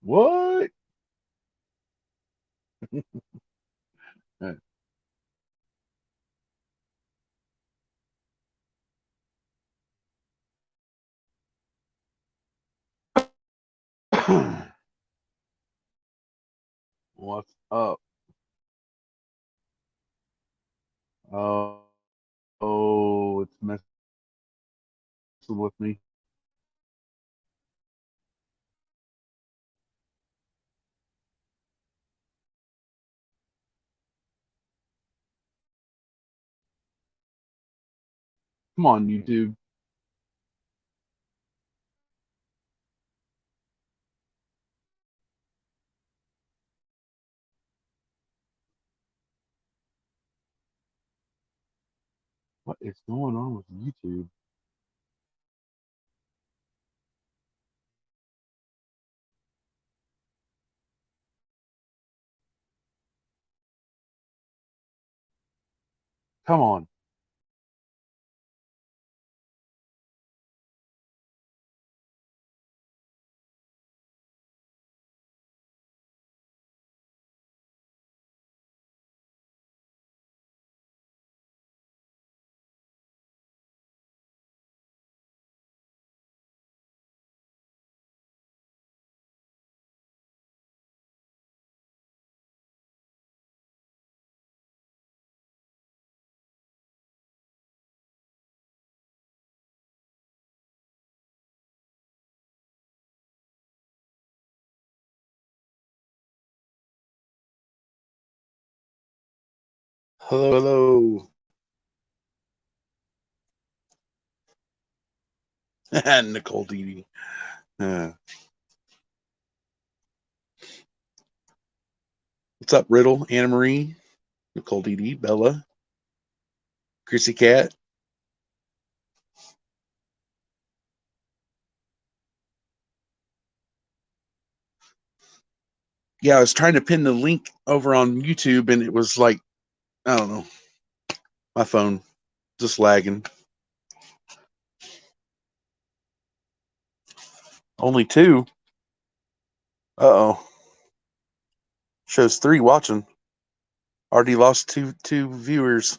What? What's up? Oh, it's messing with me. Come on, YouTube. What is going on with YouTube? Come on. Hello, hello. Nicole Didi. What's up, Riddle, Anna Marie, Nicole Didi, Bella, Chrissy Cat? Yeah, I was trying to pin the link over on YouTube and it was like, I don't know, my phone just lagging. Only two? Uh-oh. Shows three watching. Already lost two viewers.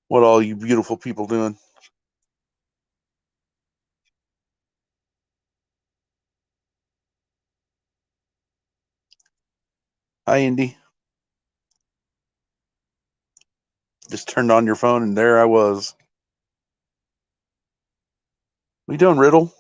What all you beautiful people doing? Hi, Indy. Just turned on your phone and there I was. What you doing, Riddle?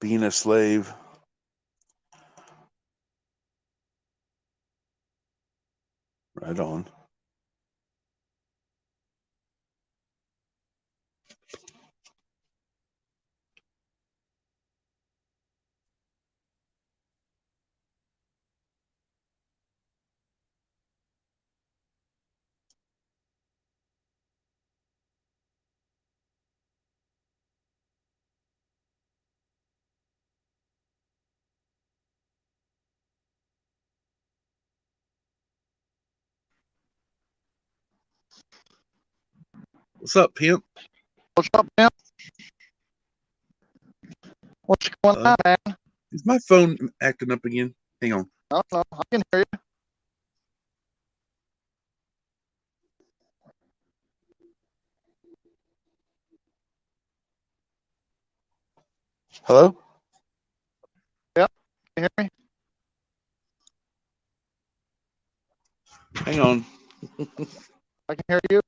Being a slave. Right on. What's up, pimp? What's up, man? What's going Uh, on, man? is my phone acting up again? Hang on. I don't know. I can hear you. Hello? Yep. Can you hear me? Hang on. I can hear you.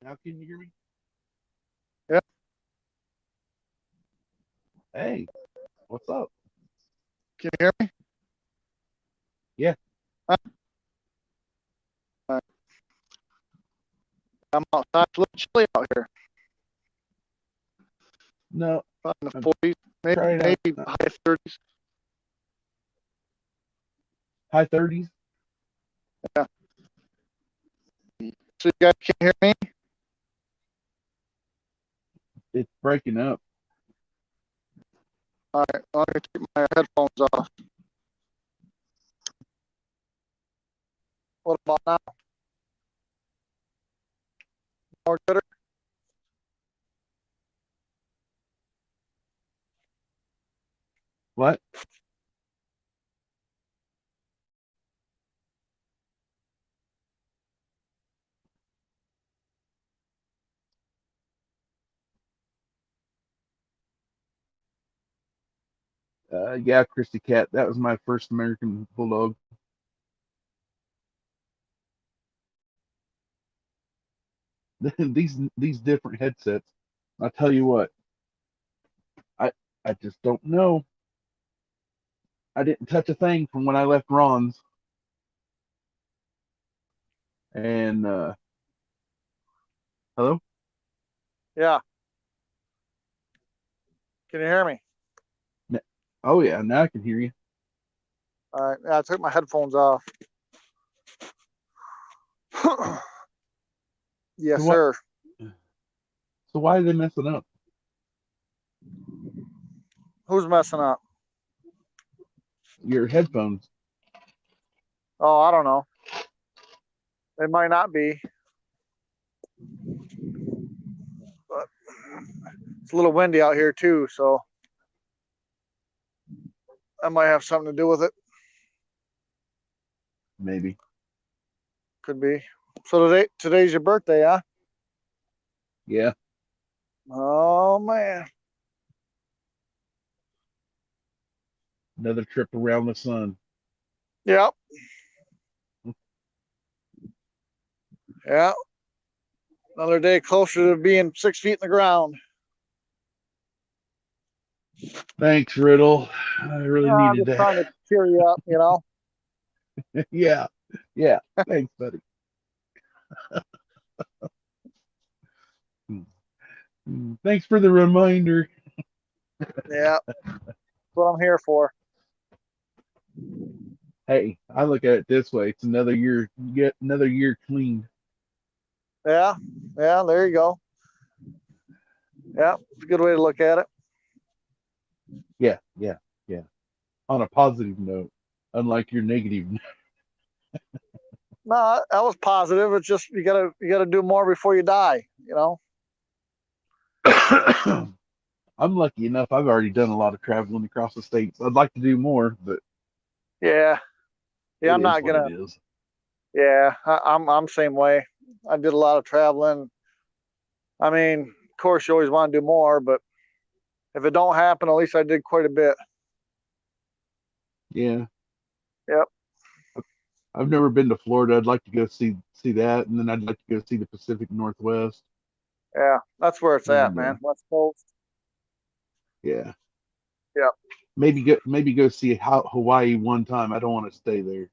Now can you hear me? Yeah. Hey, what's up? Can you hear me? Yeah. Huh? I'm outside. It's a little chilly out here. No, About in the I'm 40s, trying out maybe high 30s. high 30s. Yeah. So you guys can hear me? It's breaking up. All right. I'm going to take my headphones off. What about now? More gooder? What? Yeah, Christy Cat. That was my first American Bulldog. These different headsets. I tell you what, I I just don't know. I didn't touch a thing from when I left Ron's, and hello. Yeah. Can you hear me? Oh yeah, now I can hear you. All right. Yeah, I took my headphones off. Yes, So what? sir. So why are they messing up? Who's messing up? Your headphones. Oh, I don't know. They might not be, but it's a little windy out here too, so that might have something to do with it. Maybe. Could be. So today's your birthday, huh? Yeah. Oh man. Another trip around the sun. Yep. Yeah. Another day closer to being 6 feet in the ground. Thanks, Riddle. I really I'm needed just trying that. to cheer you up, you know. Yeah. Yeah. Thanks, buddy. Thanks for the reminder. Yeah. That's what I'm here for. Hey, I look at it this way. It's another year, get another year clean. Yeah. Yeah, there you go. Yeah, it's a good way to look at it. Yeah, yeah, yeah. On a positive note, unlike your negative. No, that was positive. It's just you gotta do more before you die, you know. I'm lucky enough. I've already done a lot of traveling across the states. I'd like to do more, but Yeah. Yeah, it I'm is not what it gonna is. yeah, I'm same way. I did a lot of traveling. I mean, of course you always want to do more, but if it don't happen, at least I did quite a bit. Yeah, Yep. I've never been to Florida. I'd like to go see that, and then I'd like to go see the Pacific Northwest. Yeah. That's where it's at, And man. West Coast. yeah, Yep. maybe go see Hawaii one time. I don't want to stay there.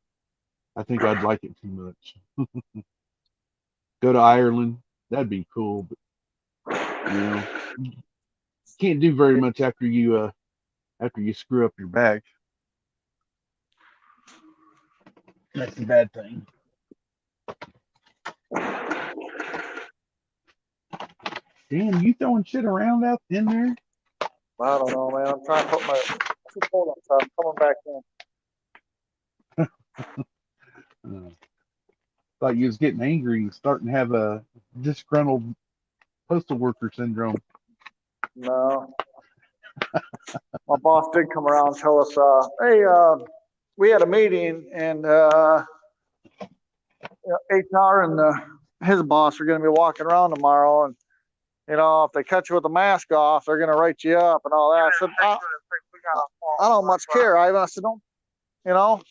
I think I'd like it too much. Go to Ireland. That'd be cool, but you know, you can't do very much after you screw up your back. That's the bad thing. Damn, you throwing shit around out in there? I don't know, man. I'm trying to put my too cold outside. I'm coming back Uh, Thought you was getting angry and starting to have a disgruntled postal worker syndrome. in. No. My boss did come around and tell us, hey, we had a meeting and HR and his boss are going to be walking around tomorrow, and if they catch you with the mask off, they're going to write you up and all that. I said, I don't much care, Ivan. I said, don't, you know,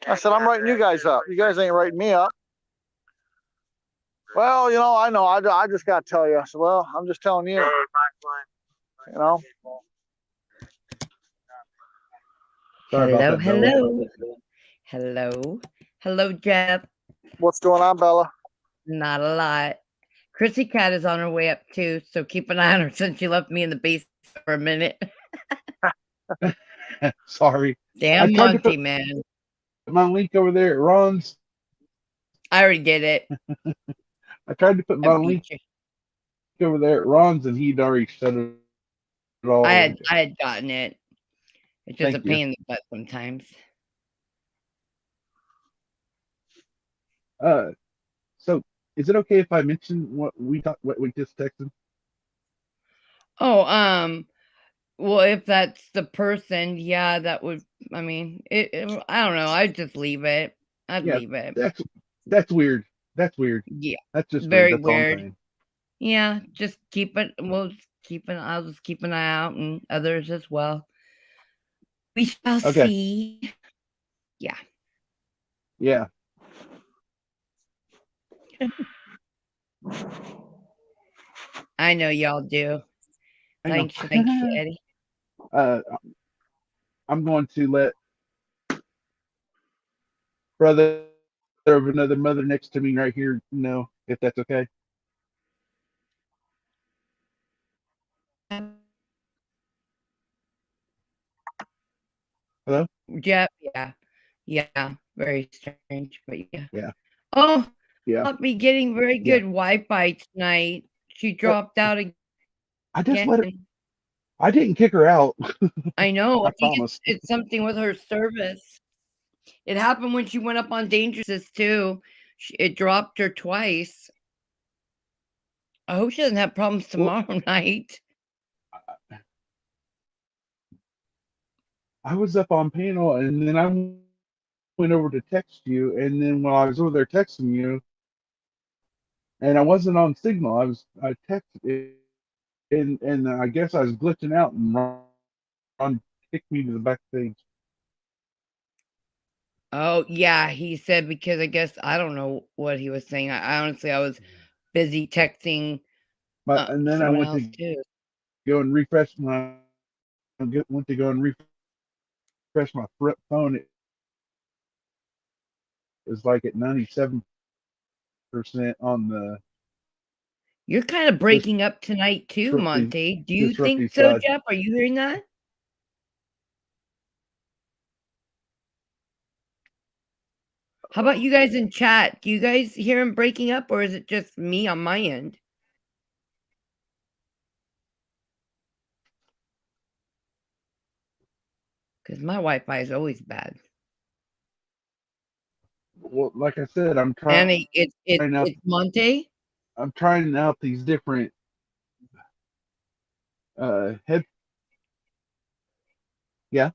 I said, I'm writing you guys up. You guys ain't writing me up. Well, I know. I just got to tell you. I said, well, I'm just telling you. You know. Sorry about Hello, that, Bella. hello, Jeff. What's going on, Bella? Not a lot. Chrissy Cat is on her way up too, so keep an eye on her since she left me in the basement for a minute. Sorry. Damn, tried to Monty, put man. my link over there at Ron's. I already did it. I tried to put I my beat link you. over there at Ron's, and he'd already shut it all. I had gotten it. It's just Thank a you. pain in the butt sometimes. So is it okay if I mention what we just texted? Oh, well, if that's the person, yeah, that would. I mean, I don't know. I'd just leave it. I'd Yeah, leave it. that's weird. That's weird. Yeah, That's just very weird. That's all I'm weird. saying. Yeah, just keep it. I'll just keep an eye out, and others as well. We shall Okay. see. Yeah. Yeah. I know y'all do. Hang Thanks, you, Eddie. I'm going to let brother of another mother next to me right here know if that's okay. Hello? Yeah, yeah. Very strange, but yeah. Yeah. Oh, Yeah. not be getting very Yeah. good Wi-Fi tonight. She dropped out again. I just let her. I didn't kick her out. I know. I promise. It's something with her service. It happened when she went up on Dangerousness too. It dropped her twice. I hope she doesn't have problems tomorrow night. I was up on panel, and then I went over to text you, and then while I was over there texting you, and I wasn't on signal, I texted, and I guess I was glitching out, and Ron kicked me to the backstage. Oh yeah, he said because I guess I don't know what he was saying. I honestly I was busy texting. But and then I went to go and refresh my went to go and refresh my phone. It was like at 97% on the. You're kind of breaking up tonight too, Monty. Do you think so, side. Jeff? Are you hearing that? How about you guys in chat? Do you guys hear him breaking up, or is it just me on my end? Because my Wi-Fi is always bad. Well, like I said, I'm trying. And it's Monty. I'm trying out these different head. Yeah.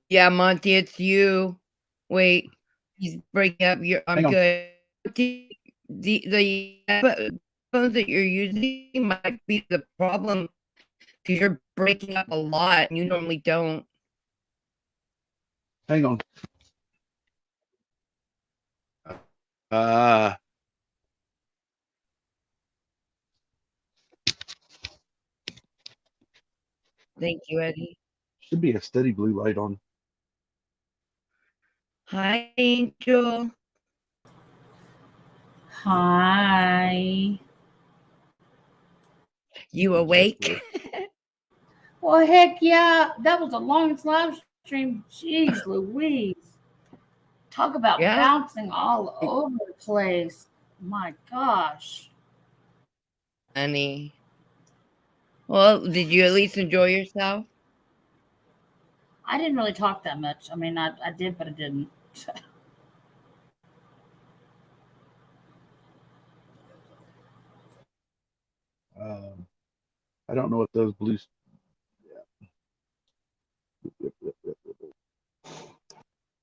Yeah, Monty, it's you. Wait, he's breaking up. I'm good. The phones that you're using might be the problem because you're breaking up a lot and you normally don't. Hang on. Thank you, Eddie. Should be a steady blue light on. Hi, Angel. Hi. You awake? Well, heck yeah. That was the longest live stream. Jeez Louise. Talk about bouncing all over the place. My gosh. Honey. Well, did you at least enjoy yourself? I didn't really talk that much. I mean, I did, but I didn't. I don't know what those blues.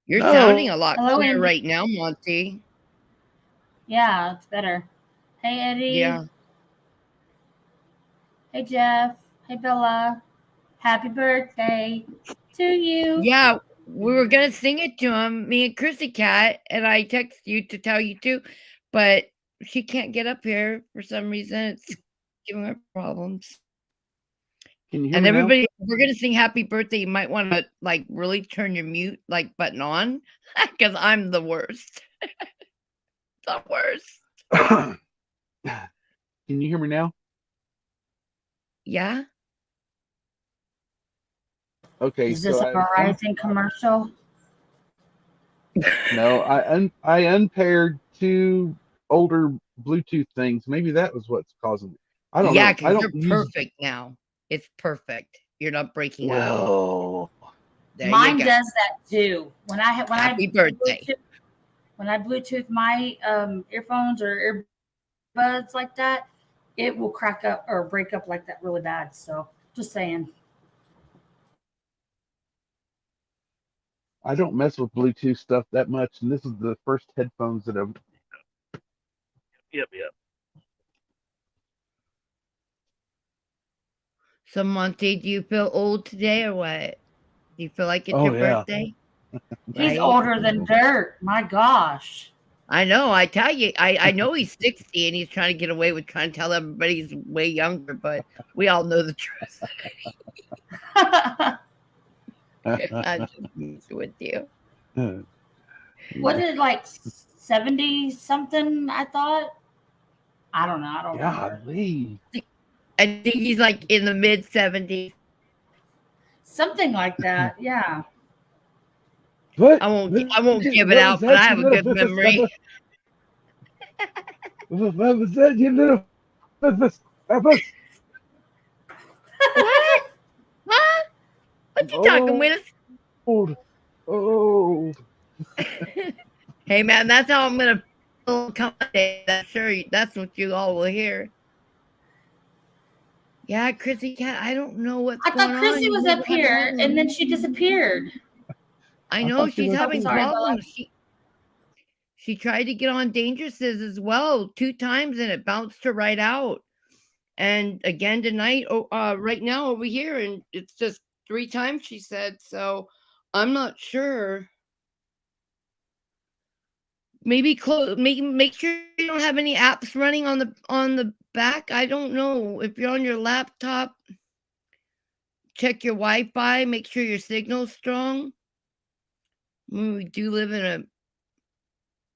You're sounding a lot clearer right now, Monty. Yeah, it's better. Hey, Eddie. Yeah. Hey, Jeff. Hey, Bella. Happy birthday to you. Yeah, we were going to sing it to him, me and Chrissy Cat, and I texted you to tell you too, but she can't get up here for some reason. It's giving her problems. Can you hear And me now? everybody, if we're gonna sing happy birthday, you might want to like really turn your mute like button on because I'm the worst. The worst. Can you hear me now? Yeah. Okay, Is this so a Verizon commercial? no, I unpaired two older Bluetooth things. Maybe that was what's causing it. I don't Yeah, know. I because don't you're use perfect now. It's perfect. You're not breaking up. well. There Mine you go. does that too. Happy birthday. When I Bluetooth my earphones or earbuds like that, it will crack up or break up like that really bad. So just saying. I don't mess with Bluetooth stuff that much, and this is the first headphones that I've. Yep. So Monty, do you feel old today or what? Do you feel like it's Oh, your yeah. birthday? He's Right? older than dirt. My gosh. I know. I tell you, I know he's 60 and he's trying to get away with trying to tell everybody he's way younger, but we all know the truth. I'm just messing with you. What did like 70 something? I thought. I don't know. I don't remember. Golly. I think he's like in the mid 70s. Something like that. Yeah. What? I won't give What it was out, that, but I you have a little good memory. What was that, you little What? Huh? What you talking with? Old. Hey man, that's how I'm gonna come today. That's sure. That's what you all will hear. Yeah, Chrissy Cat. I don't know what's I going thought Chrissy on. was up here and then she disappeared. I know thought she she's was having too. Sorry, Bella. problems. She tried to get on Dangerous's as well 2 times and it bounced her right out. And again tonight, right now over here, and it's just 3 times she said. So I'm not sure. Maybe make sure you don't have any apps running on the back. I don't know if you're on your laptop. Check your Wi-Fi. Make sure your signal's strong. We do live in a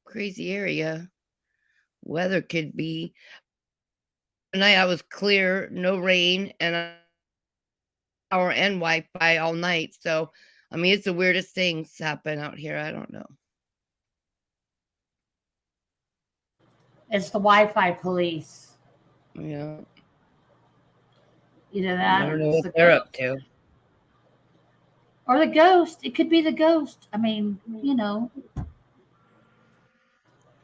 crazy area. Weather could be. Tonight I was clear, no rain, and power and Wi-Fi all night. So, I mean, it's the weirdest things happen out here. I don't know. It's the Wi-Fi police. Yeah, Either that I or don't know it's what the they're ghost. up to. Or the ghost. It could be the ghost. I mean, you know.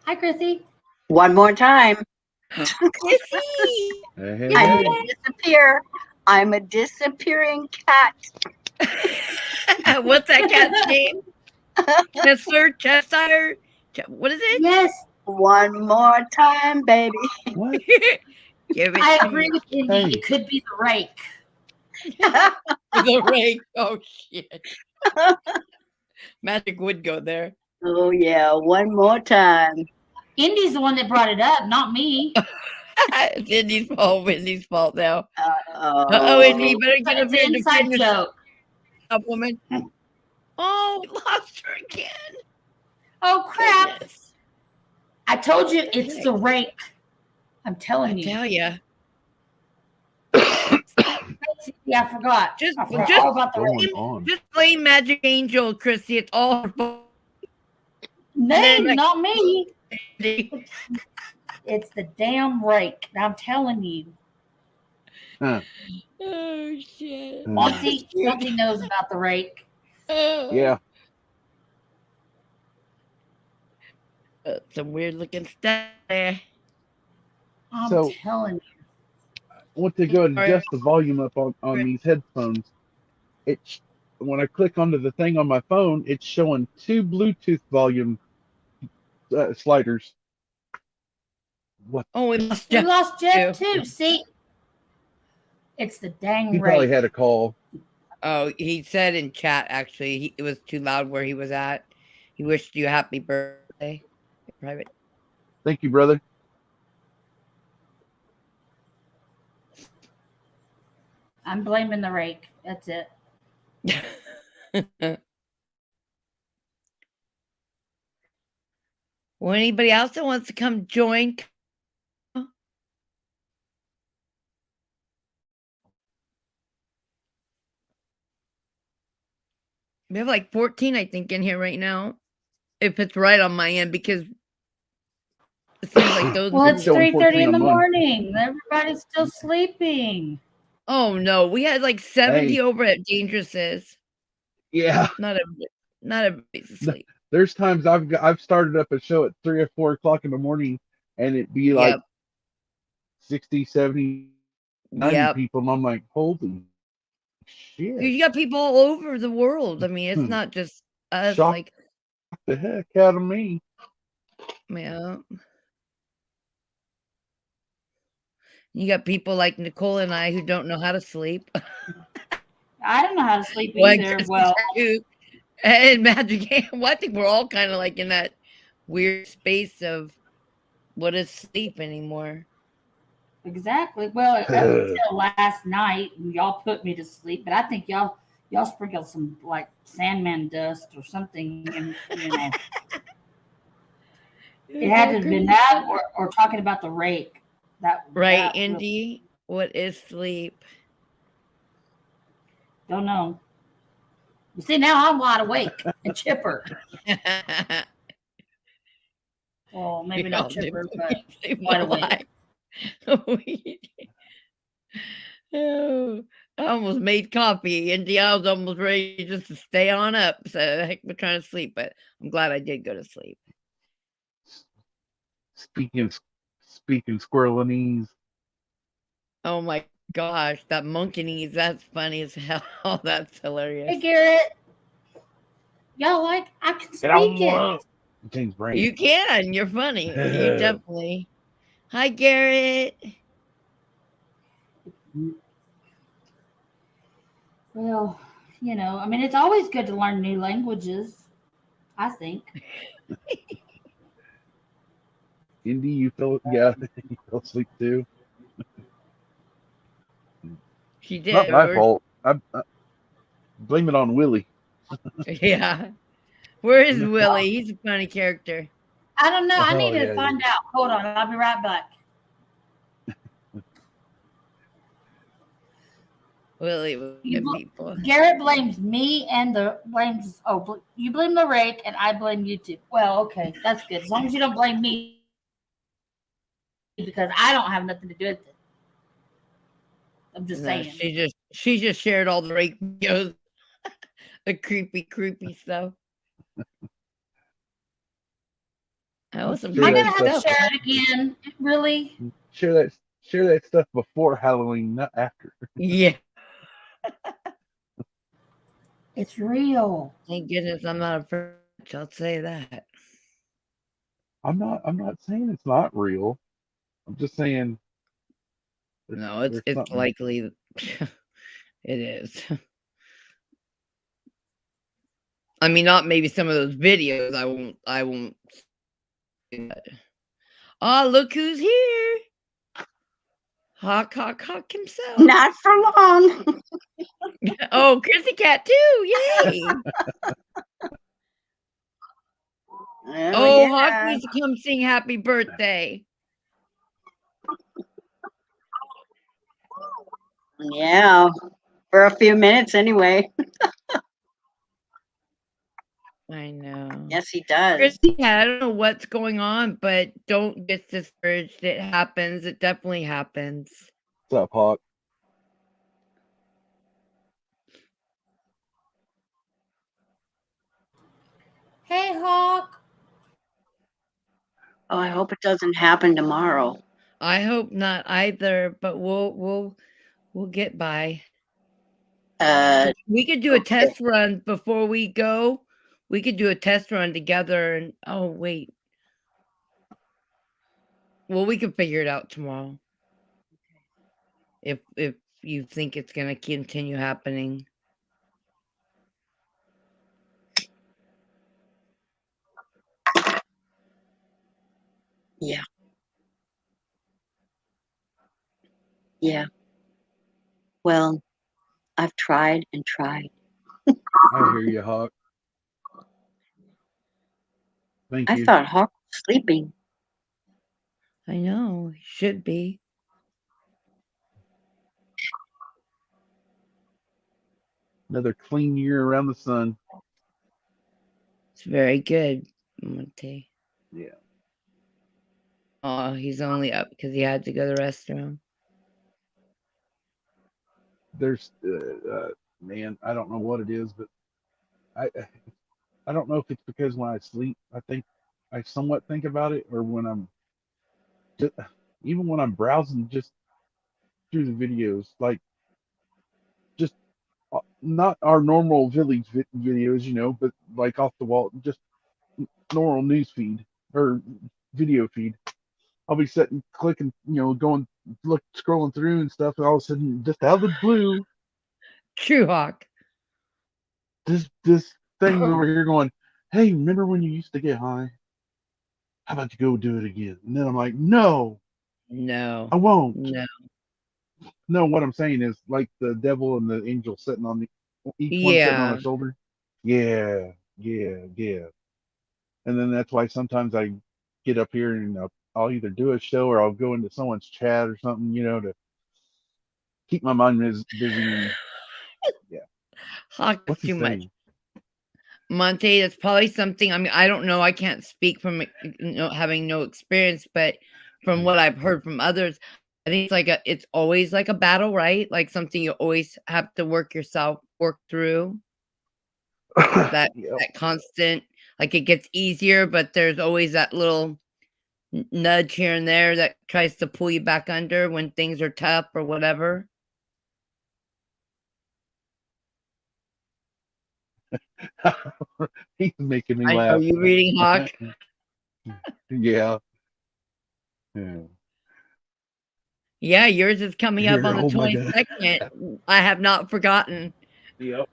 Hi, Chrissy. One more time. Chrissy! Hey. I'm gonna disappear. I'm a disappearing cat. What's that cat's name? Cheshire? What is it? Yes, One more time, baby. What? Give it I to agree me. with Indy. Hey. It could be the rake. The rake. Oh, shit. Magic would go there. Oh yeah, one more time. Indy's the one that brought it up, not me. It's Indy's fault. Indy's fault now. Uh-oh. Indy, you better get up It's here an and inside defend joke. yourself, woman. Oh, we lost her again. Oh crap! Goodness. I told you it's the rake. I'm telling you. Tell ya. Yeah, I forgot. Just I forgot all about the Going rake. on. Just blame Magic Angel, Chrissy. It's all her fault. No, Then- not me. It's the damn rake. I'm telling you. Huh. Oh, shit. Monty knows about the rake. Yeah. Some weird looking stuff there. I'm So- telling you. I want to go and adjust the volume up on these headphones. When I click onto the thing on my phone, it's showing 2 Bluetooth volume sliders. What? Oh, we lost We Jeff. lost Jeff too. See? It's the dang He probably rake. had a call. Oh, he said in chat, actually, it was too loud where he was at. He wished you a happy birthday. Private. Thank you, brother. I'm blaming the rake. That's it. Well, anybody else that wants to come join? We have like 14, I think, in here right now. If it's right on my end, because it seems like those. Well, It's it's showing 3:30 in 14 the on mine. morning. Everybody's still sleeping. Oh no, we had like 70 Hey. over at Dangerous's. Yeah. Not everybody's asleep. There's times I've started up a show at 3 or 4 o'clock in the morning, and it'd be like Yep. 60, 70, 90 Yep. people, and I'm like, holy shit! You got people all over the world. I mean, it's not just us. Shock Like, the heck out of me. yeah. You got people like Nicole and I who don't know how to sleep. I don't know how to sleep Well, either. Well, and Magic Hand. Well, I think we're all kind of like in that weird space of what is sleep anymore. exactly. Well, up until last night, y'all put me to sleep, but I think y'all sprinkled some like Sandman dust or something, and it had to have been that or talking about the rake. Right, that Indy. What is sleep? Don't know. You see, now I'm wide awake and chipper. Well, maybe not chipper, but wide awake. Oh, I almost made coffee, and I was almost ready just to stay on up. So heck, we're trying to sleep, but I'm glad I did go to sleep. Speaking squirrelinese. Oh my gosh, that monkeynese, that's funny as hell. That's hilarious. Hey, Garrett. Y'all like, I can speak it. James Brain. You can. You're funny. You definitely. Hi, Garrett. Well, I mean, it's always good to learn new languages, I think. Indy, you fell asleep too. She did. Not my fault. I blame it on Willie. Yeah. Where is Willie? He's a funny character. I don't know. I need to find out. Hold on. I'll be right back. Willie, people. Garrett blames me and you blame the rake and I blame you too. Well, okay, that's good. As long as you don't blame me because I don't have nothing to do with it. I'm just saying. She just shared all the rake videos. The creepy stuff. I'm gonna have to share it again. Really? Share that stuff before Halloween, not after. Yeah. It's real. Thank goodness I'm not a French. I'll say that. I'm not saying it's not real. I'm just saying. No, it's likely. It is. I mean, not maybe some of those videos. I won't. Oh, look who's here! Hawk himself. Not for long. Oh, Chrissy Cat too! Yay! Oh, yeah. Hawk needs to come sing happy birthday. Yeah, for a few minutes anyway. I know. Yes, he does. Chrissy, I don't know what's going on, but don't get discouraged. It happens. It definitely happens. What's up, Hawk? Hey, Hawk. Oh, I hope it doesn't happen tomorrow. I hope not either, but we'll get by. We could do a test run before we go. We could do a test run together and oh wait. Well, we can figure it out tomorrow. If you think it's gonna continue happening. Yeah. Yeah. Well, I've tried and tried. I hear you, Hawk. Thank I you. thought Hawk was sleeping. I know. He should be. Another clean year around the sun. It's very good, Monte. Yeah. Oh, he's only up because he had to go to the restroom. There's, man, I don't know what it is, but I don't know if it's because when I sleep, I somewhat think about it, or when I'm just, even when I'm browsing just through the videos, like just not our normal village videos, you know, but like off the wall, just normal news feed or video feed. I'll be sitting, clicking, you know, going, scrolling through and stuff, and all of a sudden, just out of the blue, True, Hawk. this thing over here going, "Hey, remember when you used to get high? How about you go do it again?" And then I'm like, "No, No. I won't." No. No, what I'm saying is like the devil and the angel sitting on each one sitting on Yeah. a shoulder. Yeah, yeah, yeah. And then that's why sometimes I get up here and I'll either do a show or I'll go into someone's chat or something, you know, to keep my mind busy. And yeah, Hawk is what's he too much. saying? Monte, that's probably something. I mean, I don't know. I can't speak from having no experience, but from what I've heard from others, I think it's always like a battle, right? Like something you always have to work through. That Yep. that constant, like it gets easier, but there's always that little nudge here and there that tries to pull you back under when things are tough or whatever. He's making me Are laugh. you reading, Hawk? Yeah. Yeah. Yeah, yours is coming up Here, on the oh my God. 22nd. I have not forgotten. Yep.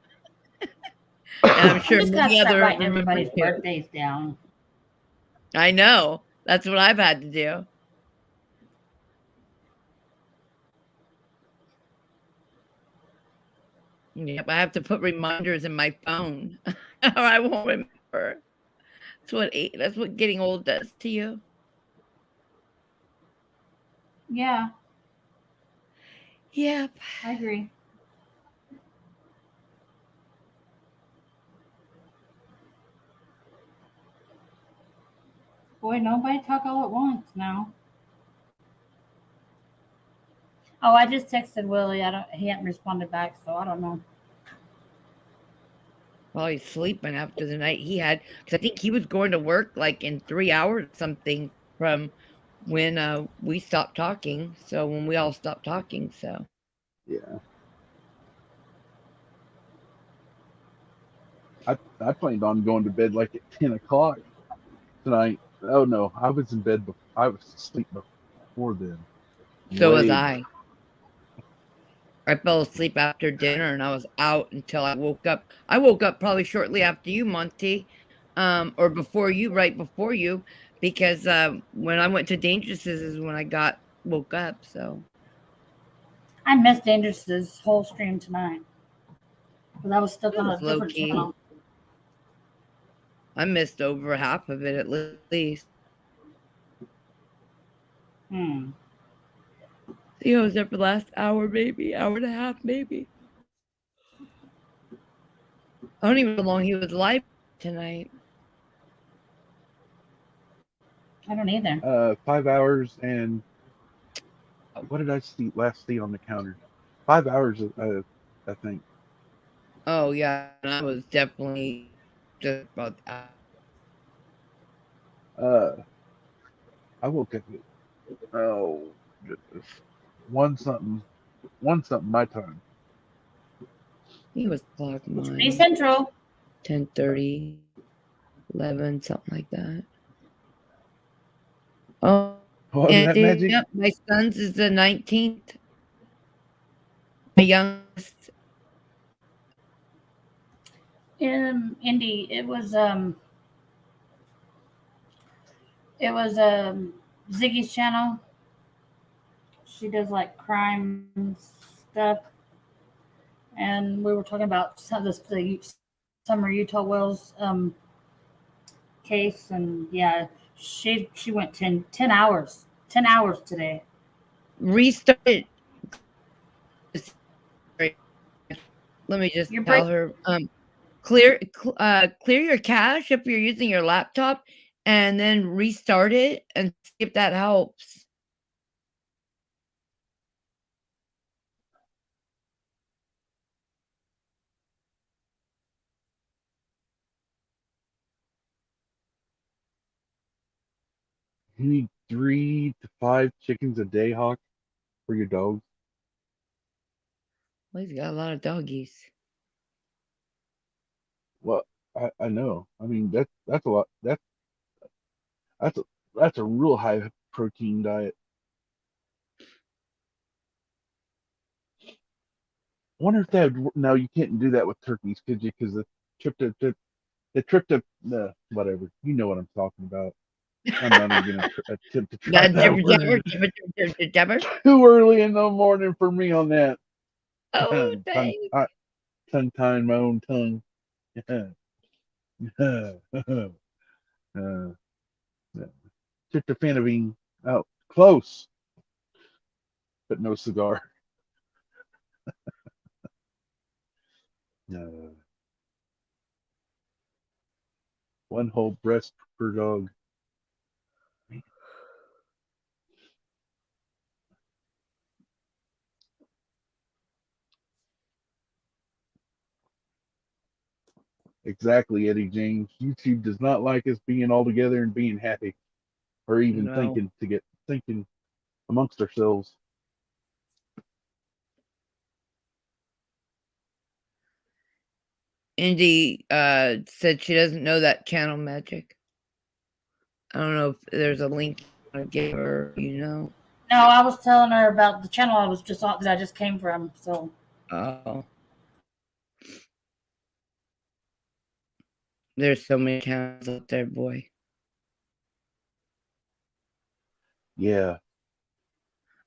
And I'm I sure just got to many start other writing remember everybody's too. birthdays down. I know. That's what I've had to do. Yep, I have to put reminders in my phone, or I won't remember. That's what getting old does to you. Yeah, Yep. I agree. Boy, nobody talk all at once now. Oh, I just texted Willie. He hadn't responded back, so I don't know. While he's sleeping after the night he had, because I think he was going to work like in 3 hours or something from when we stopped talking. So when we all stopped talking, so Yeah. I planned on going to bed like at 10 o'clock tonight. Oh no, I was in bed. I was asleep before then. so was Way I. I fell asleep after dinner and I was out until I woke up. I woke up probably shortly after you, Monty, or before you, right before you, because when I went to Dangerous's is when I woke up. So I missed Dangerous's whole stream tonight, but I was stuck it on a was low different key. channel. I missed over half of it at least. See, I was there for the last hour, maybe hour and a half, maybe. I don't even know how long he was live tonight. I don't either. 5 hours and what did I see on the counter? 5 hours, I think. Oh yeah, and I was definitely just about that. I woke up at one something my time. He was clock It's mine. pretty central. 10:30, 11, something like that. Oh, What was and that, Magic? yep, my son's is the 19th. My youngest. Indy, it was Ziggy's channel. She does like crime stuff, and we were talking about the Summer Utah Wells case, and yeah, she went 10 hours today. Restarted. Let me just You're tell her, clear your cache if you're using your laptop, and then restart it and see if that helps. You need 3 to 5 chickens a day, Hawk, for your dogs. Well, he's got a lot of doggies. Well, I know. I mean, that's a lot. That's a real high protein diet. Wonder if that would, no, you can't do that with turkeys, could you? Because the whatever. You know what I'm talking about. I'm not even gonna attempt to try that word. Too early in the morning for me on that. Oh, thanks. Tongue-tying my own tongue. Tryptophanabine. Oh, close, but no cigar. One whole breast per dog. Exactly, Eddie James. YouTube does not like us being all together and being happy, or even No. thinking amongst ourselves. Indy said she doesn't know that channel magic. I don't know if there's a link I gave her, No, I was telling her about the channel I was just on that I just came from. So. Oh. There's so many channels out there, boy. Yeah.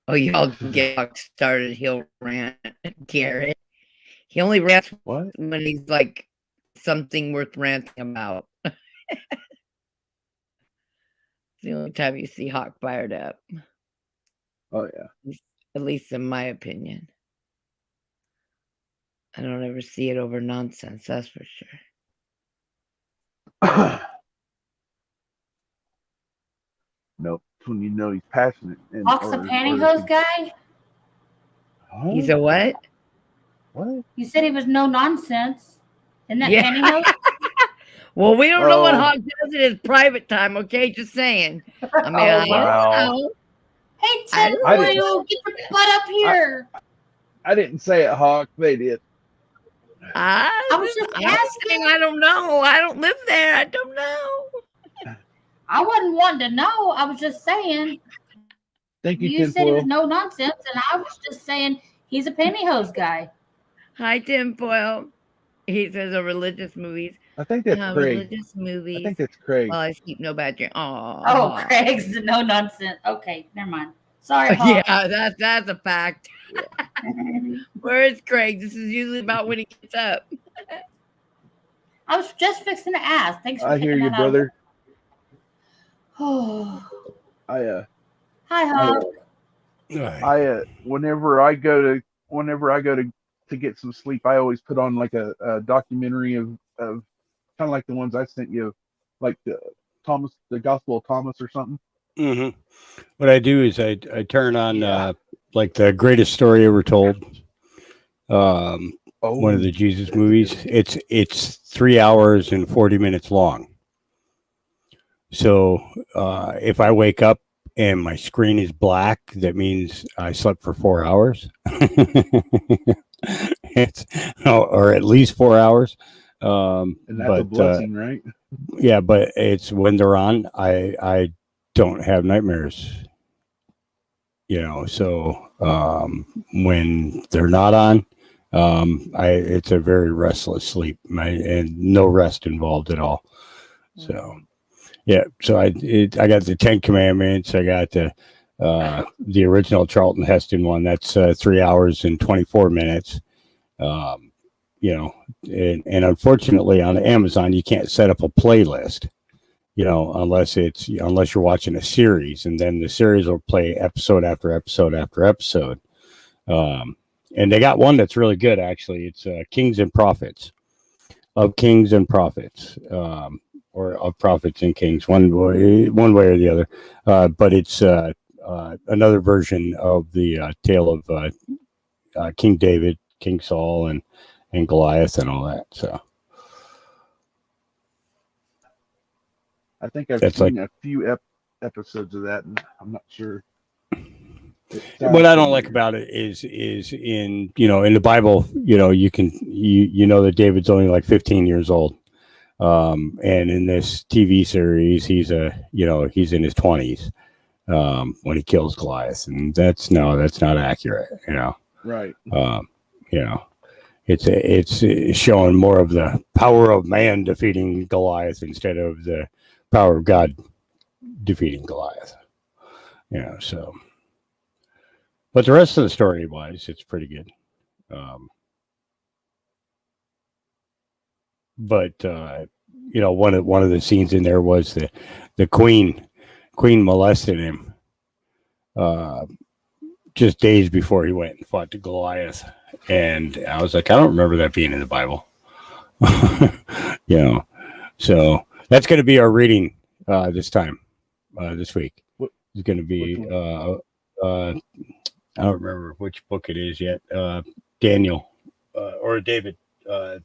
Oh, y'all get started. He'll rant, Garrett. He only rants what? when he's like something worth ranting about. The only time you see Hawk fired up. Oh yeah. At least in my opinion. I don't ever see it over nonsense, that's for sure. Nope. When you know he's passionate. Hawk's a pantyhose guy? Huh? He's a what? What? You said he was no nonsense. Isn't that pantyhose? Well, we don't know what Hawk does in his private time, okay? Just saying. I mean, I don't know. Hey, tinfoil, get your butt up here. I didn't say it, Hawk. They did. I was just asking. I don't know. I don't live there. I don't know. I wasn't wanting to know. I was just saying. Thank you, You said he was no nonsense, and I was just saying he's a pantyhose guy. Hi, tinfoil. He says of religious movies. I think that's Craig. Religious movies. I think that's Craig. Well, I keep no bad dream. Oh, Craig's the no nonsense. Okay, never mind. Sorry, Hawk. Yeah, that's a fact. Where is Craig? This is usually about when he gets up. I was just fixing to ask. Thanks for I hear you, brother. Oh. Hi, Hawk. Whenever I go to get some sleep, I always put on like a documentary of kind of like the ones I sent you, like the Gospel of Thomas or something. Mm-hmm. What I do is I turn on like the Greatest Story Ever Told. One of the Jesus movies. It's 3 hours and 40 minutes long. So if I wake up and my screen is black, that means I slept for 4 hours. Or at least 4 hours. And that's a blessing, right? Yeah, but it's when they're on, I don't have nightmares. So when they're not on, it's a very restless sleep, and no rest involved at all. So, yeah. So I got the 10 Commandments. I got the original Charlton Heston one. That's 3 hours and 24 minutes. and unfortunately on Amazon, you can't set up a playlist, unless you're watching a series, and then the series will play episode after episode after episode. And they got one that's really good, actually. It's Kings and Prophets, of Kings and Prophets, or of Prophets and Kings, one way or the other. But it's another version of the tale of King David, King Saul, and Goliath and all that. So I think I've That's seen a few episodes of that, and I'm not sure. What I don't like about it is in in the Bible, you can that David's only like 15 years old, and in this TV series he's he's in his 20s when he kills Goliath, and that's not accurate. Right. It's showing more of the power of man defeating Goliath instead of the power of God defeating Goliath. So. But the rest of the story wise, it's pretty good. But one of the scenes in there was the queen molested him just days before he went and fought the Goliath. And I was like, I don't remember that being in the Bible. So that's going to be our reading this week. It's going to be I don't remember which book it is yet. Daniel or David. Let's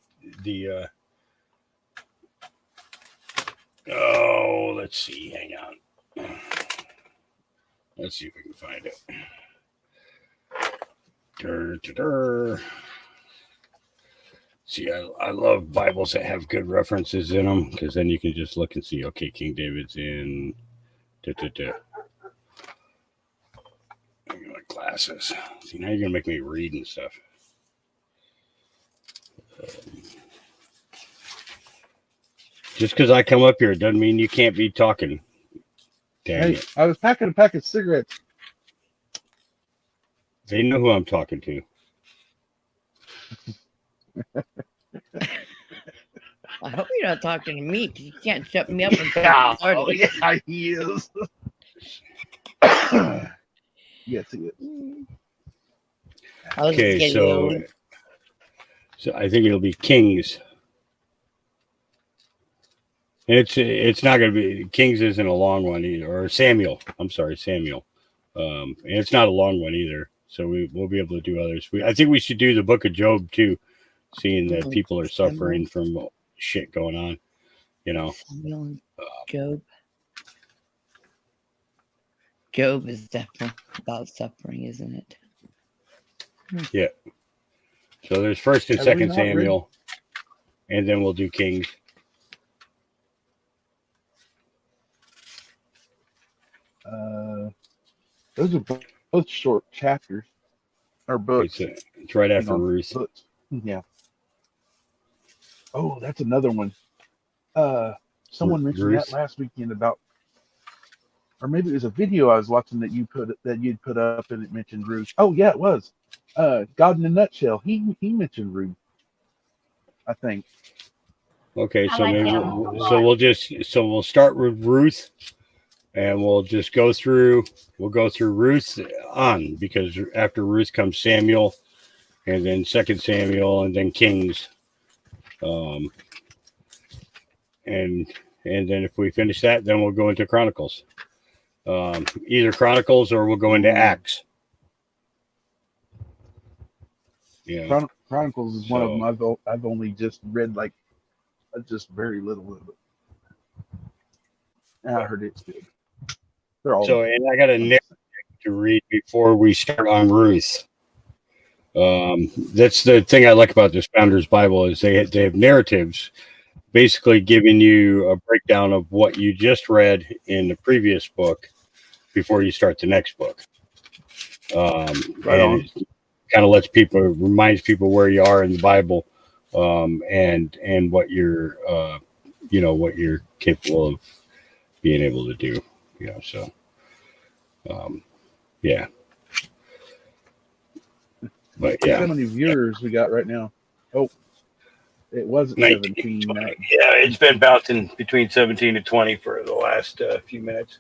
see. Hang on. Let's see if we can find it. See, I love Bibles that have good references in them, because then you can just look and see, okay, King David's in my glasses. See, now you're gonna make me read and stuff. Just because I come up here doesn't mean you can't be talking. Dang it. I was packing a pack of cigarettes. They know who I'm talking to. I hope you're not talking to me, because you can't shut me up and Oh, yeah, he is. Yes, he is. Okay, so I think it'll be Kings. It's not going to be Kings. Isn't a long one either, or Samuel. I'm sorry, Samuel. And it's not a long one either, so we'll be able to do others. I think we should do the Book of Job too, seeing that people are suffering from shit going on. Samuel and Job. Job is definitely about suffering, isn't it? Yeah. So there's 1st and 2nd Samuel, and then we'll do Kings. Those are both short chapters or books. It's right after Ruth. Books. Yeah. Oh, that's another one. Someone mentioned that last weekend about, or maybe it was a video I was watching that you'd put up, and it mentioned Ruth. Oh yeah, it was. God in a Nutshell. He mentioned Ruth, I think. Okay, so we'll start with Ruth, and we'll go through Ruth on, because after Ruth comes Samuel, and then 2nd Samuel, and then Kings. And then if we finish that, then we'll go into Chronicles. Either Chronicles or we'll go into Acts. Yeah. Chronicles is one of them. I've only just read just very little of it. And I heard it's good. They're all and I got a narrative to read before we start on Ruth. That's the thing I like about this Founders Bible, is they have narratives, basically giving you a breakdown of what you just read in the previous book before you start the next book. Right on. Kind of reminds people where you are in the Bible, and what you're, what you're capable of being able to do. So, yeah. But yeah. How many viewers we got right now? Oh, It wasn't 19, 17. 20. That, Yeah, it's been bouncing between 17 and 20 for the last few minutes.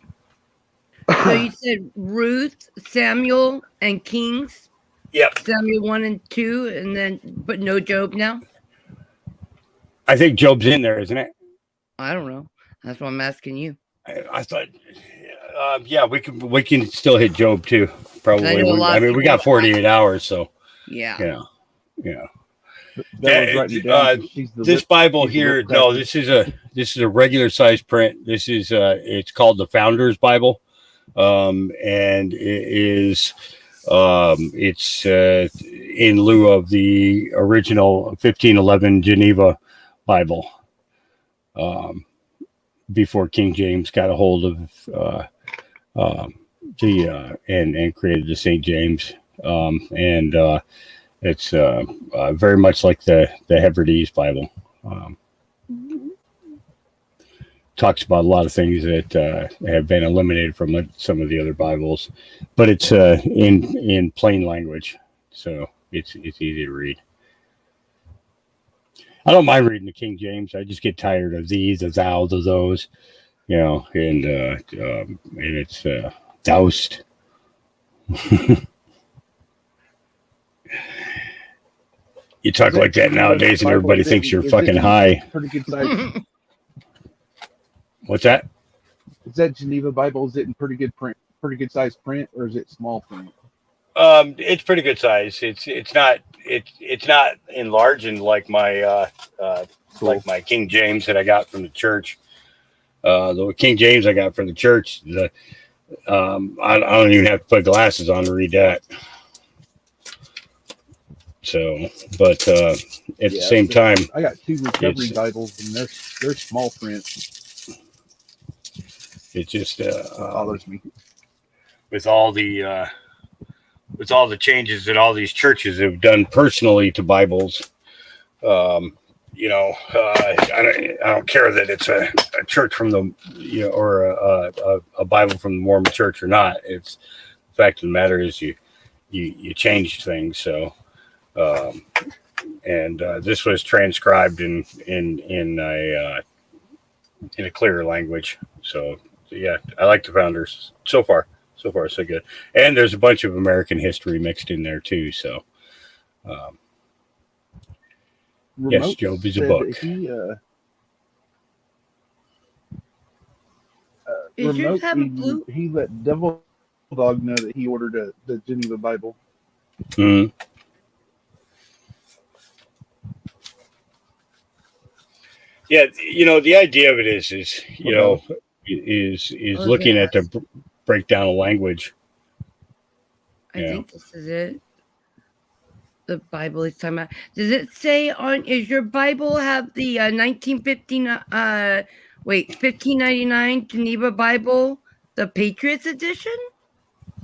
So you said Ruth, Samuel, and Kings. Yep. Samuel 1 and 2, and then but no Job now. I think Job's in there, isn't it? I don't know. That's what I'm asking you. I thought, yeah, we can still hit Job too. Probably. I know a lot I of mean, we people got 48 hours, so Yeah. yeah. Bella's writing it down 'cause she's the This lip- Bible she's the here, lip no, crafter. this is a regular size print. This is it's called the Founders Bible, and it is it's in lieu of the original 1511 Geneva Bible. Before King James got a hold of and created the St. James, and it's very much like the Hebrides Bible. Talks about a lot of things that have been eliminated from some of the other Bibles, but it's in plain language, so it's easy to read. I don't mind reading the King James. I just get tired of these, the thou, the those, and it's doused. You talk like that nowadays, and everybody thinks you're fucking high. Pretty good size. What's that? Is that Geneva Bible? Is it in pretty good print? Pretty good size print, or is it small print? It's pretty good size. It's not enlarging like my like my King James that I got from the church. The King James I got from the church, I don't even have to put glasses on to read that. So, but at the same time, I got 2 recovery Bibles, and they're small print. It just bothers me with all the changes that all these churches have done personally to Bibles. I don't care that it's a church from the or a Bible from the Mormon Church or not. It's the fact of the matter is you change things. So, and this was transcribed in a clearer language. So yeah, I like the Founders so far. So far, so good. And there's a bunch of American history mixed in there too. So, yes, Job is a book. He let Devil Dog know that he ordered the Geneva Bible. Mm-hmm. Yeah, the idea of it is looking at the breakdown of language. I think this is it. The Bible he's talking about. Does it say is your Bible have the 1599 Geneva Bible, the Patriots edition?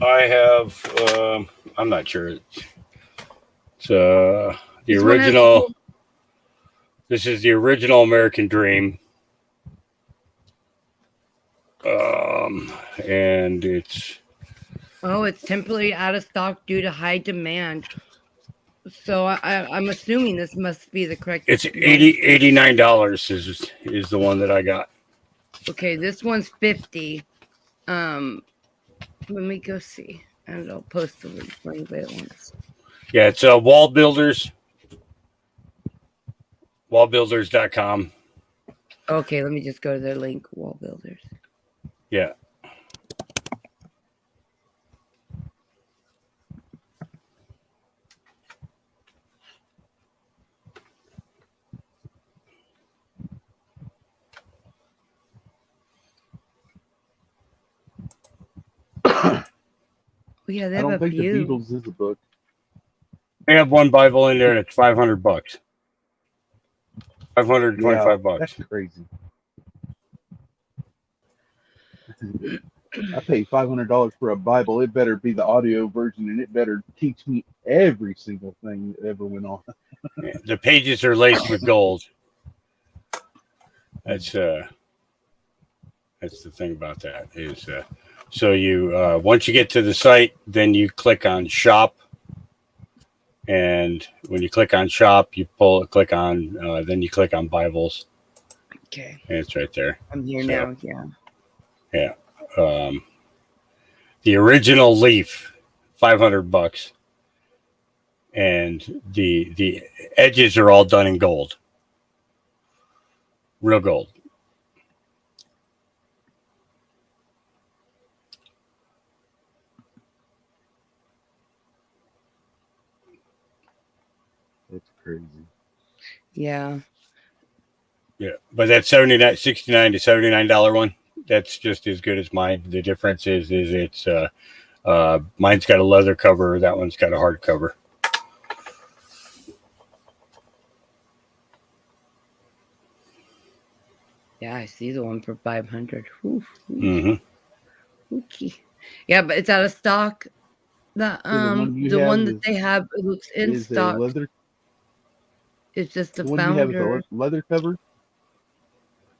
I have, I'm not sure. It's the original. This is the original American Dream. And it's temporarily out of stock due to high demand. So I'm assuming this must be the correct. It's $89 is the one that I got. Okay, this one's $50. Let me go see, and I'll post the link for anybody that wants. Yeah, it's Wall Builders. Wallbuilders.com. Okay, let me just go to their link. Wall Builders. Yeah. Yeah, they I have don't a think few. the Beatles is a book. They have one Bible in there, and it's $500. $525. That's crazy. I pay $500 for a Bible. It better be the audio version, and it better teach me every single thing that ever went on. The pages are laced with gold. That's the thing about that is so you once you get to the site, then you click on shop, and when you click on shop, you click on, then you click on Bibles, Okay. and it's right there. I'm here So, now. Yeah. The original Leaf, $500, and the edges are all done in gold, real gold. That's crazy. Yeah. Yeah, but that $69 to $79 one, that's just as good as mine. The difference is it's mine's got a leather cover, that one's got a hard cover. Yeah, I see the one for 500. Oof, Mm-hmm. okay. Yeah, but it's out of stock. The the one that they have, it looks in is a stock. leather. It's just the The one you have with founder. the leather cover.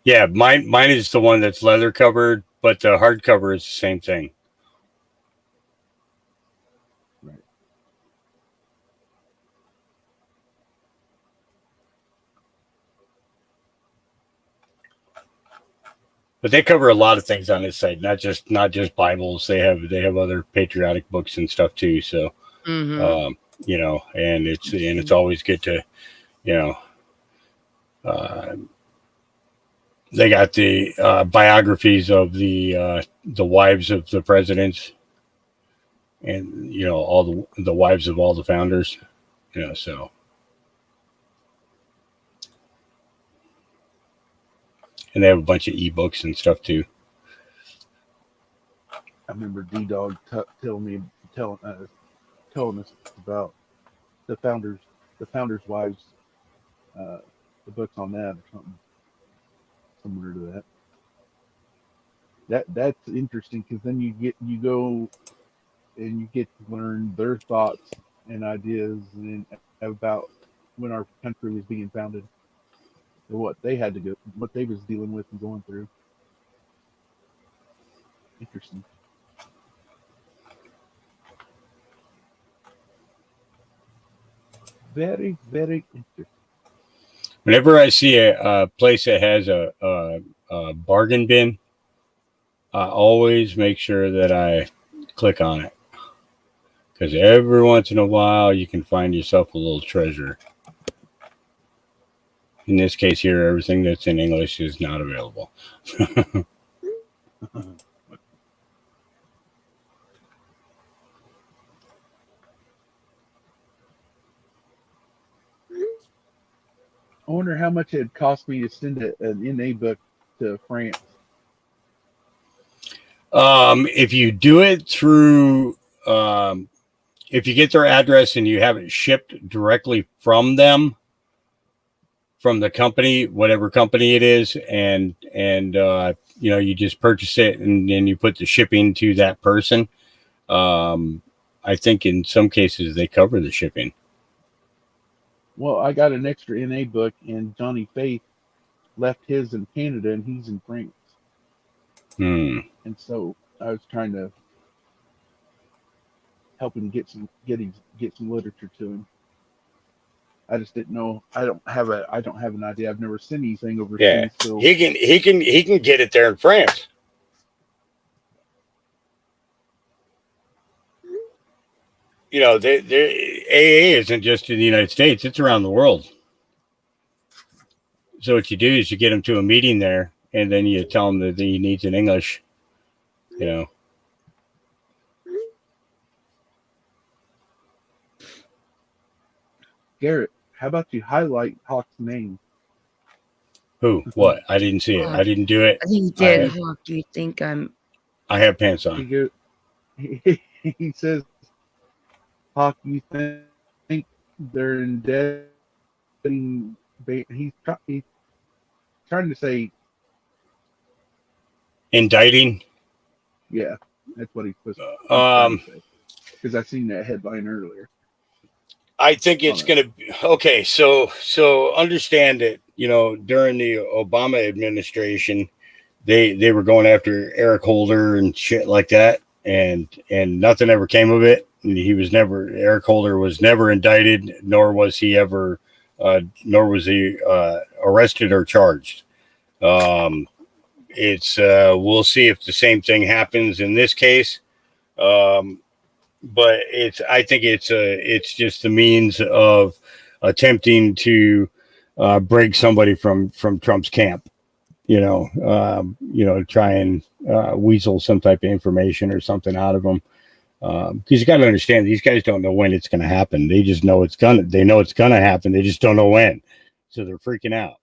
Yeah, mine is the one that's leather covered, but the hard cover is the same thing. Right. But they cover a lot of things on this site, not just Bibles. They have other patriotic books and stuff too. So, you know, and it's always good to, you know, they got the biographies of the wives of the presidents, and you know all the wives of all the founders. You know, so. And they have a bunch of ebooks and stuff too. I remember D-Dog telling us about the founders' wives, the books on that or something similar to that. That's interesting because then you go and you get to learn their thoughts and ideas and about when our country was being founded and what they had to go, what they was dealing with and going through. Interesting. Very, very interesting. Whenever I see a place that has a bargain bin, I always make sure that I click on it. Because every once in a while, you can find yourself a little treasure. In this case here, everything that's in English is not available. I wonder how much it cost me to send an NA book to France. If you do it through, if you get their address and you have it shipped directly from them, from the company, whatever company it is, and you know, you just purchase it and then you put the shipping to that person. I think in some cases they cover the shipping. Well, I got an extra NA book, and Johnny Faith left his in Canada, and he's in France. And so I was trying to help him get some literature to him. I just didn't know. I don't have an idea. I've never seen anything overseas. Yeah, so he can get it there in France. You know, AA isn't just in the United States; it's around the world. So what you do is you get him to a meeting there, and then you tell him that he needs an English. You know. Garrett, how about you highlight Hawk's name? Who? What? I didn't see it. I didn't do it. I think you did. Hawk, do you think I'm? I have pants on. He says, Hawk, you think they're indebting? He's trying to say Indicting. Yeah, that's what he's supposed to say. Because I seen that headline earlier. I think it's going to be okay. So understand that, you know, during the Obama administration, they were going after Eric Holder and shit like that, and nothing ever came of it. Eric Holder was never indicted, nor was he arrested or charged. We'll see if the same thing happens in this case. But I think it's just the means of attempting to break somebody from Trump's camp, try and weasel some type of information or something out of them. Because you got to understand, these guys don't know when it's going to happen. They just know they know it's going to happen. They just don't know when. So they're freaking out,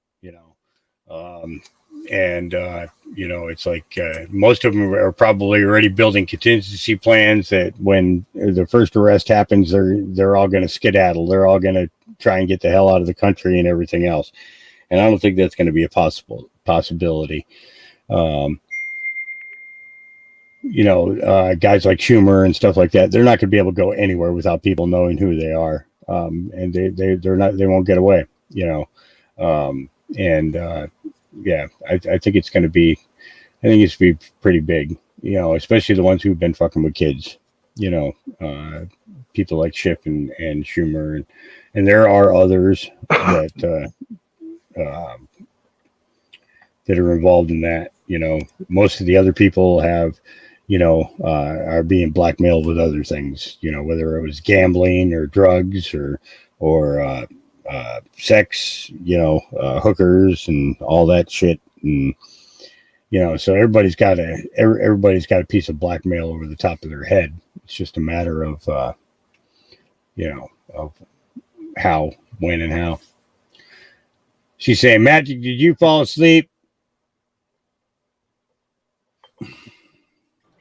it's like most of them are probably already building contingency plans that when the first arrest happens, they're all going to skedaddle. They're all going to try and get the hell out of the country and everything else. And I don't think that's going to be a possibility. Guys like Schumer and stuff like that, they're not going to be able to go anywhere without people knowing who they are. And they won't get away, I think it's going to be, pretty big, especially the ones who've been fucking with kids, people like Schiff and Schumer. And there are others that are involved in that. Most of the other people have, are being blackmailed with other things, whether it was gambling or drugs or sex, hookers and all that shit. And, so everybody's got a piece of blackmail over the top of their head. It's just a matter of, of how, when, and how. She's saying, Magic, did you fall asleep?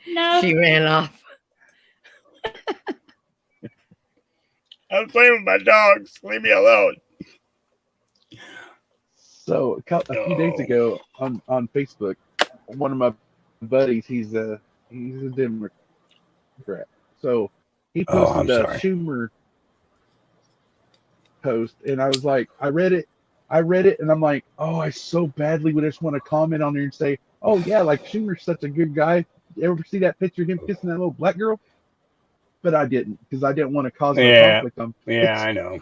No. She ran off. I was playing with my dogs. Leave me alone. So a few days ago on Facebook, one of my buddies, he's a Democrat. So he posted a Schumer post, and I was like, I read it, and I'm like, oh, I so badly would just want to comment on there and say, oh yeah, like Schumer's such a good guy. You ever see that picture of him kissing that little black girl? But I didn't, because I didn't want to cause a conflict on. Yeah, I know.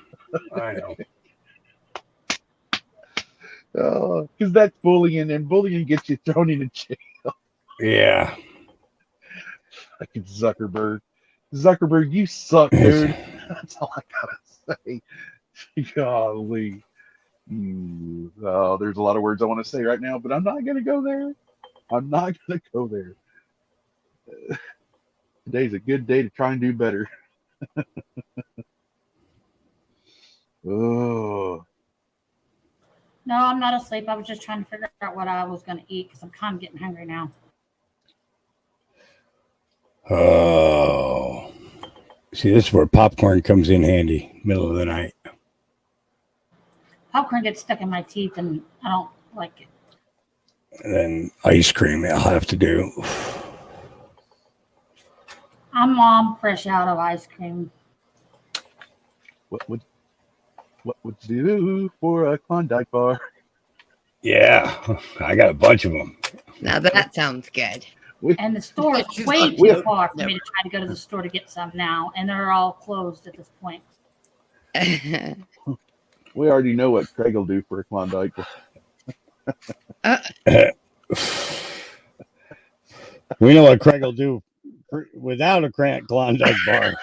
Because that's bullying, and bullying gets you thrown into jail. Yeah. Fucking Zuckerberg. Zuckerberg, you suck, dude. That's all I gotta say. Golly. There's a lot of words I want to say right now, but I'm not gonna go there. Today's a good day to try and do better. Oh. No, I'm not asleep. I was just trying to figure out what I was going to eat because I'm kind of getting hungry now. Oh. See, this is where popcorn comes in handy, middle of the night. Popcorn gets stuck in my teeth and I don't like it. And then ice cream I'll have to do. I'm fresh out of ice cream. What would you do for a Klondike bar? Yeah, I got a bunch of them. Now that sounds good. And the store is way too far for me to try to go to the store to get some now, and they're all closed at this point. We already know what Craig will do for a Klondike. We know what Craig will do without a Klondike bar.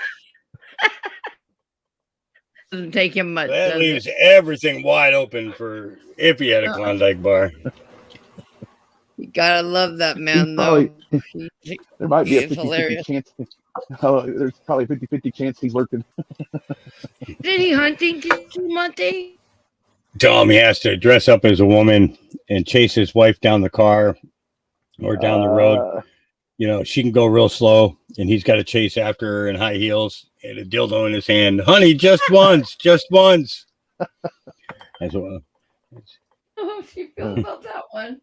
Doesn't take him much. That leaves everything wide open for if he had a Klondike bar. You gotta love that man, though. There might be a 50-50 chance. There's probably a 50-50 chance he's lurking. Did he hunting too, Monty? Tell him he has to dress up as a woman and chase his wife down the car or down the road. She can go real slow, and he's got to chase after her in high heels and a dildo in his hand. Honey, just once, just once. That's what. Oh, she feels about that one.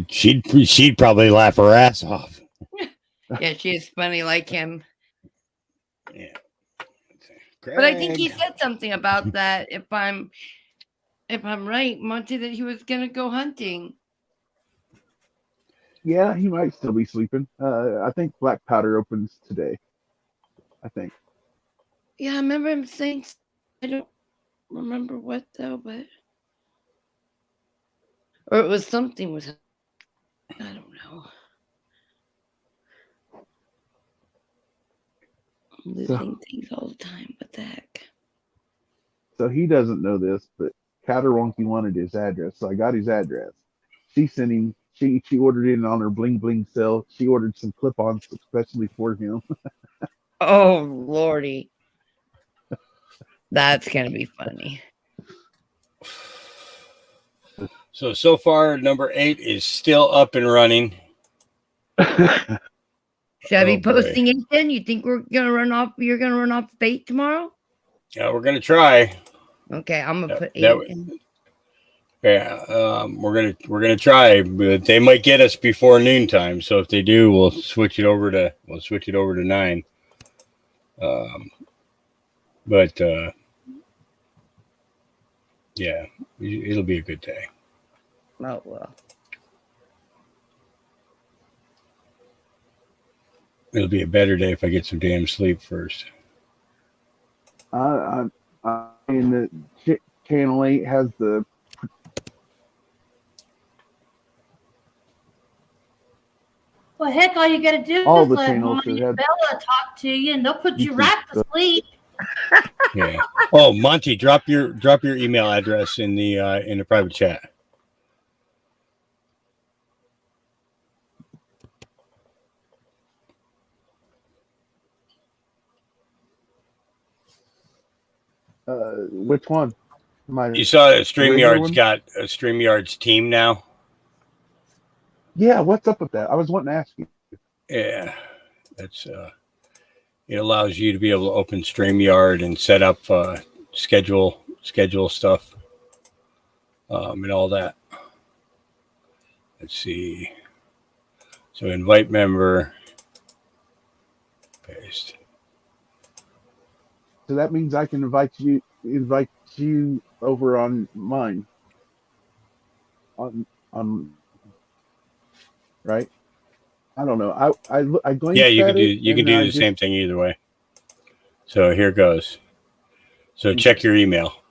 She'd probably laugh her ass off. Yeah, she is funny like him. Yeah. But I think he said something about that. If I'm right, Monty, that he was gonna go hunting. Yeah, he might still be sleeping. I think Black Powder opens today. I think. Yeah, I remember him saying. I don't remember what though, but or it was something with. I don't know. I'm losing things all the time. What the heck? So he doesn't know this, but Catarwonky wanted his address, so I got his address. She sent him. She ordered it on her Bling Bling sale. She ordered some clip-ons especially for him. Oh lordy, that's gonna be funny. So far, number 8 is still up and running. Should I be boy. posting it then? You think we're gonna run off? You're gonna run off bait tomorrow? Yeah, we're gonna try. Okay, I'm gonna put 8 that- in. Yeah, we're gonna try, but they might get us before noontime. So if they do, we'll switch it over to 9. But yeah, it'll be a good day. Oh well. It'll be a better day if I get some damn sleep first. In the Channel 8 has the Well, heck, all you got to do All is the let channels Monty should and have- Bella talk to you, and they'll put you YouTube right to stuff. sleep. Yeah. Oh, Monty, drop your email address in the private chat. which one? You saw that regular StreamYard's one? got a StreamYard's team now. Yeah, what's up with that? I was wanting to ask you. Yeah, that's it allows you to be able to open StreamYard and set up schedule stuff and all that. Let's see. So invite member, paste. So that means I can invite you over on mine. On right? I don't know. I glanced Yeah, you at can do it, you can and do I the just- same thing either way. So here goes. So check your email.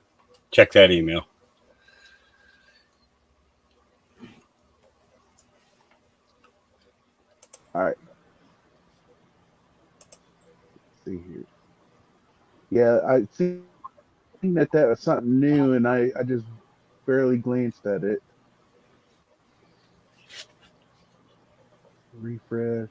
Check that email. All right. Let's see here. Yeah, I seen that was something new, and I just barely glanced at it. Refresh.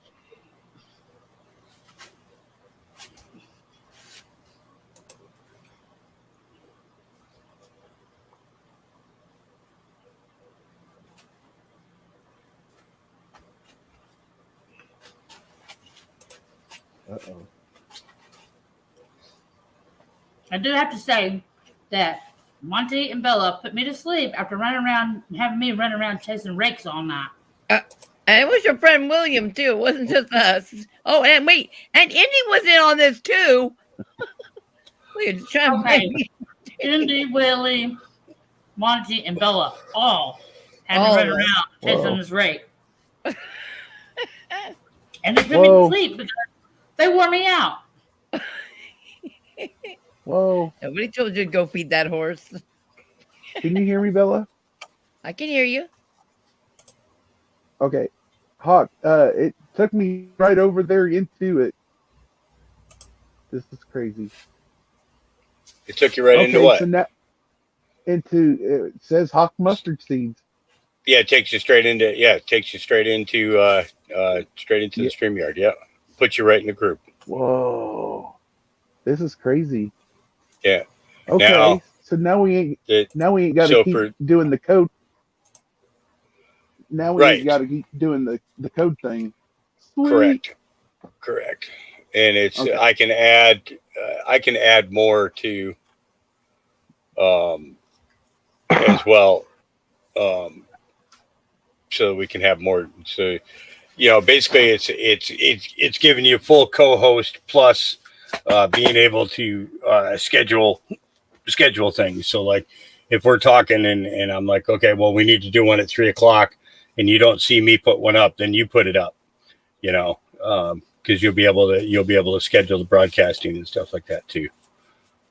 Uh-oh. I do have to say that Monty and Bella put me to sleep after having me run around chasing rakes all night. And it was your friend William too. It wasn't just us. Oh, and wait, and Indy was in on this too. We were trying to Okay. make Indy, Willie, Monty, and Bella all had All to run of us. around chasing Whoa. this rake. And they put me to Whoa. sleep because they wore me out. Whoa. Nobody told you to go feed that horse. Can you hear me, Bella? I can hear you. Okay. Hawk, it took me right over there into it. This is crazy. It took you right into what? So now, it says Hawk mustard seeds. Yeah, it takes you straight into the StreamYard. Yeah. Put you right in the group. Whoa. This is crazy. Yeah. Okay. Now- so now we ain't got So to keep for- doing the code. Now we Right. ain't got to keep doing the code thing. Sweet. Correct. And it's Okay. I can add more to as well. So we can have more. So basically it's giving you full co-host plus being able to schedule things. So like if we're talking and I'm like, okay, well, we need to do one at 3:00 and you don't see me put one up, then you put it up, because you'll be able to schedule the broadcasting and stuff like that too.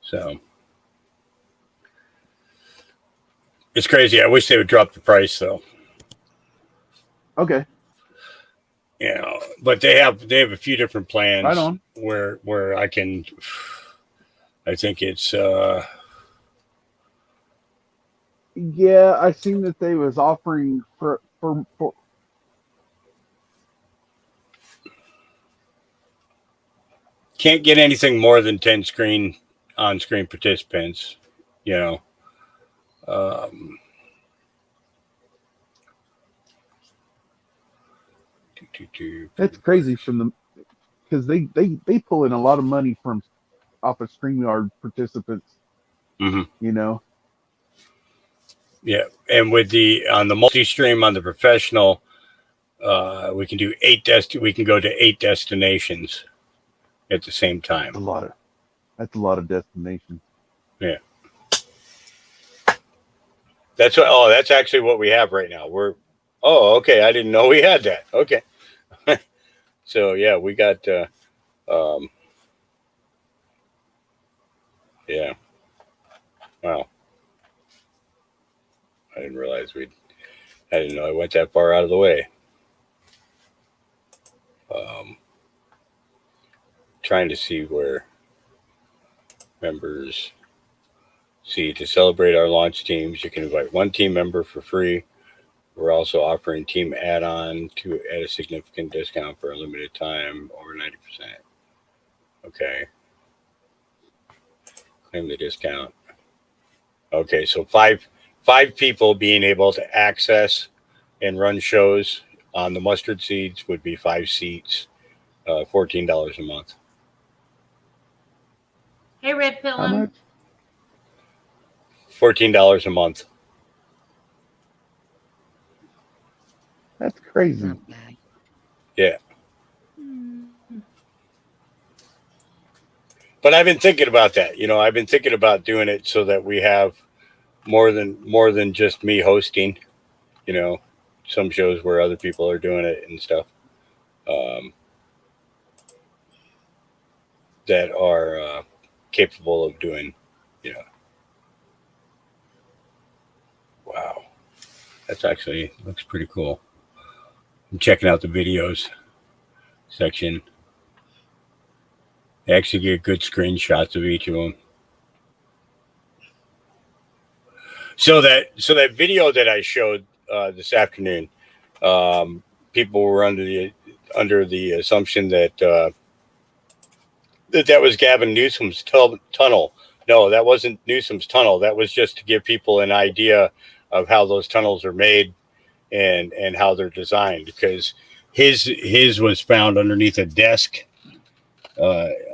So it's crazy. I wish they would drop the price though. Okay. You know, but they have a few different plans Right on. where I think it's Yeah, I seen that they was offering for can't get anything more than 10 on-screen participants, you know. That's crazy from them because they pull in a lot of money from off of StreamYard participants. Mm-hmm. You know. Yeah, and with on the multi-stream on the professional, we can do we can go to 8 destinations at the same time. That's a lot of destinations. Yeah. That's actually what we have right now. Okay. I didn't know we had that. Okay. So yeah, we got, yeah. Wow. I didn't realize I didn't know I went that far out of the way. Trying to see where members to celebrate our launch teams, you can invite one team member for free. We're also offering team add-on at a significant discount for a limited time, over 90%. Okay. Claim the discount. Okay, so five people being able to access and run shows on the Mustard Seeds would be 5 seats, $14 a month. Hey, Red How Pillin. much? $14 a month. That's crazy. Not bad. Yeah. But I've been thinking about that. You know, I've been thinking about doing it so that we have more than just me hosting. You know, some shows where other people are doing it and stuff. That are capable of doing, you know. Wow. That's actually looks pretty cool. I'm checking out the videos section. They actually get good screenshots of each of them. So that video that I showed this afternoon, people were under the assumption that that was Gavin Newsom's tunnel. No, that wasn't Newsom's tunnel. That was just to give people an idea of how those tunnels are made and how they're designed, because his was found underneath a desk,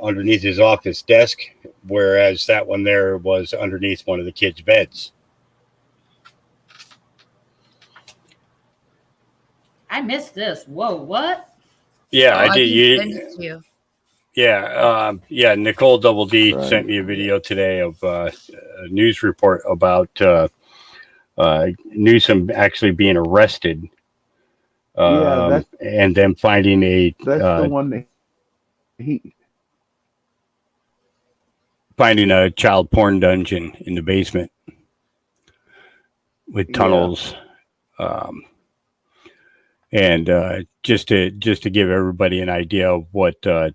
underneath his office desk, whereas that one there was underneath one of the kids' beds. I missed this. Whoa, what? Yeah, I did. can send it to you. Yeah, Nicole Double D Right. sent me a video today of a news report about Newsom actually being arrested. And then finding That's the one that finding a child porn dungeon in the basement with tunnels. And just to give everybody an idea of what how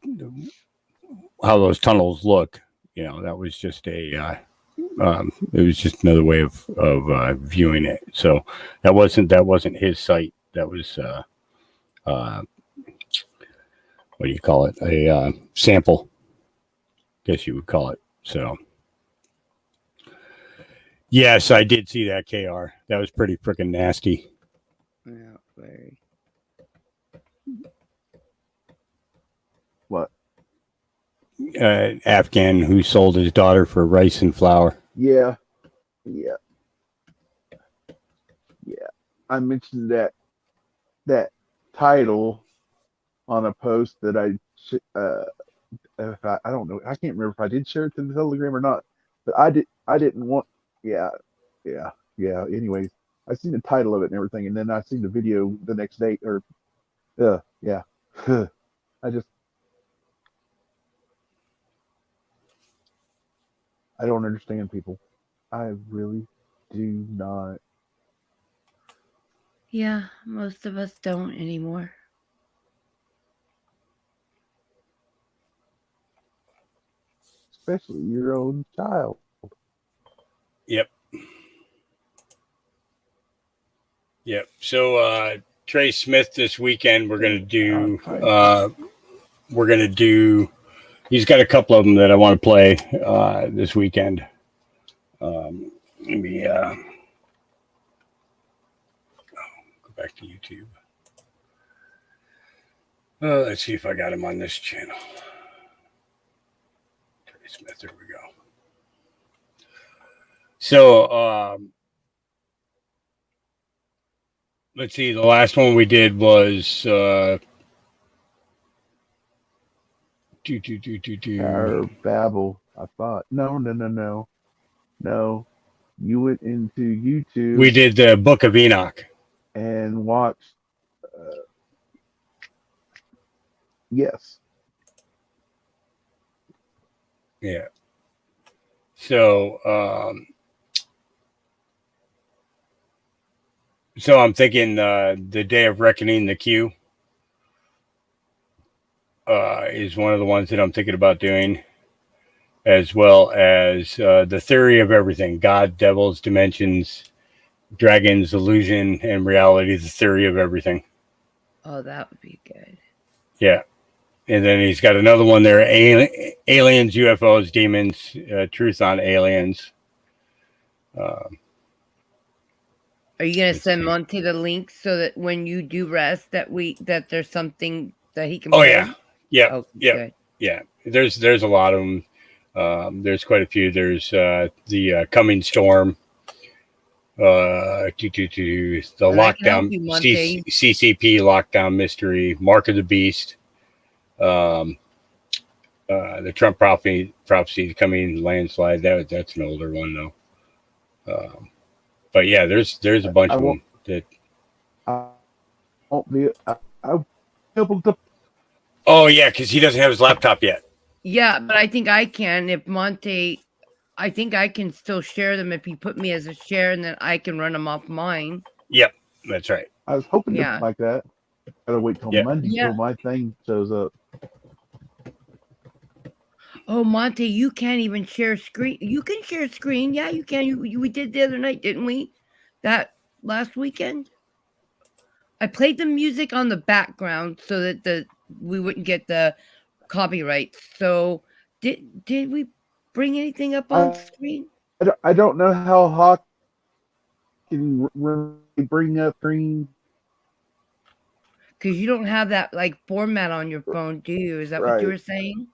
those tunnels look, you know, that was just it was just another way of viewing it. So that wasn't his site. That was what do you call it? A sample, I guess you would call it. So yes, I did see that, KR. That was pretty freaking nasty. Yeah, very. what? Afghan who sold his daughter for rice and flour. Yeah. I mentioned that title on a post that I don't know. I can't remember if I did share it to the Telegram or not, but I didn't want. Yeah. Anyways, I seen the title of it and everything, and then I seen the video the next day. Or, yeah. I just I don't understand people. I really do not. Yeah, most of us don't anymore. Especially your own child. Yep. So Trey Smith this weekend we're gonna do he's got a couple of them that I want to play this weekend. Let me go back to YouTube. Let's see if I got him on this channel. Trey Smith, there we go. So let's see. The last one we did was Or Babel. I thought. No. You went into YouTube. We did the Book of Enoch and watched. Yes. Yeah. So I'm thinking the Day of Reckoning, the Q, is one of the ones that I'm thinking about doing, as well as the Theory of Everything: God, Devils, Dimensions, Dragons, Illusion, and Reality. The Theory of Everything. Oh, that would be good. Yeah. And then he's got another one there: aliens, UFOs, demons, truth on aliens. Are you gonna send Monty the link so that when you do rest that there's something that he can? Oh play? yeah. Oh, yeah. good. Yeah. There's a lot of them. There's quite a few. There's the Coming Storm. The lockdown CCP lockdown mystery, Mark of the Beast. The Trump prophecy coming landslide. That's an older one though. But yeah, there's a bunch of them that I won't be able to. Oh yeah, because he doesn't have his laptop yet. Yeah, but I think I can if Monte. I think I can still share them if you put me as a share, and then I can run them off mine. Yep, that's right. I was hoping to like that. Gotta wait till Monday till my thing shows up. Oh, Monte, you can't even share screen. You can share screen. Yeah, you can. We did the other night, didn't we? That last weekend. I played the music on the background so that we wouldn't get the copyright. So did we bring anything up on screen? I don't know how Hawk can bring up screen. Because you don't have that like format on your phone, do you? Is that what you were saying?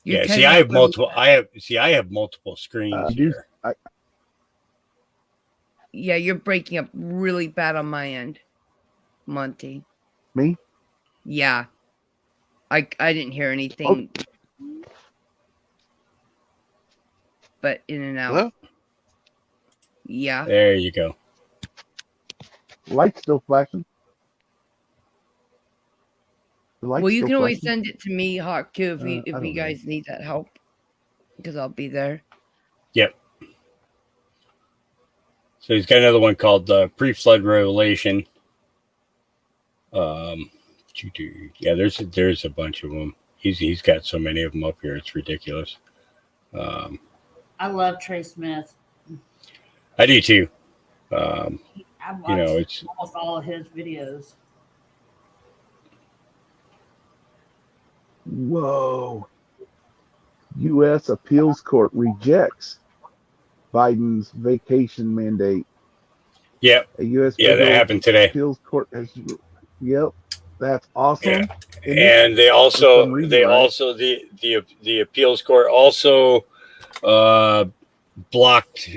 Yeah, see, I have multiple. I have multiple screens here. Yeah, you're breaking up really bad on my end, Monty. Me? Yeah, I didn't hear anything, but in and out. Hello? Yeah. There you go. Light's still flashing. Well, you can always send it to me, Hawk, too, if you guys need that help, because I'll be there. Yep. So he's got another one called Pre-Flood Revelation. Yeah, there's a bunch of them. He's got so many of them up here, it's ridiculous. I love Trey Smith. I do too. I've watched it's almost all of his videos. Whoa. U.S. Appeals Court rejects Biden's vacation mandate. Yep. A U.S. that happened today. Appeals Court has. Yep. That's awesome. Yeah. And the appeals court also blocked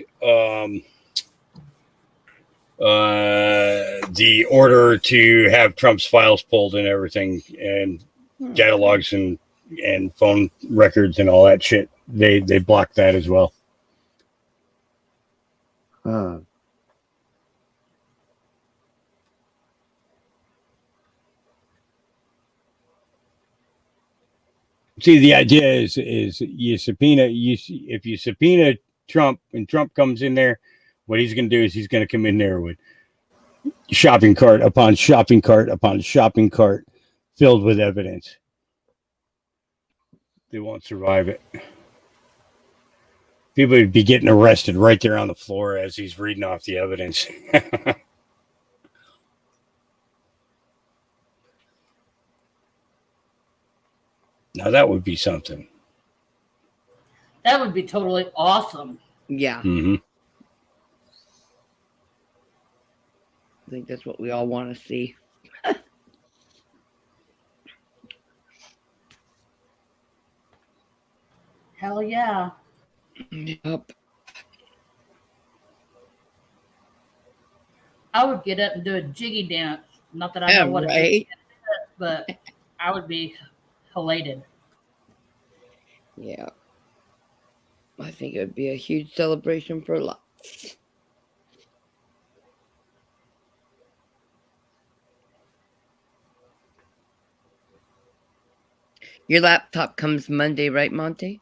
the order to have Trump's files pulled and everything, and data logs and phone records and all that shit. They blocked that as well. See, the idea is you subpoena if you subpoena Trump and Trump comes in there, what he's going to do is he's going to come in there with shopping cart upon shopping cart upon shopping cart filled with evidence. They won't survive it. People would be getting arrested right there on the floor as he's reading off the evidence. Now that would be something. That would be totally awesome. Yeah, Mm-hmm. I think that's what we all want to see. Hell yeah. Yep. I would get up and do a jiggy dance. Not that I know what it is, Right? but I would be elated. Yeah. I think it would be a huge celebration for lots. Your laptop comes Monday, right, Monty?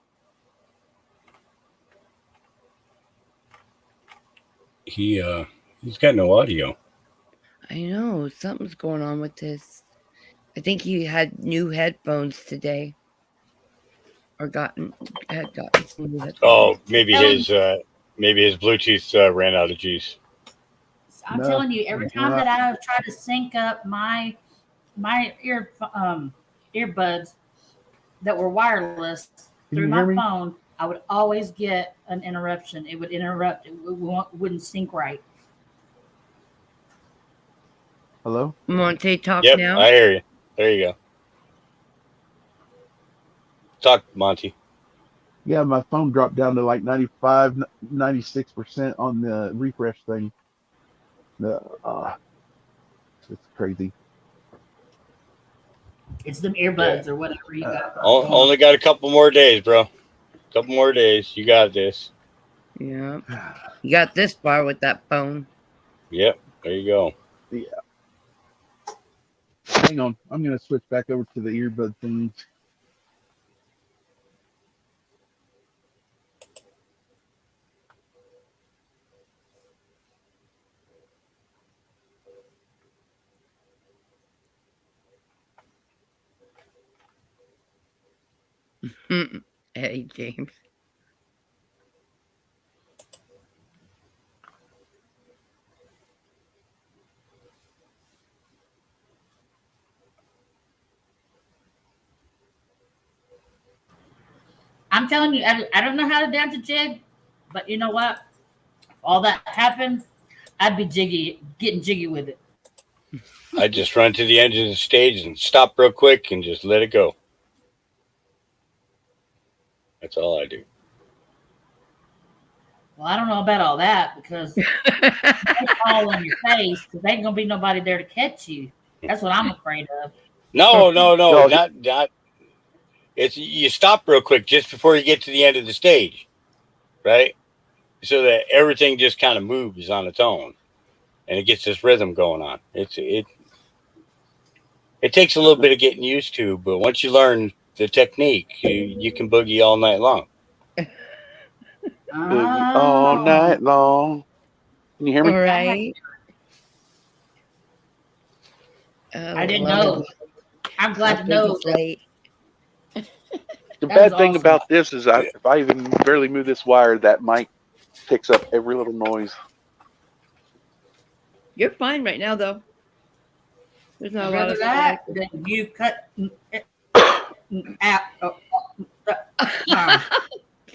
He's got no audio. I know something's going on with this. I think he had new headphones today, or had gotten some new headphones. Oh, maybe his Bluetooth ran out of juice. I'm No, telling you, every it's time not. that I try to sync up my earbuds that were wireless Can through you my hear me? phone, I would always get an interruption. It would interrupt. It wouldn't sync right. Hello? Monte, talk Yep, now. I hear you. There you go. Talk, Monty. Yeah, my phone dropped down to like 95, 96% on the refresh thing. It's crazy. It's them earbuds or whatever you got. Only got a couple more days, bro. Couple more days. You got this. Yeah, you got this far with that phone. Yep, there you go. Hang on. I'm going to switch back over to the earbud thing. Hey, James. I'm telling you, I don't know how to dance a jig, but you know what? If all that happened, I'd be getting jiggy with it. I just run to the edge of the stage and stop real quick and just let it go. That's all I do. Well, I don't know about all that because they fall on your face because there ain't gonna be nobody there to catch you. That's what I'm afraid of. No, No, not. It's you stop real quick just before you get to the end of the stage, right? So that everything just kind of moves on its own, and it gets this rhythm going on. It takes a little bit of getting used to, but once you learn the technique, you can boogie all night long. Boogie all night long. Can you hear me? All right. I didn't know. I'm glad to know. Late. The That bad was thing awesome. about this is if I even barely move this wire, that mic picks up every little noise. You're fine right now, though. There's not a lot Rather of that than you cut out.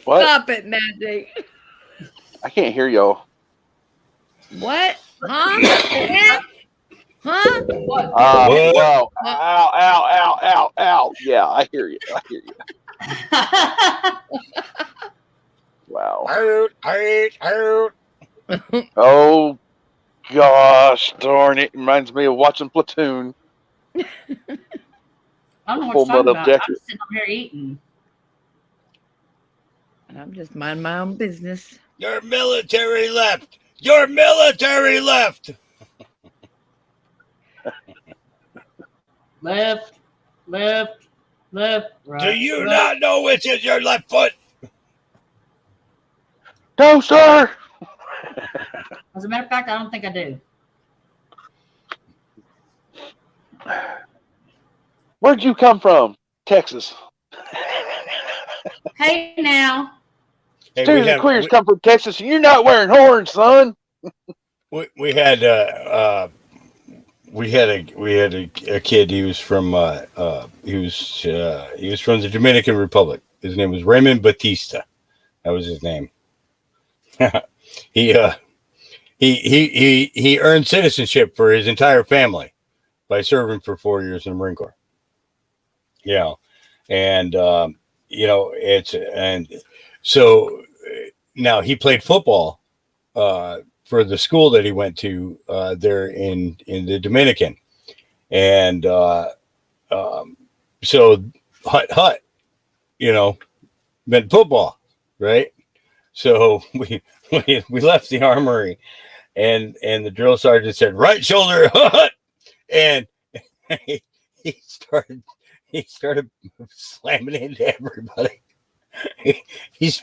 What? Stop it, Magic. I can't hear y'all. What? Huh? Huh? What? Wow. Ow, ow, ow, ow, ow. Yeah, I hear you. I hear you. Wow. Oh, gosh, darn it. Reminds me of watching Platoon. I don't know what Full you're talking Metal about. Jacket. I'm sitting up here eating. I'm just mind my own business. Your military left. Your military left. Left. Left, right. Do you left. not know which is your left foot? No, sir. As a matter of fact, I don't think I do. Where'd you come from? Texas. Hey now. Hey, Susan Queers come from Texas, and you're not wearing horns, son. we had a kid. He was from he was from the Dominican Republic. His name was Raymond Batista. That was his name. He earned citizenship for his entire family by serving for 4 years in the Marine Corps. Yeah, and so now he played football for the school that he went to there in the Dominican, and so hut, meant football, right? So we left the armory, and the drill sergeant said, "Right shoulder, hut," and he started slamming into everybody. He's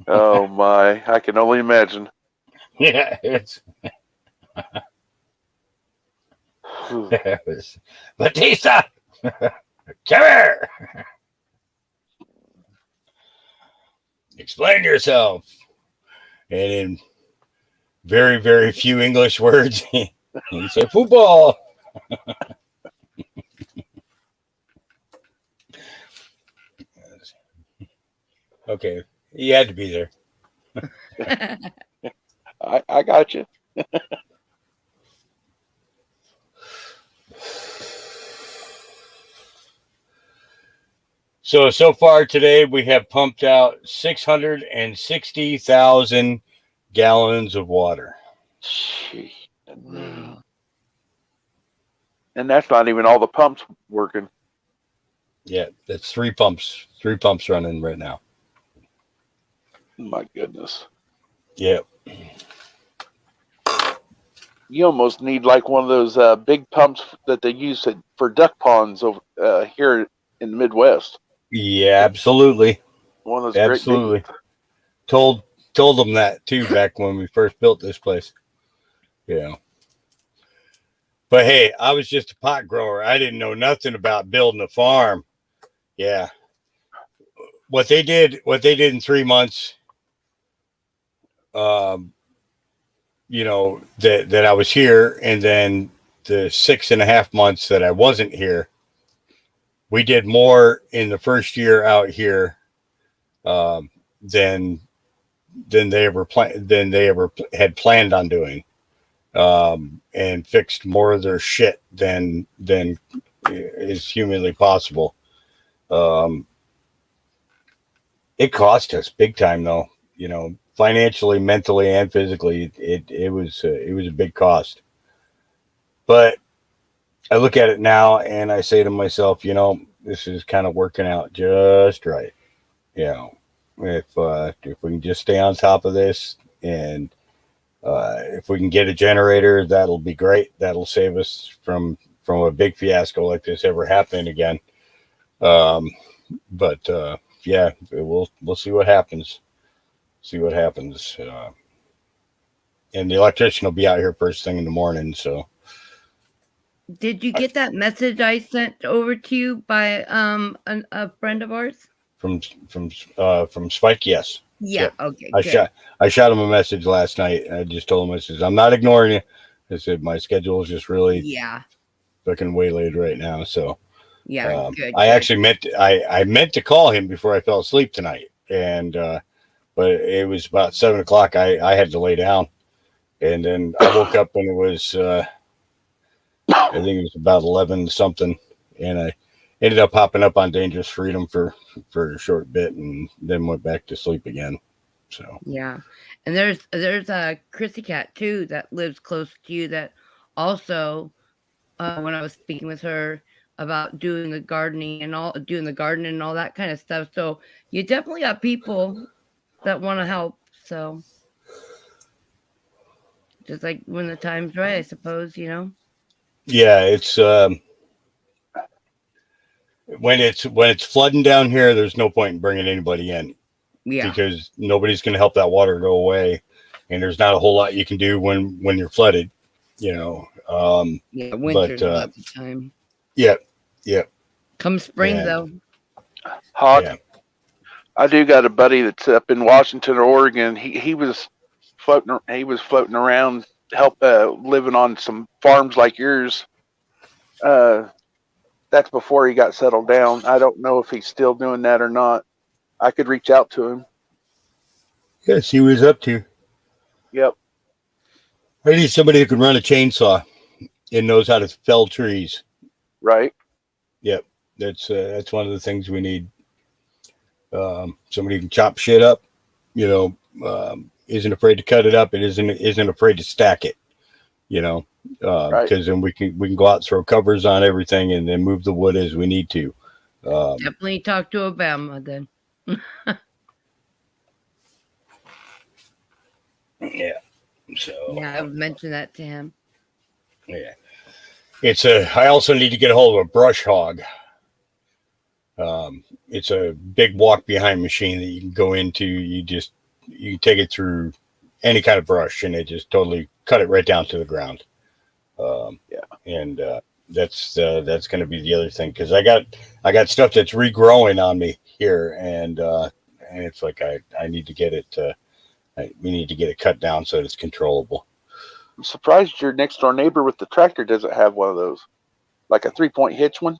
Oh my! I can only imagine. yeah, it was Batista. Come here. Explain yourself. And in very, very few English words, he said football. Okay, he had to be there. I got you. So far today, we have pumped out 660,000 gallons of water. Gee. And that's not even all the pumps working. Yeah, that's three pumps running right now. My goodness. Yeah. You almost need like one of those big pumps that they use for duck ponds over here in the Midwest. Yeah, absolutely. One of those Absolutely. Told them that too back when we first built this place. Yeah. But hey, I was just a pot grower. I didn't know nothing about building a farm. Yeah. What they did in 3 months, that I was here, and then the 6.5 months that I wasn't here, we did more in the first year out here than they ever had planned on doing, and fixed more of their shit than is humanly possible. It cost us big time, though. Financially, mentally, and physically, it was a big cost. But I look at it now and I say to myself, this is kind of working out just right. If we can just stay on top of this, and if we can get a generator, that'll be great. That'll save us from a big fiasco like this ever happening again. But yeah, we'll see what happens. And the electrician will be out here first thing in the morning. So, Did you get that message I sent over to you by a friend of ours? From Spike, yes. Yeah. Yep. Okay. I shot him a message last night. I just told him, I said, I'm not ignoring you. I said, my schedule is just really fucking waylaid right now. So yeah, good. I actually meant to call him before I fell asleep tonight, and but it was about 7 o'clock. I had to lay down, and then I woke up when it was I think it was about 11 something, and I ended up hopping up on Dangerous Freedom for a short bit, and then went back to sleep again. So yeah, and there's a Chrissy Cat too that lives close to you that also when I was speaking with her about doing the garden and all that kind of stuff. So you definitely got people that want to help. So just like when the time's right, I suppose, Yeah, it's when it's flooding down here, there's no point in bringing anybody in Yeah. because nobody's going to help that water go away, and there's not a whole lot you can do when you're flooded. Yeah. Winter's not the time. Yeah. Come spring, Yeah. though. Hawk, Yeah. I do got a buddy that's up in Washington or Oregon. He was floating around, living on some farms like yours. That's before he got settled down. I don't know if he's still doing that or not. I could reach out to him. Yes, he was up to. Yep. I need somebody who can run a chainsaw and knows how to fell trees. Right. Yep, that's one of the things we need. Somebody who can chop shit up, isn't afraid to cut it up. It isn't afraid to stack it, Right. because then we can go out, throw covers on everything, and then move the wood as we need to. Definitely talk to Obama then. Yeah. So Yeah, I've mentioned that to him. yeah, I also need to get a hold of a brush hog. It's a big walk behind machine that you can go into. You can take it through any kind of brush, and it just totally cut it right down to the ground. And that's going to be the other thing, because I got stuff that's regrowing on me here, and it's like I need to get it. We need to get it cut down so that it's controllable. I'm surprised your next door neighbor with the tractor doesn't have one of those, like a 3-point hitch one.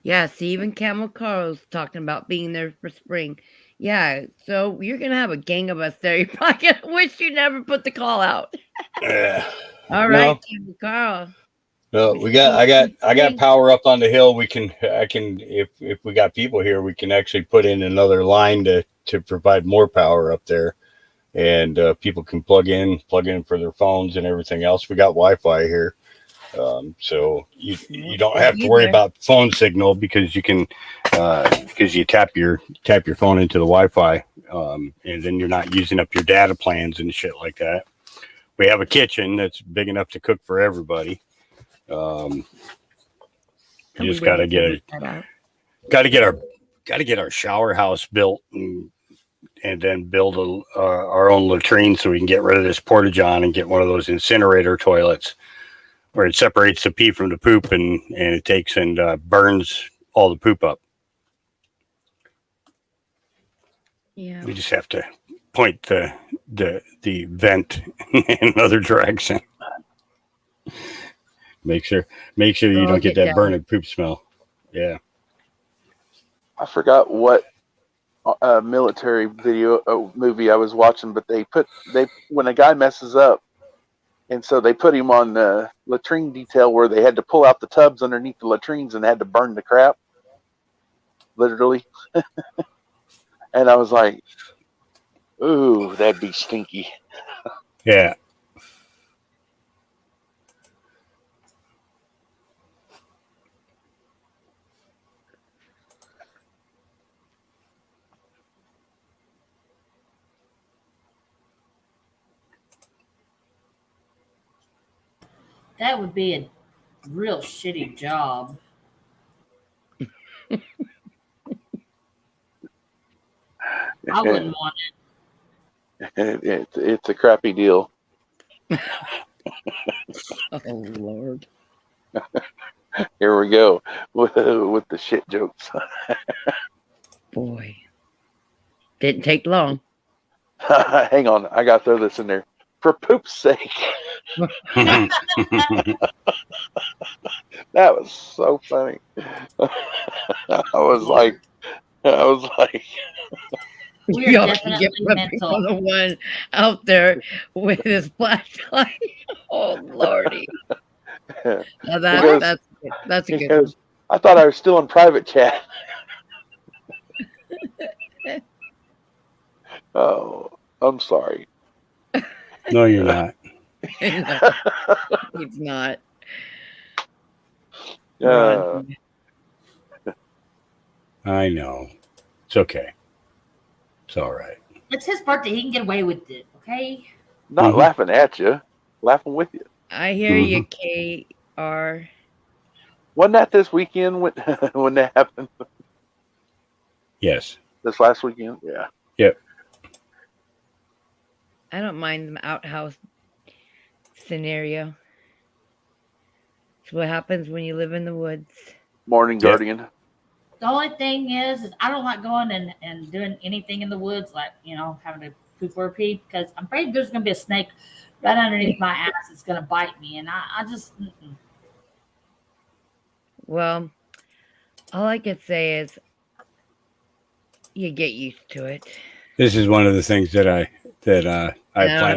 Yeah, see, even Camel Carl's talking about being there for spring. Yeah, so you're gonna have a gang of us there. You're probably gonna wish you never put the call out. All right, Camel Carl. No, I got power up on the hill. I can if we got people here, we can actually put in another line to provide more power up there, and people can plug in for their phones and everything else. We got Wi-Fi here. So you don't have to worry about phone signal, because you can because you tap your phone into the Wi-Fi, and then you're not using up your data plans and shit like that. We have a kitchen that's big enough to cook for everybody. You just got to get our shower house built, and then build our own latrine so we can get rid of this porta-john and get one of those incinerator toilets, where it separates the pee from the poop, and it takes and burns all the poop up. Yeah. We just have to point the vent in another direction. Make sure you don't get that burning poop smell. Yeah. I forgot what military movie I was watching, but when a guy messes up, and so they put him on the latrine detail where they had to pull out the tubs underneath the latrines and had to burn the crap, literally. And I was like, ooh, that'd be stinky. Yeah. That would be a real shitty job. I wouldn't want it. It's a crappy deal. Oh Lord. Here we go with the shit jokes. Boy. Didn't take long. Hang on, I gotta throw this in there. For poop's sake. That was so funny. I was like, We're Y'all definitely get mental. the one out there with his flashlight. Oh Lordy. Now that's a good one. I thought I was still in private chat. Oh, I'm sorry. No, you're not. No, he's not. I know. It's okay. It's all right. It's his birthday. He can get away with it, okay? Not laughing at you, laughing with you. I hear you, KR. Wasn't that this weekend when when that happened? Yes. This last weekend? Yeah. Yep. I don't mind the outhouse scenario. It's what happens when you live in the woods. Morning Yep. Guardian. The only thing is I don't like going and doing anything in the woods, like, having to poop or pee, because I'm afraid there's going to be a snake right underneath my ass that's going to bite me. And I just, Well, all I could say is you get used to it. This is one of the things that I plan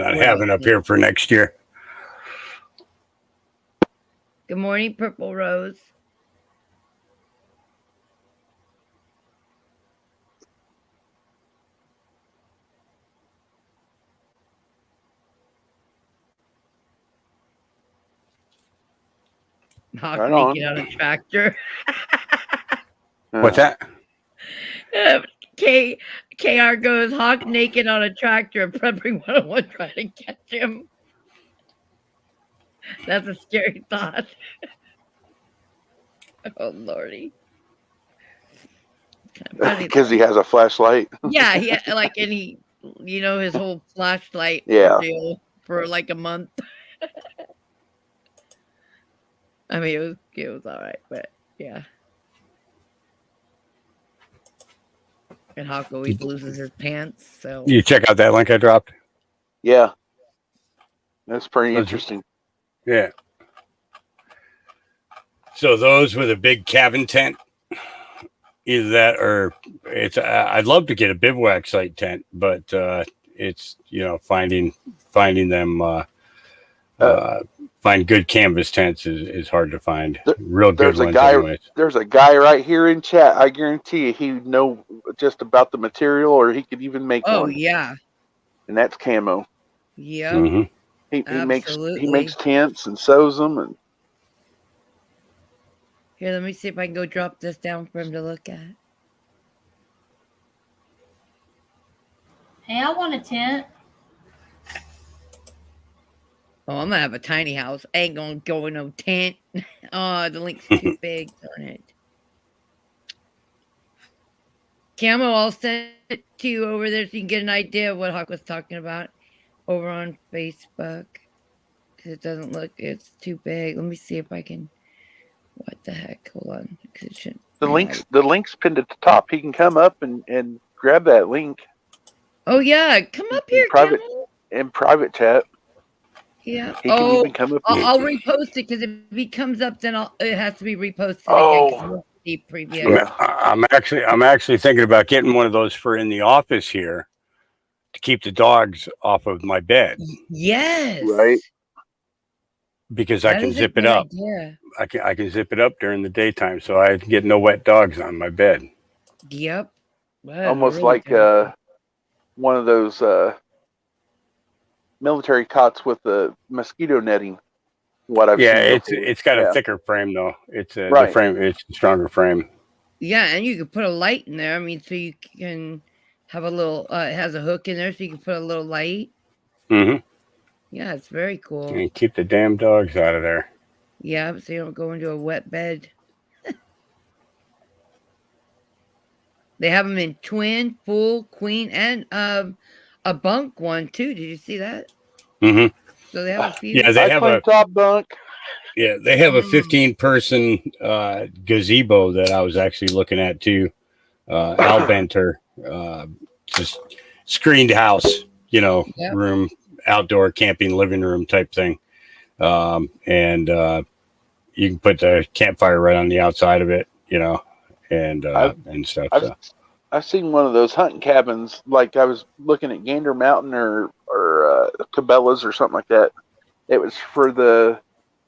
on having up here for next year. Good morning, Purple Rose. Hawk Right naked on. on a tractor. What's that? KR goes, Hawk naked on a tractor and Prepping 101 trying to catch him. That's a scary thought. Oh, Lordy. Because he has a flashlight. Yeah, and he, his whole flashlight Yeah. deal for like a month. I mean, it was all right, but yeah. And Hawk always loses his pants, so. You check out that link I dropped? Yeah. That's pretty interesting. Yeah. So those with a big cabin tent, either that or I'd love to get a bivouac site tent, but it's finding them find good canvas tents is hard to find. Real good ones anyways. There's a guy right here in chat. I guarantee you he would know just about the material, or he could even make one. Oh yeah. And that's camo. Yep. Mm-hmm. He makes tents and sews them, and here, let me see if I can go drop this down for him to look at. hey, I want a tent. Oh, I'm gonna have a tiny house. I ain't gonna go in no tent. Oh, the link's too big. Darn it. Camo, I'll send it to you over there so you can get an idea of what Hawk was talking about over on Facebook. It doesn't look, it's too big. Let me see if I can. What the heck? Hold on. the link's pinned at the top. He can come up and grab that link. Oh yeah, come up here, in private chat. Yeah. He can even come up. I'll repost it because if he comes up, then it has to be reposted. Oh. Again, previous. Yeah. I'm actually thinking about getting one of those for in the office here to keep the dogs off of my bed. Yes. Right. Because I can zip it up. Yeah. I can zip it up during the daytime, so I get no wet dogs on my bed. Yep. Wow, Almost really like good. one of those military cots with the mosquito netting. What I've seen it's got a thicker frame though. It's the Right. frame. It's a stronger frame. Yeah, and you can put a light in there. I mean, so you can have a little. It has a hook in there, so you can put a little light. Mm-hmm. Yeah, it's very cool. And keep the damn dogs out of there. Yeah, so you don't go into a wet bed. They have them in twin, full, queen, and a bunk one too. Did you see that? Mm-hmm. So they have a few. Yeah, they have a top bunk. Yeah, they have a 15-person gazebo that I was actually looking at too. Al Benter, just screened house, room, outdoor camping living room type thing. And you can put the campfire right on the outside of it, and stuff. I've seen one of those hunting cabins. Like I was looking at Gander Mountain or Cabela's or something like that. It was for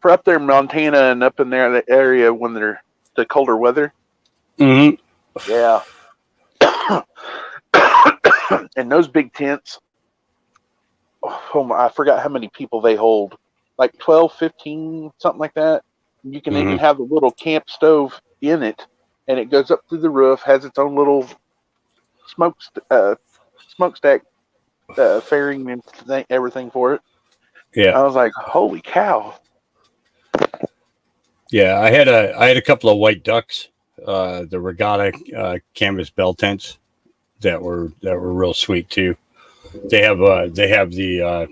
up there in Montana and up in there the area when they're the colder weather. Mm-hmm. Yeah. And those big tents. Oh my, I forgot how many people they hold. Like 12, 15, something like that. You can even have the little camp stove in it, and it goes up through the roof, has its own little smokestack fairing and everything for it. Yeah. I was like, holy cow. Yeah, I had a couple of white ducks, the regatta canvas bell tents that were real sweet too. They have the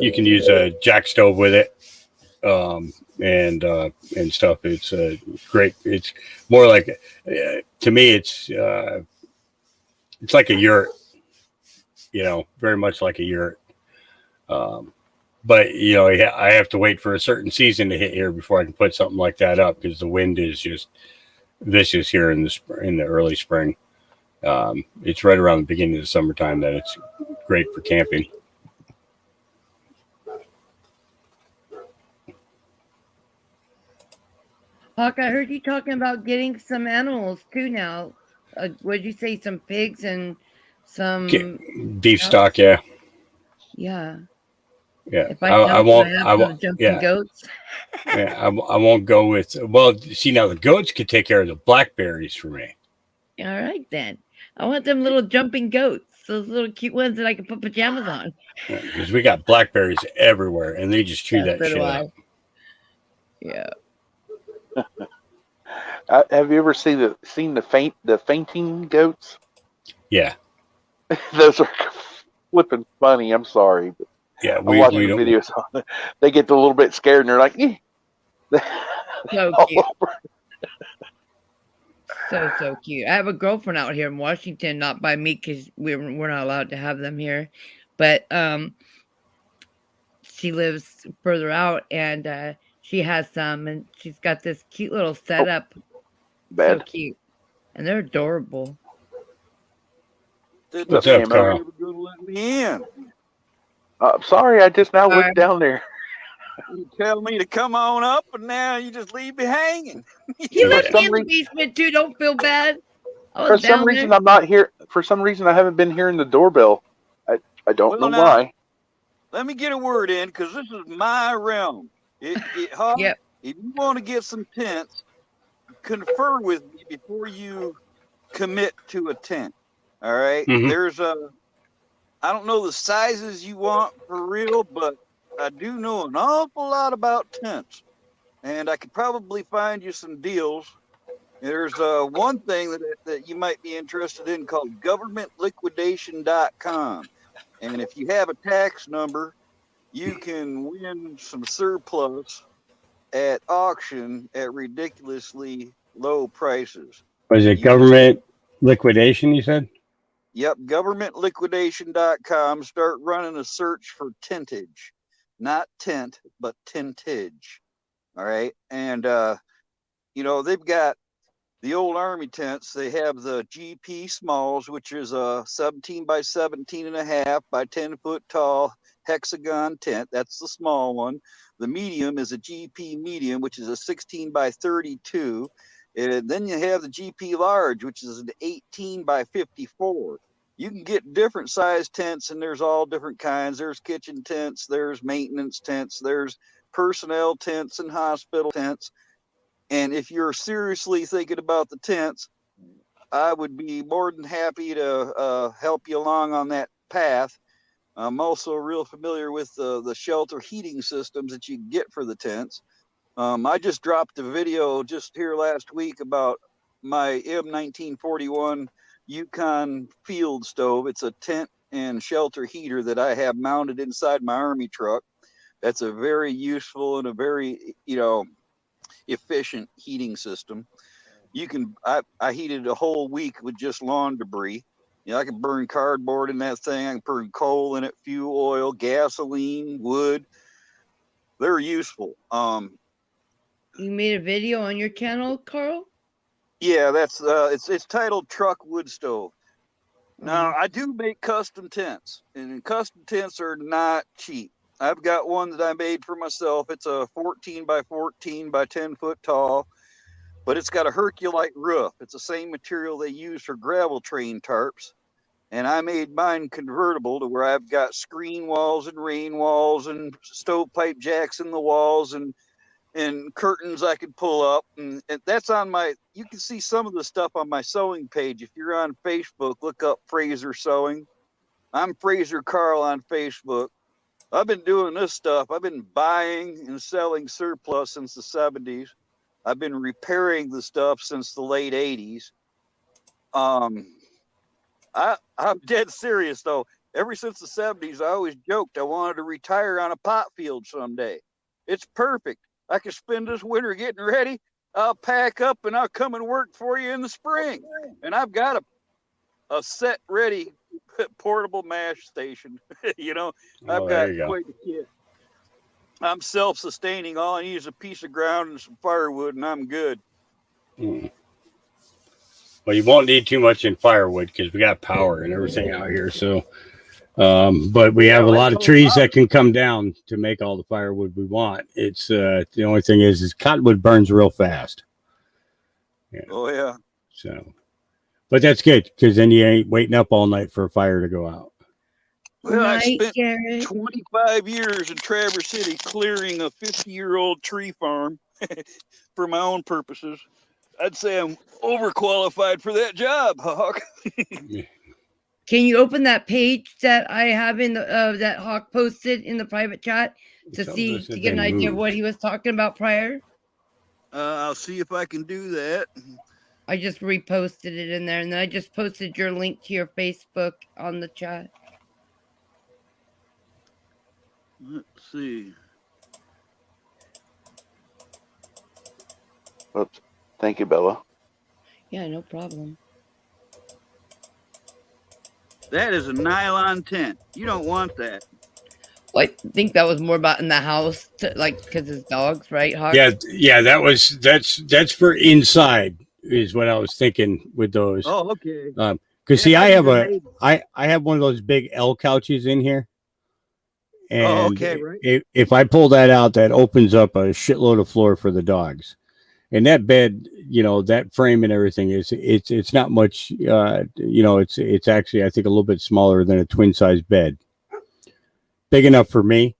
you can use a jack stove with it, and stuff. It's great. It's more like to me, it's like a yurt, very much like a yurt. But I have to wait for a certain season to hit here before I can put something like that up because the wind is just vicious here in the early spring. It's right around the beginning of the summertime that it's great for camping. Hawk, I heard you talking about getting some animals too now. What did you say? Some pigs and some beef stock, yeah. Yeah. Yeah. If I won't. Jumping goats. Yeah, I won't go with. Well, see, now the goats could take care of the blackberries for me. All right then. I want them little jumping goats, those little cute ones that I can put pajamas on. Because we got blackberries everywhere, and they just chew that shit up. Yeah. Have you ever seen the fainting goats? Yeah. Those are flipping funny. I'm sorry, but yeah, I'm watching videos on it. They get a little bit scared and they're like, eh. So cute. So cute. I have a girlfriend out here in Washington, not by me because we're not allowed to have them here, but she lives further out and she has some, and she's got this cute little setup. So cute, and they're adorable. What's up, Carl? Sorry, I just now went down there. You tell me to come on up, and now you just leave me hanging. You left me in the basement too. Don't feel bad. For some reason, I'm not here. For some reason, I haven't been hearing the doorbell. I don't know why. Let me get a word in, because this is my realm. Yep. If you want to get some tents, confer with me before you commit to a tent. All right. Mm-hmm. There's I don't know the sizes you want for real, but I do know an awful lot about tents, and I could probably find you some deals. There's one thing that you might be interested in called governmentliquidation.com. And if you have a tax number, you can win some surplus at auction at ridiculously low prices. Was it government liquidation, you said? Yep, governmentliquidation.com. Start running a search for tentage. Not tent, but tentage. All right. And, they've got the old Army tents. They have the GP Smalls, which is a 17 by 17.5 by 10 foot tall hexagon tent. That's the small one. The medium is a GP medium, which is a 16 by 32. And then you have the GP large, which is an 18 by 54. You can get different size tents, and there's all different kinds. There's kitchen tents, there's maintenance tents, there's personnel tents and hospital tents. And if you're seriously thinking about the tents, I would be more than happy to help you along on that path. I'm also real familiar with the shelter heating systems that you get for the tents. I just dropped a video just here last week about my M1941 Yukon field stove. It's a tent and shelter heater that I have mounted inside my Army truck. That's a very useful and a very, efficient heating system. I heated a whole week with just lawn debris. I can burn cardboard in that thing. I can burn coal in it, fuel oil, gasoline, wood. They're useful. You made a video on your channel, Carl? Yeah, that's it's titled Truck Wood Stove. Now, I do make custom tents, and custom tents are not cheap. I've got one that I made for myself. It's a 14 by 14 by 10 foot tall, but it's got a Herculite roof. It's the same material they use for gravel train tarps. And I made mine convertible to where I've got screen walls and rain walls and stovepipe jacks in the walls and curtains I could pull up. And that's on you can see some of the stuff on my sewing page. If you're on Facebook, look up Fraser Sewing. I'm Fraser Carl on Facebook. I've been doing this stuff. I've been buying and selling surplus since the 70s. I've been repairing the stuff since the late 80s. I'm dead serious though. Ever since the 70s, I always joked I wanted to retire on a pot field someday. It's perfect. I can spend this winter getting ready. I'll pack up and I'll come and work for you in the spring. And I've got a set ready portable mash station. You know, I've Oh, got there you go. quite a kit. I'm self-sustaining. All I need is a piece of ground and some firewood, and I'm good. Mm. Well, you won't need too much in firewood because we got power and everything out here. So, but we have a lot of trees that can come down to make all the firewood we want. It's the only thing is cottonwood burns real fast. Yeah. Oh yeah. So, but that's good because then you ain't waiting up all night for a fire to go out. Well, I Night, spent Garrett. 25 years in Traverse City clearing a 50-year-old tree farm for my own purposes. I'd say I'm overqualified for that job, Hawk. Can you open that page that I have in the that Hawk posted in the private chat to Something see said to get an they idea of moved. what he was talking about prior? I'll see if I can do that. I just reposted it in there, and then I just posted your link to your Facebook on the chat. Let's see. Oops. Thank you, Bella. Yeah, no problem. That is a nylon tent. You don't want that. Well, I think that was more about in the house, like because it's dogs, right, Hawk? Yeah, that's for inside is what I was thinking with those. Oh, okay. Because see, I have one of those big L couches in here, and okay, right. if I pull that out, that opens up a shitload of floor for the dogs. And that bed, you know, that frame and everything it's not much. You know, it's actually I think a little bit smaller than a twin size bed. Big enough for me.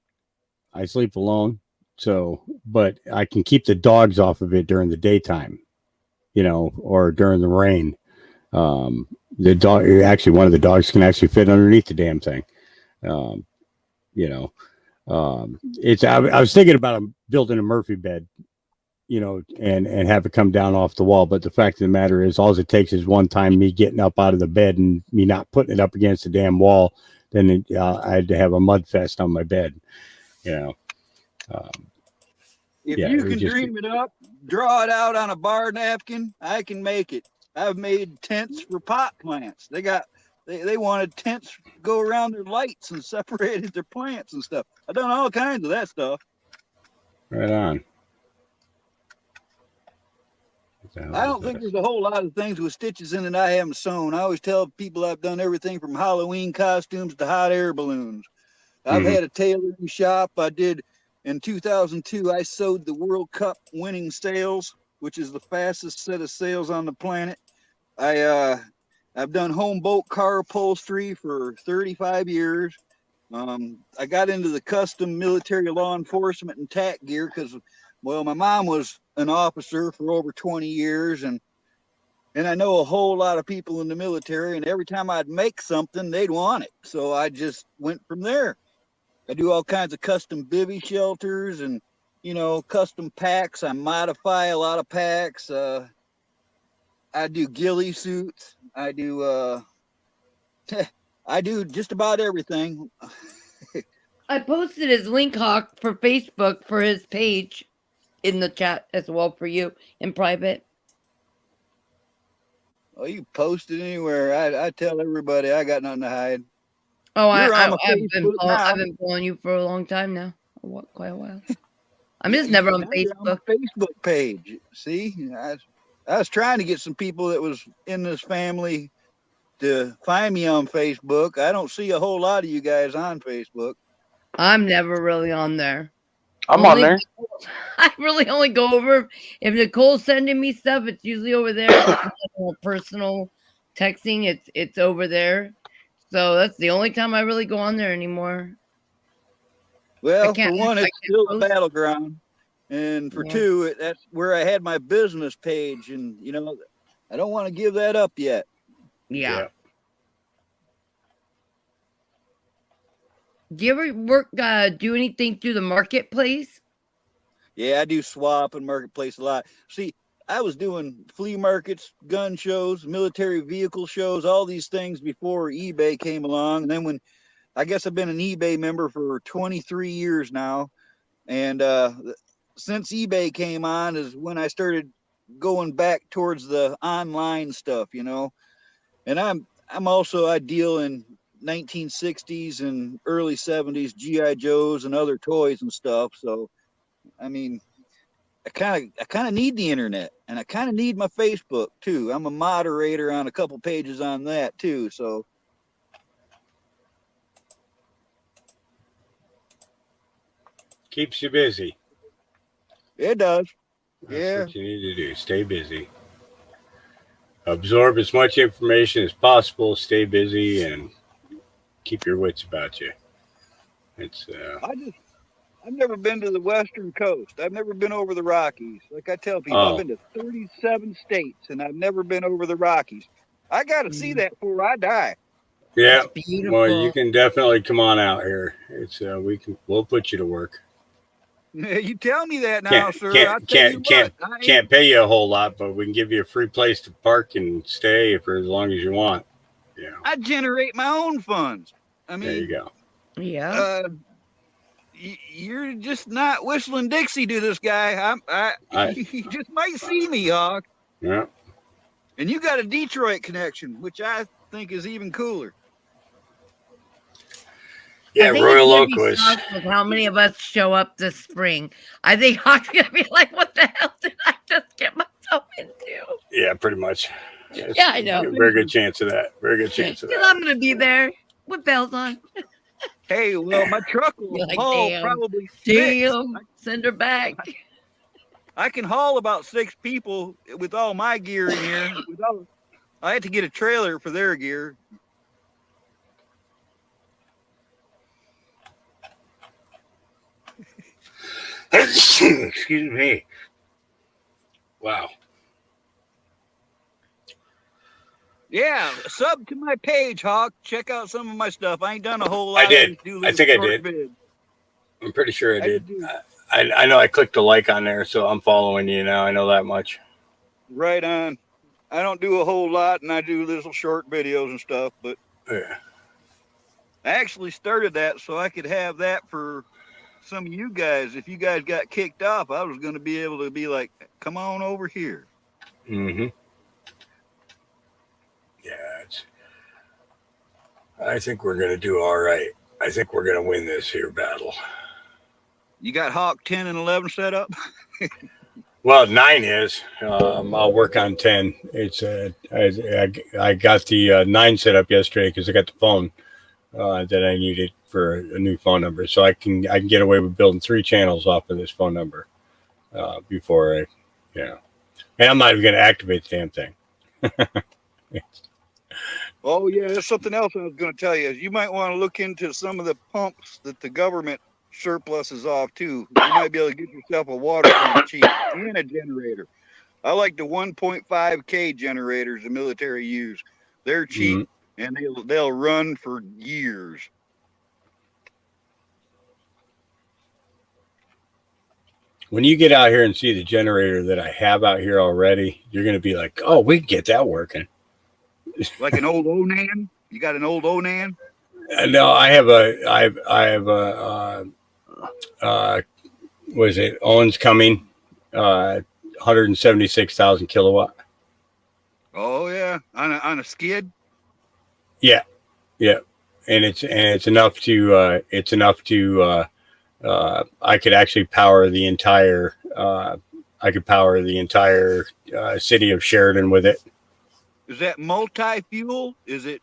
I sleep alone, so but I can keep the dogs off of it during the daytime, you know, or during the rain. The dog actually one of the dogs can actually fit underneath the damn thing. You know, I was thinking about building a Murphy bed, you know, and have it come down off the wall. But the fact of the matter is, all it takes is one time me getting up out of the bed and me not putting it up against the damn wall. Then I had to have a mud fest on my bed, you know. If yeah, you it can just- dream it up, draw it out on a bar napkin, I can make it. I've made tents for pot plants. They wanted tents to go around their lights and separated their plants and stuff. I've done all kinds of that stuff. Right on. I don't think there's a whole lot of things with stitches in it I haven't sewn. I always tell people I've done everything from Halloween costumes to hot air balloons. I've had a tailoring shop. I did in 2002. I sewed the World Cup winning sails, which is the fastest set of sails on the planet. I've done home boat car upholstery for 35 years. I got into the custom military law enforcement and TAC gear because, well, my mom was an officer for over 20 years, and I know a whole lot of people in the military, and every time I'd make something, they'd want it. So I just went from there. I do all kinds of custom bivvy shelters and, you know, custom packs. I modify a lot of packs. I do ghillie suits. I do just about everything. I posted his link, Hawk, for Facebook for his page in the chat as well for you in private. Oh, you post it anywhere. I tell everybody I got nothing to hide. Oh, You're on my I've Facebook now. I've been following you for a long time now. Quite a while. I'm just never on Now you're Facebook. on my Facebook page. See, I was trying to get some people that was in this family to find me on Facebook. I don't see a whole lot of you guys on Facebook. I'm never really on there. I'm on there. I really only go over if Nicole's sending me stuff. It's usually over there. If it's more personal texting, it's over there. So that's the only time I really go on there anymore. Well, for can't- one, I it's can't still post. the battleground, and for Yeah. two, that's where I had my business page, and you know, I don't want to give that up yet. Yeah. Do you ever do anything through the marketplace? Yeah, I do swap and marketplace a lot. See, I was doing flea markets, gun shows, military vehicle shows, all these things before eBay came along. And then when I guess I've been an eBay member for 23 years now. And since eBay came on is when I started going back towards the online stuff, you know. And I deal in 1960s and early 70s GI Joes and other toys and stuff. So I mean, I kind of need the internet, and I kind of need my Facebook too. I'm a moderator on a couple pages on that too. So Keeps you busy. it does. That's Yeah. what you need to do. Stay busy. Absorb as much information as possible. Stay busy and keep your wits about you. It's I've never been to the Western Coast. I've never been over the Rockies. Like I tell people, Oh. I've been to 37 states, and I've never been over the Rockies. I got to see that before I die. yeah. It's beautiful. Well, you can definitely come on out here. It's we'll put you to work. You tell me that now, sir. I'll tell Can't you can't what, I ain't- can't pay you a whole lot, but we can give you a free place to park and stay for as long as you want. Yeah, I generate my own funds. I there you mean, go. Yeah. you're just not whistling Dixie to this guy. He just might see me, Hawk. Yeah, And you got a Detroit connection, which I think is even cooler. yeah. I think Royal it's Oak gonna be was. shocked with how many of us show up this spring. I think Hawk's gonna be like, "What the hell did I just get myself into?" Yeah, pretty much. Yeah, I know. Very good chance of that. Very good chance of Because that. I'm gonna be there with bells on. Hey, well, my truck will You're like, haul damn. probably 6. Damn, send her back. I can haul about 6 people with all my gear in here. I had to get a trailer for their gear. Excuse me. Wow. Yeah, sub to my page, Hawk. Check out some of my stuff. I ain't done a whole lot. I did. just do I little think I short did. vids. I'm pretty sure I I did. do. I know I clicked a like on there, so I'm following you now. I know that much. Right on. I don't do a whole lot, and I do little short videos and stuff, but Yeah. I actually started that so I could have that for some of you guys. If you guys got kicked off, I was going to be able to be like, come on over here. Mm-hmm. Yeah. I think we're going to do all right. I think we're going to win this here battle. You got Hawk 10 and 11 set up? Well, 9 is. I'll work on 10. It's I got the 9 set up yesterday because I got the phone that I needed for a new phone number, so I can get away with building 3 channels off of this phone number before and I'm not even going to activate the damn thing. Oh, yeah, that's something else I was going to tell you. You might want to look into some of the pumps that the government surpluses off, too. You might be able to get yourself a water pump cheap and a generator. I like the 1.5K generators the military use. They're cheap, and they'll run for years. When you get out here and see the generator that I have out here already, you're going to be like, oh, we can get that working. Like an old Onan? You got an old Onan? No, I have was it Owens Cumming, 176,000 kilowatt. Oh, yeah, on a skid? Yeah. And it's enough to I could actually power the entire city of Sheridan with it. Is that multi-fuel? Is it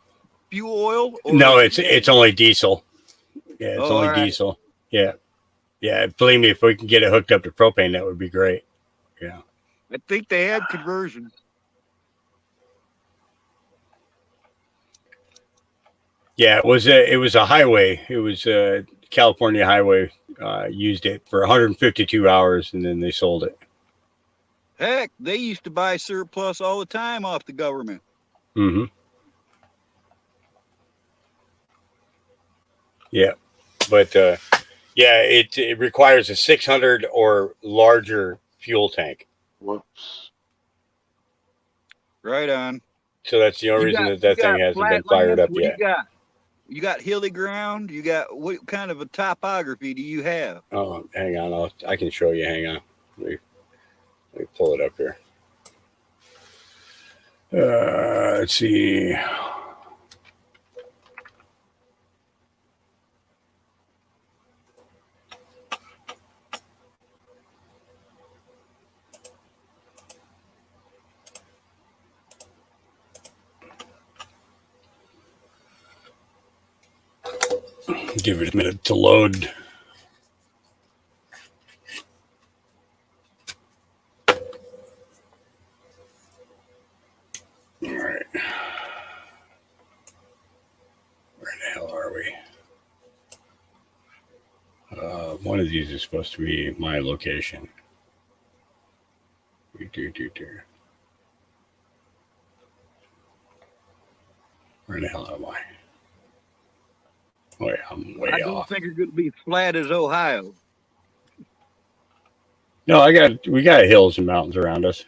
fuel oil? No, it's only diesel. Yeah, it's only all right. diesel. Yeah. Believe me, if we can get it hooked up to propane, that would be great. Yeah. I think they had conversion. Yeah, it was a highway. It was a California highway. Used it for 152 hours, and then they sold it. Heck, they used to buy surplus all the time off the government. Mm-hmm. Yeah. But yeah, it requires a 600 or larger fuel tank. Whoops. Right on. So that's the only reason that thing hasn't been fired up yet. You got hilly ground. You got what kind of a topography do you have? Oh, hang on. I can show you. Hang on. Let me pull it up here. Let's see. Give it a minute to load. All right. Where the hell are we? One of these is supposed to be my location. Where the hell am I? Oh, yeah, I'm way I don't off. think you're going to be flat as Ohio. No, we got hills and mountains around us.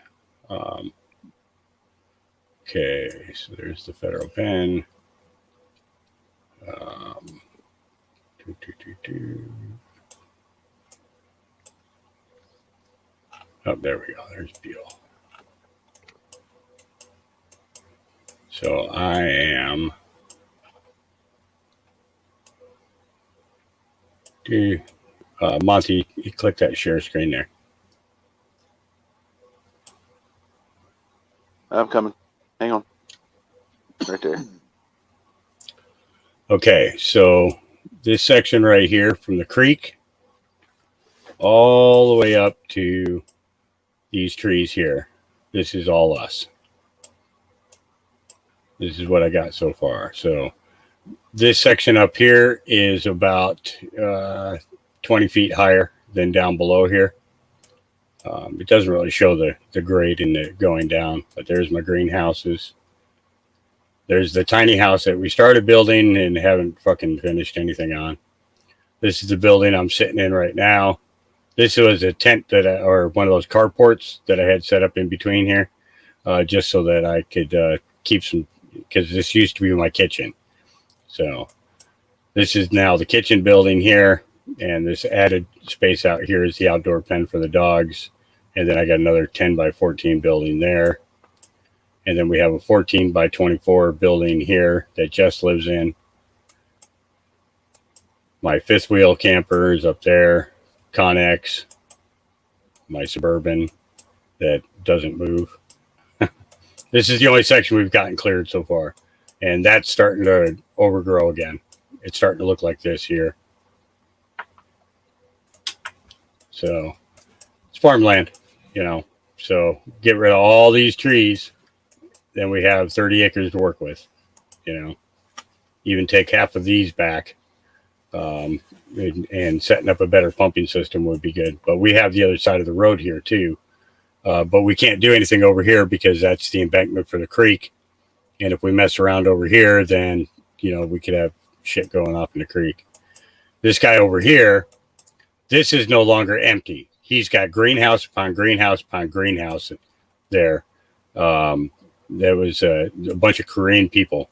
Okay, so there's the federal pen. Oh, there we go. There's Beale. So I am. Monty, you click that share screen there. I'm coming. Hang on. Right there. Okay, so this section right here from the creek all the way up to these trees here, this is all us. This is what I got so far. So this section up here is about 20 feet higher than down below here. It doesn't really show the grade in the going down, but there's my greenhouses. There's the tiny house that we started building and haven't fucking finished anything on. This is the building I'm sitting in right now. This was a tent or one of those carports that I had set up in between here, just so that I could keep some, because this used to be my kitchen. So this is now the kitchen building here, and this added space out here is the outdoor pen for the dogs. And then I got another 10 by 14 building there. And then we have a 14 by 24 building here that Jess lives in. My fifth wheel camper is up there. Connex. My Suburban that doesn't move. This is the only section we've gotten cleared so far. And that's starting to overgrow again. It's starting to look like this here. So it's farmland, you know. So get rid of all these trees. Then we have 30 acres to work with, you know. Even take half of these back. And setting up a better pumping system would be good. But we have the other side of the road here too. But we can't do anything over here because that's the embankment for the creek. And if we mess around over here, then, you know, we could have shit going off in the creek. This guy over here, this is no longer empty. He's got greenhouse upon greenhouse upon greenhouse there. There was a bunch of Korean people.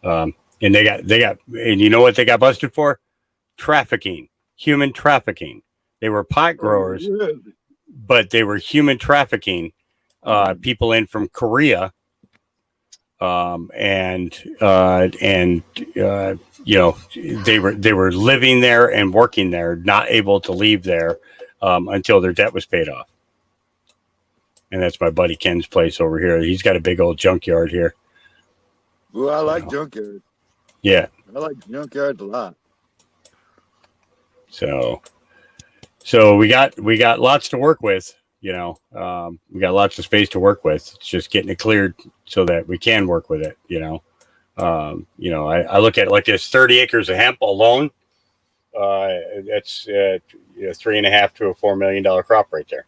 And they got, and you know what they got busted for? Trafficking, human trafficking. They were pot growers, but they were human trafficking people in from Korea. And you know, they were living there and working there, not able to leave there until their debt was paid off. And that's my buddy Ken's place over here. He's got a big old junkyard here. Well, I like junkyards. Yeah, I like junkyards a lot. So we got lots to work with. You know, we got lots of space to work with. It's just getting it cleared so that we can work with it. You know, I look at it like this: 30 acres of hemp alone. That's $3.5 to $4 million crop right there.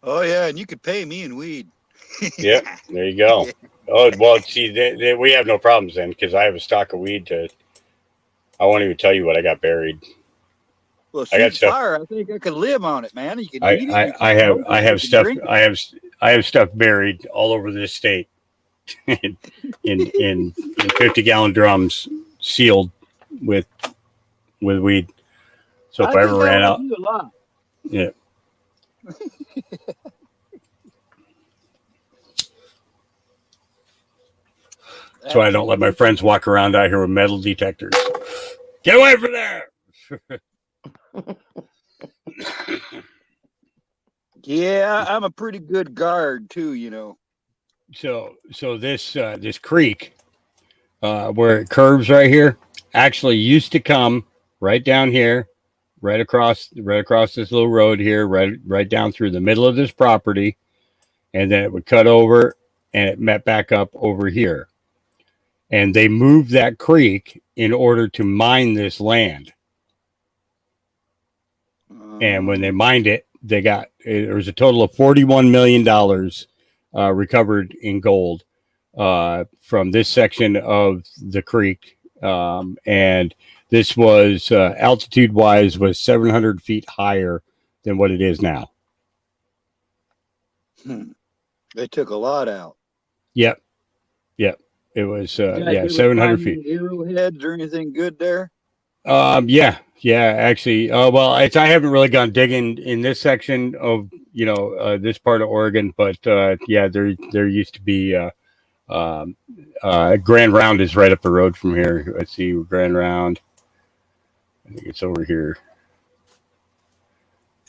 Oh yeah, and you could pay me in weed. Yeah, there you go. Oh well, see, we have no problems then because I have a stock of weed to I won't even tell you what I got buried. Well, I got shoot stuff. fire. I think I could live on it, man. You can eat it. I you can smoke it, you can stuff. drink it. I have stuff buried all over this state in 50-gallon drums, sealed with weed. So if I ever think ran like out, you a lot. yeah. That's why I don't let my friends walk around out here with metal detectors. Get away from there. Yeah, I'm a pretty good guard too, you know. So this creek, where it curves right here, actually used to come right down here, right across this little road here, right down through the middle of this property, and then it would cut over and it met back up over here. And they moved that creek in order to mine this land. And when they mined it, there was a total of $41 million recovered in gold from this section of the creek. And this was altitude wise was 700 feet higher than what it is now. They took a lot out. Yep. It was 700 feet. Arrowheads or anything good there? Yeah, actually, well, I haven't really gone digging in this section of, this part of Oregon, but yeah, there used to be Grand Round is right up the road from here. Let's see, Grand Round. I think it's over here.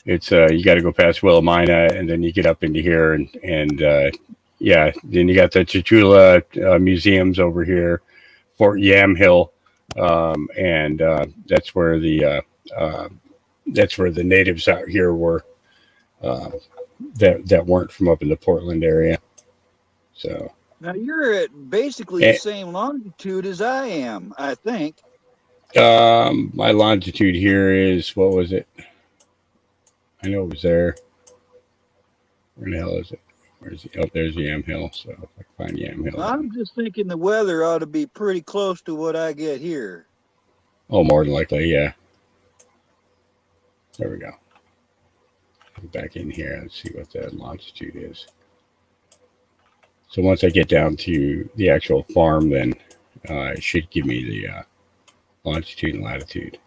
It's you got to go past Willamina, and then you get up into here, and yeah, then you got the Chachula museums over here, Fort Yamhill. And that's where the natives out here were that weren't from up in the Portland area. So now you're at basically the same longitude as I am, I think. My longitude here is, what was it? I know it was there. Where the hell is it? Where's the? Oh, there's Yamhill. So if I find Yamhill, I'm just thinking the weather ought to be pretty close to what I get here. Oh, more than likely, yeah. There we go. Back in here, let's see what the longitude is. So once I get down to the actual farm, then it should give me the longitude and latitude.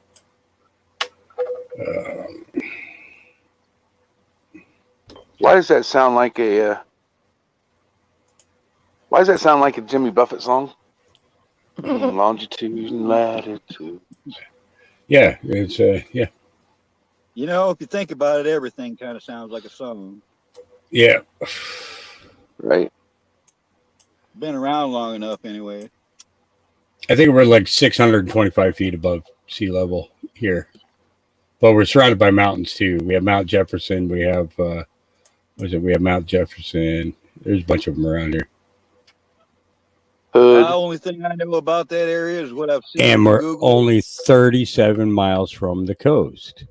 Why does that sound like a Jimmy Buffett song? Longitude and latitude. Yeah, it's yeah. You know, if you think about it, everything kind of sounds like a song. Yeah. Right. Been around long enough anyway. I think we're like 625 feet above sea level here. But we're surrounded by mountains too. We have Mount Jefferson, we have we have Mount Jefferson. There's a bunch of them around here. The only thing I know about that area is what I've seen. And we're Google. only 37 miles from the coast.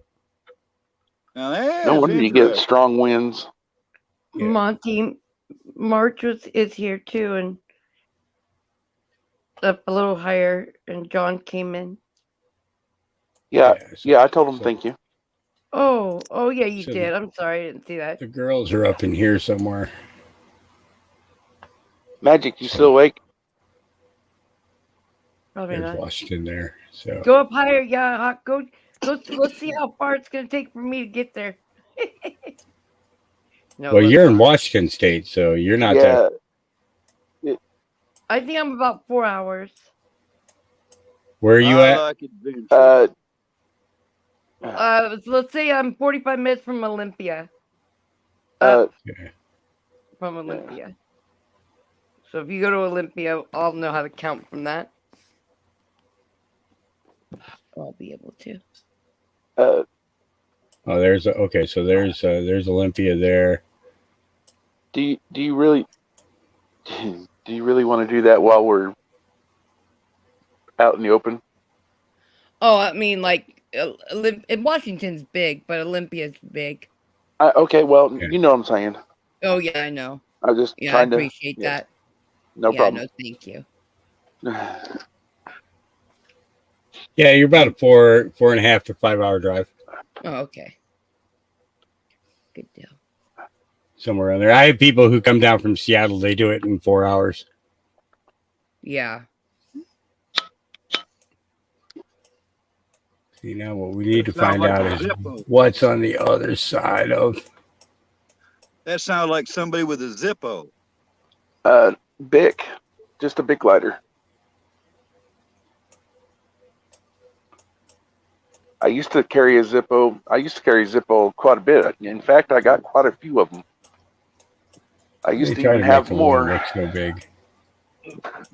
Now, no wonder you get strong winds. Yeah. Monty March is here too, and up a little higher, and John came in. Yeah, I told him thank you. Oh yeah, you So did. I'm sorry, I didn't see that. The girls are up in here somewhere. Magic, you still awake? Probably There's not. Washington there. So Go up higher, yeah. Go. Let's see how far it's gonna take for me to get there. No, well, let's you're in not. Washington State, so you're not Yeah. that. I think I'm about 4 hours. Where are you I at? like adventure. Let's say I'm 45 minutes from Olympia. Okay. From Olympia. So if you go to Olympia, I'll know how to count from that. I'll be able to. Oh, there's okay. So there's Olympia there. Do you really want to do that while we're out in the open? Oh, I mean, like, Washington's big, but Olympia's big. Okay, well, Yeah. you know what I'm saying. Oh yeah, I know. I'm just Yeah, I trying to. appreciate yeah, that. No Yeah, problem. no, thank you. Yeah, Yeah, you're about a 4.5 to 5 hour drive. Oh, okay. Good deal. Somewhere around there. I have people who come down from Seattle. They do it in 4 hours. Yeah. See, now what we need to Sound find like out a is Zippo. what's on the other side of. That sounds like somebody with a Zippo. Bic, just a Bic lighter. I used to carry a Zippo. I used to carry Zippo quite a bit. In fact, I got quite a few of them. I used to even have more. Look so big.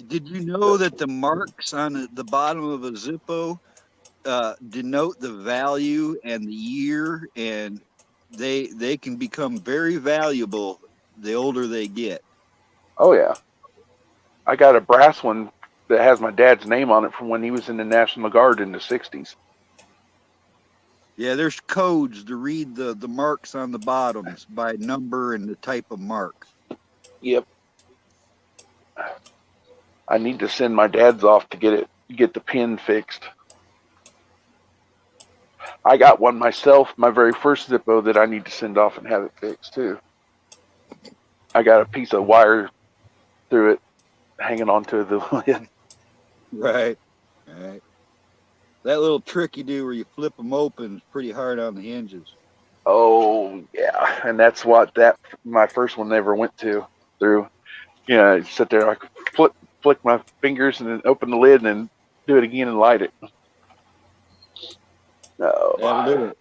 Did you know that the marks on the bottom of a Zippo denote the value and the year, and they can become very valuable the older they get? Oh yeah, I got a brass one that has my dad's name on it from when he was in the National Guard in the '60s. Yeah, there's codes to read the marks on the bottoms by number and the type of mark. Yep. I need to send my dad's off to get the pin fixed. I got one myself, my very first Zippo, that I need to send off and have it fixed too. I got a piece of wire through it hanging onto the lid. Right. That little trick you do where you flip them open is pretty hard on the hinges. Oh yeah, and that's what my first one never went through. I sit there, I could flick my fingers and then open the lid and then do it again and light it. No. That'll do it.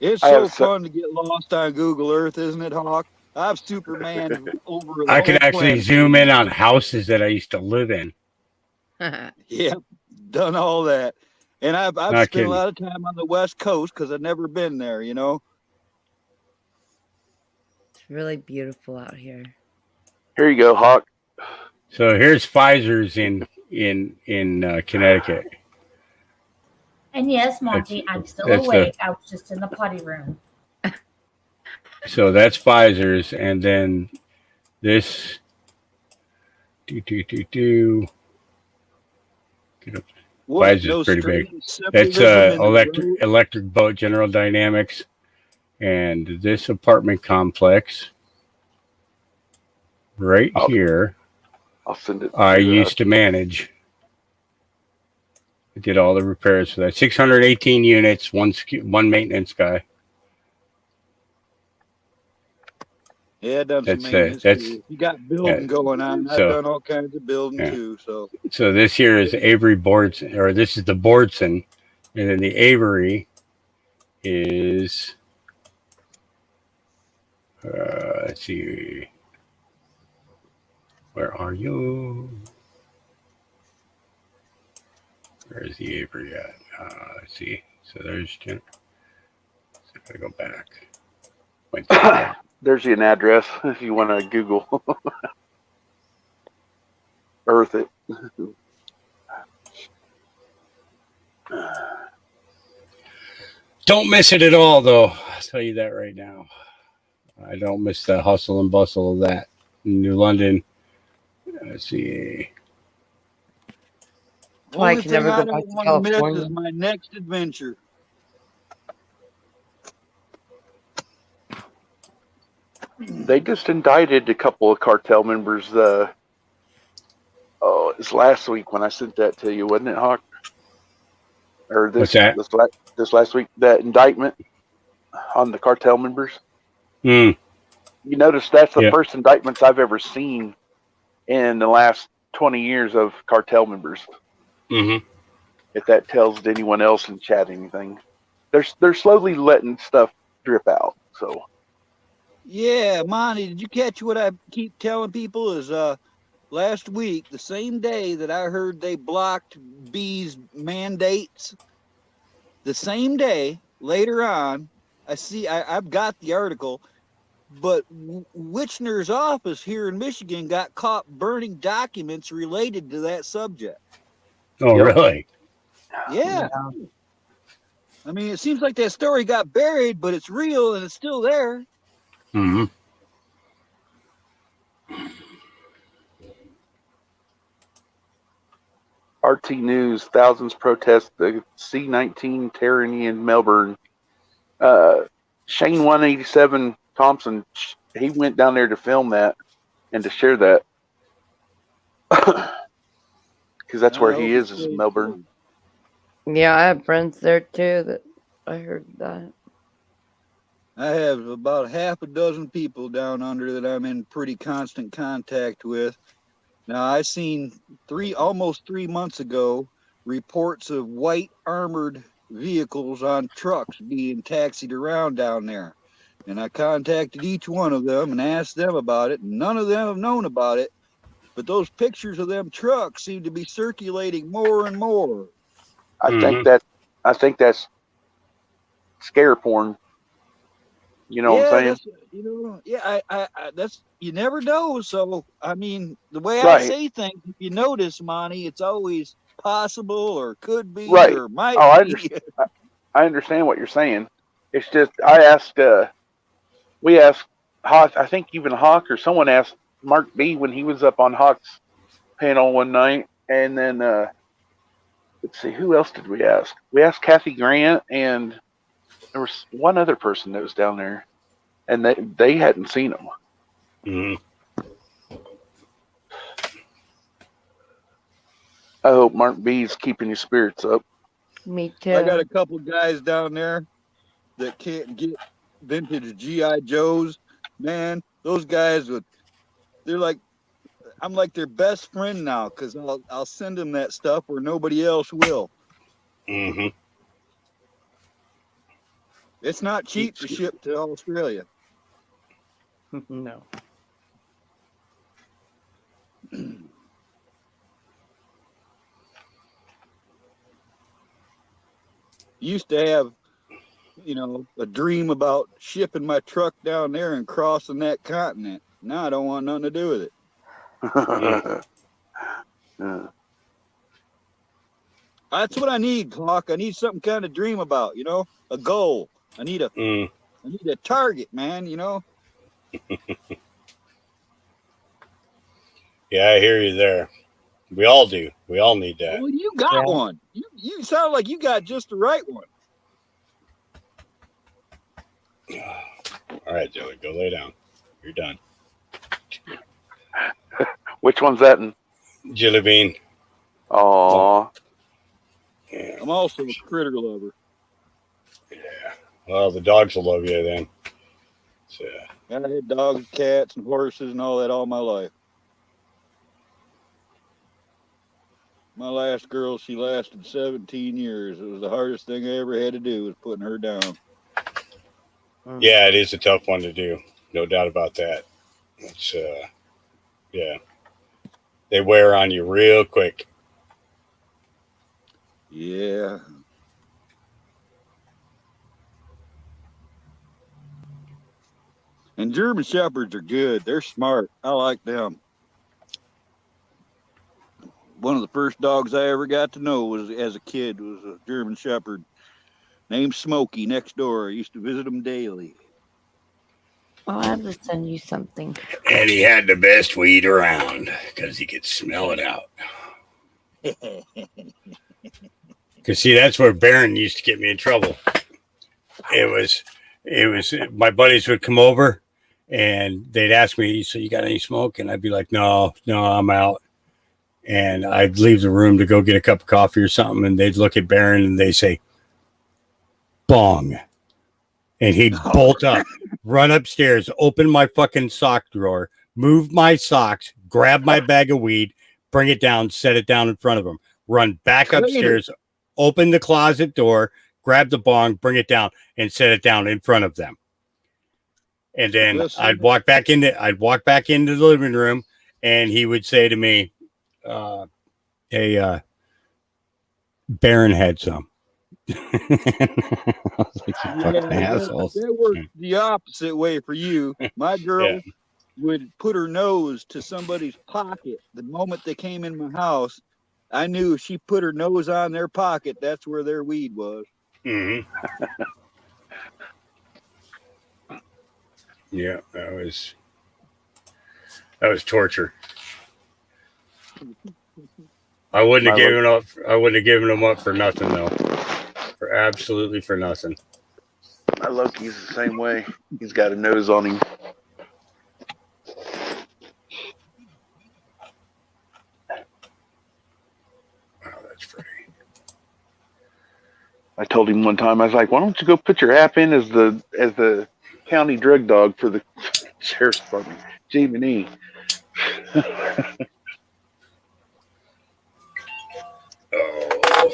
It's so fun to get lost on Google Earth, isn't it, Hawk? I've Superman over. I can actually zoom in on houses that I used to live in. Yeah, done all that, and I've spent a lot of time on the West Coast because I've never been there. You know, it's really beautiful out here. Here you go, Hawk. So here's Pfizer's in Connecticut. And yes, Monty, I'm still awake. I was just in the potty room. So that's Pfizer's, and then this Pfizer's pretty big. That's electric boat, General Dynamics, and this apartment complex right here. I'll send it. I used to manage. I did all the repairs for that. 618 units, one maintenance guy. Yeah, done some maintenance. You got building going on. I've done all kinds of building too. So this here is Avery Boardson, or this is the Boardson, and then the Avery is let's see, where are you? Where is the Avery at? Let's see. So there's Jen. So if I go back. There's an address if you want to Google Earth it. Don't miss it at all, though. I'll tell you that right now. I don't miss the hustle and bustle of that. New London. Let's see. I can never go back to California. Is my next adventure. They just indicted a couple of cartel members. It's last week when I sent that to you, wasn't it, Hawk? Or this this last week, that indictment on the cartel members. You notice that's the first indictments I've ever seen in the last 20 years of cartel members. Mm-hmm. If that tells anyone else in chat anything, they're slowly letting stuff drip out. So. Yeah, Monty, did you catch what I keep telling people is last week, the same day that I heard they blocked B's mandates, the same day, later on, I've got the article, but Wichner's office here in Michigan got caught burning documents related to that subject. Oh, really? Yeah. I mean, it seems like that story got buried, but it's real and it's still there. Mm-hmm. RT News, thousands protest the C-19 tyranny in Melbourne. Shane 187 Thompson, he went down there to film that and to share that. Because that's where he is Melbourne. Yeah, I have friends there too that I heard that. I have about half a dozen people down under that I'm in pretty constant contact with. Now, I seen almost 3 months ago, reports of white armored vehicles on trucks being taxied around down there. And I contacted each one of them and asked them about it. None of them have known about it, but those pictures of them trucks seem to be circulating more and more. I think that's scare porn. You know what I'm saying? I that's, you never know. So, I mean, the way I say things, if you notice, Monty, it's always possible or could be or might be. I understand what you're saying. It's just, we asked Hawk, I think even Hawk or someone asked Mark B when he was up on Hawk's panel one night. And then, let's see, who else did we ask? We asked Kathy Grant, and there was one other person that was down there, and they hadn't seen him. Mm-hmm. I hope Mark B's keeping his spirits up. Me too. I got a couple guys down there that can't get vintage G.I. Joes. Man, those guys I'm like their best friend now, because I'll send them that stuff where nobody else will. Mm-hmm. It's not cheap to ship to Australia. No. Used to have, a dream about shipping my truck down there and crossing that continent. Now I don't want nothing to do with it. That's what I need, Clock. I need something kind of dream about, a goal. I need a target, man, Yeah, I hear you there. We all do. We all need that. Well, you got one. You sound like you got just the right one. All right, Joey, go lay down. You're done. Which one's that in? Jelly Bean. Aw. Yeah. I'm also a critter lover. Yeah. Well, the dogs will love you then. So. I had dogs, cats, and horses and all that all my life. My last girl, she lasted 17 years. It was the hardest thing I ever had to do, was putting her down. Yeah, it is a tough one to do. No doubt about that. It's, yeah. They wear on you real quick. Yeah. And German Shepherds are good. They're smart. I like them. One of the first dogs I ever got to know as a kid was a German Shepherd named Smokey next door. I used to visit him daily. Oh, I have to send you something. And he had the best weed around because he could smell it out. Because, see, that's where Barron used to get me in trouble. It was my buddies would come over and they'd ask me, so you got any smoke? And I'd be like, no, I'm out. And I'd leave the room to go get a cup of coffee or something. And they'd look at Barron and they say, bong. And he'd bolt up, run upstairs, open my fucking sock drawer, move my socks, grab my bag of weed, bring it down, set it down in front of him, run back upstairs, open the closet door, grab the bong, bring it down, and set it down in front of them. And then I'd walk back into the living room, and he would say to me, hey, Barron had some. I was like, you fucking assholes. That worked the opposite way for you. My girl would put her nose to somebody's pocket the moment they came in my house. I knew if she put her nose on their pocket, that's where their weed was. Mm-hmm. Yeah, that was torture. I wouldn't have given up. I wouldn't have given him up for nothing, though. Absolutely for nothing. My Loki's the same way. He's got a nose on him. Wow, that's pretty. I told him one time, I was like, "Why don't you go put your app in as the county drug dog for the sheriff's department?" Jiminy. Oh.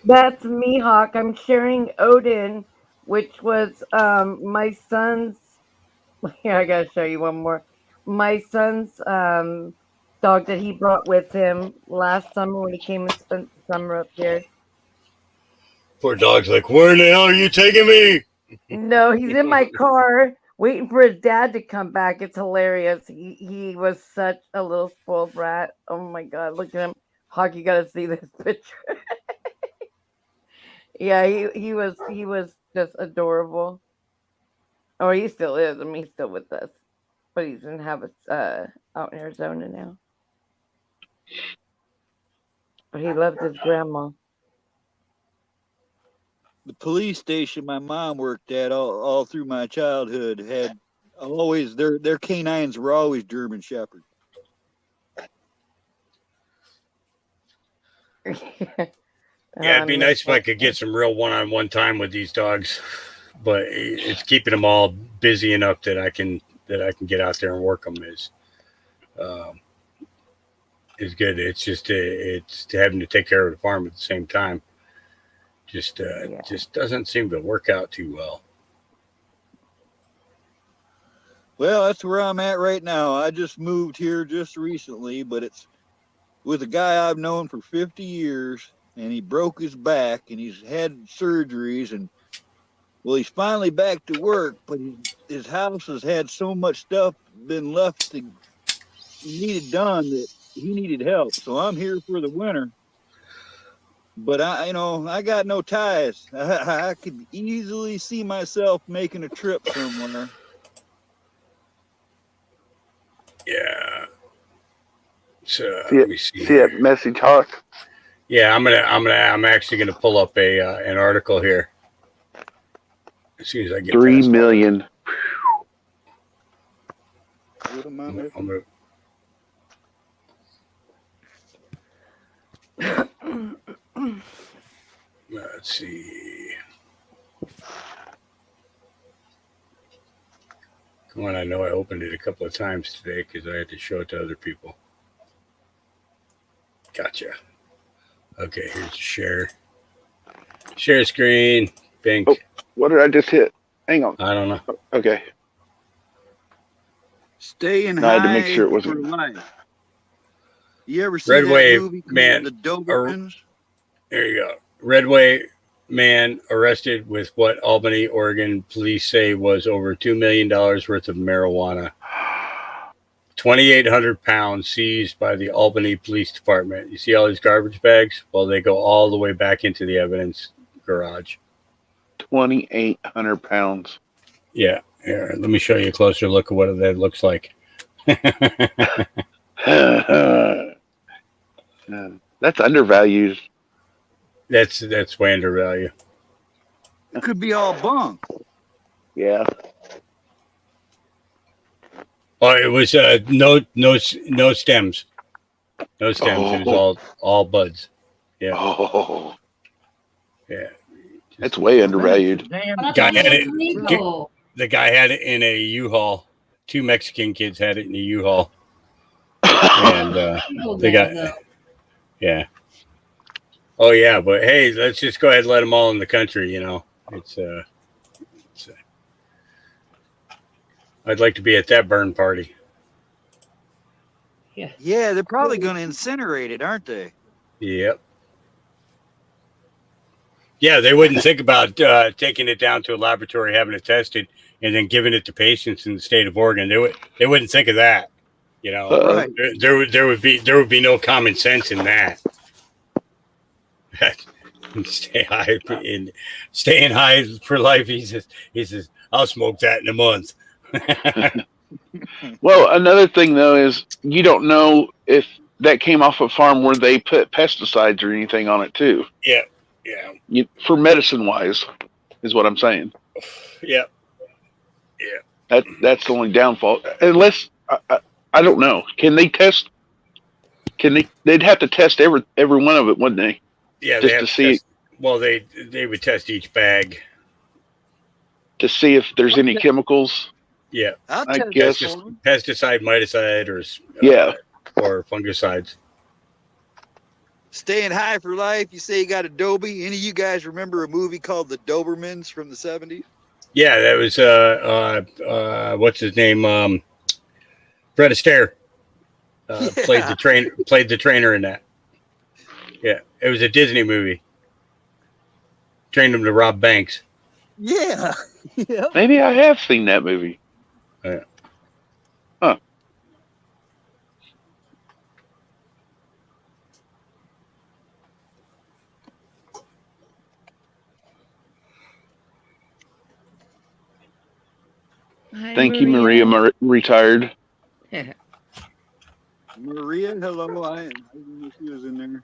That's me, Hawk. I'm sharing Odin, which was my son's. Here, I gotta show you one more. My son's dog that he brought with him last summer when he came and spent the summer up here. Poor dog's like, where in the hell are you taking me? No, he's in my car waiting for his dad to come back. It's hilarious. He was such a little spoiled brat. Oh my God, look at him. Hawk, you gotta see this picture. Yeah, he was just adorable. Oh, he still is. I mean, he's still with us, but he's in habits out in Arizona now. But he loved his grandma. The police station my mom worked at all through my childhood had always their canines were always German Shepherds. Yeah, it'd be nice if I could get some real one-on-one time with these dogs, but it's keeping them all busy enough that I can get out there and work them is good. It's just it's having to take care of the farm at the same time. Just doesn't seem to work out too well. Well, that's where I'm at right now. I just moved here just recently, but it's with a guy I've known for 50 years. And he broke his back, and he's had surgeries, and well, he's finally back to work. But his house has had so much stuff been left to needed done that he needed help. So I'm here for the winter. But I got no ties. I could easily see myself making a trip somewhere. Yeah. So let me see that message, Hawk. Yeah, I'm actually gonna pull up an article here as soon as I get 3 million. Let's see. Come on, I know I opened it a couple of times today because I had to show it to other people. Gotcha. Okay, here's a share screen. Pink. Oh, what did I just hit? Hang on. I don't know. Okay. Staying high. I had to make sure it for wasn't. life. You ever see Red that Wave movie called Man. The Dobermans? There you go. Red Wave man arrested with what Albany, Oregon police say was over $2 million worth of marijuana. 2,800 pounds seized by the Albany Police Department. You see all these garbage bags? Well, they go all the way back into the evidence garage. 2,800 pounds. Yeah. Here, let me show you a closer look at what that looks like. That's undervalued. That's way undervalued. It could be all bunk. Yeah. Oh, it was no stems. No stems. Oh. It was all buds. Yeah. Oh. Yeah. That's way undervalued. That's Guy had it. illegal. The guy had it in a U-Haul. 2 Mexican kids had it in a U-Haul. And they got, yeah. Oh yeah, but hey, let's just go ahead and let them all in the country. It's I'd like to be at that burn party. Yeah, they're probably going to incinerate it, aren't they? Yep. Yeah, they wouldn't think about taking it down to a laboratory, having it tested, and then giving it to patients in the state of Oregon. They wouldn't think of that. Right. There would be no common sense in that. Staying high for life. He says, I'll smoke that in a month. Well, another thing though is you don't know if that came off a farm where they put pesticides or anything on it too. Yeah. For medicine wise, is what I'm saying. Yeah. That's the only downfall. Unless I don't know. Can they test? They'd have to test every one of it, wouldn't they? Yeah, just they have to see. Test, well, they would test each bag to see if there's any chemicals. Yeah, I guess pesticide, miticide, or or fungicides. Staying high for life. You say you got Adobe. Any of you guys remember a movie called The Dobermans from the 70s? Yeah, that was what's his name? Fred Astaire played the trainer in that. Yeah, it was a Disney movie. Trained him to rob banks. Yeah. Maybe I have seen that movie. Yeah. Huh. Hi, Thank you, Maria. Retired. Maria, hello. I didn't know she was in there.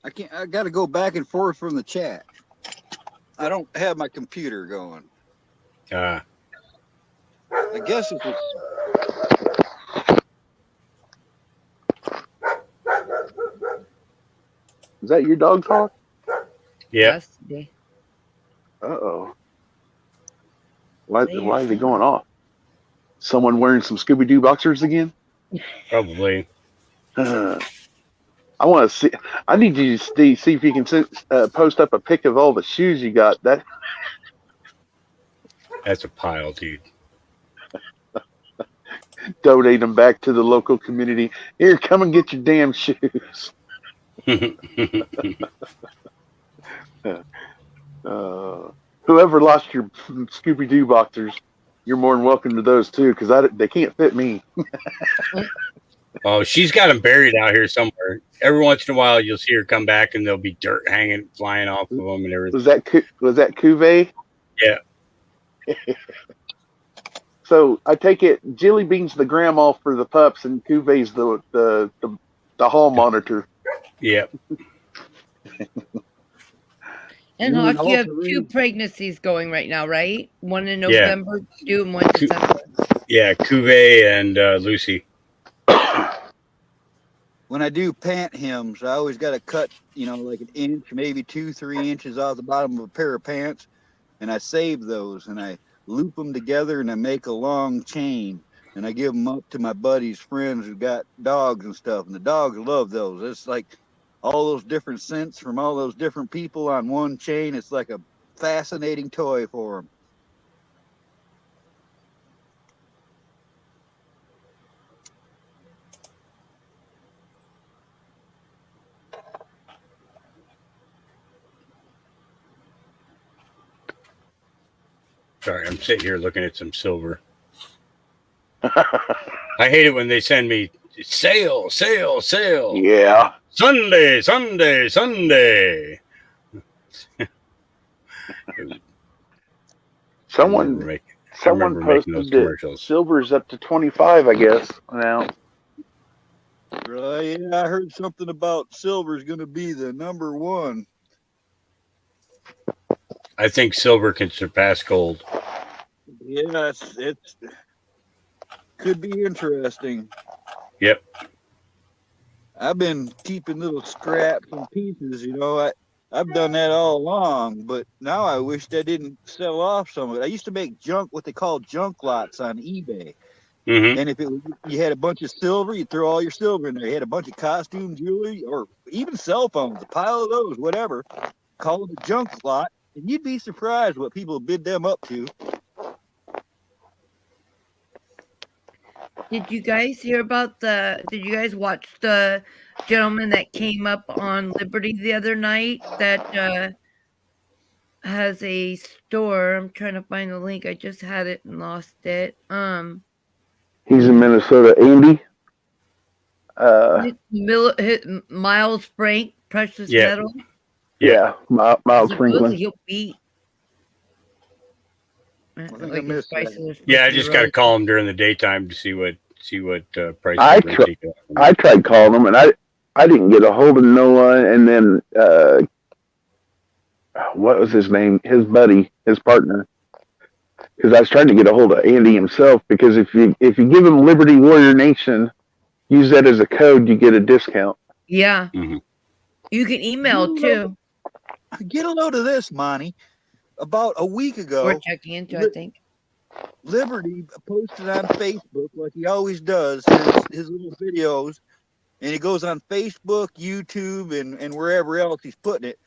I got to go back and forth from the chat. I don't have my computer going. I guess it's. Is that your dog talk? Yeah. Uh-oh. Why is he going off? Someone wearing some Scooby-Doo boxers again? Probably. I want to see. I need you to see if you can post up a pic of all the shoes you got. That's a pile, dude. Donate them back to the local community. Here, come and get your damn shoes. Whoever lost your Scooby-Doo boxers, you're more than welcome to those too, because they can't fit me. Oh, she's got them buried out here somewhere. Every once in a while, you'll see her come back, and there'll be dirt flying off of them and everything. Was that Cuvée? Yeah. So I take it Jilly Bean's the grandma for the pups, and Cuvée's the hall monitor. Yeah. And Hawk, you have 2 pregnancies going right now, right? One in November, 2 and 1 in December. Yeah, Cuvée and Lucy. When I do pant hems, I always got to cut, like an inch, maybe 2-3 inches off the bottom of a pair of pants, and I save those and I loop them together and I make a long chain and I give them up to my buddies, friends who got dogs and stuff, and the dogs love those. It's like all those different scents from all those different people on one chain. It's like a fascinating toy for them. Sorry, I'm sitting here looking at some silver. I hate it when they send me sale. Yeah. Sunday. Someone posted that silver's up to 25, I guess, now. Right, yeah, I heard something about silver's going to be the number 1. I think silver can surpass gold. Yeah, it's could be interesting. Yep. I've been keeping little scraps and pieces, I've done that all along, but now I wish I didn't sell off some of it. I used to make what they call junk lots on eBay. Mm-hmm. And if you had a bunch of silver, you throw all your silver in there. You had a bunch of costume jewelry or even cell phones, a pile of those, whatever. Call it a junk lot. And you'd be surprised what people bid them up to. Did you guys hear about did you guys watch the gentleman that came up on Liberty the other night that has a store? I'm trying to find the link. I just had it and lost it. He's in Minnesota. Andy? Miles Frank, Precious Metal. Yeah, Miles Franklin. He'll beat. I just got to call him during the daytime to see what See what price. I tried calling them, and I didn't get a hold of no one. And then what was his name? His buddy, his partner. Because I was trying to get a hold of Andy himself. Because if you give him Liberty Warrior Nation, use that as a code, you get a discount. Yeah. Mm-hmm. You can email too. Get a load of this, Monty. About a week ago, We're checking into, I think. Liberty posted on Facebook, like he always does, his little videos, and he goes on Facebook, YouTube, and wherever else he's putting it.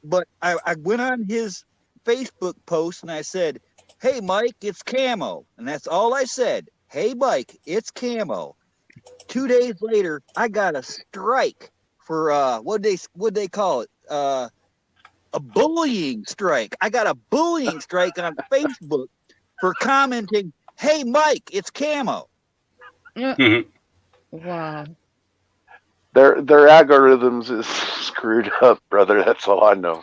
But I went on his Facebook post and I said, "Hey, Mike, it's camo," and that's all I said. "Hey, Mike, it's camo." 2 days later, I got a strike for what they call it? A bullying strike. I got a bullying strike on Facebook for commenting, "Hey, Mike, it's camo." Wow. Their algorithms is screwed up, brother. That's all I know.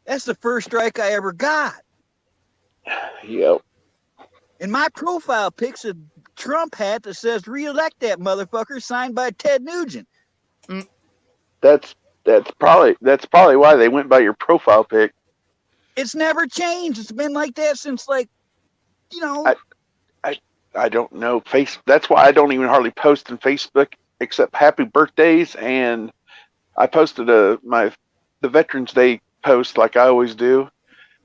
That's the first strike I ever got. Yep. And my profile pic's a Trump hat that says "Reelect that motherfucker," signed by Ted Nugent. That's probably why they went by your profile pic. It's never changed. It's been like that since, like, you know. I don't know. That's why I don't even hardly post on Facebook except happy birthdays, and I posted the Veterans Day post like I always do,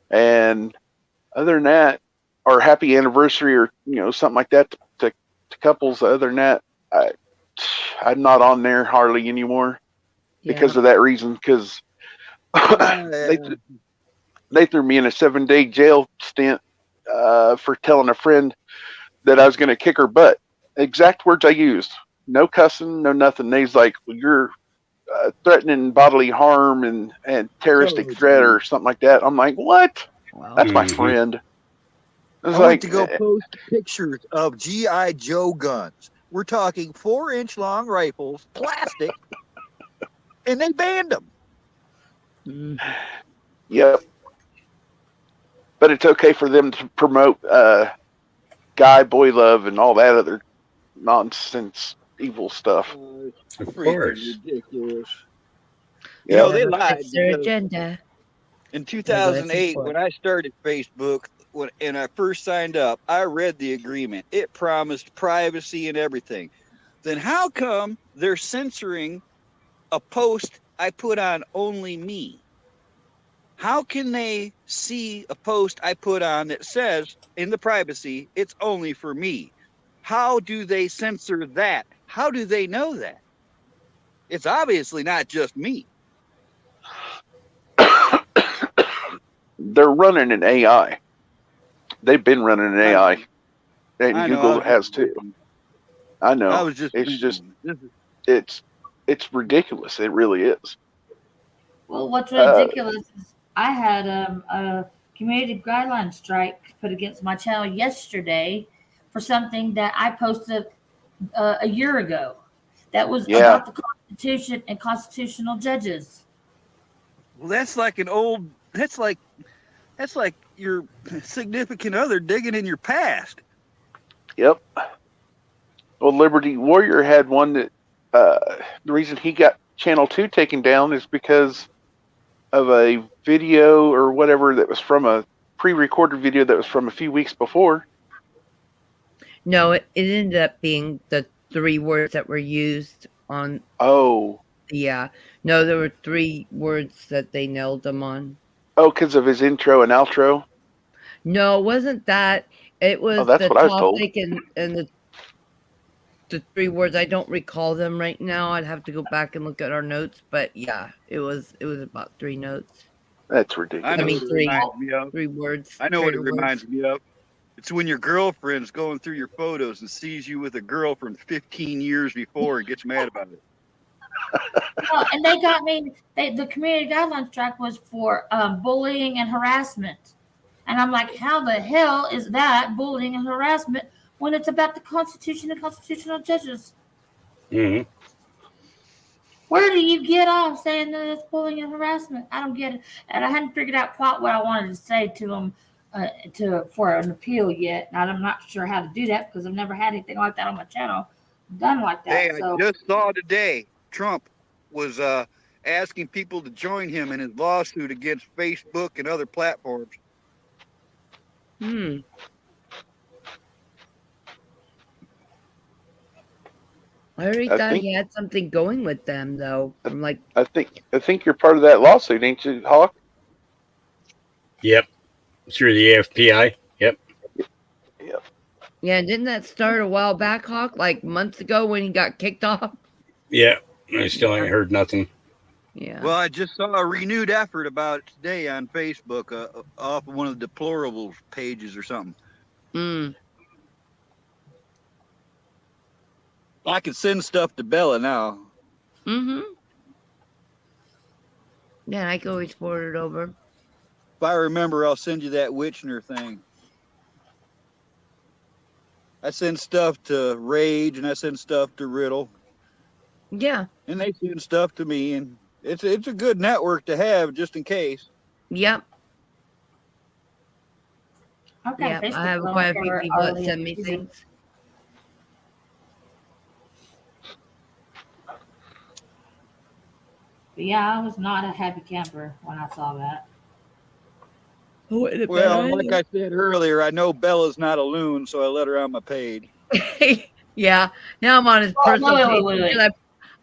and other than that, or happy anniversary or something like that to couples. Other than that, I'm not on there hardly anymore because of that reason. Because they threw me in a 7-day jail stint for telling a friend that I was going to kick her butt. Exact words I used. No cussing, no nothing. They's like, "Well, you're threatening bodily harm and terroristic threat or something like that." I'm like, what? Wow. That's my friend. I went to go post pictures of G.I. Joe guns. We're talking 4-inch long rifles, plastic, and they banned them. Yep. But it's okay for them to promote guy, boy love, and all that other nonsense, evil stuff. Of course. Ridiculous. Yeah. They lied. It's their agenda. In 2008, when I started Facebook, and I first signed up, I read the agreement. It promised privacy and everything. Then how come they're censoring a post I put on Only Me? How can they see a post I put on that says in the privacy, it's only for me? How do they censor that? How do they know that? It's obviously not just me. They're running an AI. They've been running an AI. And Google has too. I know. It's ridiculous. It really is. Well, what's ridiculous is I had a community guideline strike put against my channel yesterday for something that I posted a year ago. That was about the Constitution and constitutional judges. Well, that's like that's like your significant other digging in your past. Yep. Well, Liberty Warrior had one that the reason he got Channel 2 taken down is because of a video or whatever that was from a pre-recorded video that was from a few weeks before. No, it ended up being the 3 words that were used on. Oh. Yeah. No, there were 3 words that they nailed them on. Oh, because of his intro and outro? No, it wasn't that. It was that's the what I was told. topic and the 3 words. I don't recall them right now. I'd have to go back and look at our notes. But yeah, it was about 3 notes. That's ridiculous. I mean, 3 words. I know what it reminds me of. It's when your girlfriend's going through your photos and sees you with a girl from 15 years before and gets mad about it. Well, and they got me. The community guidelines track was for bullying and harassment, and I'm like, how the hell is that bullying and harassment when it's about the Constitution and constitutional judges? Mm-hmm. Where do you get off saying that it's bullying and harassment? I don't get it, and I hadn't figured out quite what I wanted to say to them for an appeal yet. And I'm not sure how to do that because I've never had anything like that on my channel done like that. Hey, So I just saw today Trump was asking people to join him in his lawsuit against Facebook and other platforms. Hmm. I already I thought think- he had something going with them, though. From like, I think you're part of that lawsuit, ain't you, Hawk? Yep. Through the AFPI. Yep. yeah, didn't that start a while back, Hawk? Like months ago when he got kicked off? Yeah. I still ain't heard nothing. Yeah. Well, I just saw a renewed effort about it today on Facebook off of one of the deplorables pages or something. Mm. I can send stuff to Bella now. Mm-hmm. Yeah, I can always forward it over. If I remember, I'll send you that Witchner thing. I send stuff to Rage and I send stuff to Riddle. Yeah. And they send stuff to me, and it's a good network to have just in case. Yep. I've got a Yep. Facebook I have group quite a few for people that early send me season. things. But yeah, I was not a happy camper when I saw that. Well, like I said earlier, I know Bella's not a loon, so I let her on my page. Yeah. Now I'm on his Oh, personal wait. page. because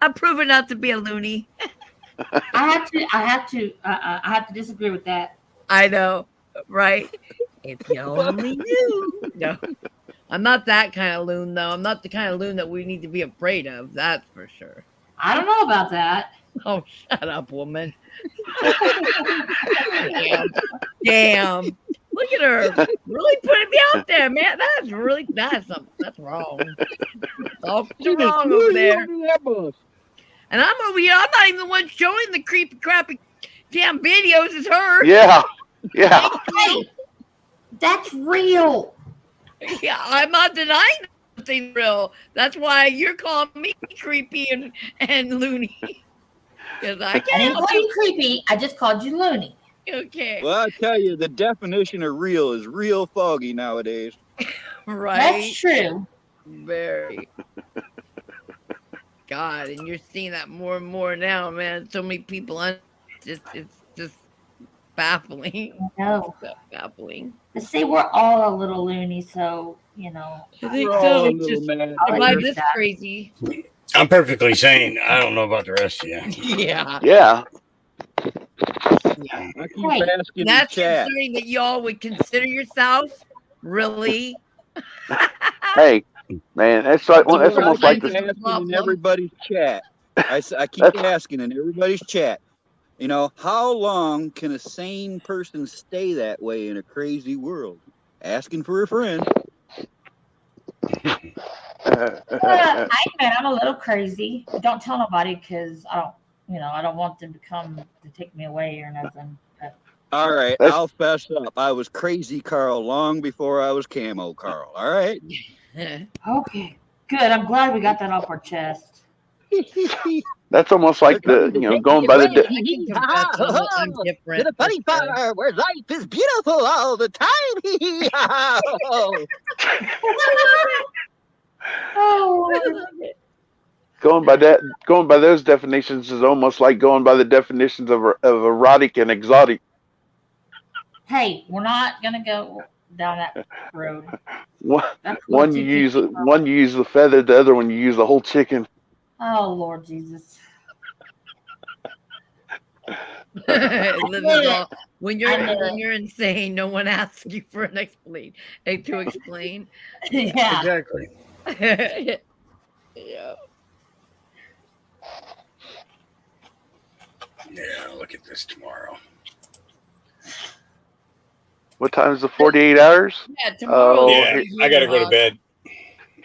I've proven not to be a loony. I have to disagree with that. I know, right? If you only knew. No, I'm not that kind of loon, though. I'm not the kind of loon that we need to be afraid of. That's for sure. I don't know about that. Oh, shut up, woman. Damn. Look at her. Really putting me out there, man. That's wrong. All wrong over there. And I'm over here. I'm not even the one showing the creepy, crappy damn videos. It's her. Yeah. Hey, that's real. Yeah, I'm not denying nothing real. That's why you're calling me creepy and loony. Because I I didn't can't. call you creepy. I just called you loony. Okay. Well, I tell you, the definition of real is real foggy nowadays. Right. That's true. Very. God, and you're seeing that more and more now, man. So many people, it's just baffling. No. So baffling. But see, we're all a little loony, so you know. I think We're all so. a It's little just, mad. am I this crazy? I'm perfectly sane. I don't know about the rest of you. Yeah. Yeah. I keep asking in That's chat. considering that y'all would consider yourself really. Hey, man, that's like that's I almost like keep this. asking in everybody's chat. I keep asking in everybody's chat. You know, how long can a sane person stay that way in a crazy world? Asking for a friend. I admit I'm a little crazy. Don't tell nobody because I don't want them to come to take me away or nothing. But All right, I'll fess up. I was crazy Carl long before I was Camo Carl. All right. okay, good. I'm glad we got that off our chest. That's almost like the going by the. I'm different. To the funny part where life is beautiful all the time. Oh, Going by those definitions is almost like going by the definitions of erotic and exotic. hey, we're not gonna go down that road. One you use the feather, the other one you use the whole chicken. Oh Lord Jesus. When you're insane, no one asks you for an explain to explain. Yeah. Exactly. Yeah. Yeah, I'll look at this tomorrow. What time is the 48 hours? Yeah, tomorrow. Yeah, I gotta go to bed.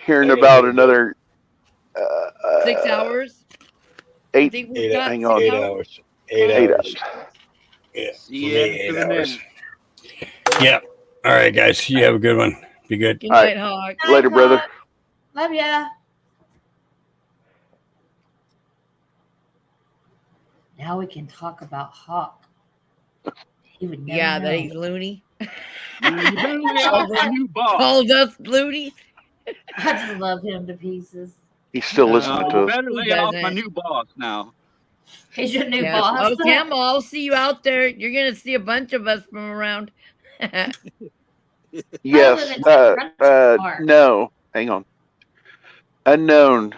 Hearing about another 6 hours. Eight. I think we've got Hang on. 8 hours. 8 hours. Yeah. See for you me, after 8 the hours. Yeah. All right, guys. You have a good one. Be good. Good All night, right. Hawk. Later, brother. Love ya. Now we can talk about Hawk. He would never Yeah, know. that he's loony. You better lay off my new boss. Called us loonies. I just love him to pieces. He's still listening You to us. better Who lay off my doesn't? new boss now. He's your new Yeah. boss. Oh, Campbell, I'll see you out there. You're gonna see a bunch of us from around. Yes. No. Hang on. Unknown.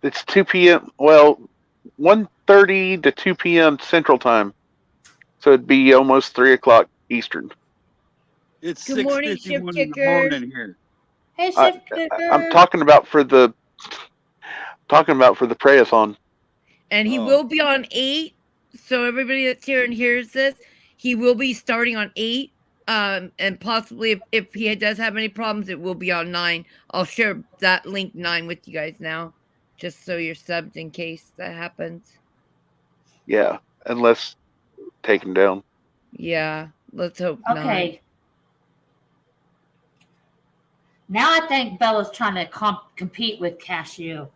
It's 2 p.m. Well, 1:30 to 2 p.m. Central Time. So it'd be almost 3 o'clock Eastern. It's Good morning, 6:51 in the Shift morning here. Hey, Shift Kicker. I'm talking about for the Prayathon. And he Oh. will be on 8. So everybody that's here and hears this, he will be starting on 8. And possibly if he does have any problems, it will be on 9. I'll share that link 9 with you guys now, just so you're subbed in case that happens. Yeah, unless taken down. Yeah, let's hope Okay. Now I think Bella's trying to compete with Cashew. not.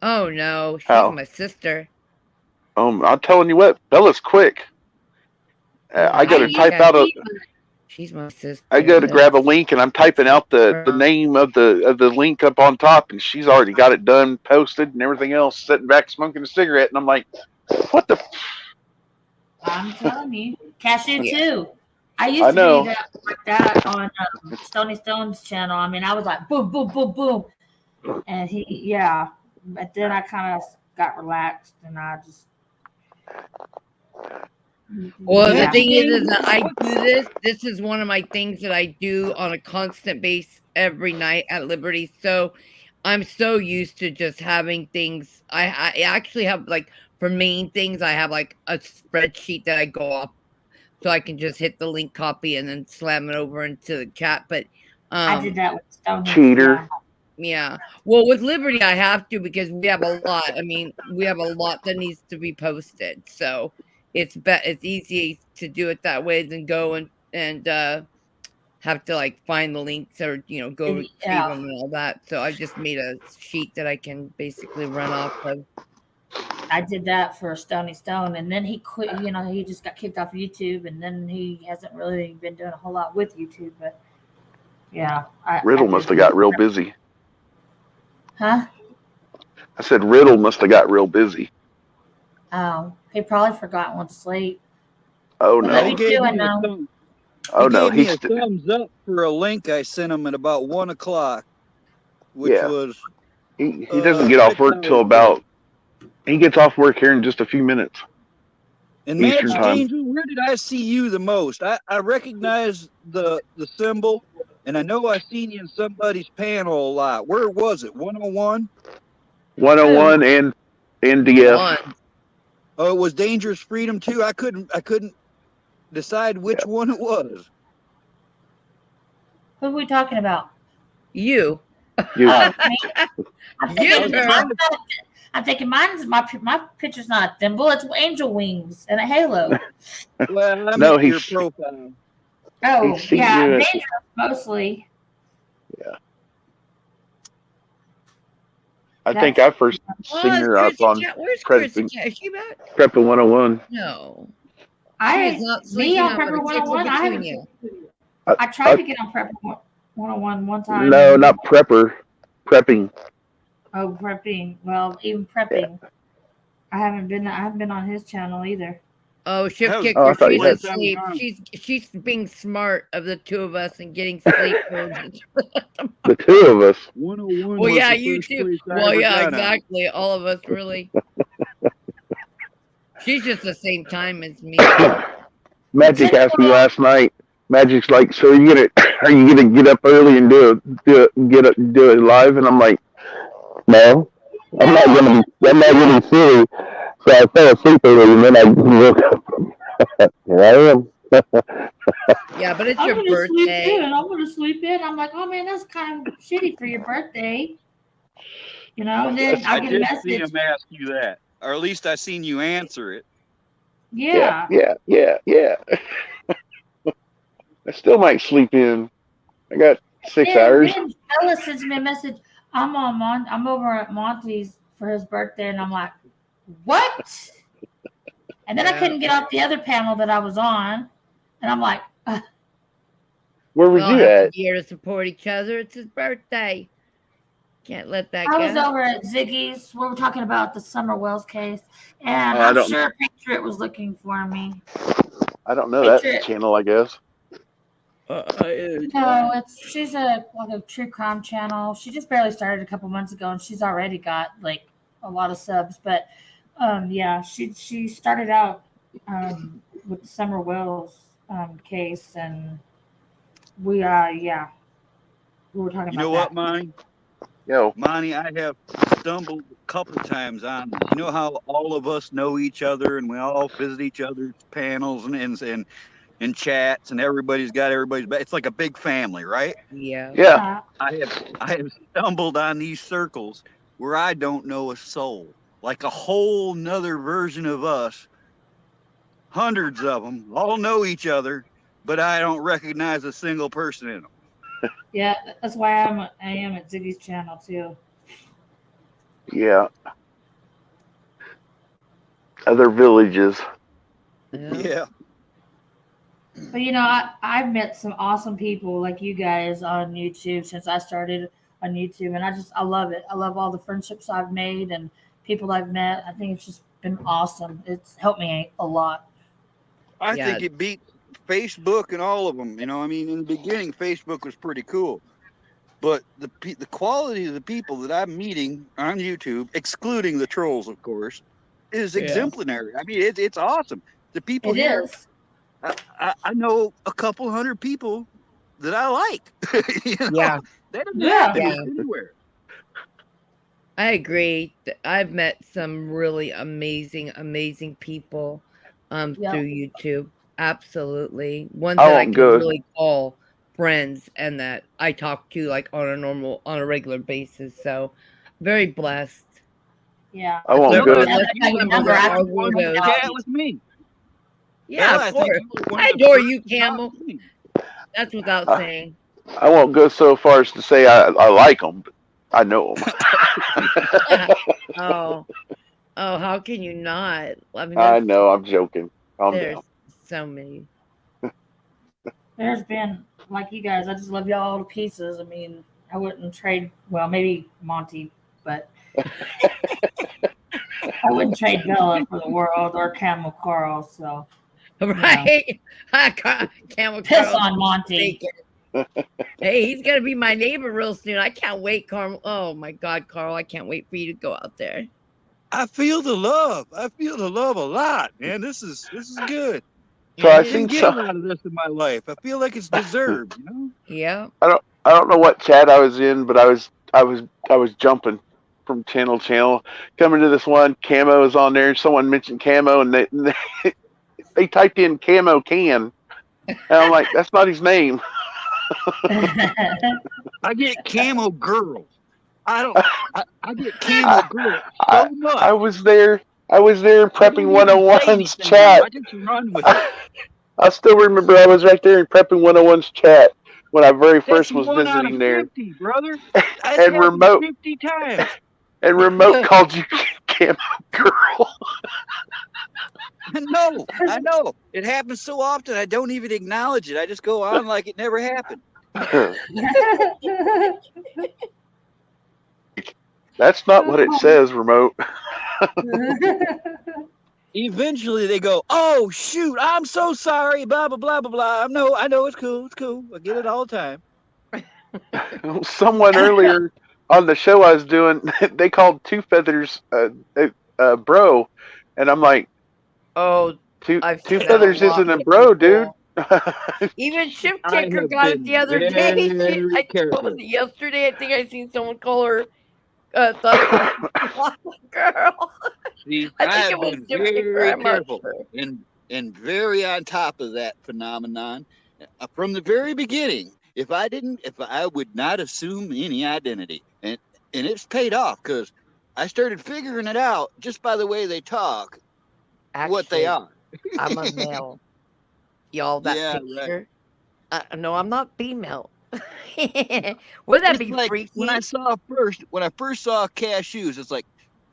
Oh no, she's How? my sister. I'm telling you what, Bella's quick. I go to type out a. She's my sister. I go to grab a link and I'm typing out the name of the link up on top, and she's already got it done, posted, and everything else. Sitting back smoking a cigarette, and I'm like, "What the?" I'm telling you, Cashew Yeah. too. I I used to know. be like that on Stony Stone's channel. I mean, I was like boom, boom, boom, boom, and but then I kind of got relaxed, and I just. Well, Yeah. the thing is that I do this. This is one of my things that I do on a constant base every night at Liberty. So I'm so used to just having things. I actually have, like, for main things, I have like a spreadsheet that I go off, so I can just hit the link copy and then slam it over into the chat. But I did that with Stony. Cheater. yeah. Well, with Liberty, I have to because we have a lot. I mean, we have a lot that needs to be posted. So it's easy to do it that way than go and have to like find the links or go save them and all that. So I just made a sheet that I can basically run off of. I did that for Stony Stone, and then he quit. He just got kicked off YouTube, and then he hasn't really been doing a whole lot with YouTube. But yeah, Riddle must have got real busy. Huh? I said Riddle must have got real busy. Oh, he probably forgot one sleep. Oh What no! are you doing now? Oh no! He gave He's me a thumbs up for a link I sent him at about 1 o'clock, which Yeah. was he doesn't get off work till about. He gets off work here in just a few minutes. And Eastern Magic time. Angel, where did I see you the most? I recognize the symbol, and I know I seen you in somebody's panel a lot. Where was it? 101? 101 and DF. One. Oh, it was Dangerous Freedom too. I couldn't decide which one it was. Who are we talking about? You. You. Oh, me? I'm thinking mine's my picture's not a thimble. It's angel wings and a halo. Well, I No, meant your he's- profile. Oh, He's seen yeah, you at- dangerous mostly. I think I first Oh, seen her up on where's President- Chrissy Cat? Is she back? Prepping 101. No. I She is not me sleeping on out with Prepper a 101. tickle I between haven't. you. I tried to get on Prepper 101 one time. No, not prepper. Prepping. Oh, prepping. Well, even prepping. I haven't been on his channel either. Oh, Shift That was- Kicker, Oh, I thought you she's had- asleep. She's being smart of the two of us and getting sleep. The two of us. 101 Well, was yeah, the you first too. place I Well, ever yeah, got on. exactly. All of us really. She's just the same time as me. Magic asked me last night. Magic's like, so are you gonna get up early and do it live? And I'm like, no, I'm not gonna be silly. So I fell asleep early, and then I woke up. Here I am. Yeah, but it's I'm your gonna sleep birthday. in. I'm gonna sleep in. I'm like, oh man, that's kind of shitty for your birthday. And then I I get a did see message. him ask you that, or at least I seen you answer it. Yeah. Yeah. I still might sleep in. I got 6 hours. Then Bella sends me a message. I'm over at Monty's for his birthday, and I'm like, what? And then I couldn't get off the other panel that I was on. And I'm like, Where was We all you have at? to be here to support each other. It's his birthday. Can't let that I was go. over at Ziggy's. We were talking about the Summer Wells case. And Oh, I I'm don't- sure Patriot was looking for me. I don't know that Patriot. channel, I guess. No, she's like a true crime channel. She just barely started a couple months ago, and she's already got like a lot of subs. But yeah, she started out with the Summer Wells case, and we were talking You know about what, Monty? Yo, Monty, I have stumbled a couple times on. You know how all of us know each other and we all visit each other's panels and chats, and everybody's got everybody's back. It's like a big family, right? Yeah. yeah. I have stumbled on these circles where I don't know a soul, like a whole nother version of us. Hundreds of them all know each other, but I don't recognize a single person in them. Yeah, that's why I am at Ziggy's channel too. Yeah. Other villages. Yeah. But you know, I've met some awesome people like you guys on YouTube since I started on YouTube, and I love it. I love all the friendships I've made and people I've met. I think it's just been awesome. It's helped me a lot. I Yeah. think it beat Facebook and all of them. You know, I mean, in the beginning, Facebook was pretty cool, but the quality of the people that I'm meeting on YouTube, excluding the trolls, of course, is exemplary. I mean, it's awesome. The people It here, is. I know a couple hundred people that I like. You know? Yeah. That doesn't Yeah. happen Yeah. anywhere. I agree. I've met some really amazing people Yep. through YouTube. Absolutely. Ones I that I won't can go- really call friends and that I talk to like on a regular basis. So very blessed. Yeah. I won't Bella, go. I That's think how you you were number the after one one to of chat those. with me. Yeah, Bella, of I think course. you were one I of the adore first you, to talk Campbell. to me. That's without Uh, saying. I won't go so far as to say I like them, but I know them. Oh, how can you not? I mean, I know. I'm joking. Calm there's down. so many. There's been like you guys. I just love y'all all to pieces. I mean, I wouldn't trade. Well, maybe Monty, but I wouldn't trade Bella for the world or Camel Carl. So Right? Camel piss Carl. on Monty. Hey, he's gonna be my neighbor real soon. I can't wait, Carl. Oh my God, Carl! I can't wait for you to go out there. I feel the love. I feel the love a lot, man. This is good. So I didn't seen get some. a lot of this in my life. I feel like it's deserved, you know? Yeah. I don't know what chat I was in, but I was jumping from channel to channel, coming to this one. Camo is on there. Someone mentioned Camo, and they typed in Camo Can, and I'm like, that's not his name. I get camo girls. I get camo girls so much. I was there prepping 101's I chat. just run with it. I still remember I was right there in prepping 101's chat when I very first That's was one out visiting of there. 50, brother. And remote 50 times. and remote called you Camo Girl. I know. It happens so often I don't even acknowledge it. I just go on like it never happened. That's not what it says, remote. Eventually they go, oh shoot, I'm so sorry, blah blah blah blah blah. I know it's cool, I get it all the time. Someone earlier on the show I was doing, they called Two Feathers bro, and I'm like, Oh, Two I've Two seen Feathers that a lot isn't a with bro, people. dude. Even Shift I Kicker have got it been the other day. very What careful. was it, yesterday? I think I seen someone call her Thunder Girl. See, I I think it have was been Shift Kicker. very I'm not careful sure. and very on top of that phenomenon from the very beginning. If I would not assume any identity, and it's paid off because I started figuring it out just by the way they talk, what they are. I'm a male. Y'all, that Yeah, right. picture. No, I'm not female. Would that It's be like freaky? when I first saw cashews, it's like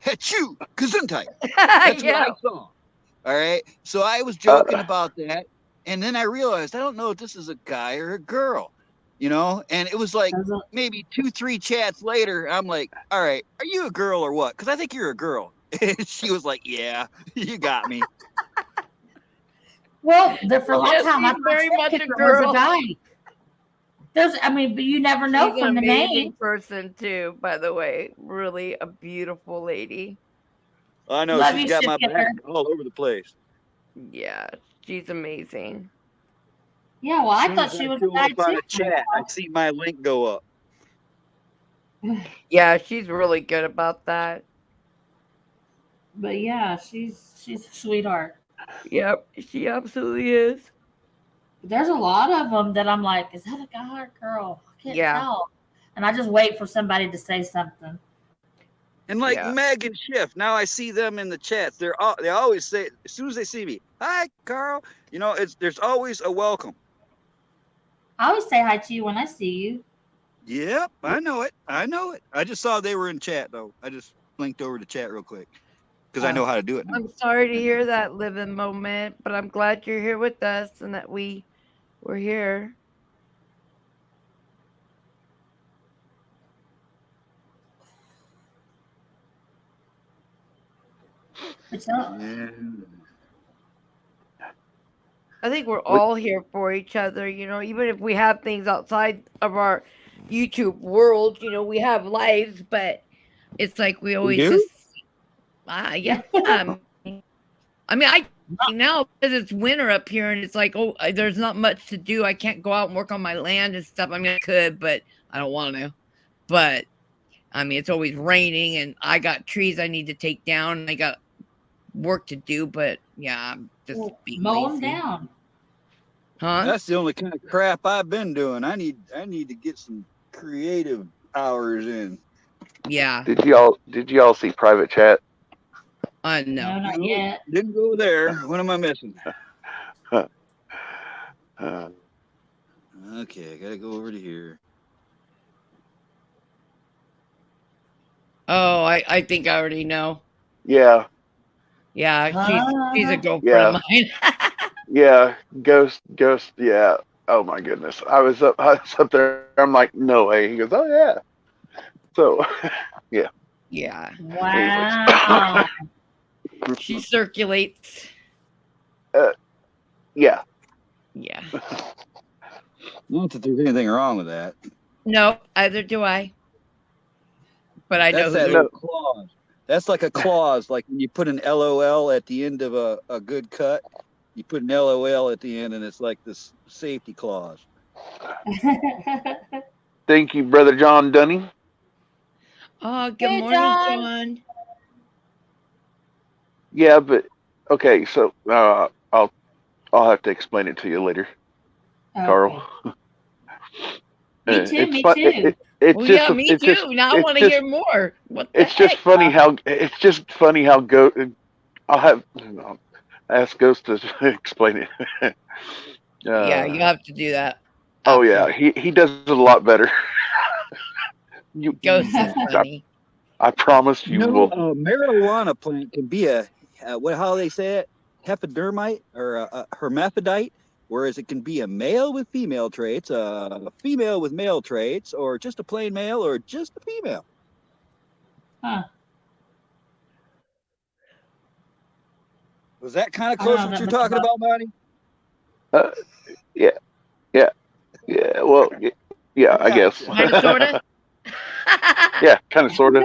Hachu Gesundheit. That's Yeah. what I saw. All right. So I was joking about that. And then I realized I don't know if this is a guy or a girl, you know? And it was like maybe 2-3 chats later. I'm like, all right, are you a girl or what? Because I think you're a girl. And she was like, yeah, you got me. Well, for a long Yes, time, I she's thought very Step much a Kicker was girl. a guy. But you never know She's from an the amazing name. person too, by the way. Really a beautiful lady. I know Love she's you, got Step my Kicker. back all over the place. Yeah, she's amazing. Yeah, well, I Soon thought as she was a show guy up on too. a chat, I see my link go up. Yeah, she's really good about that. But yeah, she's a sweetheart. Yep, she absolutely is. There's a lot of them that I'm like, is that a guy or a girl? I can't Yeah. tell. And I just wait for somebody to say something. And like Yeah. Meg and Schiff, now I see them in the chats. They always say, as soon as they see me, hi, Carl. You know, there's always a welcome. I always say hi to you when I see you. Yep, I know it. I know it. I just saw they were in chat though. I just blinked over to chat real quick because I know how to do it now. I'm sorry to hear that, living moment, but I'm glad you're here with us and that we're here. I think we're all here for each other, you know, even if we have things outside of our YouTube world, you know, we have lives, but it's like we always just, yeah. I mean, now because it's winter up here and it's like, oh, there's not much to do. I can't go out and work on my land and stuff. I mean, I could, but I don't want to. But I mean, it's always raining and I got trees I need to take down and I got work to do. But yeah, I'm just being mow lazy. them down. Huh? That's the only kind of crap I've been doing. I need to get some creative hours in. Yeah. Did y'all see Private Chat? No. No, not yet. Didn't go there. What am I missing? Okay, I gotta go over to here. Oh, I think I already know. Yeah. Yeah, she's a girlfriend of mine. Yeah, Ghost. Yeah. Oh my goodness, I was up there. I'm like, no way. He goes, oh yeah. So, yeah. Yeah. Wow. She circulates. Yeah. Yeah. Not that there's anything wrong with that. No, either do I. But I know That's that who. little clause. That's like a clause, like when you put an LOL at the end of a good cut, you put an LOL at the end, and it's like this safety clause. Thank you, Brother John Dunning. Oh, good Hey, morning, John. John. Yeah, but okay. So I'll have to explain it to you later, Carl. Me too. It's Me fun- too. It's Well, just, yeah, me it's too. just- Now I it's want to just- hear more. What the It's just heck? funny how I'll have ask Ghost to explain it. Yeah, you have to do that. Oh yeah, he does it a lot better. Ghost is funny. I promise you will. A marijuana plant can be how they say it, hepadermite or a hermaphrodite, whereas it can be a male with female traits, a female with male traits, or just a plain male, or just a female. Huh. Was that kind of I don't close know what that you're much talking about, Monty? Yeah. Well, yeah, I guess. Kind of, sorta. Yeah, kind of, sort of.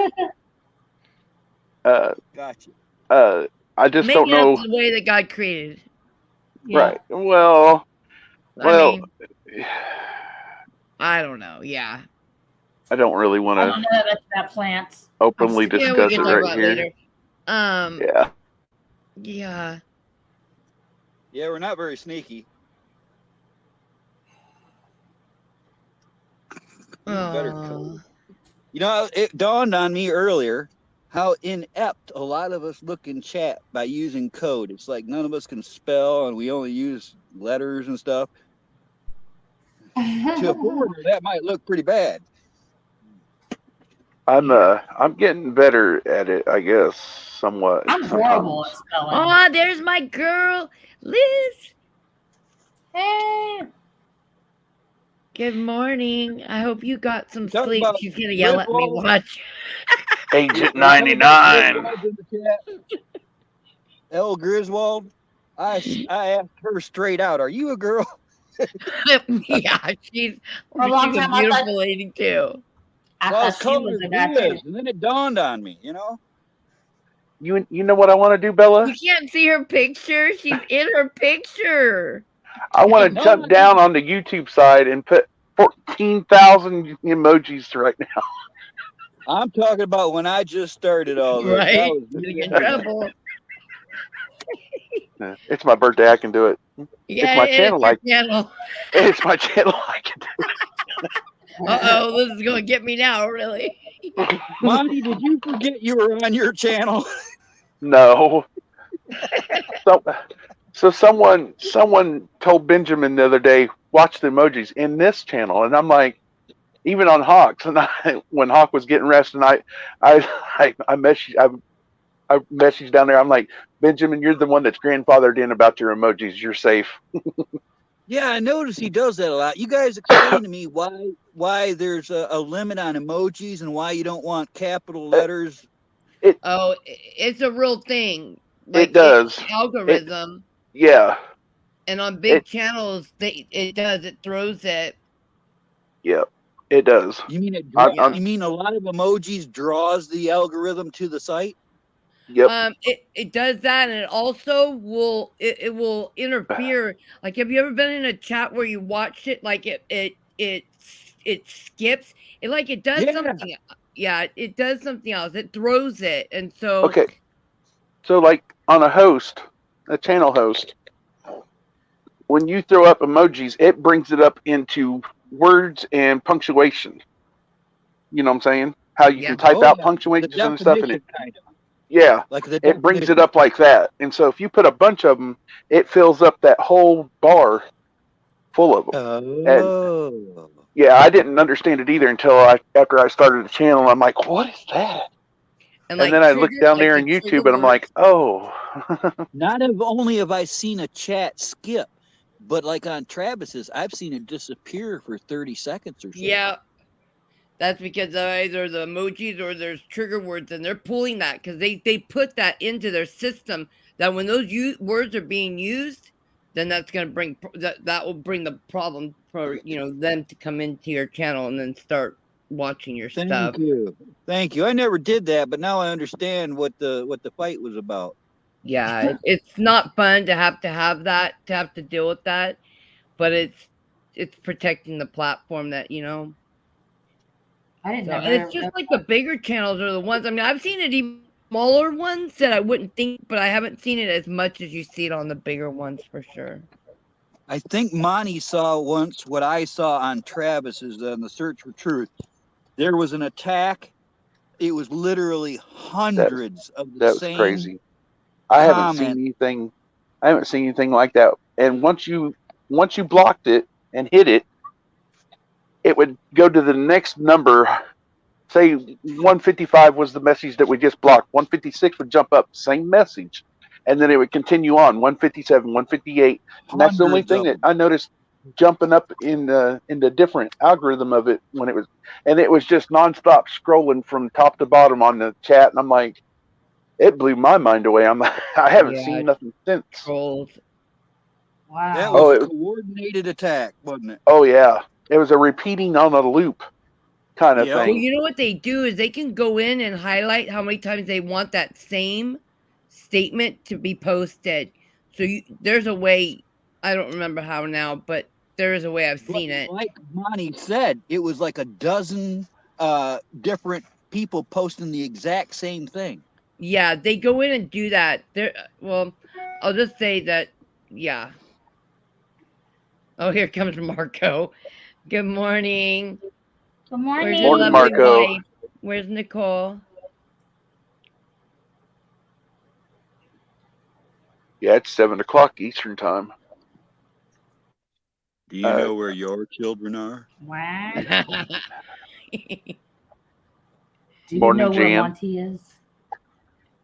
Gotcha. I just Maybe don't know. that's the way that God created. Right. Well. I mean, I don't know. Yeah. I don't really want I don't to know much about plants. openly Yeah, we discuss can it talk right about here. later. Yeah. Yeah. Yeah, we're not very sneaky. Better code. You know, it dawned on me earlier how inept a lot of us look in chat by using code. It's like none of us can spell and we only use letters and stuff. To a foreigner, that might look pretty bad. I'm getting better at it, I guess, somewhat. I'm horrible at sometimes. spelling. Oh, there's my girl, Liz. Hey. Good morning. I hope you got some Talk sleep. about She's gonna yell at me. Griswold. Watch. Agent We're talking about 99. Griswold in the chat. El Griswold. I asked her straight out, "Are you a girl?" Yeah, she's For a long a time, I beautiful thought, lady too. I Well, I was thought she calling was her a guy Liz, too. and then it dawned on me. You know what I want to do, Bella? You can't see her picture. She's in her picture. I want to No, jump down on the YouTube side and put 14,000 emojis right now. I'm talking about when I just started all this. Right? That was Getting in trouble. It's my birthday. I can do it. Yeah, my channel, it's your channel. It's my channel. I can do it. Uh-oh, this is going to get me now, really. Monty, did you forget you were on your channel? No. So someone told Benjamin the other day, watch the emojis in this channel, and I'm like, even on Hawks, and when Hawk was getting rest, and I messaged down there. I'm like, Benjamin, you're the one that's grandfathered in about your emojis. You're safe. Yeah, I noticed he does that a lot. You guys explain to me why there's a limit on emojis and why you don't want capital letters. It's a real thing. It does. Algorithm. Yeah. And on big channels, it throws it. Yeah, it does. You mean you mean a lot of emojis draws the algorithm to the site? Yep. It does that, and it also will interfere. Like, have you ever been in a chat where you watched it? Like it skips. It does something. Yeah, it does something else. It throws it, and so. Okay. So like on a channel host, when you throw up emojis, it brings it up into words and punctuation. You know what I'm saying? How you can type out punctuations and stuff in it. Kind of. Yeah, like it brings it up like that. And so if you put a bunch of them, it fills up that whole bar full of them. And yeah, I didn't understand it either until after I started the channel. I'm like, what is that? And then I looked down there on YouTube and I'm like, oh. Not only have I seen a chat skip, but like on Travis's, I've seen it disappear for 30 seconds or so. Yeah. That's because either the emojis or there's trigger words, and they're pulling that because they put that into their system that when those words are being used, then that's going to bring that will bring the problem for them to come into your channel and then start watching your stuff. Thank you. I never did that, but now I understand what the fight was about. Yeah, it's not fun to have to deal with that, but it's protecting the platform that I didn't know. And it's just like the bigger channels are the ones. I mean, I've seen it even smaller ones that I wouldn't think, but I haven't seen it as much as you see it on the bigger ones for sure. I think Monty saw once what I saw on Travis's on the Search for Truth. There was an attack. It was literally hundreds of the same. That was crazy. I haven't seen anything like that. And once you blocked it and hit it, it would go to the next number. Say 155 was the message that we just blocked. 156 would jump up, same message. And then it would continue on, 157, 158. And that's the only thing that I noticed jumping up in the different algorithm of it when it was just nonstop scrolling from top to bottom on the chat. And I'm like, it blew my mind away. I haven't seen nothing since. Trolls. Wow. That was a coordinated attack, wasn't it? Oh yeah. It was a repeating on a loop kind of thing. Well, you know what they do is they can go in and highlight how many times they want that same statement to be posted. So there's a way, I don't remember how now, but there is a way I've seen it. Like Monty said, it was like a dozen different people posting the exact same thing. Yeah, they go in and do that. Well, I'll just say that, yeah. Oh, here comes Marco. Good morning. Good morning. Morning, Marco. Wife? Where's Nicole? Yeah, it's 7:00 Eastern time. Do you know where your children are? Wow. Do you Morning, know where Jan. Monty is?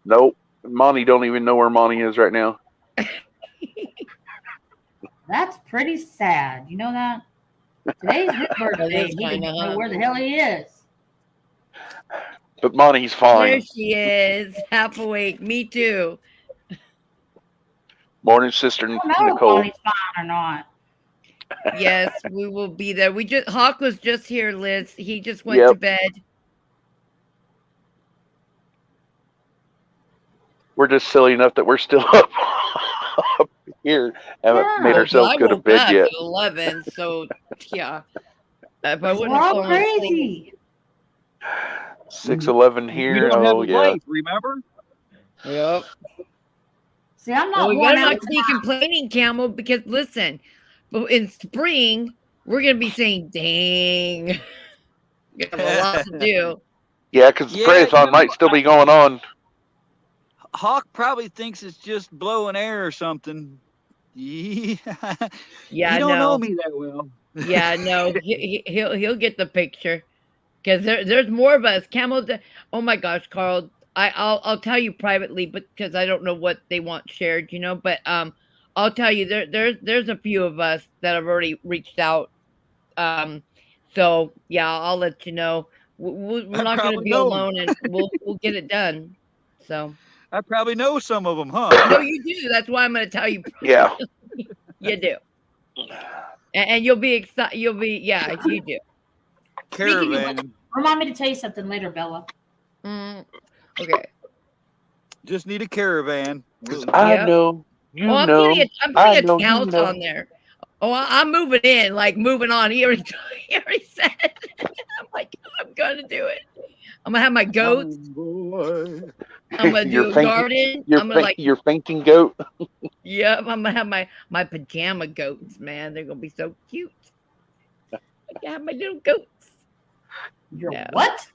Nope. Monty don't even know where Monty is right now. That's pretty sad. You know that? Today's his birthday. is He doesn't kinda know hot. where the hell he is. But Monty's There fine. she is, half awake. Me too. Morning, Sister I don't know if Nicole. Monty's fine or not. Yes, we will be there. Hawk was just here, Liz. He just went Yep. to bed. We're just silly enough that we're still up here. Haven't Yeah. made Well, ourselves I go to woke bed up yet. at 11, so yeah. If I We're wouldn't have all fallen asleep. crazy. 6:11 We here. don't have Oh a yeah. life, remember? Yep. See, I'm Well, not we one better out not be complaining, Camel, because listen, but in spring, we're going to be saying, dang. We have a lot to do. Yeah, because the Yeah, Prayathon might still be going on. Hawk probably thinks it's just blowing air or something. Yeah. Yeah, You don't no. know me that well. Yeah, no, he'll get the picture because there's more of us. Camel, oh my gosh, Carl, I'll tell you privately, but because I don't know what they want shared, you know. But I'll tell you there's a few of us that have already reached out. So yeah, I'll let you know. We're not going to be alone, and we'll get it done. So I probably know some of them, huh? no, you do. That's why I'm going to tell you. Yeah. You do. And you'll be excited. You do. Caravan. Remind me to tell you something later, Bella. Okay. Just need a caravan. I Yep. know. You I'm know. putting I a know. You house know. on there. Oh, I'm moving in, like moving on. He already said. I'm like, I'm gonna do it. I'm gonna have my goats. I'm gonna do a garden. Your fainting goat. Yep, I'm gonna have my pajama goats, man. They're gonna be so cute. I can have my little goats. Your what?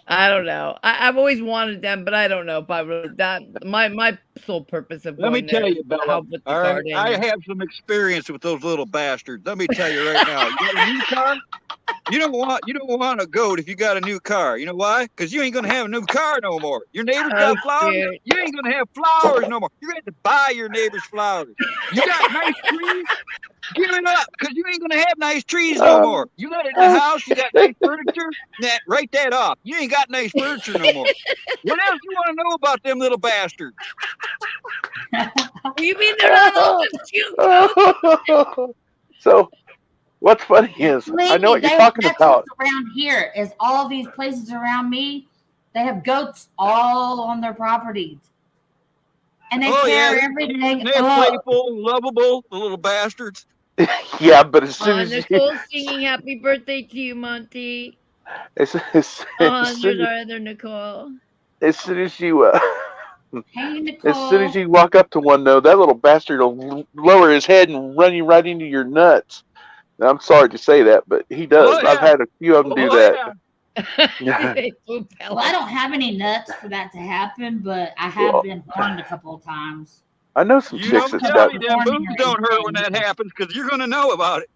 I don't know. I've always wanted them, but I don't know if I really that my sole purpose of Let me going tell there you, is to Bella. help with the All right, garden. I have some experience with those little bastards. Let me tell you right now. You got a new car? You don't want a goat if you got a new car. You know why? Because you ain't gonna have a new car no more. Your neighbor's got flowers. Shit. You ain't gonna have flowers no more. You're gonna have to buy your neighbor's flowers. You got nice trees. Give it up, because you ain't gonna have nice trees no more. You got it in the house. You got nice furniture. Nah, write that off. You ain't got nice furniture no more. What else you want to know about them little bastards? You mean they're not all just cute? So, what's funny is I know what you're talking that's about. what's around here is all these places around me. They have goats all on their properties, and they tear everything They're up. playful, lovable, the little bastards. Yeah, but as soon as Nicole's singing happy birthday to you, Monty. as There's our other Nicole. as soon as you Hey, Nicole. as soon as you walk up to one though, that little bastard will lower his head and run you right into your nuts. Now, I'm sorry to say that, but he does. Oh, yeah. I've had a few of them do that. Yeah. Well, I don't have any nuts for that to happen, but I have been horned a couple of times. I know some You chicks don't that's tell got. me them boobs don't hurt when that happens, because you're gonna know about it.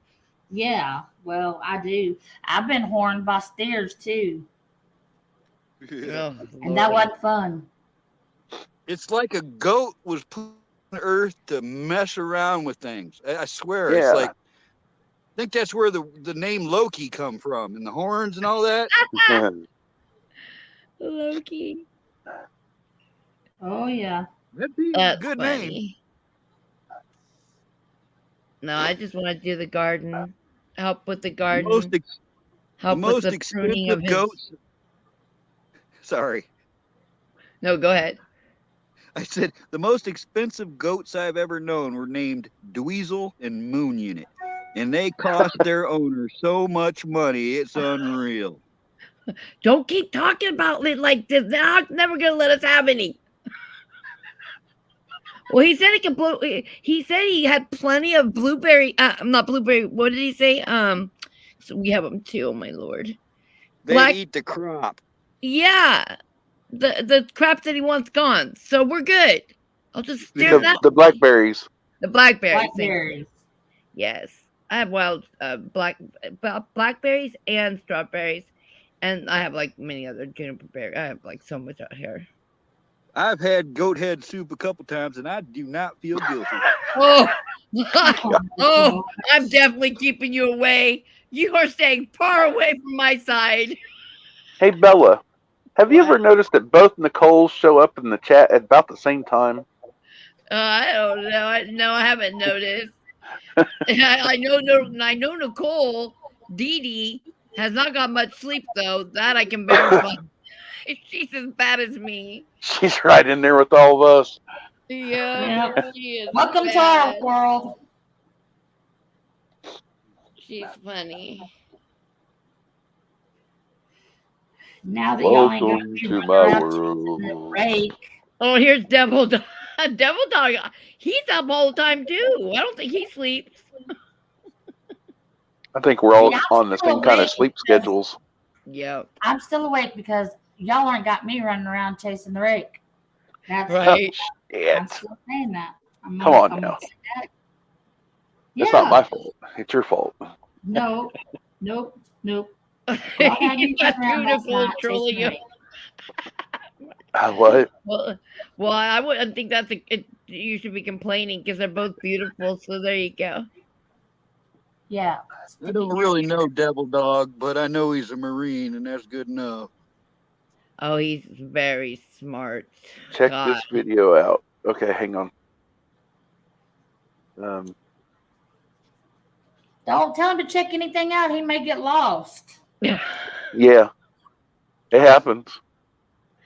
Yeah, well, I do. I've been horned by steers too, and that wasn't fun. It's like a goat was put on earth to mess around with things. I swear, Yeah. it's like, I think that's where the name Loki come from, and the horns and all that. Loki. Oh yeah. That'd be a That's good funny. name. No, I just want to do the garden, help with the garden, Most help with the pruning of expensive his. goats. Sorry. No, go ahead. I said the most expensive goats I've ever known were named Dweezil and Moon Unit, and they cost their owner so much money, it's unreal. Don't keep talking about it like this. They're not never gonna let us have any. Well, he said he can blow. He said he had plenty of blueberry. Not blueberry. What did he say? So we have them too. Oh my lord. They eat the crop. Yeah, the crap that he wants gone. So we're good. I'll just stare that. The blackberries. The blackberries. Blackberries. Yes, I have wild blackberries and strawberries, And I have like many other juniper berry. I have like so much out here. I've had goat head soup a couple times, and I do not feel guilty. Oh, oh, I'm definitely keeping you away. You are staying far away from my side. Hey, Bella, have you ever noticed that both Nicoles show up in the chat at about the same time? I don't know. No, I haven't noticed. I know Nicole. Dee Dee has not got much sleep, though. That I can verify. She's as bad as me. She's right in there with all of us. Yeah. She is Welcome bad. to our world. She's funny. Now that y'all ain't Welcome got to me running my around chasing that world. rake. Oh, here's Devil Dog. Devil Dog. He's up all the time too. I don't think he sleeps. I think we're all Yeah, on the same kind of sleep schedules. Yep. I'm still awake because y'all aren't got me running around chasing the rake. That's Right. I'm still saying that. Come on now. Yeah. It's not my fault. It's your fault. No. Nope. You got beautiful trolling you. What? Well, I wouldn't think that's you should be complaining because they're both beautiful. So there you go. Yeah. I don't really know Devil Dog, but I know he's a Marine, and that's good enough. Oh, he's very smart. Check God. this video out. Okay, hang on. Don't tell him to check anything out. He may get lost. Yeah, it happens.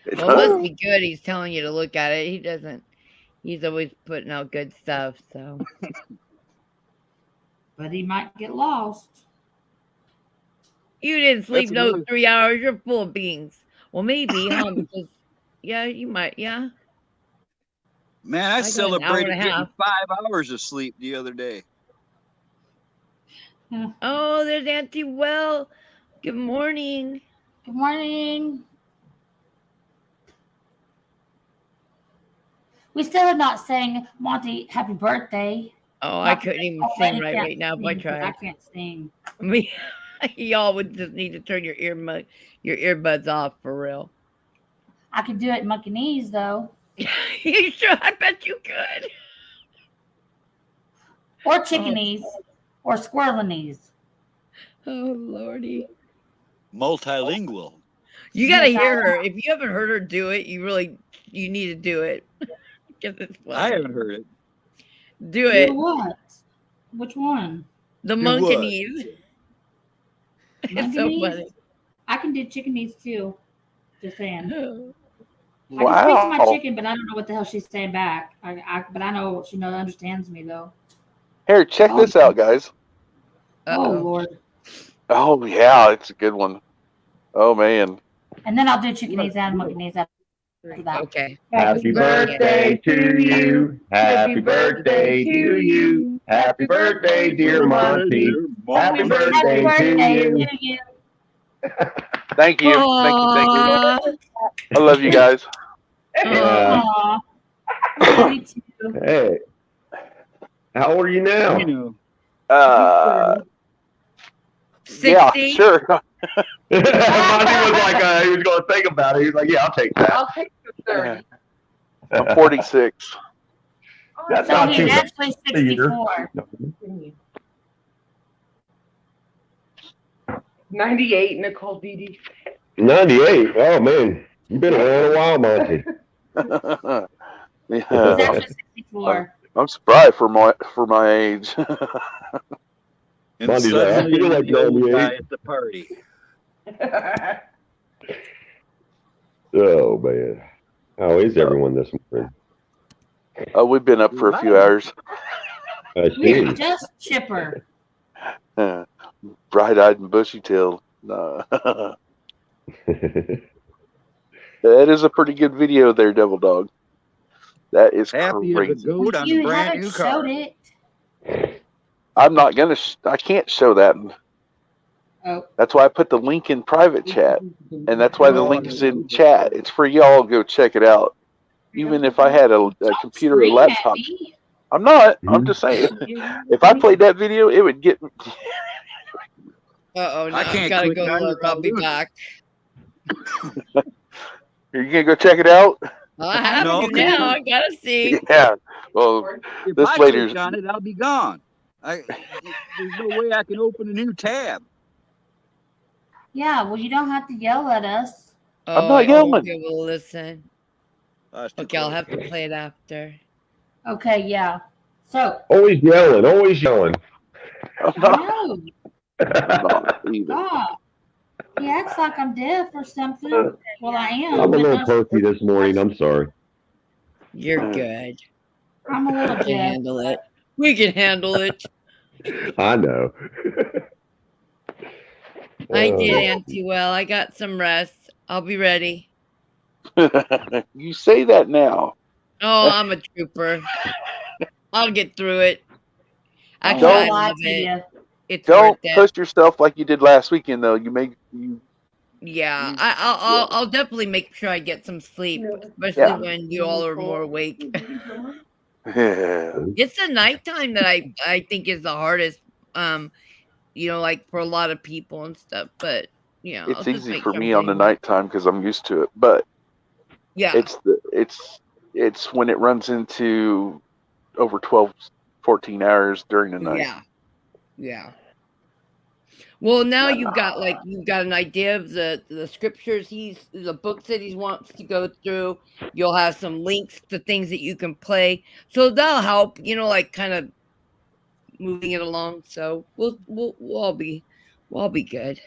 It Well, it does. must be good. He's telling you to look at it. He doesn't. He's always putting out good stuff. So. But he might get lost. You didn't sleep That's those 3 hours. You're full of beans. Well, maybe, huh? Because, yeah, you might. Yeah. Man, got I an hour celebrated and a getting half. 5 hours of sleep the other day. Oh, there's Auntie Well. Good morning. Good morning. We still have not sang Monty happy birthday. Oh, I couldn't even sing right now if I I tried. can't sing. I mean, y'all would just need to turn your earbuds off for real. I could do it in monkey knees though. You sure? I bet you could. Or chickenese. Or squirrelinese. Oh, Lordy. Multilingual. You got to hear her. If you haven't heard her do it, you need to do it. 'Cause it's funny. I haven't heard it. Do it. Do what? Which one? The Do monkey what? knees. It's so Monkey funny. knees? I can do chickenese too. Just saying. I can speak to Wow. my chicken, but I don't know what the hell she's saying back. But I know she understands me though. Here, check this out, guys. Oh Uh-oh. Lord. Oh, yeah, it's a good one. Oh, man. And then I'll do chickenese and monkey knees after that. Okay. Happy birthday to you. Happy birthday to you. Happy birthday, dear Monty. Happy Happy birthday birthday to you. to you. Thank you. Thank you. I love you guys. Aw. Me too. Hey, how old are you now? You know, Yeah, 60? sure. Monty was like, he was going to think about it. He was like, yeah, I'll take that. I'll take the 30. I'm 46. That's So not he's too bad. actually 64. 98, Nicole Didi. 98. Oh, man. You've been around a while, Monty. He's Yeah, actually 64. I'm surprised for my age. and Monty's like, I suddenly feel you're like the old 98. guy at the party. Oh, man. How is everyone this morning? We've been up for a few hours. I You're see. just chipper. Bright-eyed and bushy-tailed. No. That is a pretty good video there, Devil Dog. That is Happy as a crazy. goat on a You brand haven't new showed car. it. I'm not gonna. I can't show that. Oh. That's why I put the link in private chat, and that's why the link is in chat. It's for y'all. Go check it out. Even if I had a computer or Scream at laptop, me. I'm not. I'm just saying. If I played that video, it would get. Uh-oh, now I I can't gotta click go either look. I'll be button. back. Are you gonna go check it out? I have No, to now. I gotta see. Yeah. Well, If this I lady's. click on it, I'll be gone. There's no way I can open a new tab. Yeah, well, you don't have to yell at us. I'm Oh, not I won't yelling. be able to listen. Okay, I'll have to play it after. Okay, yeah. So, Always yelling, always yelling. I'm I not, know. I'm not either. God. He acts like I'm deaf or something. Well, I am. I'm a but little not- perky this morning. I'm sorry. You're good. I'm a little We can deaf. handle it. We can handle it. I know. I did, Auntie. Well, I got some rest. I'll be ready. You say that now. Oh, I'm a trooper. I'll get through it. Actually, Don't I lie love to it. you. It's Don't worth it. push yourself like you did last weekend, though. You. Yeah, I'll definitely make sure I get some sleep, especially Yeah. when you all are more awake. Yeah. It's the nighttime that I think is the hardest. Like for a lot of people and stuff. But I'll It's just easy make for sure I'm me on the getting enough. nighttime because I'm used to it, but Yeah, it's when it runs into over 12, 14 hours during the night. yeah. Well, now you've got an idea of the scriptures the books that he wants to go through. You'll have some links to things that you can play, so that'll help. Kind of moving it along. So we'll all be good.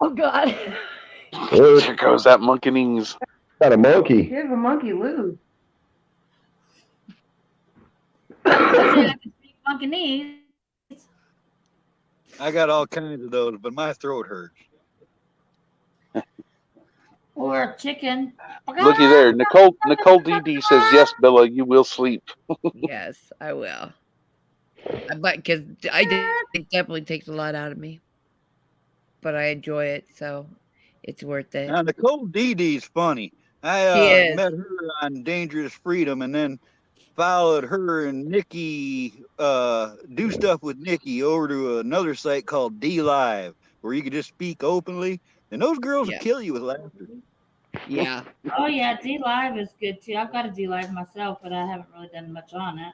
Oh God! There goes that monkey knees. Got a monkey. Give a monkey loose. Monkey knees. I got all kinds of those, but my throat hurts. Or a chicken. Looky there, Nicole DD says yes, Bella, you will sleep. Yes, I will. But because it definitely takes a lot out of me, but I enjoy it, so it's worth it. Now Nicole DD's funny. She I is. met her on Dangerous Freedom, and then followed her and Nikki do stuff with Nikki over to another site called D Live, where you could just speak openly, and those girls will kill you with laughter. Yeah. Oh yeah, D Live is good too. I've got a D Live myself, but I haven't really done much on it.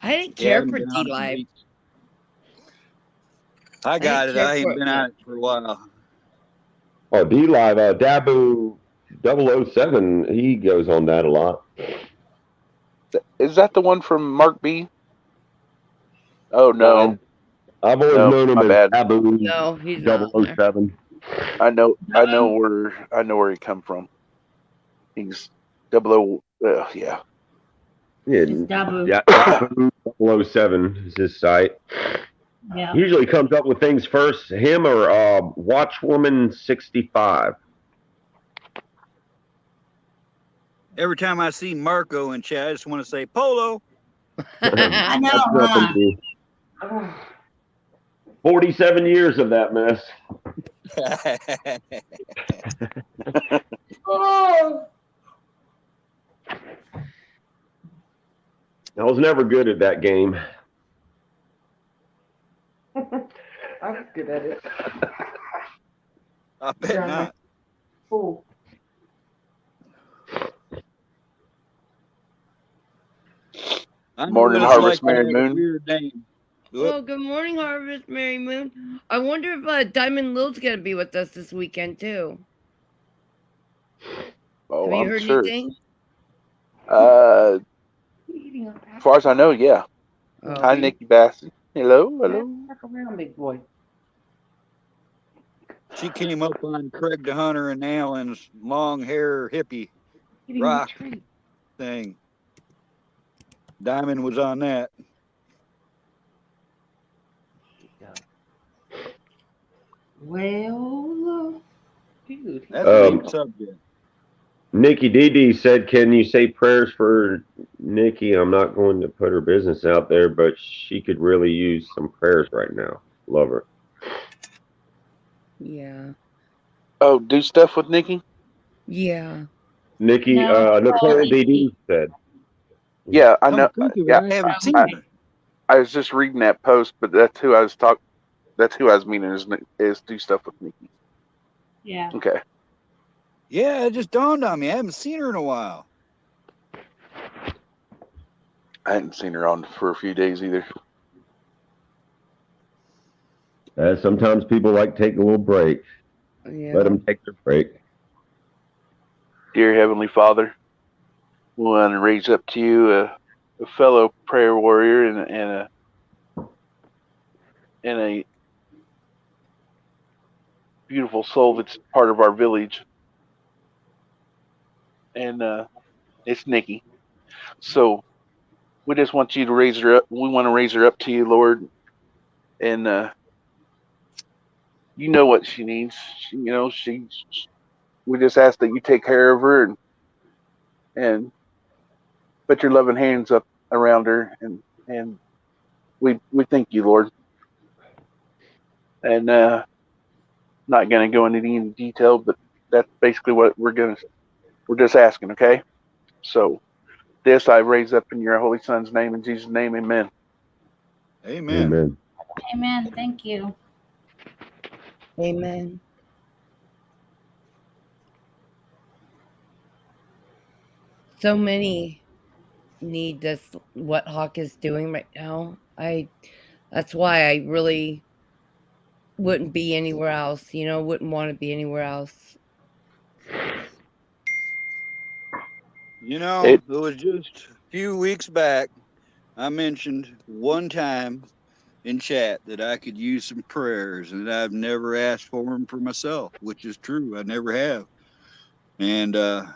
I didn't care for D Live. I got it. care I for ain't been on it for a while. Oh, D Live, Dabu 007, he goes on that a lot. Is that the one from Mark B? Oh no. I've always known him my as bad. Dabu No, he's not. 007. I know where he come from. He's 00. Yeah. Yeah, Dabu. yeah, Dabu 007 is his site. Yeah. Usually comes up with things first, him or Watchwoman 65. Every time I see Marco in chat, I just want to say Polo. I know, huh? 47 years of that mess. Oh. I was never good at that game. I was good at it. I bet not. Cool. Morning, Harvest Mary Moon. Weird name. Well, good morning, Harvest Mary Moon. I wonder if Diamond Lil's gonna be with us this weekend too. Oh, Have you I'm heard sure. anything? As far as I know, yeah. Oh, Hi, Nikki Bassett. Hello. Walk around, big boy. She came up on Craig the Hunter and Alan's long hair hippie Eating the rock tree. thing. Diamond was on that. Well, Dude. That's a big subject. Nikki DD said, can you say prayers for Nikki? I'm not going to put her business out there, but she could really use some prayers right now. Love her. yeah. Oh, do stuff with Nikki? Yeah. Nikki, Nicole DD said. Yeah, I Come know. think of it, Yeah, I haven't seen her. I was just reading that post, but that's who I was talking. That's who I was meaning is do stuff with Nikki. Yeah. Okay. Yeah, it just dawned on me. I haven't seen her in a while. I hadn't seen her on for a few days either. Sometimes people like to take a little break. Yeah. Let them take their break. Dear Heavenly Father, we want to raise up to you a fellow prayer warrior and a beautiful soul that's part of our village. And it's Nikki. So we just want you to raise her up. We want to raise her up to you, Lord. And you know what she needs. We just ask that you take care of her and put your loving hands up around her, and we thank you, Lord. And not gonna go into any detail, but that's basically what we're just asking, okay? So this I raise up in your Holy Son's name, in Jesus' name, amen. Amen. Amen. Amen. Thank you. Amen. So many need this, what Hawk is doing right now. That's why I really wouldn't be anywhere else, wouldn't want to be anywhere else. It was just a few weeks back, I mentioned one time in chat that I could use some prayers, and I've never asked for them for myself, which is true. I never have. And I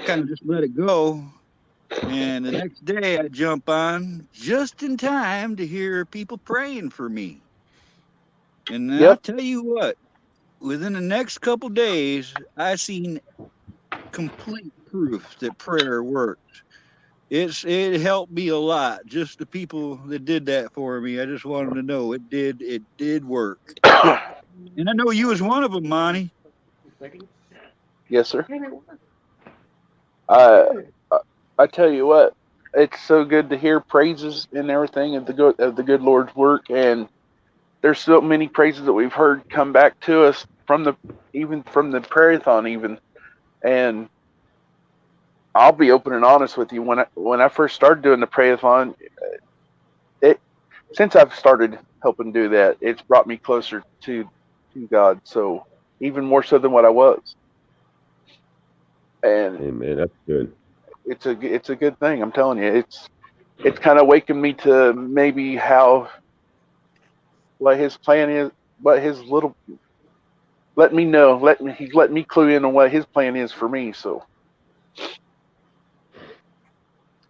kind of just let it go. And the next day I jump on just in time to hear people praying for me. And I'll tell you what, within the next couple days, I seen complete proof that prayer worked. It helped me a lot. Just the people that did that for me, I just wanted to know it did work. And I know you was one of them, Monty. Yes, sir. I tell you what, it's so good to hear praises and everything of the good Lord's work, and there's so many praises that we've heard come back to us from the prayer-a-thon even. And I'll be open and honest with you. When I first started doing the prayer-a-thon, since I've started helping do that, it's brought me closer to God. So even more so than what I was. And amen. That's good. It's a good thing. I'm telling you, it's kind of waking me to maybe what his plan is, let me know. He's let me clue in on what his plan is for me. So.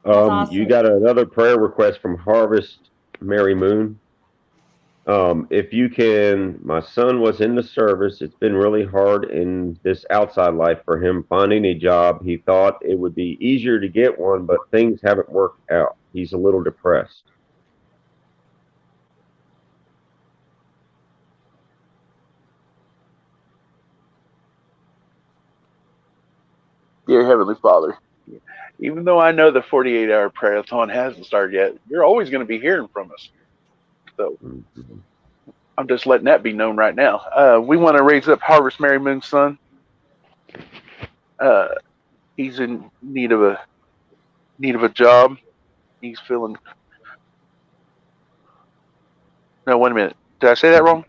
Awesome. You got another prayer request from Harvest Mary Moon. If you can, my son was in the service. It's been really hard in this outside life for him finding a job. He thought it would be easier to get one, but things haven't worked out. He's a little depressed. Dear Heavenly Father, even though I know the 48-hour prayer-a-thon hasn't started yet, you're always going to be hearing from us. So I'm just letting that be known right now. We want to raise up Harvest Mary Moon's son. He's in need of a job. He's feeling. No, wait a minute. Did I say that wrong?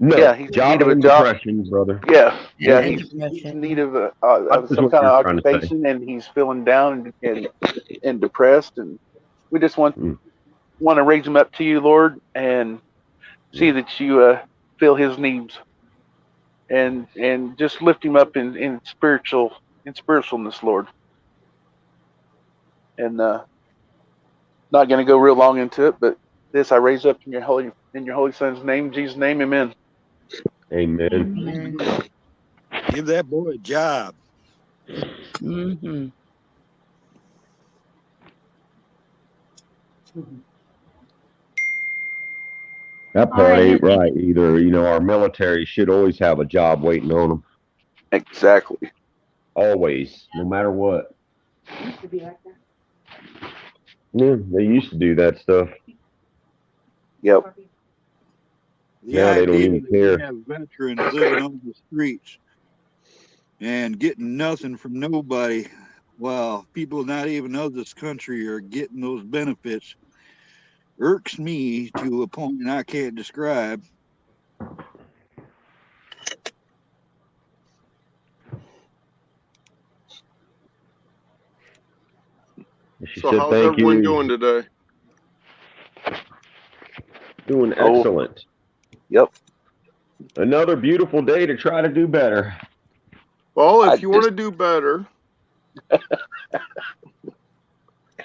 No, yeah, he's in need of a job. Depression, brother. Yeah, he's in need of some kind of occupation, and he's feeling down and depressed. And we just want to raise him up to you, Lord, and see that you fill his needs, and just lift him up in spiritualness, Lord. And not going to go real long into it, but this I raise up in your holy Son's name, Jesus' name, amen. Amen. Amen. Give that boy a job. Mm-hmm. That part ain't right either. Our military should always have a job waiting on them. Exactly. Always, no matter what. Used to be like that. Yeah, they used to do that stuff. Yep. The Now they don't idea even that we care. have veterans living on the streets and getting nothing from nobody, while people not even of this country are getting those benefits, irks me to a point I can't describe. She So said, how's "Thank everyone you." doing today? Doing Oh, excellent. yep. Another beautiful day to try to do better. Well, I if you want to just do better,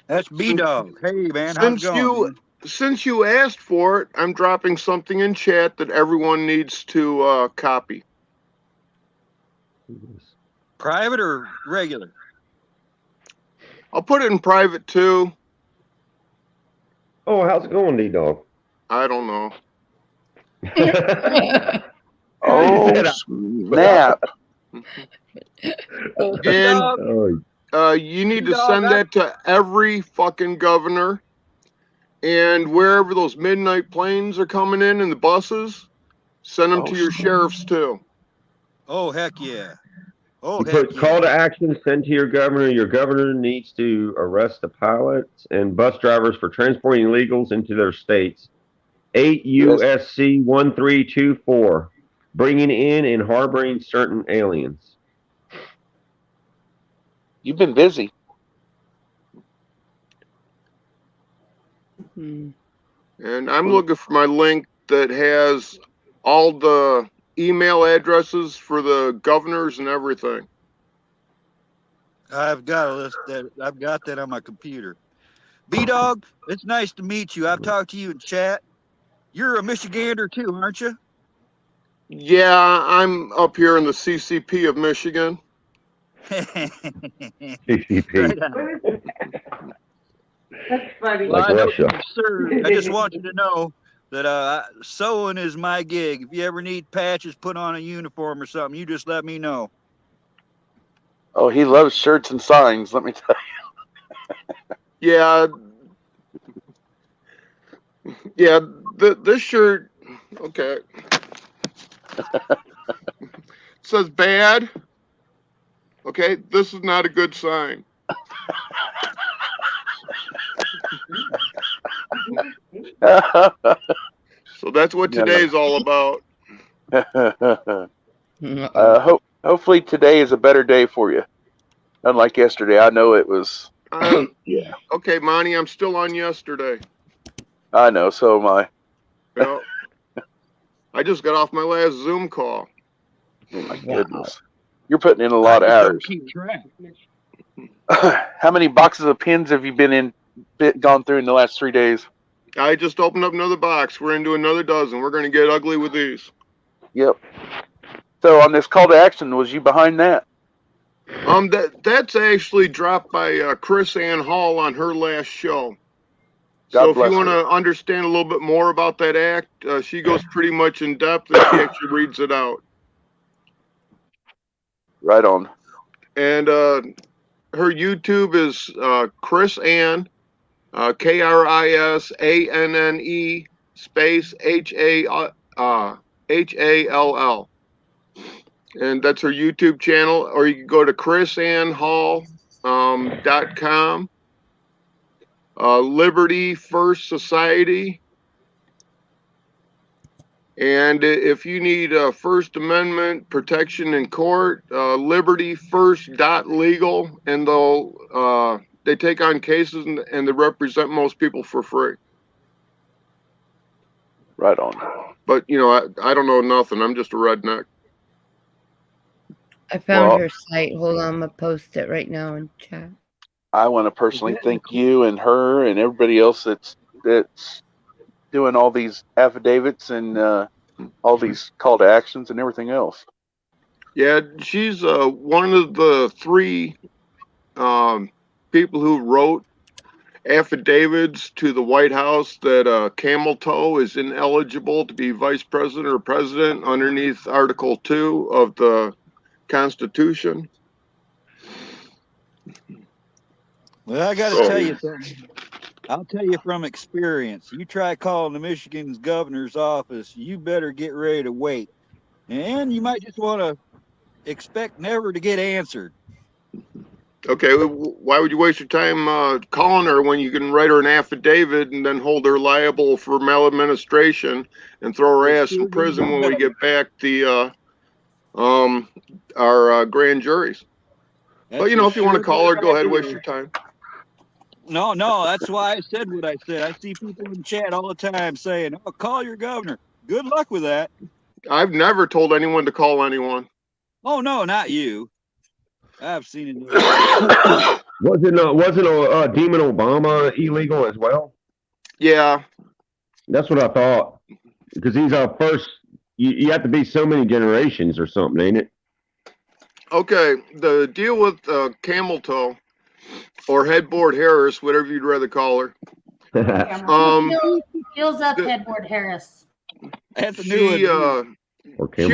That's B since, Dog. Hey man, how's it since going, you man? since you asked for it, I'm dropping something in chat that everyone needs to copy. Private or regular? I'll put it in private too. Oh, how's it going, D-Dog? I don't know. oh snap! And you need to send that to every fucking governor, and wherever those midnight planes are coming in and the buses, send them Oh, to your sheriffs too. Oh heck yeah. Oh You heck put yeah. call to action, send to your governor. Your governor needs to arrest the pilots and bus drivers for transporting illegals into their states. 8 yes. USC 1324, bringing in and harboring certain aliens. You've been busy. And I'm looking for my link that has all the email addresses for the governors and everything. I've got a list that I've got that on my computer. B Dog, it's nice to meet you. I've talked to you in chat. You're a Michigander too, aren't you? Yeah, I'm up here in the CCP of Michigan. CCP. Right on. That's funny. Well, Like I know Russia. you're absurd. I just want you to know that sewing is my gig. If you ever need patches put on a uniform or something, you just let me know. Oh, he loves shirts and signs. Let me tell Yeah. Yeah, this shirt, okay. Says bad. Okay, this is not a good sign. So that's what today's all about. Hopefully today is a better day for you. Unlike yesterday, I know it was. Yeah. Okay, Monty, I'm still on yesterday. I know, so am I. Well, I just got off my last Zoom call. Oh my goodness. You're putting in a lot of I just don't hours. keep track. How many boxes of pins have you gone through in the last 3 days? I just opened up another box. We're into another dozen. We're going to get ugly with these. Yep. So on this call to action, was you behind that? That's actually dropped by Chris Ann Hall on her last show. God So if bless you want her. to understand a little bit more about that act, she goes pretty much in depth and she actually reads it out. Right on. And her YouTube is Chris Ann, KRISANNE space HALL. And that's her YouTube channel, or you can go to chrisannhall.com. Liberty First Society. And if you need First Amendment protection in court, libertyfirst.legal, and they take on cases and they represent most people for free. Right on. But, I don't know nothing. I'm just a redneck. I found her site. Hold on, I'm going to post it right now in chat. I want to personally thank you and her and everybody else that's doing all these affidavits and all these call to actions and everything else. Yeah, she's one of the 3 people who wrote affidavits to the White House that Camel Toe is ineligible to be vice president or president underneath Article 2 of the Constitution. Well, I got to tell you something. I'll tell you from experience. You try calling the Michigan's governor's office, you better get ready to wait, and you might just want to expect never to get answered. Okay, why would you waste your time calling her when you can write her an affidavit and then hold her liable for maladministration and throw her ass in prison when we get back the our grand juries? But you know, if you want to call her, go ahead, waste your time. No, that's why I said what I said. I see people in chat all the time saying, "Oh, call your governor." Good luck with that. I've never told anyone to call anyone. Oh no, not you. I've seen it. Wasn't Demon Obama illegal as well? Yeah, that's what I thought. Because he's our first. You have to be so many generations or something, ain't it? Okay, the deal with Camel Toe or Headboard Harris, whatever you'd rather call her. Heels up, Headboard Harris. She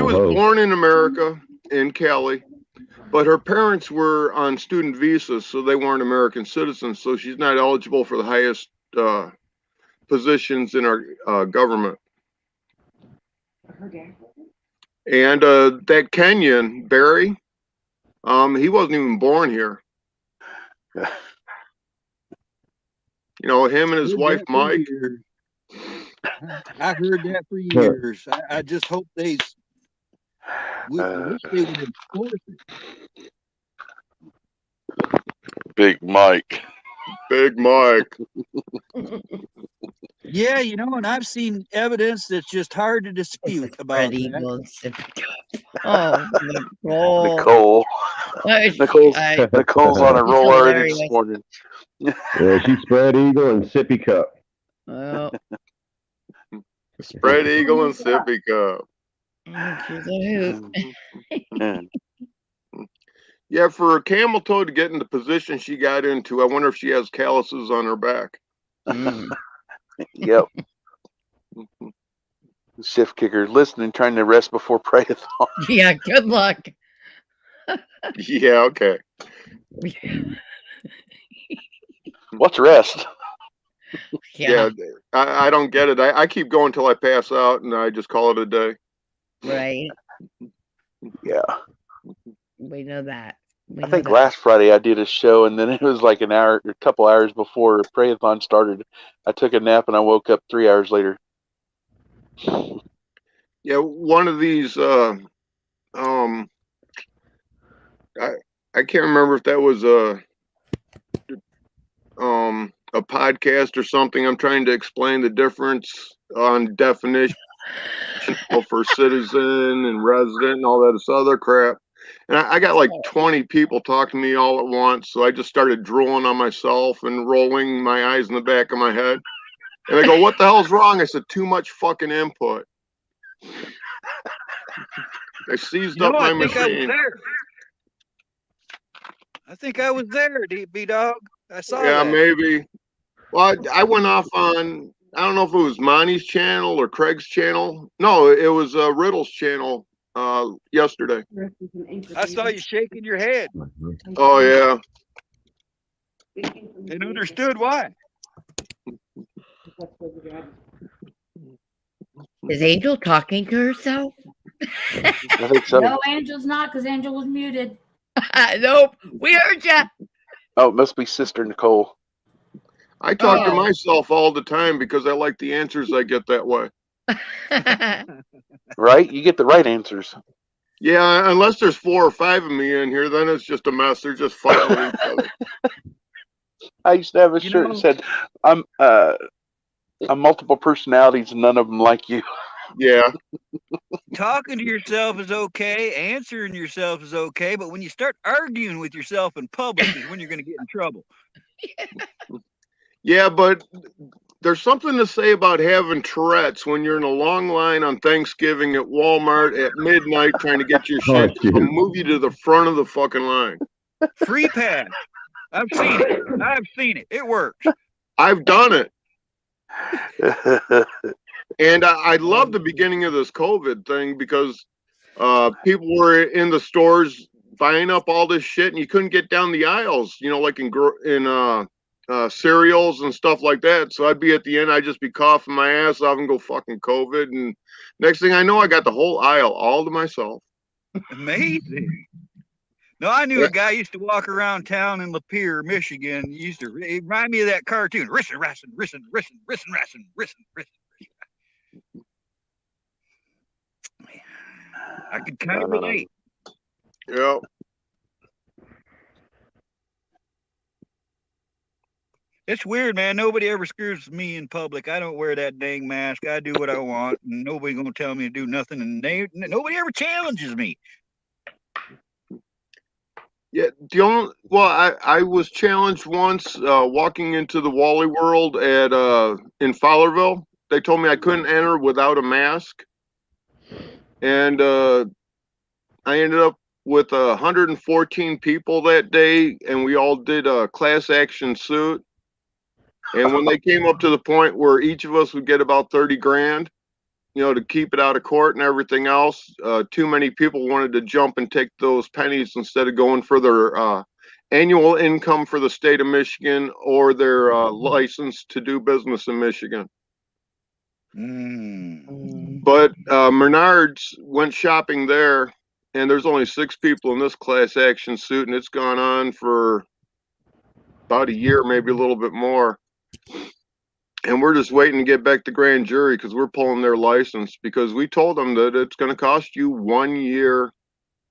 was born in America in Cali, but her parents were on student visas, so they weren't American citizens. So she's not eligible for the highest positions in our government. And that Kenyan Barry, he wasn't even born here. You know, him and his wife Mike. I've heard that for years. I just hope they wish they would enforce it. Big Mike. Big Mike. Yeah, you know, and I've seen evidence that's just hard to dispute about that. Oh, Nicole. Nicole's on a roll already this morning. Yeah, she's Spread Eagle and Sippy Cup. Well, Spread Eagle and Sippy Cup. Yeah, for a Camel Toe to get in the position she got into, I wonder if she has calluses on her back. Yep. Shift kicker, listening, trying to rest before prayathon. Yeah, good luck. Yeah, okay. What's rest? Yeah, I don't get it. I keep going till I pass out, and I just call it a day. Right. Yeah. We know that. I think last Friday I did a show, and then it was like a couple hours before prayathon started. I took a nap, and I woke up 3 hours later. Yeah, one of these. I can't remember if that was a podcast or something. I'm trying to explain the difference on definition for citizen and resident and all that other crap. And I got like 20 people talking to me all at once. So I just started drooling on myself and rolling my eyes in the back of my head. And I go, what the hell's wrong? I said, too much fucking input. I seized up my machine. I think I was there, B-Dog. I saw Yeah, that. maybe. Well, I went off on, I don't know if it was Monty's channel or Craig's channel. No, it was Riddle's channel yesterday. I saw you shaking your head. Oh, yeah. And understood why. Is Angel talking to herself? I think so. No, Angel's not, because Angel was muted. Nope, we heard ya. Oh, it must be Sister Nicole. I talk to myself all the time because I like the answers I get that way. Right? You get the right answers. Yeah, unless there's 4 or 5 of me in here, then it's just a mess. They're just fighting with each other. I used to have a shirt that said, I'm multiple personalities and none of them like you. Yeah. Talking to yourself is okay. Answering yourself is okay. But when you start arguing with yourself in public is when you're going to get in trouble. Yeah, but there's something to say about having Tourette's when you're in a long line on Thanksgiving at Walmart at midnight trying to get your shit to move you to the front of the fucking line. Free pass. I've seen it. I've seen it. It works. I've done it. And I love the beginning of this COVID thing because people were in the stores buying up all this shit and you couldn't get down the aisles, you know, like in cereals and stuff like that. So I'd be at the end, I'd just be coughing my ass off and go fucking COVID. And next thing I know, I got the whole aisle all to myself. Amazing. No, I knew a guy used to walk around town in Lapeer, Michigan. He used to remind me of that cartoon. Rissin, rassin, rissin, rissin, rissin, rassin, rissin, rissin. I could kind of relate. Yeah. It's weird, man. Nobody ever screws me in public. I don't wear that dang mask. I do what I want, and nobody's gonna tell me to do nothing. And nobody ever challenges me. Yeah, I was challenged once walking into the Wally World at in Fowlerville. They told me I couldn't enter without a mask, and I ended up with 114 people that day, and we all did a class action suit. And when they came up to the point where each of us would get about 30 grand, to keep it out of court and everything else, too many people wanted to jump and take those pennies instead of going for their annual income for the state of Michigan or their license to do business in Michigan. But Menards went shopping there, and there's only 6 people in this class action suit, and it's gone on for about a year, maybe a little bit more. And we're just waiting to get back to grand jury because we're pulling their license, because we told them that it's going to cost you 1 year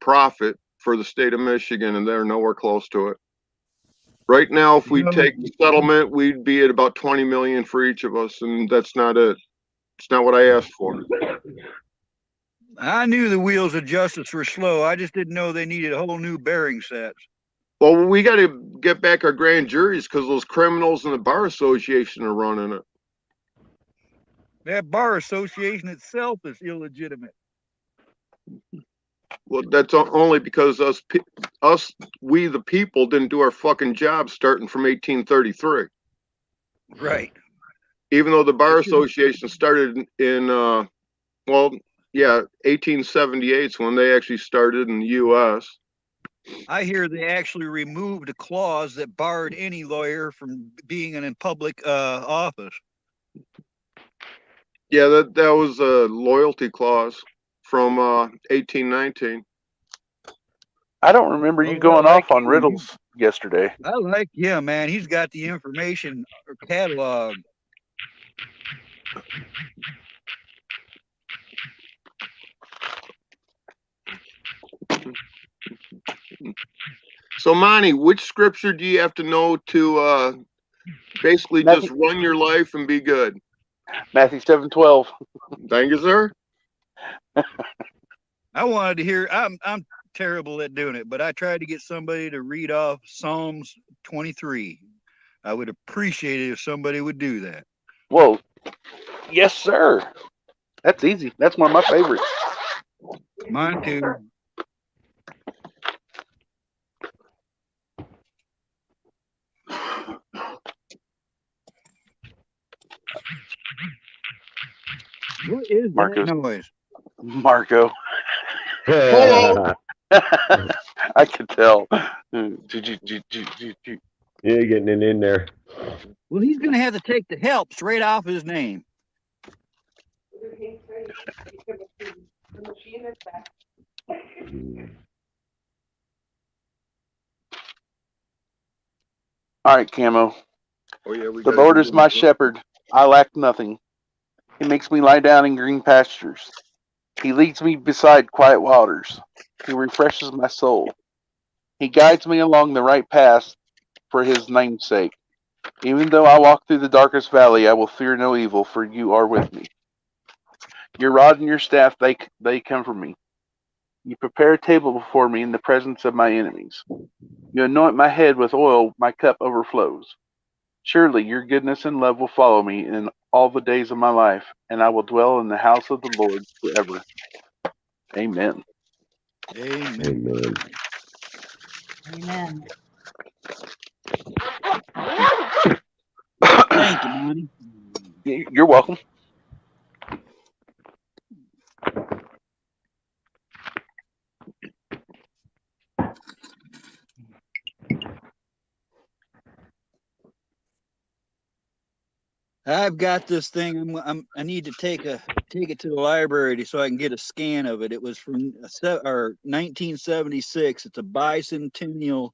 profit for the state of Michigan, and they're nowhere close to it. Right now, if we take the settlement, we'd be at about 20 million for each of us, and that's not it. It's not what I asked for. I knew the wheels of justice were slow. I just didn't know they needed a whole new bearing sets. Well, we got to get back our grand juries because those criminals in the bar association are running it. That bar association itself is illegitimate. Well, that's only because we the people didn't do our fucking job starting from 1833. Right. Even though the bar association started in 1878 is when they actually started in the U.S. I hear they actually removed a clause that barred any lawyer from being in public office. Yeah, that was a loyalty clause from 1819. I don't remember you going off on riddles yesterday. I like him, man. He's got the information catalog. So, Monty, which scripture do you have to know to basically just run your life and be good? Matthew 7:12. Thank you, sir. I wanted to hear. I'm terrible at doing it, but I tried to get somebody to read off Psalms 23. I would appreciate it if somebody would do that. Whoa. Yes, sir. That's easy. That's one of my favorites. Mine too. What is that noise? Marco. Hello. I could tell. Yeah, getting it in there. Well, he's going to have to take the helps right off his name. All right, Camo. Oh, yeah, the Lord is my shepherd. I lack nothing. He makes me lie down in green pastures. He leads me beside quiet waters. He refreshes my soul. He guides me along the right path for his name's sake. Even though I walk through the darkest valley, I will fear no evil, for you are with me. Your rod and your staff, they comfort me. You prepare a table before me in the presence of my enemies. You anoint my head with oil, my cup overflows. Surely your goodness and love will follow me in all the days of my life, and I will dwell in the house of the Lord forever. Amen. Amen. Amen. Thank you, Monty. You're welcome. I've got this thing. I need to take it to the library so I can get a scan of it. It was from 1976. It's a bicentennial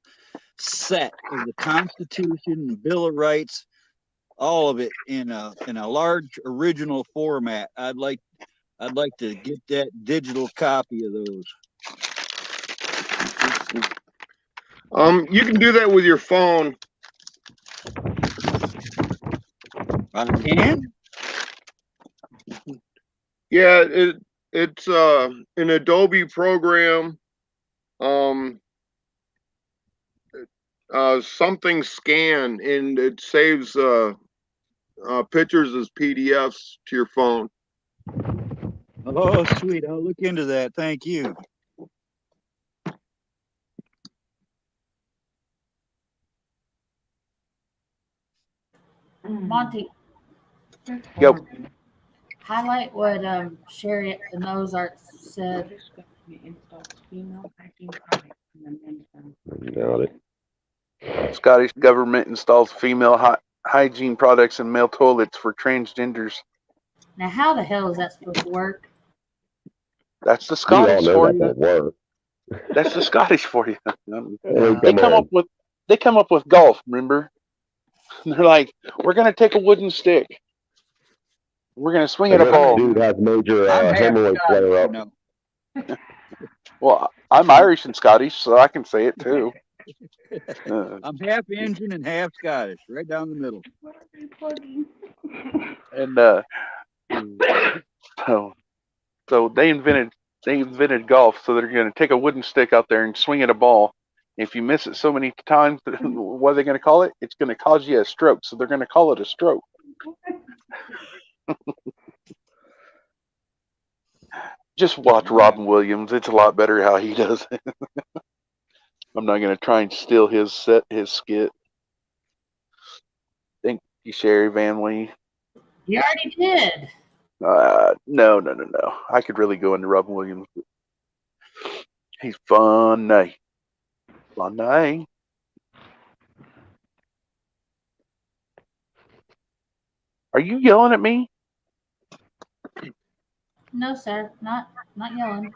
set of the Constitution, the Bill of Rights, all of it in a large original format. I'd like to get that digital copy of those. You can do that with your phone. I can? Yeah, it's an Adobe program. Something scan, and it saves pictures as PDFs to your phone. Oh, sweet. I'll look into that. Thank you. Monty, Yep. highlight what Sherry and Ozark said. Got it. Scottish government installs female hygiene products in male toilets for transgenders. Now, how the hell is that supposed to work? That's the We all Scottish know for that you. don't work. That's the Scottish for you. Hey, They come on. come up with golf. Remember? They're like, we're gonna take a wooden stick. We're gonna swing at a Unless ball. the dude has major I'm half hemorrhoid Scottish, flare you up. know. Well, I'm Irish and Scottish, so I can say it too. I'm half Indian and half Scottish, right down the middle. And so they invented golf, so they're going to take a wooden stick out there and swing at a ball. If you miss it so many times, what are they going to call it? It's going to cause you a stroke, so they're going to call it a stroke. Just watch Robin Williams. It's a lot better how he does it. I'm not going to try and steal his skit. Thank you, Sherry Van Lee. You already did. No. I could really go into Robin Williams. He's funny. Funny. Are you yelling at me? No, sir, not yelling.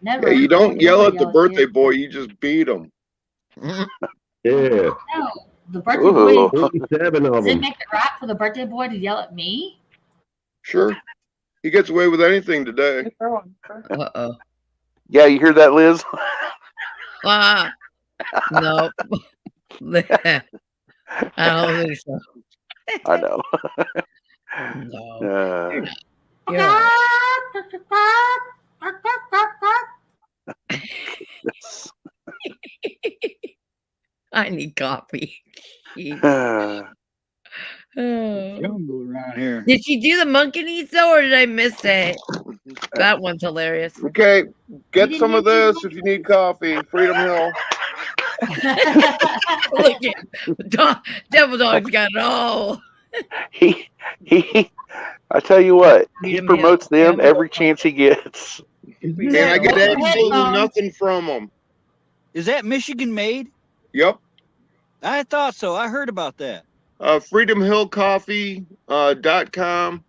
Never. Yeah, you don't yell at the Yell at birthday you. boy. You just beat him. Yeah. No, the birthday boy. Ooh. 47 of Does it them. make it right for the birthday boy to yell at me? Sure. He gets away with anything today. Uh-oh. Yeah, you hear that, Liz? Ah, no. I don't think so. I know. No. Yeah. I need coffee. Jeez. Oh. Jungle around here. Did she do the monkey though, or did I miss it? That one's hilarious. Okay, get some of this if you need coffee. Freedom Hill. Look at Devil Dog's got it all. He I tell you what, he promotes them every chance he gets. And I get absolutely nothing from them. Is that Michigan made? Yep. I thought so. I heard about that. FreedomHillCoffee.com.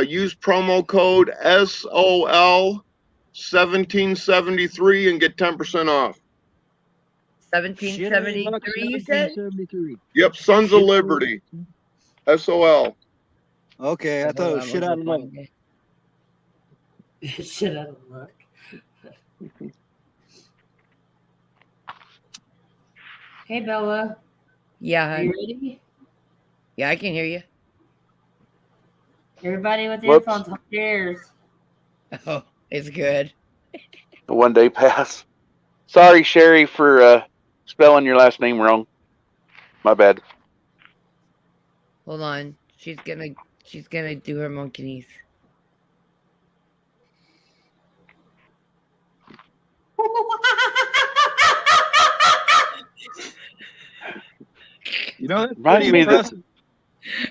Use promo code SOL1773 and get 10% off. 1773, you said? 1773. Yep, Sons of Liberty. SOL. Okay, I thought it was shit out of luck. Shit out of luck. Hey, Bella. Yeah. Are you ready? Yeah, I can hear you. Everybody with Whoops. earphones, hold yours. Oh, it's good. The 1 day pass. Sorry, Sherry, for spelling your last name wrong. My bad. Hold on. She's gonna do her monkey knees. You know, that's Reminds pretty me impressive.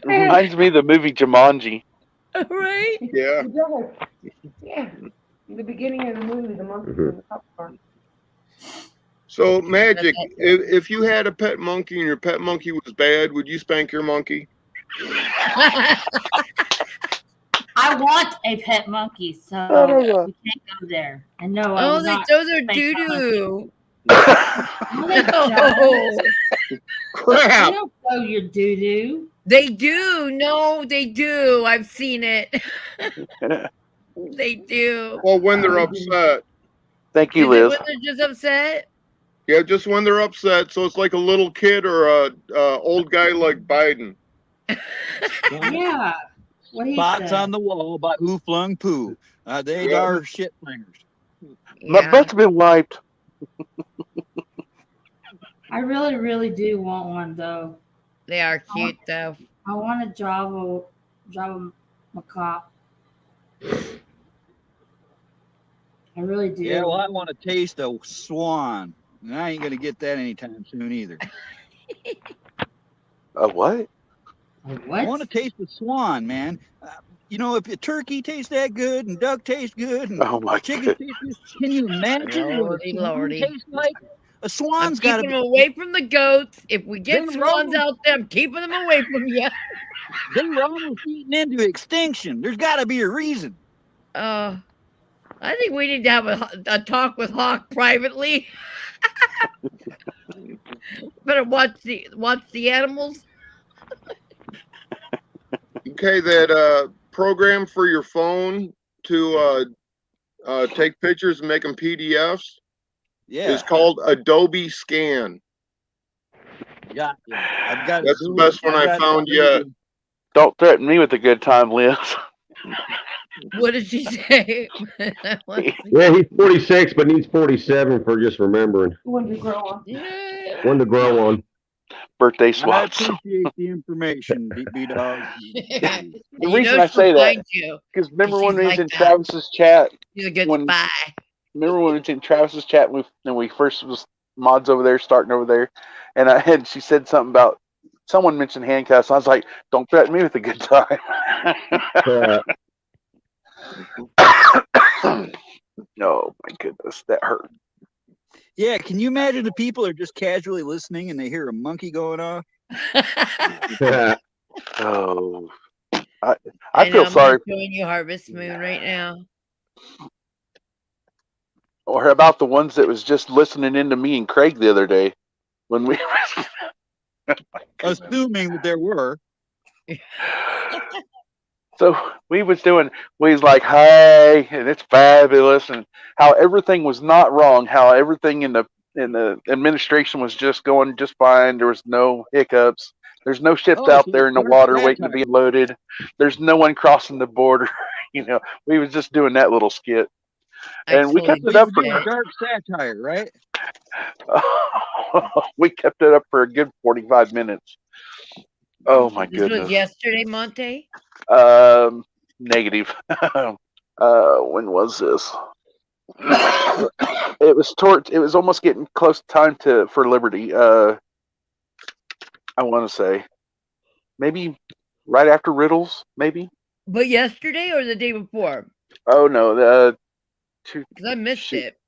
Reminds me of the movie Jumanji. Right? Yeah. Yeah. In the beginning of the movie, the monkey in the popcorn. So, Magic, if you had a pet monkey and your pet monkey was bad, would you spank your monkey? I want a pet monkey, so we can't go there. And no, I Oh, will not those are spank doo my doo. monkey. No. Crap. They don't throw your doo doo. They do. No, they do. I've seen it. They do. Well, when they're upset. Thank you, Is it Liz. when they're just upset? Yeah, just when they're upset. So it's like a little kid or a old guy like Biden. Yeah. What he Spots said. on the wall by Who Flung Poo. They Yeah. are shit flingers. My Yeah. butt's been wiped. I really, really do want one though. They are cute though. I want a Java macaque. I really do. Yeah, well, I want to taste a swan. And I ain't going to get that anytime soon either. A what? What? I want to taste the swan, man. You know, if a turkey tastes that good and duck tastes good and Oh my chicken god. tastes good, can you imagine what Lordy, a swan lordy. tastes like? A I'm swan's got to keeping be... them away from the goats. If we get They swans roam. out there, I'm keeping them away from you. They were almost eaten into extinction. There's got to be a reason. I think we need to have a talk with Hawk privately. Better watch the animals. Okay, that program for your phone to take pictures and make them PDFs Yeah. is called Adobe Scan. Yeah. I've got That's the best one I found yet. Don't threaten me with a good time, Liz. What did she say? Yeah, he's 46, but needs 47 for just remembering. When to grow up. One to grow on. Birthday I swaps. appreciate the information, DB Dog. The reason I say that, because remember when we was in Travis's chat? He's a good when, spy. Remember when we was in Travis's chat when we first was mods over there, starting over there, and she said something about someone mentioned handcuffs. I was like, don't threaten me with a good time. Oh my goodness, that hurt. Yeah, can you imagine the people are just casually listening and they hear a monkey going off? Oh, I feel know, sorry. I'm enjoying you, Harvest Moon, right now. Or about the ones that was just listening into me and Craig the other day when we Assuming that there were. So we was like, hey, and it's fabulous, and how everything was not wrong, how everything in the administration was just going just fine. There was no hiccups. There's no ships out there in the water waiting to be loaded. There's no one crossing the border. You know, we was just doing that little skit, and we kept it up for dark satire, right? we kept it up for a good 45 minutes. Oh my This was goodness. yesterday, Monte? Negative. When was this? It was almost getting close time for Liberty. I want to say maybe right after Riddles, maybe. But yesterday or the day before? Oh no, Because I missed it.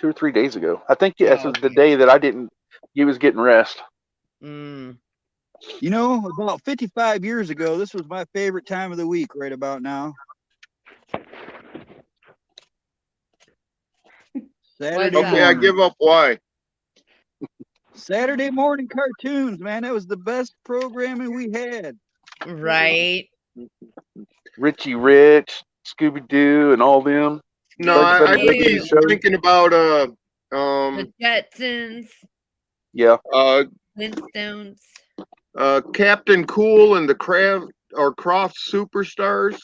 2 or 3 days ago. I think yes, it was the day that he was getting rest. Mm. You know, about 55 years ago, this was my favorite time of the week right about now. Saturday Okay, I give up. Why? Saturday morning cartoons, man. That was the best programming we had. Right. Richie Rich, Scooby Doo, and all them. No, I think he's thinking about the Jetsons. Yeah. Flintstones. Captain Cool and the Croft Superstars.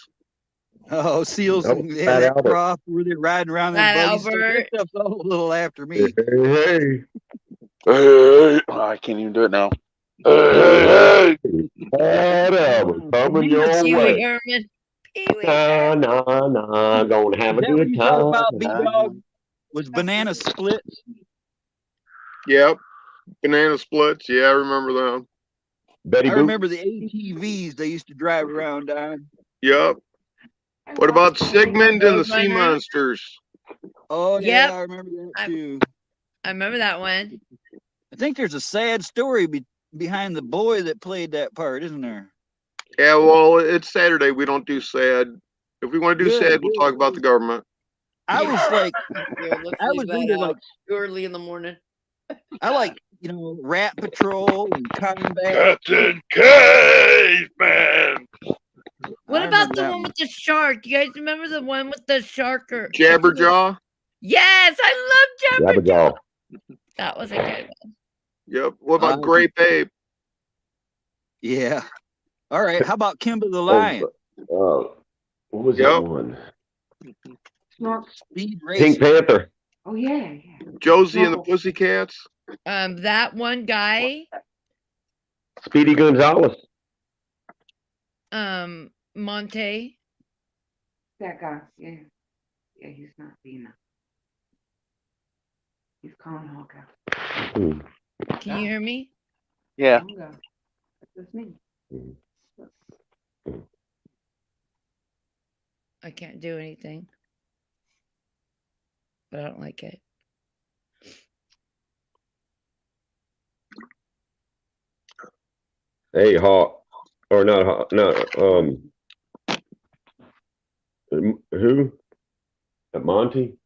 Oh, Seals Nope, and Fat that Albert. Croft where they're riding around in Fat buggies. Albert. That stuff's all a little after me. Hey. I can't even do it now. Hey. Fat Albert coming your Pee-wee way. Herman. Nah, gonna have a Is that what good you thought time. about B-Dog? Was Banana Splits? Yep. Banana Splits. Yeah, I remember them. Betty I Boop. remember the ATVs they used to drive around on. Yep. What about Sigmund and the Sea Roadrunner? Monsters? Oh, yeah, Yep. I remember that too. I remember that one. I think there's a sad story behind the boy that played that part, isn't there? Yeah, well, it's Saturday. We don't do sad. If we want to do sad, we'll talk about the government. I was like, Good, let's I leave was that into out. like Early in the morning. I like, you know, Rat Patrol and Combat. Captain Caveman. What I about remember the that one with the shark? You guys remember the one with the shark or Jabberjaw? Yes, I love Jabberjaw. Jabberjaw. That was a good one. Yep. What about Grape Ape? Yeah. All right. How about Kimber the Lion? What was Yep. that one? Speed Racing. Pink Panther. Oh yeah, yeah. Josie and the Pussycats? That one guy, Speedy Gonzales. Monte. That guy. Yeah. Yeah, he's not Dina. He's calling Hawk out. Hmm. Can you hear me? Yeah. That's me. I can't do anything. But I don't like it. Hey, Hawk. Or not Hawk. No. Who? That Monty?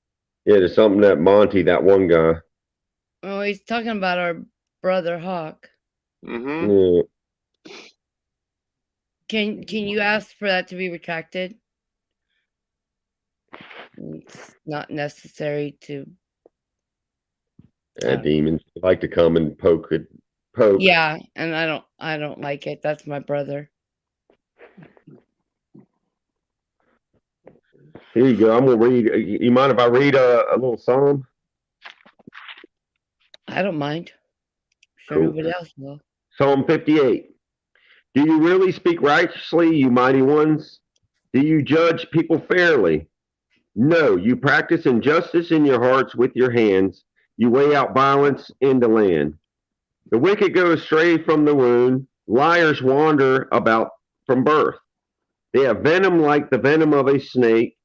Yeah, there's something that Monty, that one guy. Oh, he's talking about our brother Hawk. Mm-hmm. Yeah. Can you ask for that to be retracted? It's not necessary to. Demons like to come and poke. Yeah, and I don't like it. That's my brother. Here you go. I'm gonna read. You mind if I read a little psalm? I don't mind. Sure, Cool. nobody else will. Psalm 58. Do you really speak righteously, you mighty ones? Do you judge people fairly? No, you practice injustice in your hearts with your hands. You weigh out violence in the land. The wicked go astray from the womb. Liars wander about from birth. They have venom like the venom of a snake,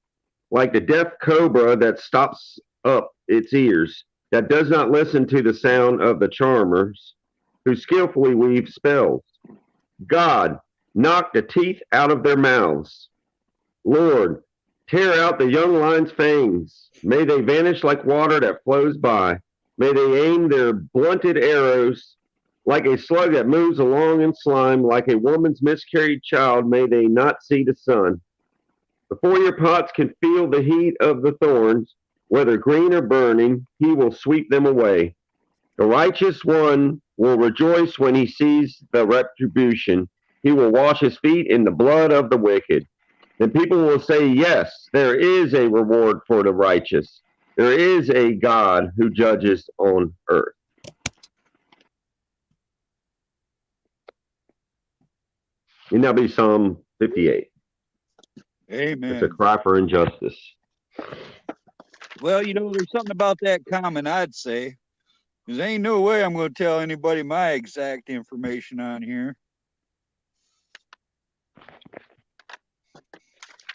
like the deaf cobra that stops up its ears, that does not listen to the sound of the charmers, who skillfully weave spells. God, knock the teeth out of their mouths. Lord, tear out the young lion's fangs. May they vanish like water that flows by. May they aim their blunted arrows like a slug that moves along in slime, like a woman's miscarried child. May they not see the sun. Before your pots can feel the heat of the thorns, whether green or burning, he will sweep them away. The righteous one will rejoice when he sees the retribution. He will wash his feet in the blood of the wicked. Then people will say, yes, there is a reward for the righteous. There is a God who judges on earth. And that'll be Psalm 58. Amen. It's a cry for injustice. Well, you know, there's something about that comment, I'd say. Because ain't no way I'm going to tell anybody my exact information on here.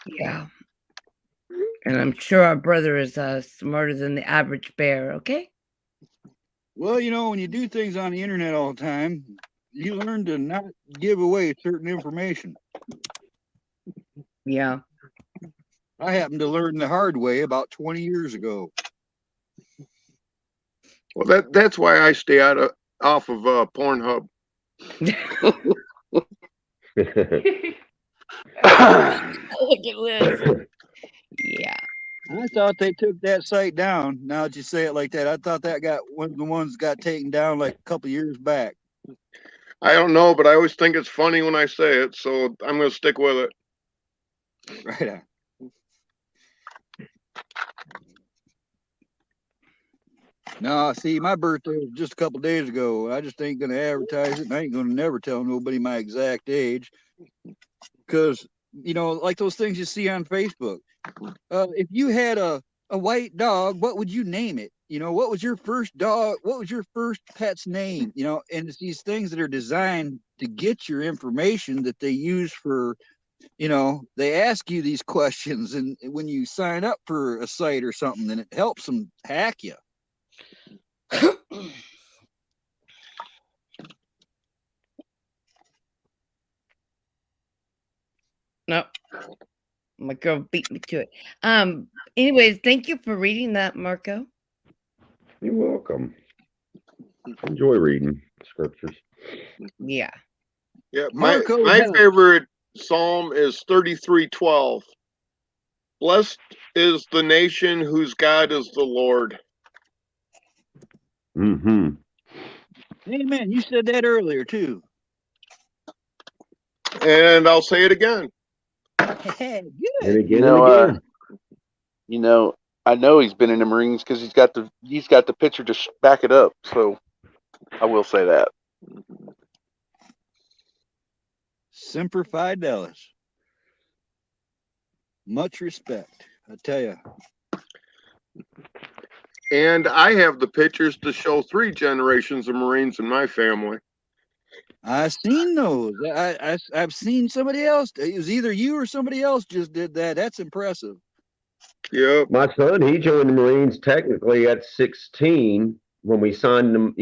Yeah. And I'm sure our brother is smarter than the average bear, okay? Well, you know, when you do things on the internet all the time, you learn to not give away certain information. Yeah. I happened to learn the hard way about 20 years ago. Well, that's why I stay off of Pornhub. Look at Liz. Yeah. I thought they took that site down. Now that you say it like that, I thought that got one of the ones got taken down like a couple years back. I don't know, but I always think it's funny when I say it, so I'm going to stick with it. Right on. No, see, my birthday was just a couple days ago. I just ain't gonna advertise it, and I ain't gonna never tell nobody my exact age, because you know, like those things you see on Facebook. If you had a white dog, what would you name it? You know, what was your first dog? What was your first pet's name? You know, and it's these things that are designed to get your information that they use for, you know, they ask you these questions, and when you sign up for a site or something, then it helps them hack you. No, my girl beat me to it. Anyways, thank you for reading that, Marco. You're welcome. Enjoy reading scriptures. Yeah. Yeah, Marco my has- favorite psalm is 33:12. Blessed is the nation whose God is the Lord. Mm-hmm. Amen. You said that earlier too. And I'll say it again. Good. And again You know, and again. I know he's been in the Marines because he's got the picture to back it up. So I will say that. Semper Fidelis. Much respect, I tell you. And I have the pictures to show 3 generations of Marines in my family. I've seen those. I've seen somebody else. It was either you or somebody else just did that. That's impressive. Yep. My son, he joined the Marines technically at 16 when we signed him,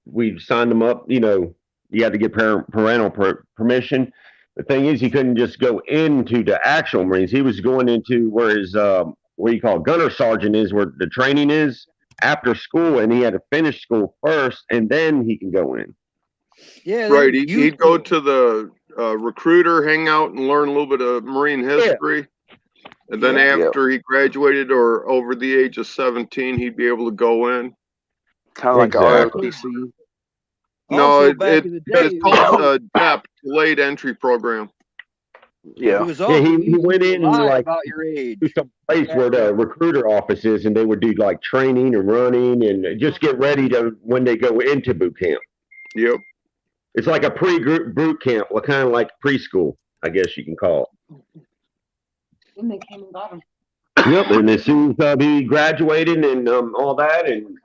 we signed him up, you had to get parental permission. The thing is, he couldn't just go into the actual Marines. He was going into where his, what you call gunner sergeant is, where the training is after school, and he had to finish school first, and then he can go in. Yeah, right. He'd go to the recruiter, hang out, and learn a little bit of Marine history. And then after he graduated or over the age of 17, he'd be able to go in. Kind of like ROTC. No, back in the day, it's called DEP, Delayed Entry Program. Yeah. It was also he went in and like about your age. to some place where the recruiter office is, and they would do like training and running and just get ready to when they go into boot camp. Yep. It's like a boot camp, kind of like preschool, I guess you can call it. Then they came and got him. Yep, and as soon as he graduated and all that, and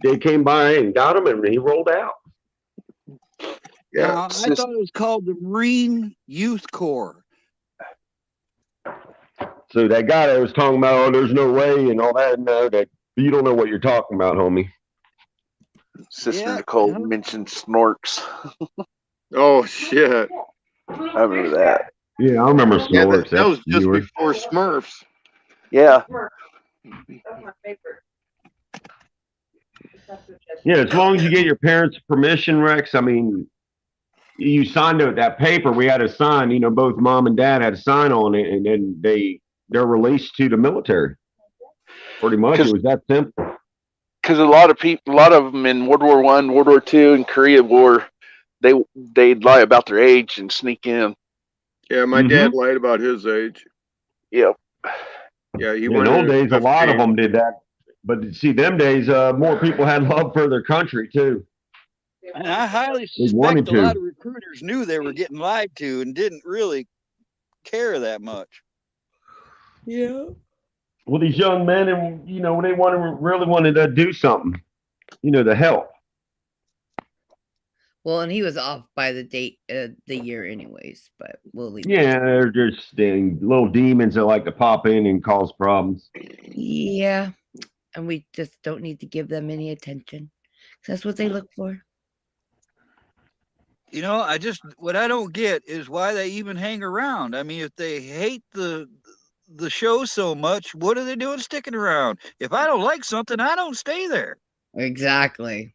they came by and got him, and he rolled out. Yeah, now, I thought it was called the Marine Youth Corps. So that guy that was talking about, oh, there's no way and all that, no, that you don't know what you're talking about, homie. Sister Nicole mentioned Snorks. Oh shit! I remember that. Yeah, I remember Yeah, Snorks. that was just before Smurfs. Yeah. Yeah, as long as you get your parents' permission, Rex. I mean, you signed that paper. We had to sign. Both mom and dad had to sign on it, and then they're released to the military. Pretty much, it was that simple. Because a lot of them in World War I, World War II, and Korea War, they'd lie about their age and sneak in. Yeah, my dad lied about his age. Yep. Yeah, he In went old in days, a lot of 15. them did that. But see, them days, more people had love for their country too. And I highly They wanted suspect a lot to. of recruiters knew they were getting lied to and didn't really care that much. Yeah. Well, these young men, and they really wanted to do something, to help. Well, and he was off by the date, the year, anyways. But we'll leave. Yeah, they're just little demons that like to pop in and cause problems. Yeah, and we just don't need to give them any attention. That's what they look for. What I don't get is why they even hang around. I mean, if they hate the show so much, what are they doing sticking around? If I don't like something, I don't stay there. Exactly.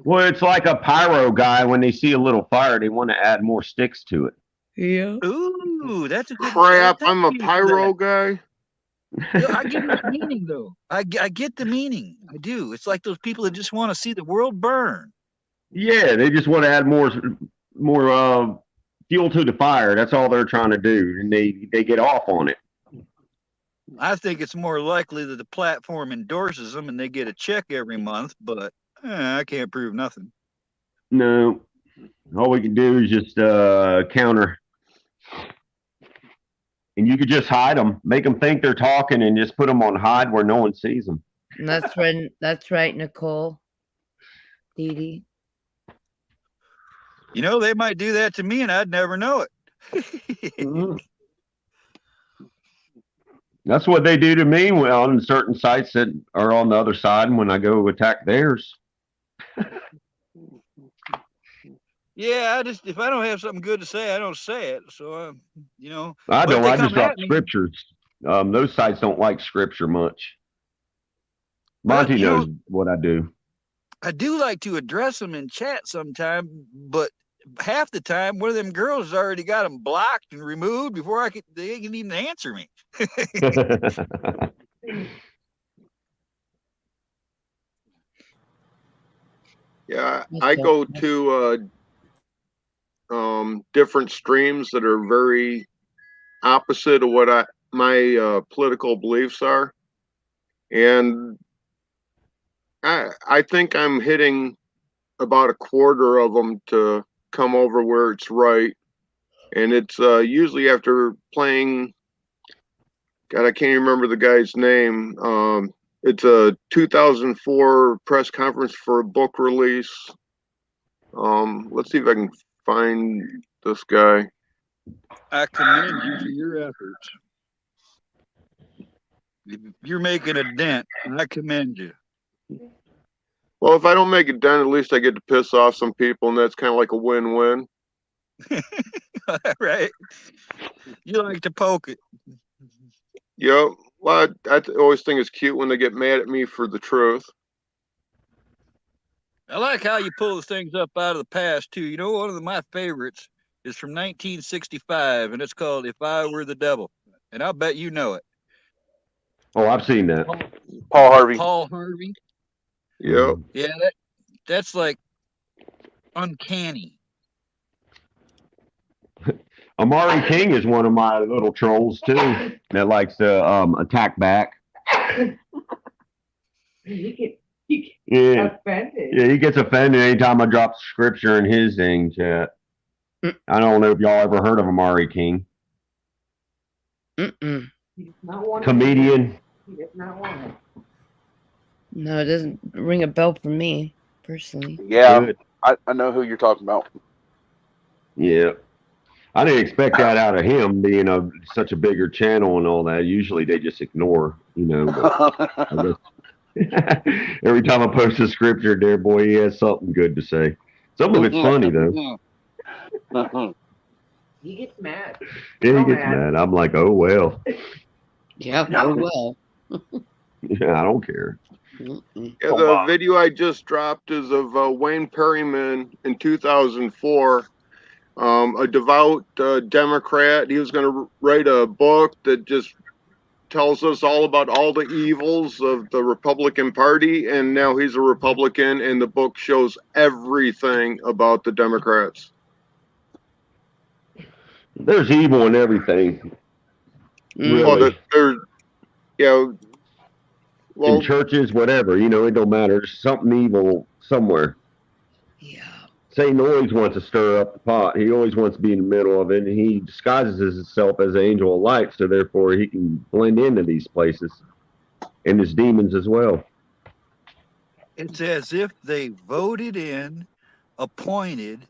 Well, it's like a pyro guy. When they see a little fire, they want to add more sticks to it. Yeah. Ooh, that's a good Crap! I'm a pyro guy. I get his meaning though. I get the meaning. I do. It's like those people that just want to see the world burn. Yeah, they just want to add more fuel to the fire. That's all they're trying to do, and they get off on it. I think it's more likely that the platform endorses them and they get a check every month, but I can't prove nothing. No, all we can do is just counter. And you could just hide them, make them think they're talking, and just put them on hide where no one sees them. And that's right, Nicole. Dee Dee. They might do that to me and I'd never know it. That's what they do to me on certain sites that are on the other side when I go attack theirs. Yeah, if I don't have something good to say, I don't say it. So, you know, I don't. I just drop me, scriptures. Those sites don't like scripture much. Monty knows what I do. I do like to address them in chat sometime, but half the time, one of them girls has already got them blocked and removed before they can even answer me. Yeah, I go to different streams that are very opposite of what my political beliefs are, and I think I'm hitting about a quarter of them to come over where it's right, and it's usually after playing. God, I can't even remember the guy's name. It's a 2004 press conference for a book release. Let's see if I can find this guy. I commend you for your efforts. You're making a dent, and I commend you. Well, if I don't make a dent, at least I get to piss off some people, and that's kind of like a win-win. Right? You like to poke it. Yep. Well, I always think it's cute when they get mad at me for the truth. I like how you pull the things up out of the past, too. You know, one of my favorites is from 1965, and it's called If I Were the Devil. And I'll bet you know it. Oh, I've seen that. Paul Harvey. Paul Harvey. Yep. Yeah, that's like uncanny. Amari King is one of my little trolls too that likes to attack back. He Yeah. offended. Yeah, he gets offended anytime I drop scripture in his dang chat. I don't know if y'all ever heard of Amari King. He does not want Comedian. He does not want it. No, it doesn't ring a bell for me personally. Yeah, I know who you're talking about. Yeah. I didn't expect that out of him being such a bigger channel and all that. Usually they just ignore, but every time I post a scripture there, boy, he has something good to say. Some of it's funny though. He gets mad. Yeah, he gets mad. I'm like, oh well. Yeah, oh well. Yeah, I don't care. Yeah, the video I just dropped is of Wayne Perryman in 2004. A devout Democrat. He was going to write a book that just tells us all about all the evils of the Republican Party, and now he's a Republican, and the book shows everything about the Democrats. There's evil in everything. Really. Well, there's, yeah. Well, in churches, whatever, it don't matter. There's something evil somewhere. Yeah. Satan always wants to stir up the pot. He always wants to be in the middle of it, and he disguises himself as an angel of light, so therefore he can blend into these places and his demons as well. It's as if they voted in, appointed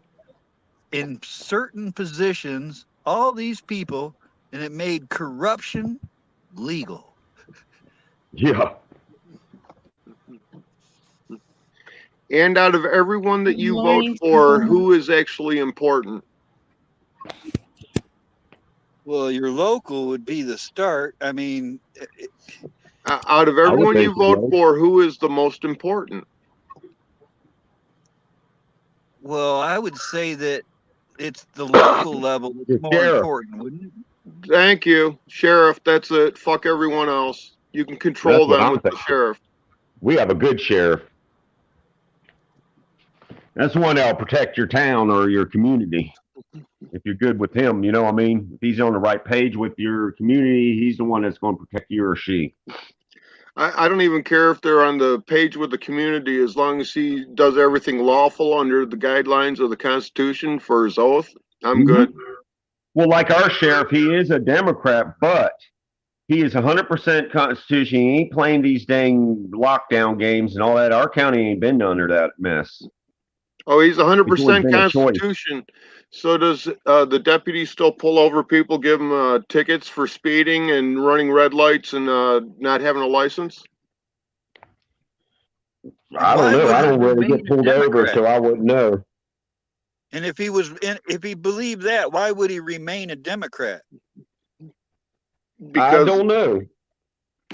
in certain positions, all these people, and it made corruption legal. Yeah. And out of everyone that you vote for, who is actually important? Well, your local would be the start. I mean, out of everyone you vote for, who is the most important? Well, I would say that it's the local level that's more important, wouldn't it? Thank you, Sheriff. That's it. Fuck everyone else. You can control them with the sheriff. We have a good sheriff. That's one that'll protect your town or your community. If you're good with him, you know what I mean? If he's on the right page with your community, he's the one that's going to protect you or she. I don't even care if they're on the page with the community, as long as he does everything lawful under the guidelines of the Constitution for his oath. I'm good. Well, like our sheriff, he is a Democrat, but he is 100% Constitution. He ain't playing these dang lockdown games and all that. Our county ain't been under that mess. Oh, he's It's always 100% been a choice. Constitution. So does the deputy still pull over people, give them tickets for speeding and running red lights and not having a license? I don't Why know. would I he don't really remain get a pulled over, Democrat? so I wouldn't know. And if he believed that, why would he remain a Democrat? I don't know.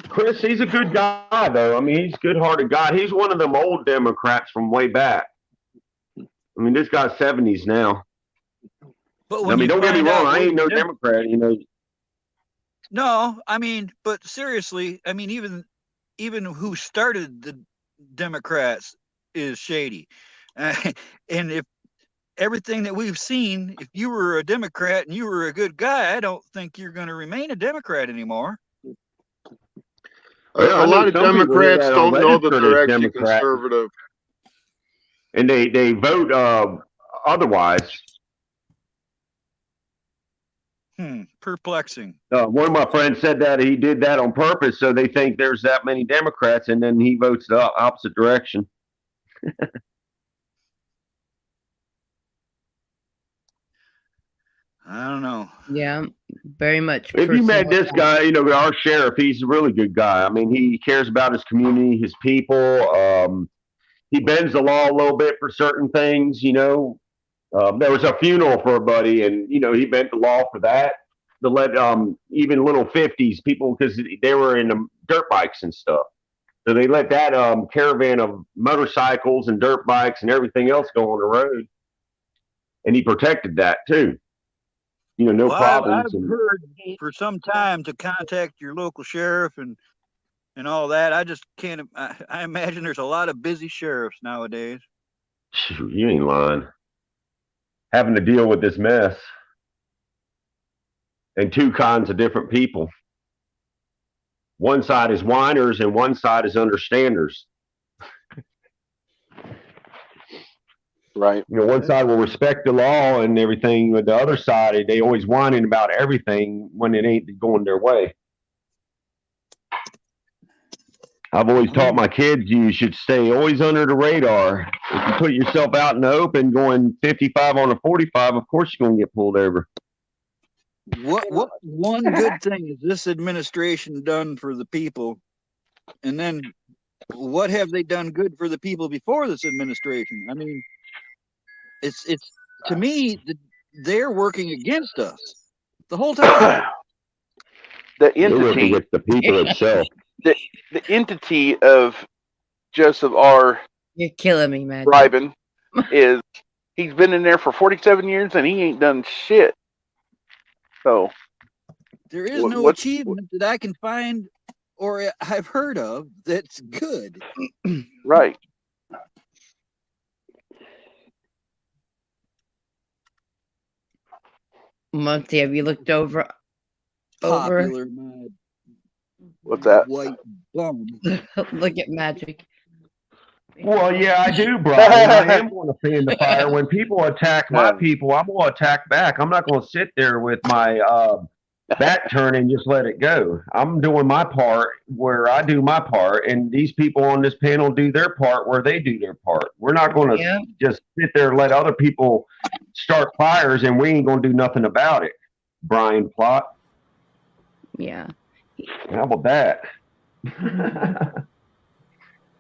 Chris, he's a good guy, though. I mean, he's a good-hearted guy. He's one of them old Democrats from way back. I mean, this guy's 70s now. But I when mean, you don't get me find wrong. out I what ain't no he did- Democrat, you know. No, I mean, but seriously, I mean, even who started the Democrats is shady. And if everything that we've seen, if you were a Democrat and you were a good guy, I don't think you're going to remain a Democrat anymore. Well, A lot of some people here Democrats that are don't know that registered they're as actually Democrat, conservative. and they vote otherwise. Perplexing. One of my friends said that he did that on purpose, so they think there's that many Democrats, and then he votes the opposite direction. I don't know. Yeah, very much. If you met personal this guy, you know, our sheriff, he's a really good guy. I mean, he cares about his community, his people. He bends the law a little bit for certain things, you know. There was a funeral for a buddy, and, you know, he bent the law for that. To let even little 50s people, because they were in dirt bikes and stuff. So they let that caravan of motorcycles and dirt bikes and everything else go on the road. And he protected that too. You know, no Well, problems. I've heard for some time to contact your local sheriff and all that. I just can't. I imagine there's a lot of busy sheriffs nowadays. Shoot, you ain't lying. Having to deal with this mess. And two kinds of different people. One side is whiners and one side is understanders. Right. You know, one side will respect the law and everything, but the other side, they always whining about everything when it ain't going their way. I've always taught my kids you should stay always under the radar. If you put yourself out in the open going 55 on a 45, of course you're going to get pulled over. What one good thing has this administration done for the people? And then what have they done good for the people before this administration? I mean, it's to me, they're working against us the whole time. The entity, with the people itself. The entity of Joseph R. You're killing me, man. Bribin is he's been in there for 47 years and he ain't done shit. So there is no achievement that I can find or I've heard of that's good. Right. Monty, have you looked over? Popular What's that? White bum. Look at Magic. Well, yeah, I do, Brian. I am going to fan the fire. When people attack my people, I'm going to attack back. I'm not going to sit there with my back turned and just let it go. I'm doing my part where I do my part, and these people on this panel do their part where they do their part. We're not going to just sit there and let other people start fires, and we ain't going to do nothing about it. Brian Plott. Yeah. How about that?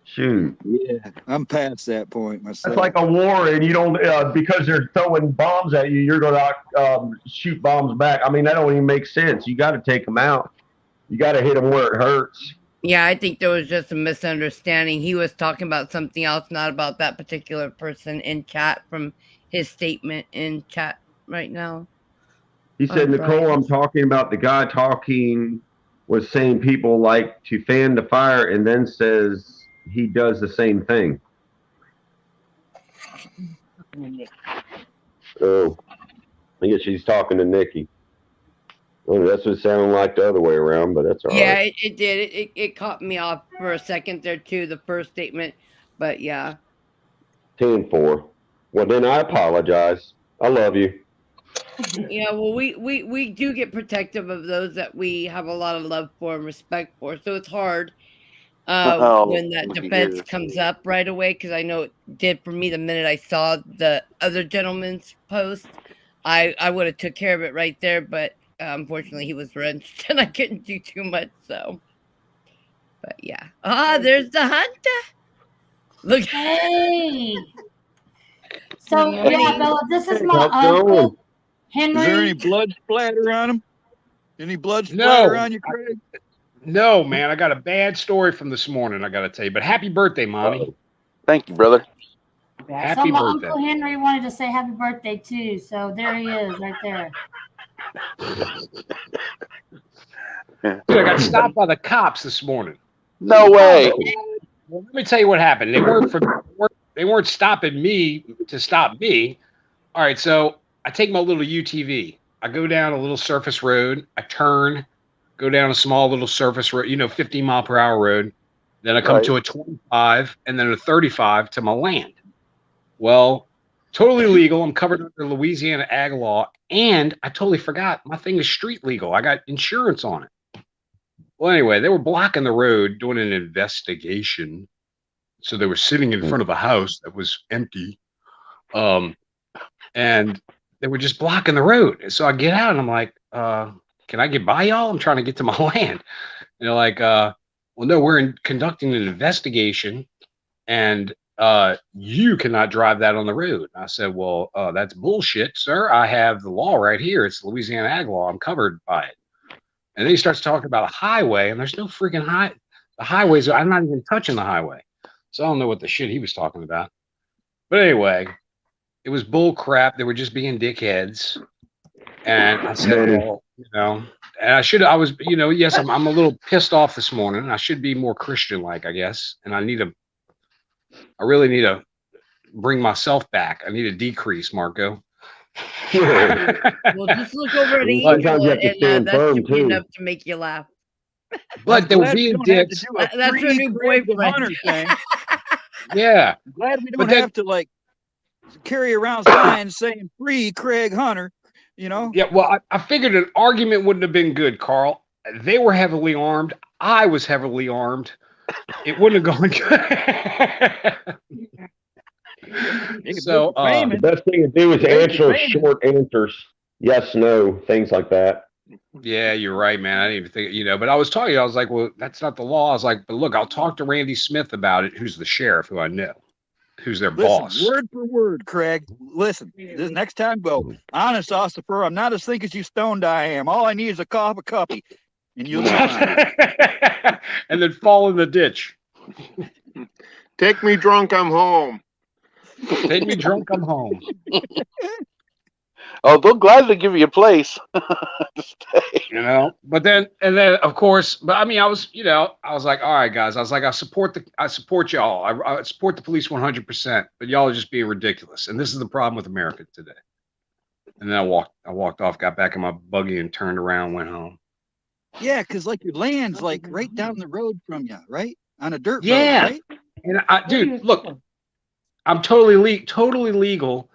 Shoot. Yeah, I'm past that point myself. It's like a war, and you don't because they're throwing bombs at you, you're going to shoot bombs back. I mean, that don't even make sense. You got to take them out. You got to hit them where it hurts. Yeah, I think there was just a misunderstanding. He was talking about something else, not about that particular person in chat from his statement in chat right now. He said, Nicole, I'm talking about the guy talking was saying people like to fan the fire and then says he does the same thing. Oh, I guess she's talking to Nikki. Well, that's what it sounded like the other way around, but that's all right. Yeah, it did. It caught me off for a second there, too, the first statement. But, yeah. 10-4. Well, then I apologize. I love you. Yeah, well, we do get protective of those that we have a lot of love for and respect for. So it's hard when that defense comes up right away, because I know it did for me the minute I saw the other gentleman's post. I would have took care of it right there, but unfortunately he was wrenched and I couldn't do too much. So, but yeah. There's the hunter. Look. Hey. So yeah, Bella, this is my uncle Henry. Is there any blood splatter on him? Any blood splatter on you, Craig? No, man. I got a bad story from this morning. I got to tell you. But happy birthday, Mommy. Thank you, brother. Happy so my birthday. Uncle Henry wanted to say happy birthday too. So there he is, right there. Dude, I got stopped by the cops this morning. No way. Well, let me tell you what happened. They weren't stopping me to stop me. All right, so I take my little UTV. I go down a little surface road. I turn, go down a small little surface road, 15-mile-per-hour road. Then I come to a 25 and then a 35 to my land. Well, totally legal. I'm covered under Louisiana ag law. And I totally forgot my thing is street legal. I got insurance on it. Well, anyway, they were blocking the road doing an investigation. So they were sitting in front of a house that was empty. And they were just blocking the road. So I get out and I'm like, can I get by y'all? I'm trying to get to my land. And they're like, well, no, we're conducting an investigation and you cannot drive that on the road. I said, well, that's bullshit, sir. I have the law right here. It's Louisiana ag law. I'm covered by it. And then he starts talking about a highway, and there's no freaking the highways. I'm not even touching the highway. So I don't know what the shit he was talking about. But anyway, it was bull crap. They were just being dickheads. And I said, well, and I was, yes, I'm a little pissed off this morning. I should be more Christian-like, I guess. And I really need to bring myself back. I need to decrease, Marco. Well, just look over at Angel, and that should be enough to make you laugh. But they were being dicks. That's her new boyfriend. Yeah. I'm glad we don't have to carry around signs saying free Craig Hunter, Yeah, well, I figured an argument wouldn't have been good, Carl. They were heavily armed. I was heavily armed. It wouldn't have gone good. So the best thing to do is answer short answers. Yes, no, things like that. Yeah, you're right, man. I didn't even think, but I was talking, I was like, well, that's not the law. I was like, but look, I'll talk to Randy Smith about it, who's the sheriff, who I know, who's their boss. Word for word, Craig. Listen, this next time, go, honest, Ossifer, I'm not as thick as you stoned I am. All I need is a cup of coffee, and you'll be fine. And then fall in the ditch. Take me drunk, I'm home. Take me drunk, I'm home. Oh, they'll gladly give you a place to stay. But then of course, but I mean, I was like, all right, guys, I was like, I support y'all. I support the police 100%, but y'all are just being ridiculous. And this is the problem with America today. And then I walked off, got back in my buggy and turned around, went home. Yeah, because your land's right down the road from you, right? On a dirt road, yeah. Right? And dude, look, I'm totally legal,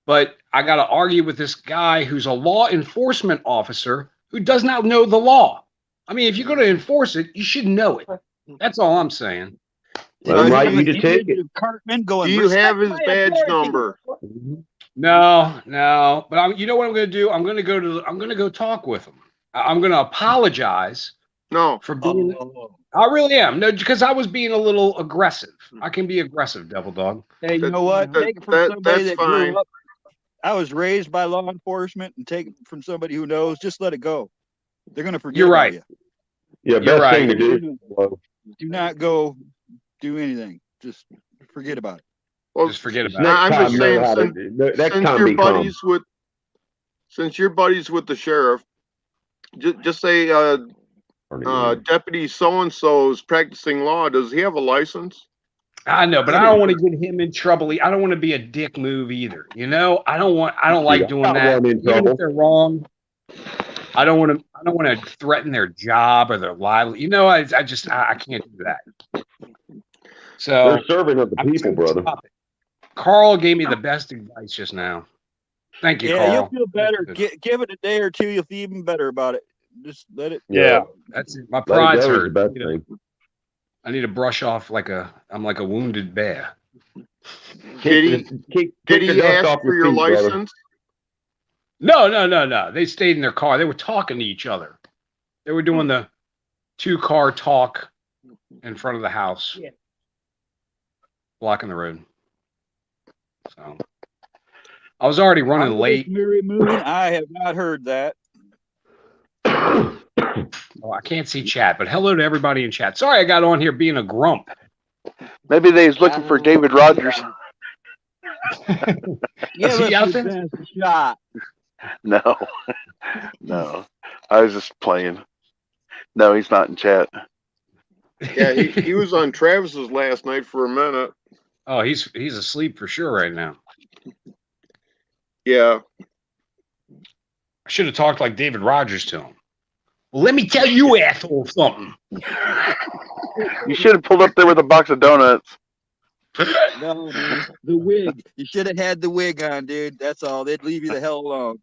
but I got to argue with this guy who's a law enforcement officer who does not know the law. I mean, if you're going to enforce it, you should know it. That's all I'm saying. Well, right, you to take it. Do you have his badge number? No. But you know what I'm going to do? I'm going to go talk with him. I'm going to apologize. No. For being. I really am. No, because I was being a little aggressive. I can be aggressive, Devil Dog. Hey, you know what? Take it from somebody that grew up. I was raised by law enforcement, and take it from somebody who knows. Just let it go. They're going to forget. You're right. Yeah, best thing to do. Do not go do anything. Just forget about it. Well, just forget about it. I'm just saying, since you're buddies with the sheriff, just say Deputy so-and-so is practicing law. Does he have a license? I know, but I don't want to get him in trouble. I don't want to be a dick move either. I don't like doing that. Even if they're wrong, I don't want to threaten their job or their livelihood. I can't do that. So we're serving of the people, brother. Carl gave me the best advice just now. Thank you, Carl. You'll feel better. Give it a day or two. You'll feel even better about it. Just let it. Yeah, that's it. My pride's hurt. I need to brush off I'm like a wounded bear. Did he ask for your license? No. They stayed in their car. They were talking to each other. They were doing the 2-car talk in front of the house, blocking the road. So I was already running late. Mary Moon, I have not heard that. Oh, I can't see chat, but hello to everybody in chat. Sorry I got on here being a grump. Maybe they was looking for David Rogers. Is he out there? Shot. No. No. I was just playing. No, he's not in chat. Yeah, he was on Travis's last night for a minute. Oh, he's asleep for sure right now. Yeah. I should have talked like David Rogers to him. Well, let me tell you, asshole, something. You should have pulled up there with a box of donuts. No, man, the wig. You should have had the wig on, dude. That's all. They'd leave you the hell alone.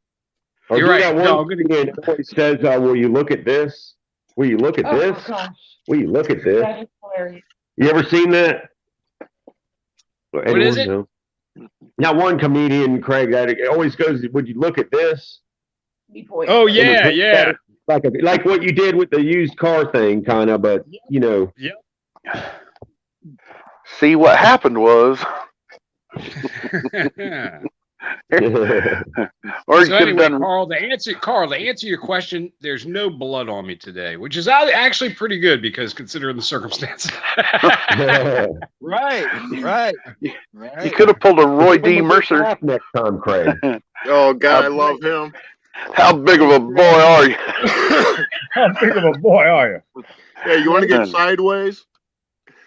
Or You're do right. that one No, I'm gonna thing that always says, will you look at this? Will you look at this? Gosh, Will you look at this? that is hilarious. You ever seen that? Well, What is anyone know? Now, one comedian, Craig, that always goes, would you look at this? Oh, yeah, yeah. Like what you did with the used car thing, kind of, but, you know. Yep. See, what happened was. Or you So could anyway, have done. Carl, to answer your question, there's no blood on me today, which is actually pretty good because considering the circumstances. Right. You could have pulled a Roy D. Mercer. Next time, Craig. Oh, God, I love him. How big of a boy are you? How big of a boy are you? Yeah, you want to get sideways?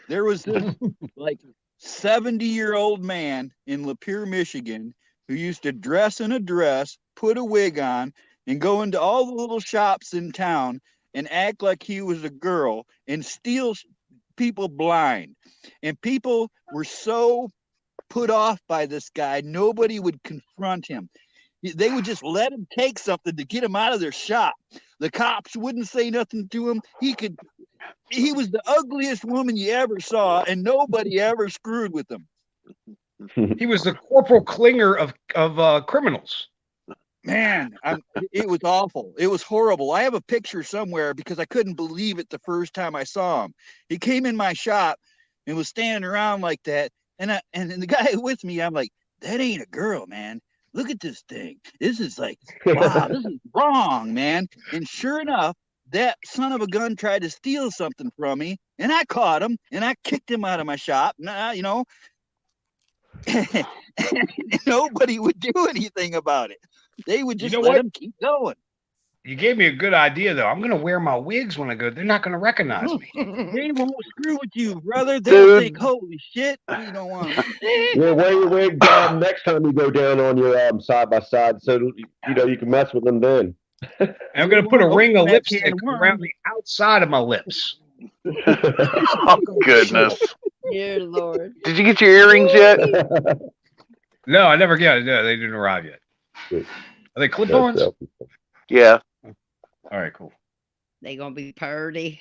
There was this like 70-year-old man in Lapeer, Michigan, who used to dress in a dress, put a wig on, and go into all the little shops in town and act like he was a girl and steal people blind. And people were so put off by this guy, nobody would confront him. They would just let him take something to get him out of their shop. The cops wouldn't say nothing to him. He was the ugliest woman you ever saw, and nobody ever screwed with him. He was the Corporal Klinger of criminals. Man, it was awful. It was horrible. I have a picture somewhere because I couldn't believe it the first time I saw him. He came in my shop and was standing around like that. And the guy with me, I'm like, that ain't a girl, man. Look at this thing. This is like, wow, this is wrong, man. And sure enough, that son of a gun tried to steal something from me, and I caught him, and I kicked him out of my shop. You know, nobody would do anything about it. They would just let him keep going. You gave me a good idea, though. I'm going to wear my wigs when I go. They're not going to recognize me. They won't screw with you, brother. They'll think, holy shit, we don't want to. Yeah, wear your wig down next time you go down on your side by side, so you can mess with them then. And I'm going to put a ring of lipstick around the outside of my lips. Oh, goodness. Dear Lord. Did you get your earrings yet? No, I never got it. No, they didn't arrive yet. Are they clip-ons? Yeah. All right, cool. They gonna be purdy.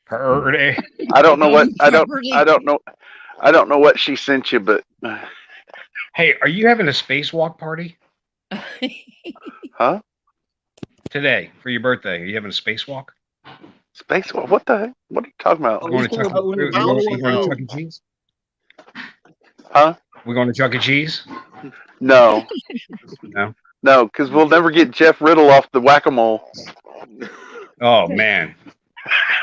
Purdy. I don't know what I don't know what she sent you, but hey, are you having a spacewalk party? Huh? Today for your birthday? Are you having a spacewalk? Spacewalk? What the heck? What are you talking about? We're going to Chuck E. Cheese? Huh? We're going to Chuck E. Cheese? No. No. No, because we'll never get Jeff Riddle off the whack-a-mole. Oh man,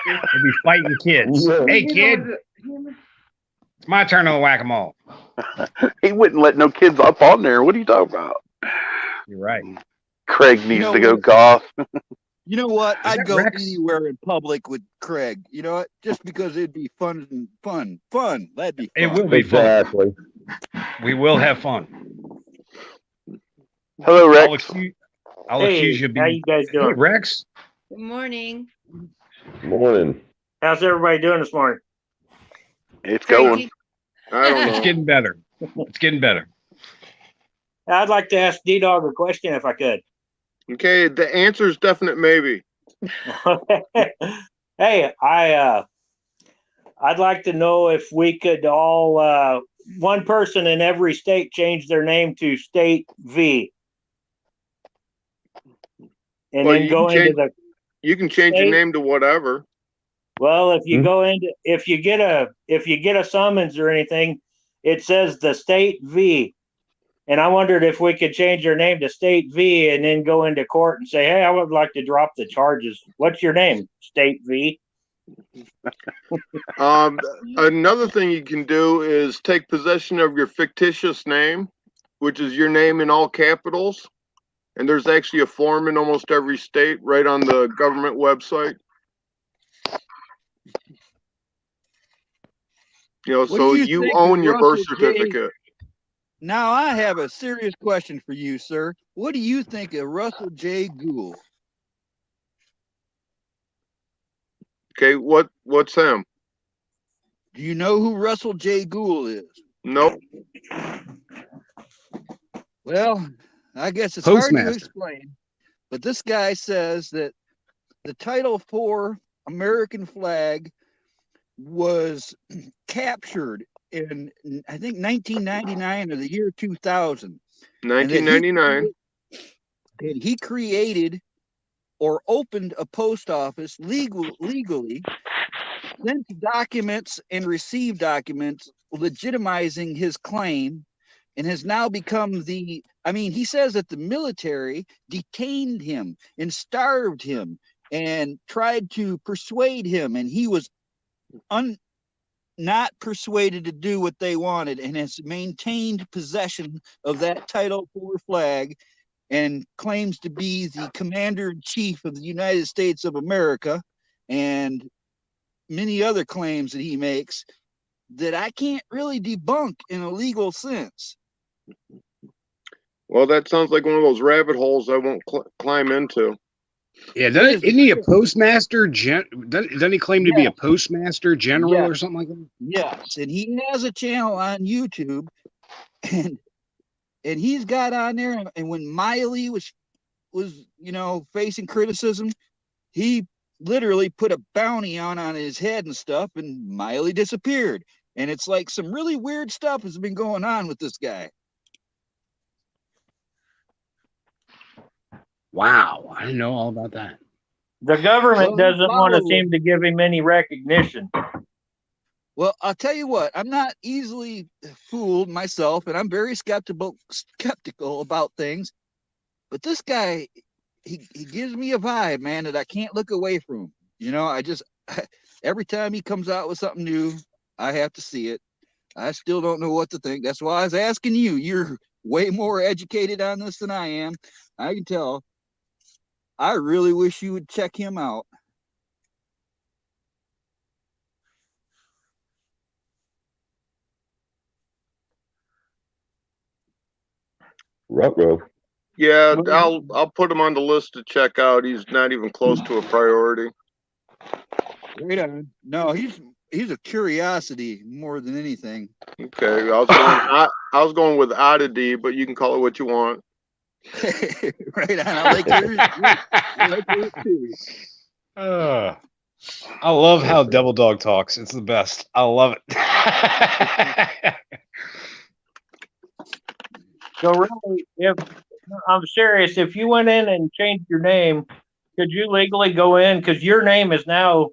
we'll be fighting kids. Hey kid, it's my turn on the whack-a-mole. He wouldn't let no kids up on there. What are you talking about? You're right. Craig needs to go goth. You know what? I'd go Rex? anywhere in public with Craig. You know what? Just because it'd be fun. That'd be fun. It will be Exactly. fun. We will have fun. Hello, Rex. I'll accuse you of being. How you guys doing? Hey, Rex. Good morning. Morning. How's everybody doing this morning? It's going. I don't It's know. getting better. It's getting better. I'd like to ask D-Dog a question if I could. Okay, the answer is definite maybe. Hey, I I'd like to know if we could all, one person in every state change their name to State V. And Well, then go into the. You can change your state. name to whatever. Well, if you go into, if you get a summons or anything, it says the State V. And I wondered if we could change your name to State V and then go into court and say, hey, I would like to drop the charges. What's your name? State V. Another thing you can do is take possession of your fictitious name, which is your name in all capitals. And there's actually a form in almost every state right on the government website. So you own your birth certificate. Now I have a serious question for you, sir. What do you think of Russell J. Gould? Okay, what's him? Do you know who Russell J. Gould is? Nope. Well, I guess it's hard to explain, but this guy says that the Title IV American flag was captured in, I think, 1999 or the year 2000. 1999. And he created or opened a post office legally, sent documents and received documents legitimizing his claim, and has now become he says that the military detained him and starved him and tried to persuade him, and he was not persuaded to do what they wanted, and has maintained possession of that Title IV flag and claims to be the commander-in-chief of the United States of America, and many other claims that he makes that I can't really debunk in a legal sense. Well, that sounds like one of those rabbit holes I won't climb into. Yeah, isn't he a postmaster? Doesn't he claim to be a postmaster general or something like that? Yes, and he has a channel on YouTube, and he's got on there. And when Miley was facing criticism, he literally put a bounty on his head and stuff, and Miley disappeared. And it's like some really weird stuff has been going on with this guy. Wow, I didn't know all about that. The government doesn't want to seem to give him any recognition. Well, I'll tell you what, I'm not easily fooled myself, and I'm very skeptical about things. But this guy, he gives me a vibe, man, that I can't look away from. Every time he comes out with something new, I have to see it. I still don't know what to think. That's why I was asking you. You're way more educated on this than I am. I can tell. I really wish you would check him out. Ruh-roh. Yeah, I'll put him on the list to check out. He's not even close to a priority. Right on. No, he's a curiosity more than anything. Okay, I was going with oddity, but you can call it what you want. Right on. I like yours too. I love how Devil Dog talks. It's the best. I love it. So really, if I'm serious, if you went in and changed your name, could you legally go in? Because your name is now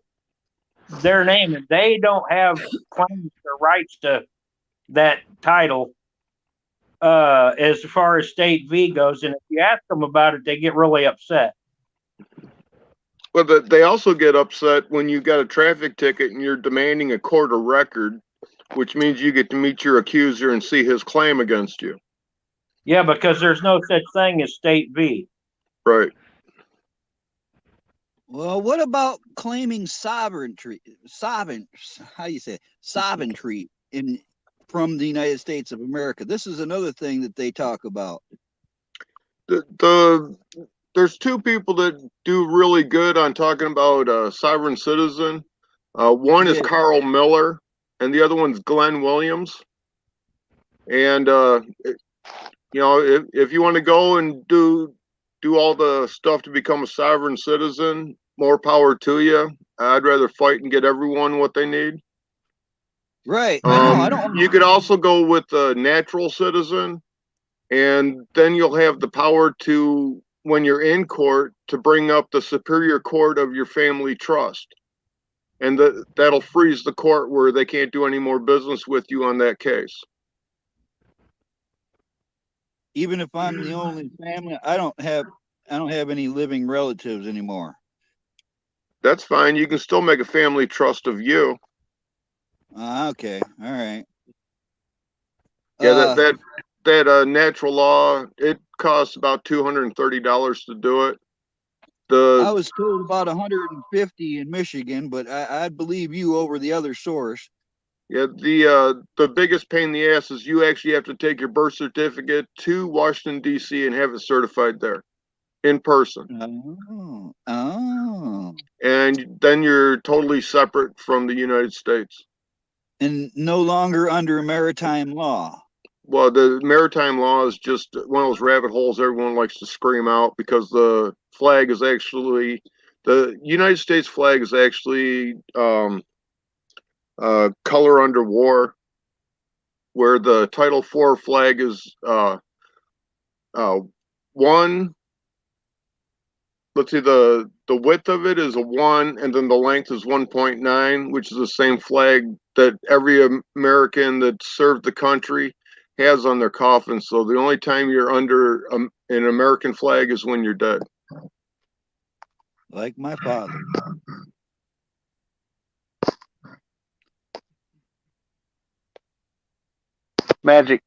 their name, and they don't have claims or rights to that title as far as State V goes. And if you ask them about it, they get really upset. Well, they also get upset when you got a traffic ticket and you're demanding a court of record, which means you get to meet your accuser and see his claim against you. Yeah, because there's no such thing as State V. Right. Well, what about claiming sovereignty from the United States of America? This is another thing that they talk about. There's two people that do really good on talking about sovereign citizen. One is Carl Miller, and the other one's Glenn Williams. And if you want to go and do all the stuff to become a sovereign citizen, more power to you. I'd rather fight and get everyone what they need. Right. I don't. You could also go with a natural citizen, and then you'll have the power to, when you're in court, to bring up the superior court of your family trust. And that'll freeze the court where they can't do any more business with you on that case. Even if I'm the only family, I don't have any living relatives anymore. That's fine. You can still make a family trust of you. Okay. All right. Yeah, that natural law, it costs about $230 to do it. I was told about 150 in Michigan, but I'd believe you over the other source. Yeah, the biggest pain in the ass is you actually have to take your birth certificate to Washington, D.C. and have it certified there in person. Oh. And then you're totally separate from the United States. And no longer under maritime law. Well, the maritime law is just one of those rabbit holes everyone likes to scream out, because the flag is actually, the United States flag is actually color under war, where the Title IV flag is one. Let's see, the width of it is a 1, and then the length is 1.9, which is the same flag that every American that served the country has on their coffin. So the only time you're under an American flag is when you're dead. Like my father. Magic.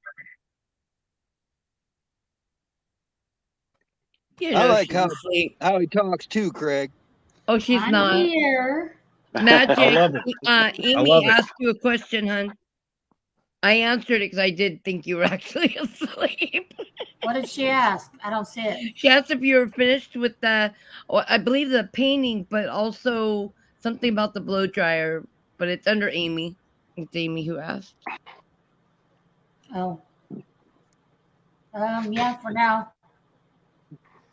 I like how he talks too, Craig. Oh, she's I'm not. here. Magic. I love it. Amy asked you a question, hon. I answered it because I did think you were actually asleep. What did she ask? I don't see it. She asked if you were finished with I believe the painting, but also something about the blow dryer. But it's under Amy. It's Amy who asked. Oh. Yeah, for now.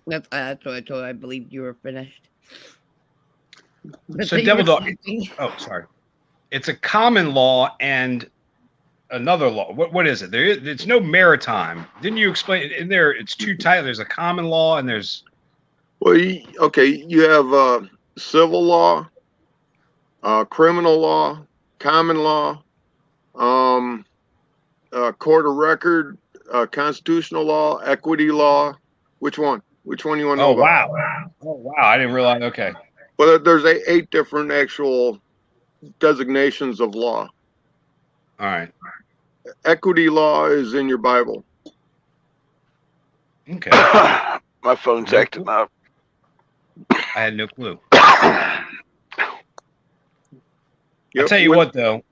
That's what I told her. I believed you were finished. But So then you Devil were Dog. sleeping. Oh, sorry. It's a common law and another law. What is it? It's no maritime. Didn't you explain in there? It's two types. There's a common law and there's. Well, you have civil law, criminal law, common law, court of record, constitutional law, equity law. Which one? Which one you want to know about? Wow. Oh, wow. I didn't realize. Okay. Well, there's 8 different actual designations of law. All right. Equity law is in your Bible. Okay. My phone's acting up. I had no clue. Yep. I'll tell you what, though.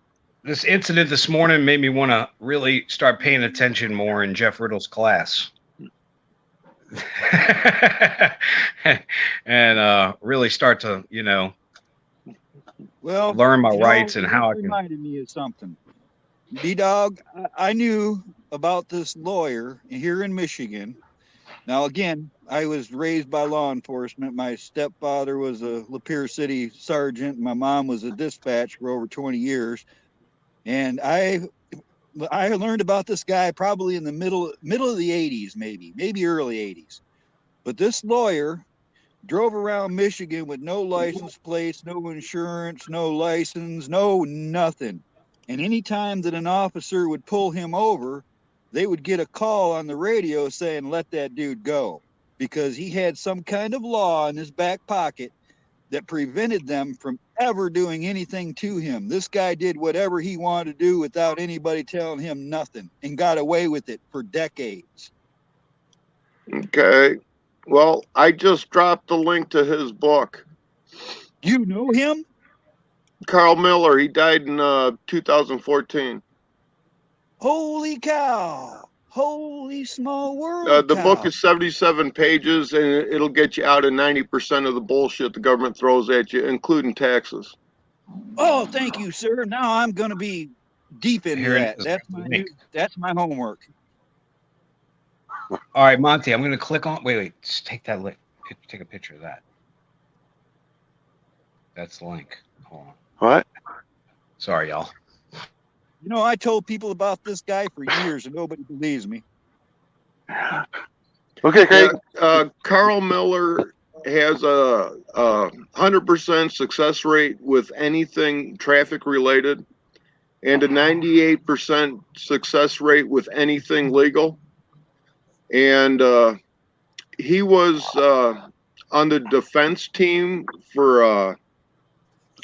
This incident this morning made me want to really start paying attention more in Jeff Riddle's class. And really start to, learn my rights and how I can. Reminded me of something. D-Dog, I knew about this lawyer here in Michigan. Now, again, I was raised by law enforcement. My stepfather was a Lapeer City sergeant. My mom was a dispatch for over 20 years. And I learned about this guy probably in the middle of the 80s, maybe early 80s. But this lawyer drove around Michigan with no license plates, no insurance, no license, no nothing. And any time that an officer would pull him over, they would get a call on the radio saying, let that dude go, because he had some kind of law in his back pocket that prevented them from ever doing anything to him. This guy did whatever he wanted to do without anybody telling him nothing, and got away with it for decades. Okay. Well, I just dropped the link to his book. You know him? Carl Miller. He died in 2014. Holy cow. Holy small world. The book is 77 pages, and it'll get you out of 90% of the bullshit the government throws at you, including taxes. Oh, thank you, sir. Now I'm going to be deep into that. That's my homework. All right, Monty, I'm going to click on. Wait. Just take that link. Take a picture of that. That's the link. Hold on. What? Sorry, y'all. You know, I told people about this guy for years and nobody believes me. Okay, Craig. Carl Miller has a 100% success rate with anything traffic related, and a 98% success rate with anything legal. And he was on the defense team for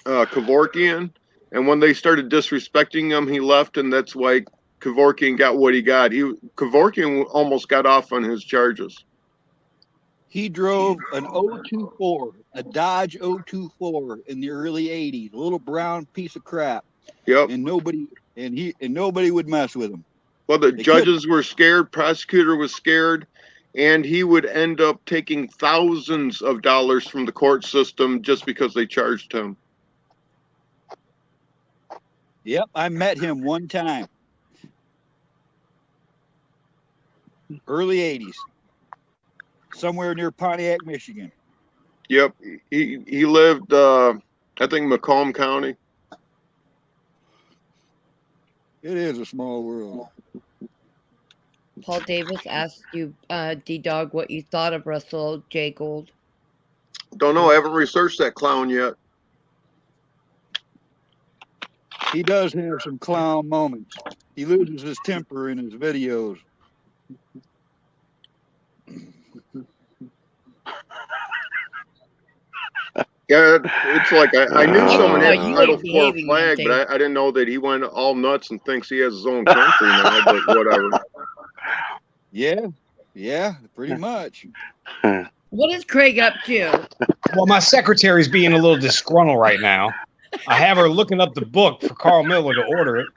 Kevorkian, and when they started disrespecting him, he left, and that's why Kevorkian got what he got. Kevorkian almost got off on his charges. He drove an 024, a Dodge 024 in the early 80s, a little brown piece of crap. Yep. And nobody would mess with him. Well, the judges were scared, prosecutor was scared, and he would end up taking thousands of dollars from the court system just because they charged him. Yep, I met him one time. Early 80s. Somewhere near Pontiac, Michigan. Yep. He lived I think Macomb County. It is a small world. Paul Davis asked you, D-Dog, what you thought of Russell J. Gold. Don't know. I haven't researched that clown yet. He does have some clown moments. He loses his temper in his videos. Yeah, it's like I knew someone had you Title ain't IV behaving, flag, man, but I didn't know that he went all nuts and thinks he has his own country now, but whatever. Yeah, pretty much. What is Craig up to? Well, my secretary's being a little disgruntled right now. I have her looking up the book for Carl Miller to order it,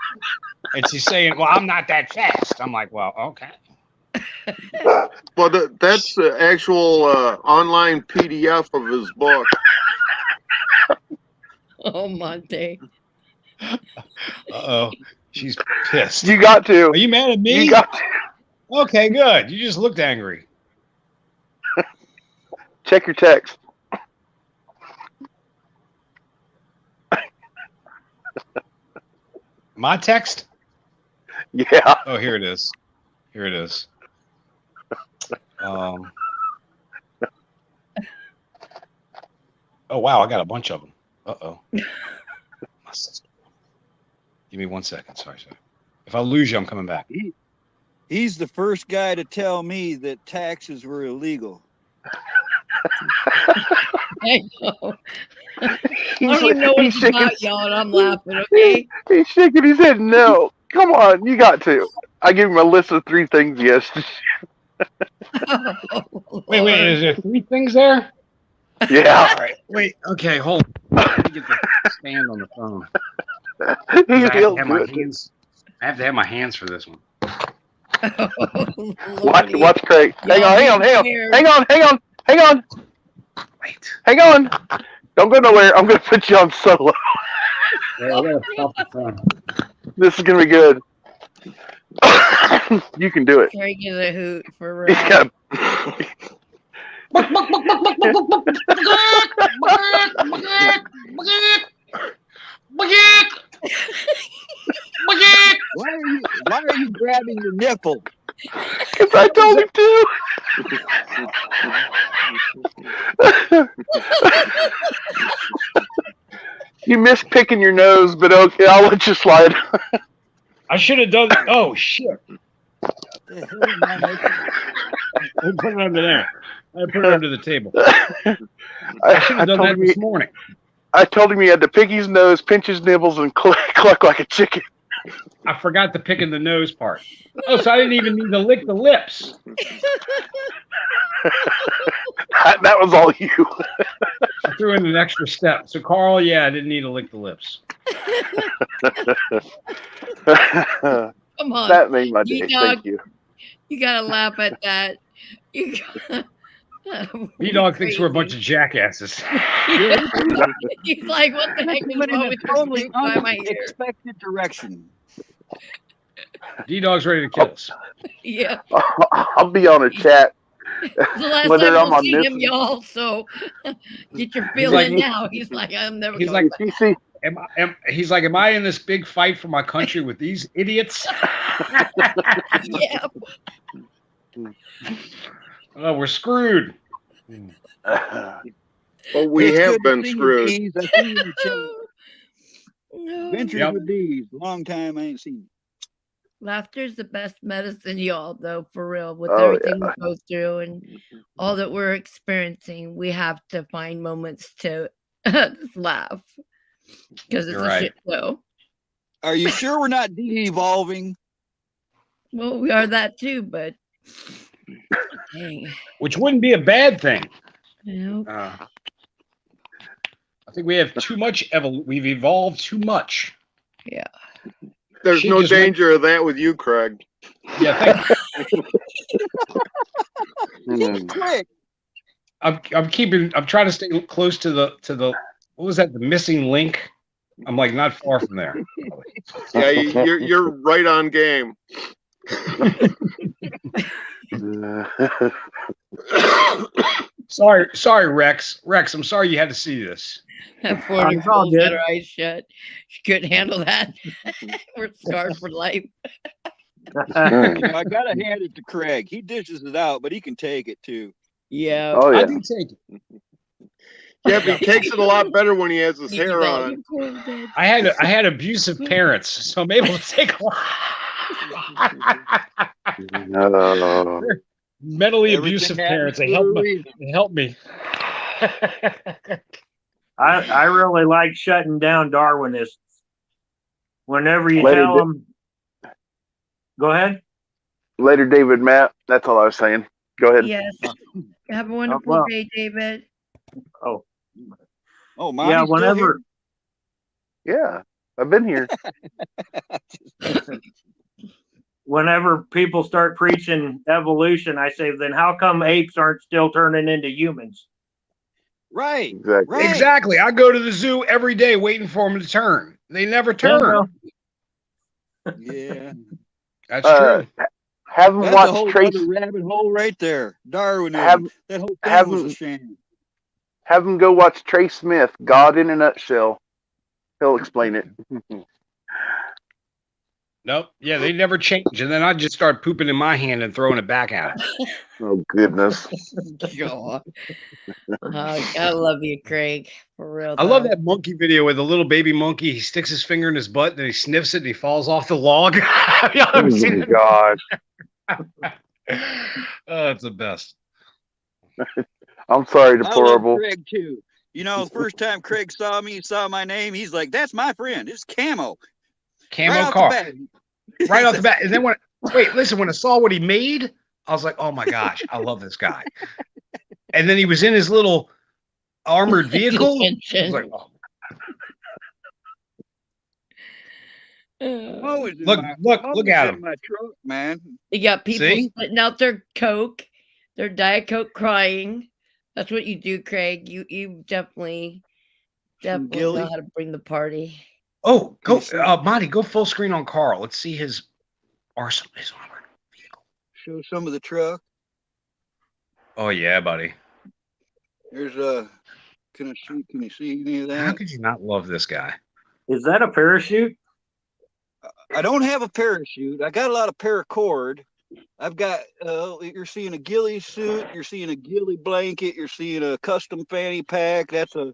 and she's saying, "Well, I'm not that fast." I'm like, "Well, okay." Well, that's the actual online PDF of his book. Oh, Monte. Uh-oh. She's pissed. You got to. Are you mad at me? You got to. Okay, good. You just looked angry. Check your text. My text? Yeah. Oh, here it is. Here it is. Oh, wow. I got a bunch of them. Uh-oh. My sister. Give me 1 second. Sorry. If I lose you, I'm coming back. He's the first guy to tell me that taxes were illegal. I know. I don't even know what it's about, y'all, and I'm laughing, okay? He's shaking his head. No. Come on. You got to. I gave him a list of 3 things yesterday. Wait. Is there 3 things there? Yeah. All right. Wait. Okay. Hold on. Let me get the stand on the phone. I have to have my hands for this one. Watch Craig. Hang on. Wait. Hang on. Don't go nowhere. I'm going to put you on solo. Yeah, I gotta stop the phone. This is going to be good. You can do it. Craig is a hoot for real. Why are you grabbing your nipple? Because I told him to. You missed picking your nose, but okay, I'll let you slide. I should have done. Oh shit! I put it under there. I put it under the table. I should have done that this morning. I told him he had to pick his nose, pinch his nipples, and cluck like a chicken. I forgot to pick in the nose part. Oh, so I didn't even need to lick the lips. That was all you. I threw in an extra step. So, Carl, yeah, I didn't need to lick the lips. Come on. That made my day. Thank you. You gotta laugh at that. B-Dog thinks we're a bunch of jackasses. He's like, what the heck is wrong with totally by my hair? unexpected direction. D-Dog's ready to kill us. Yeah. I'll be on a chat. The last Whether time I'm we'll on see this him, y'all, so get your He's feeling like, now. He's like, I'm never he's going like, back. He's like, am I in this big fight for my country with these idiots? Yeah. Oh, we're screwed. But we It's have good to been see you, screwed. Dees. I see you in the chat. No. Ventures Yep. with Dees. Long time I ain't seen you. Laughter's the best medicine, y'all, though, for real. With Oh, everything yeah. we go through and all that we're experiencing, we have to find moments to just laugh because it's You're a right. shit show. Are you sure we're not de-evolving? Well, we are that too, but dang. Which wouldn't be a bad thing. You know, I think we have too much. We've evolved too much. yeah. There's She no just went- danger of that with you, Craig. Yeah, Quick. I'm trying to stay close to the what was that? The missing link. I'm like not far from there. Yeah, you're right on game. Sorry, Rex. Rex, I'm sorry you had to see this. That 40 It's all rolls good. got her eyes shut. She couldn't handle that. We're scarred for life. I gotta hand it to Craig. He dishes it out, but he can take it too. Yeah. Oh I yeah. do take it. Yeah, but he takes it a lot better when he has his hair on it. I had abusive parents, so I'm able to take a lot. No. Mentally Everything abusive happens parents. They for a help me. reason. They help me. I really like shutting down Darwinists. Whenever you Later, tell them, go ahead. Later, David, Matt. That's all I was saying. Go ahead. Yes. Have a wonderful well. day, David. Oh, Oh, yeah. Monty's still Whenever Yeah, I've been here. whenever people start preaching evolution, I say, then how come apes aren't still turning into humans? Right. Exactly. Right. Exactly. I go to the zoo every day waiting for them to turn. They never turn. Yeah. That's Uh, true. Have them That's a watch whole Trace. other rabbit hole right there. Darwinism. Have That whole have thing was a them sham. have them go watch Trey Smith. God in a Nutshell. He'll explain it. Nope. Yeah, they never change. And then I just start pooping in my hand and throwing it back at them. Oh goodness. God. I love you, Craig. For real. I love though. that monkey video with the little baby monkey. He sticks his finger in his butt, then he sniffs it, and he falls off the log. Y'all ever seen Oh it? God. Oh, it's the best. I'm sorry, I love deplorable. Craig too. You know, the first time Craig saw me, saw my name, he's like, "That's my friend. It's Camo." Camo Right off the car. bat. Right off the bat. And then when I saw what he made, I was like, oh my gosh, I love this guy. And then he was in his little armored vehicle. I was like, oh. I'm always in Look, my, look, I'm look always at in him. my truck, man. You got people See? splitting out their Coke, their Diet Coke crying. That's what you do, Craig. You definitely know Gilly. how to bring the party. Oh, go, Monty, go full screen on Carl. Let's see his arsenal. His armor. Show some of the truck. Oh yeah, buddy. There's can you see any of How that? could you not love this guy? Is that a parachute? I don't have a parachute. I got a lot of paracord. I've got you're seeing a ghillie suit, you're seeing a ghillie blanket, you're seeing a custom fanny pack. That's a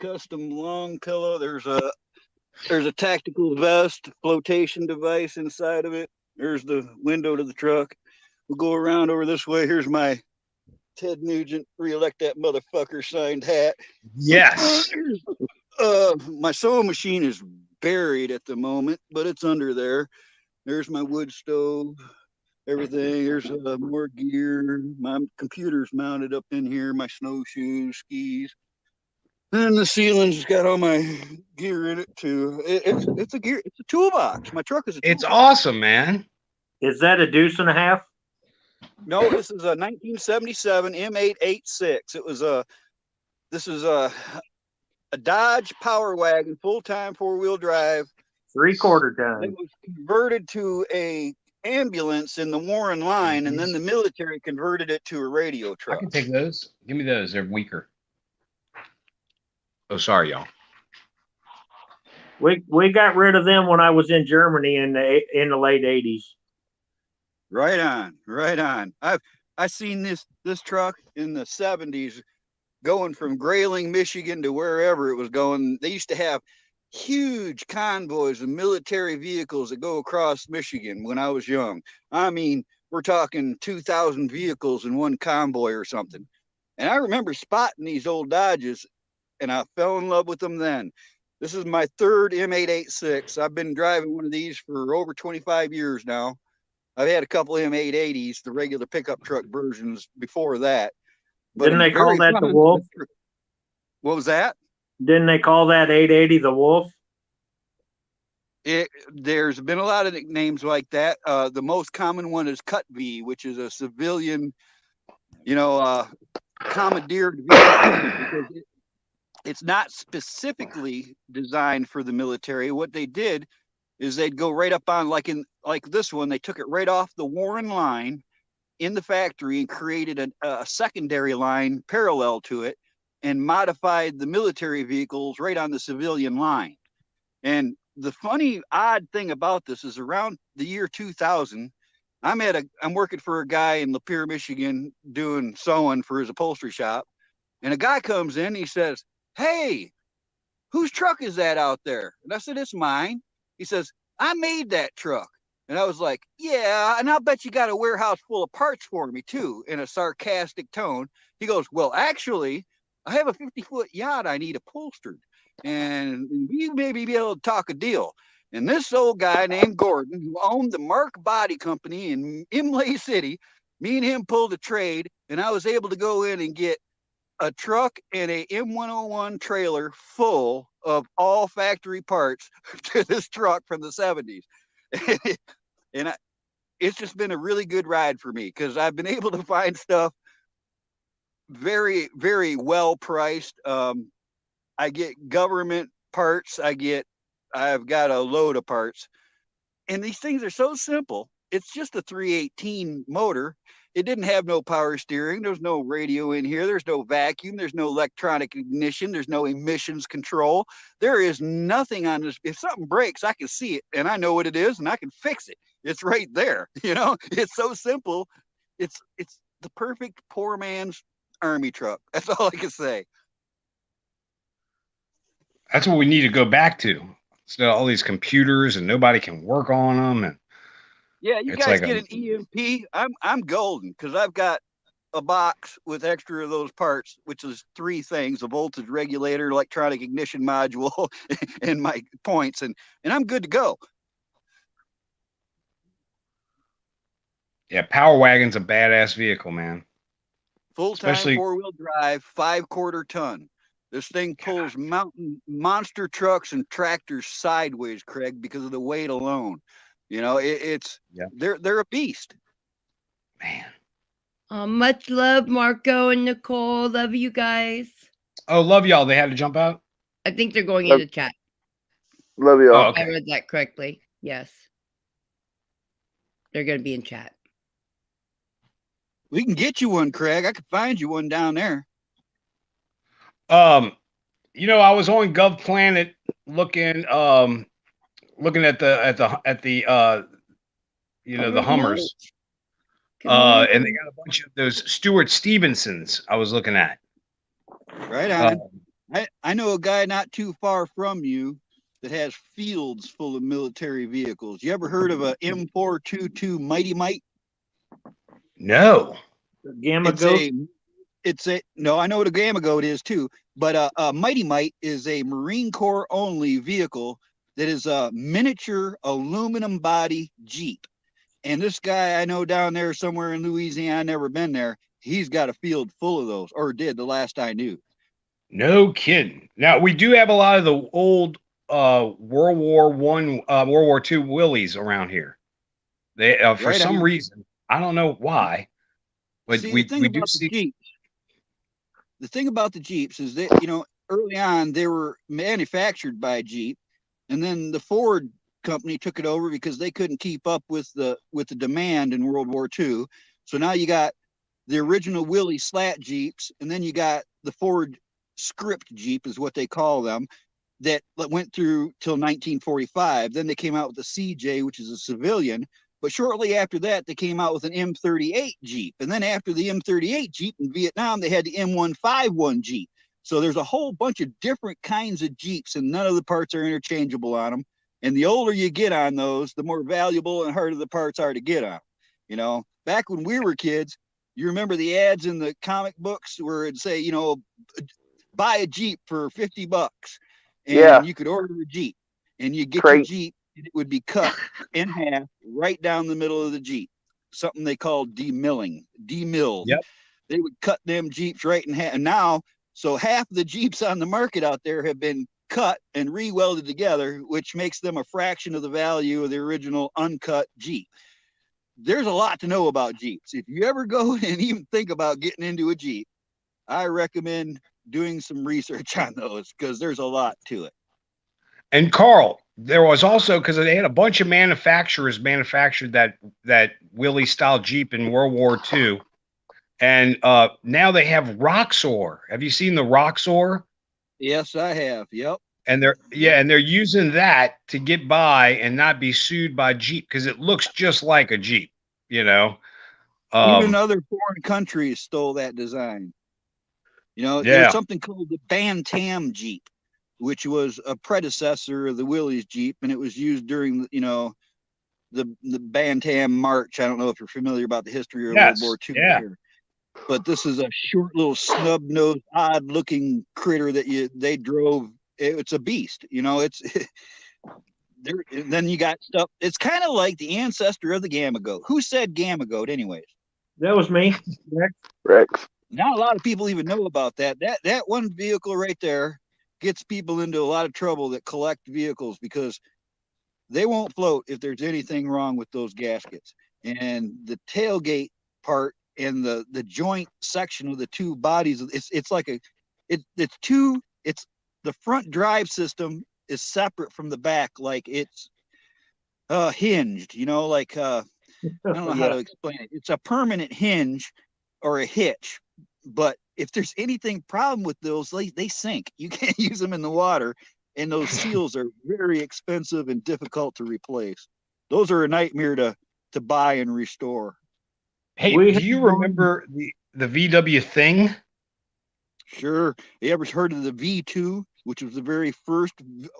custom long pillow. There's a tactical vest, flotation device inside of it. There's the window to the truck. We'll go around over this way. Here's my Ted Nugent reelect that motherfucker signed hat. Yes. My sewing machine is buried at the moment, but it's under there. There's my wood stove, everything. There's more gear. My computer's mounted up in here, my snowshoes, skis. And the ceiling's got all my gear in it too. It's a gear. It's a toolbox. My truck is a toolbox. It's awesome, man. Is that a deuce and a half? No, this is a 1977 M886. This is a Dodge Power Wagon, full-time four-wheel drive. 3/4 ton. It was converted to a ambulance in the Warren line, and then the military converted it to a radio I truck. can take those. Give me those. They're weaker. Oh, sorry, y'all. We got rid of them when I was in Germany in the late 80s. Right on, right on. I seen this truck in the 70s going from Grayling, Michigan to wherever it was going. They used to have huge convoys of military vehicles that go across Michigan when I was young. I mean, we're talking 2,000 vehicles in one convoy or something. And I remember spotting these old Dodges, and I fell in love with them then. This is my third M886. I've been driving one of these for over 25 years now. I've had a couple M880s, the regular pickup truck versions before that. But Didn't they call that the Wolf? What was that? Didn't they call that 880 the Wolf? There's been a lot of nicknames like that. The most common one is Cut V, which is a civilian, commandeered vehicle, because it's not specifically designed for the military. What they did is they'd go right up on, like this one, they took it right off the Warren line in the factory and created a secondary line parallel to it and modified the military vehicles right on the civilian line. And the funny, odd thing about this is around the year 2000, I'm working for a guy in Lapeer, Michigan, doing sewing for his upholstery shop. And a guy comes in, he says, "Hey, whose truck is that out there?" And I said, "It's mine." He says, "I made that truck." And I was like, "Yeah, and I'll bet you got a warehouse full of parts for me too," in a sarcastic tone. He goes, "Well, actually, I have a 50-foot yacht I need upholstered, and you maybe be able to talk a deal." And this old guy named Gordon, who owned the Mark Body Company in Imlay City, me and him pulled a trade, and I was able to go in and get a truck and a M101 trailer full of all factory parts to this truck from the 70s. And it's just been a really good ride for me, because I've been able to find stuff very, very well priced. I get government parts. I've got a load of parts, and these things are so simple. It's just a 318 motor. It didn't have no power steering. There's no radio in here. There's no vacuum. There's no electronic ignition. There's no emissions control. There is nothing on this. If something breaks, I can see it, and I know what it is, and I can fix it. It's right there. It's so simple. It's the perfect poor man's army truck. That's all I can say. That's what we need to go back to. So all these computers and nobody can work on them, and yeah, you guys get an EMP. I'm golden, because I've got a box with extra of those parts, which is 3 things: a voltage regulator, electronic ignition module, and my points, and I'm good to go. Yeah, Power Wagon's a badass vehicle, man. Full-time 4-wheel drive, 5/4 ton. This thing pulls monster trucks and tractors sideways, Craig, because of the weight alone. They're a beast. Man. Much love, Marco and Nicole. Love you guys. Oh, love y'all. They had to jump out? I think they're going into chat. Love y'all. Oh, okay. I read that correctly. Yes. They're going to be in chat. We can get you one, Craig. I could find you one down there. I was on GovPlanet looking at the the Hummers. And they got a bunch of those Stuart Stevensons I was looking at. Right on. I know a guy not too far from you that has fields full of military vehicles. You ever heard of a M422 Mighty Mite? No. Gamma Goat? No, I know what a Gamma Goat is too, but a Mighty Mite is a Marine Corps only vehicle that is a miniature aluminum body Jeep. And this guy I know down there somewhere in Louisiana, I've never been there, he's got a field full of those, or did the last I knew. No kidding. Now, we do have a lot of the old World War II Willys around here. They for some reason, I don't know why, but we do see. The thing about the Jeeps is that, early on they were manufactured by Jeep, and then the Ford company took it over because they couldn't keep up with the demand in World War II. So now you got the original Willys slat Jeeps, and then you got the Ford script Jeep is what they call them. that went through till 1945. Then they came out with the CJ, which is a civilian. But shortly after that, they came out with an M38 Jeep. And then after the M38 Jeep in Vietnam, they had the M151 Jeep. So there's a whole bunch of different kinds of Jeeps, and none of the parts are interchangeable on them. And the older you get on those, the more valuable and harder the parts are to get on. You know, back when we were kids, you remember the ads in the comic books where it'd say, you know, buy a Jeep for $50. And you could order a Jeep, and you get your Jeep, and it would be cut in half right down the middle of the Jeep. Something they called demilled. Yep. They would cut them Jeeps right in half. And now, so half the Jeeps on the market out there have been cut and re-welded together, which makes them a fraction of the value of the original uncut Jeep. There's a lot to know about Jeeps. If you ever go and even think about getting into a Jeep, I recommend doing some research on those, because there's a lot to it. And Carl, there was also, because they had a bunch of manufacturers manufactured that Willys style Jeep in World War II. And now they have Roxor. Have you seen the Roxor? Yes, I have. Yep. And they're using that to get by and not be sued by Jeep, because it looks just like a Jeep, you know. Even other foreign countries stole that design. You know, there's something called the Bantam Jeep, which was a predecessor of the Willys Jeep, and it was used during, you know, the Bantam March. I don't know if you're familiar about the history of World War II. Here. But this is a short little snub-nosed, odd-looking critter that they drove. It's a beast, you know. It's there. Then you got stuff. It's kind of like the ancestor of the Gamma Goat. Who said Gamma Goat, anyways? That was me. Rex. Not a lot of people even know about that. That one vehicle right there gets people into a lot of trouble that collect vehicles, because they won't float if there's anything wrong with those gaskets. And the tailgate part and the joint section of the two bodies, it's like it's the front drive system is separate from the back, like it's hinged, you know, like I don't know how to explain it. It's a permanent hinge or a hitch, but if there's anything problem with those, they sink. You can't use them in the water, and those seals are very expensive and difficult to replace. Those are a nightmare to buy and restore. Hey, do you remember the VW thing? Sure. You ever heard of the V2, which was the very first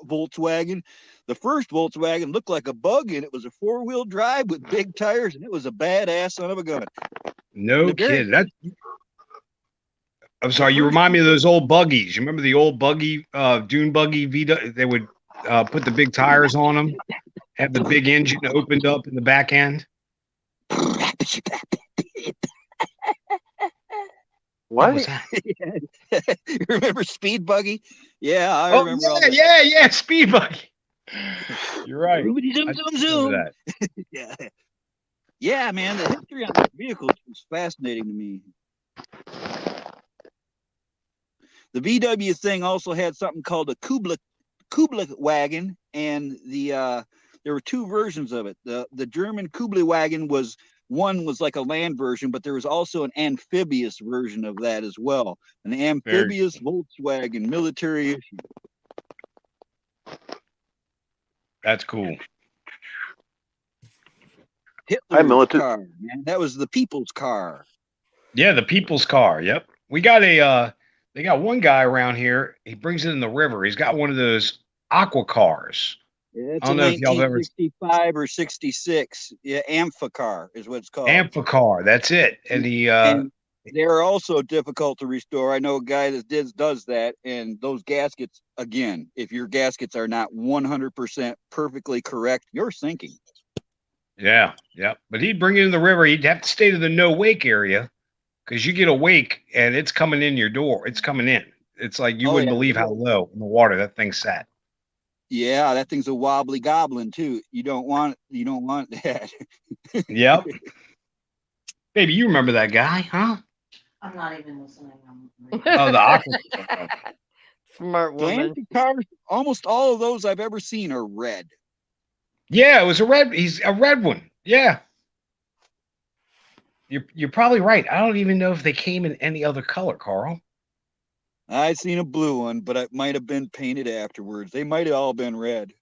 Volkswagen? The first Volkswagen looked like a bug, and it was a 4-wheel drive with big tires, and it was a badass son of a gun. No kidding. I'm sorry, you remind me of those old buggies. You remember the old buggy, dune buggy VW? They would put the big tires on them, have the big engine opened up in the back end. What was that? You remember Speed Buggy? Yeah, I remember. Yeah, Speed Buggy. You're right. Zoom. Yeah, man, the history on those vehicles was fascinating to me. The VW thing also had something called a Kubla wagon, and there were two versions of it. The German Kubla wagon was like a land version, but there was also an amphibious version of that as well. An amphibious Volkswagen military issue. That's cool. Hitler's car, man. That was the people's car. Yeah, the people's car. Yep. We got they got one guy around here. He brings it in the river. He's got one of those aqua cars. Yeah, it's a 1965 or 66. Yeah, Amphicar is what it's called. Amphicar, that's it. And and they're also difficult to restore. I know a guy that does that, and those gaskets, again, if your gaskets are not 100% perfectly correct, you're sinking. Yeah. But he'd bring it in the river. He'd have to stay to the no wake area, because you get a wake and it's coming in your door. It's coming in. It's like you wouldn't believe how low in the water that thing sat. Yeah, that thing's a wobbly goblin too. You don't want that. Yep. Baby, you remember that guy, huh? I'm not even listening. Oh, the aqua. Smart woman. Cars, almost all of those I've ever seen are red. Yeah, it was a red. He's a red one. Yeah. You're probably right. I don't even know if they came in any other color, Carl. I seen a blue one, but it might have been painted afterwards. They might have all been red.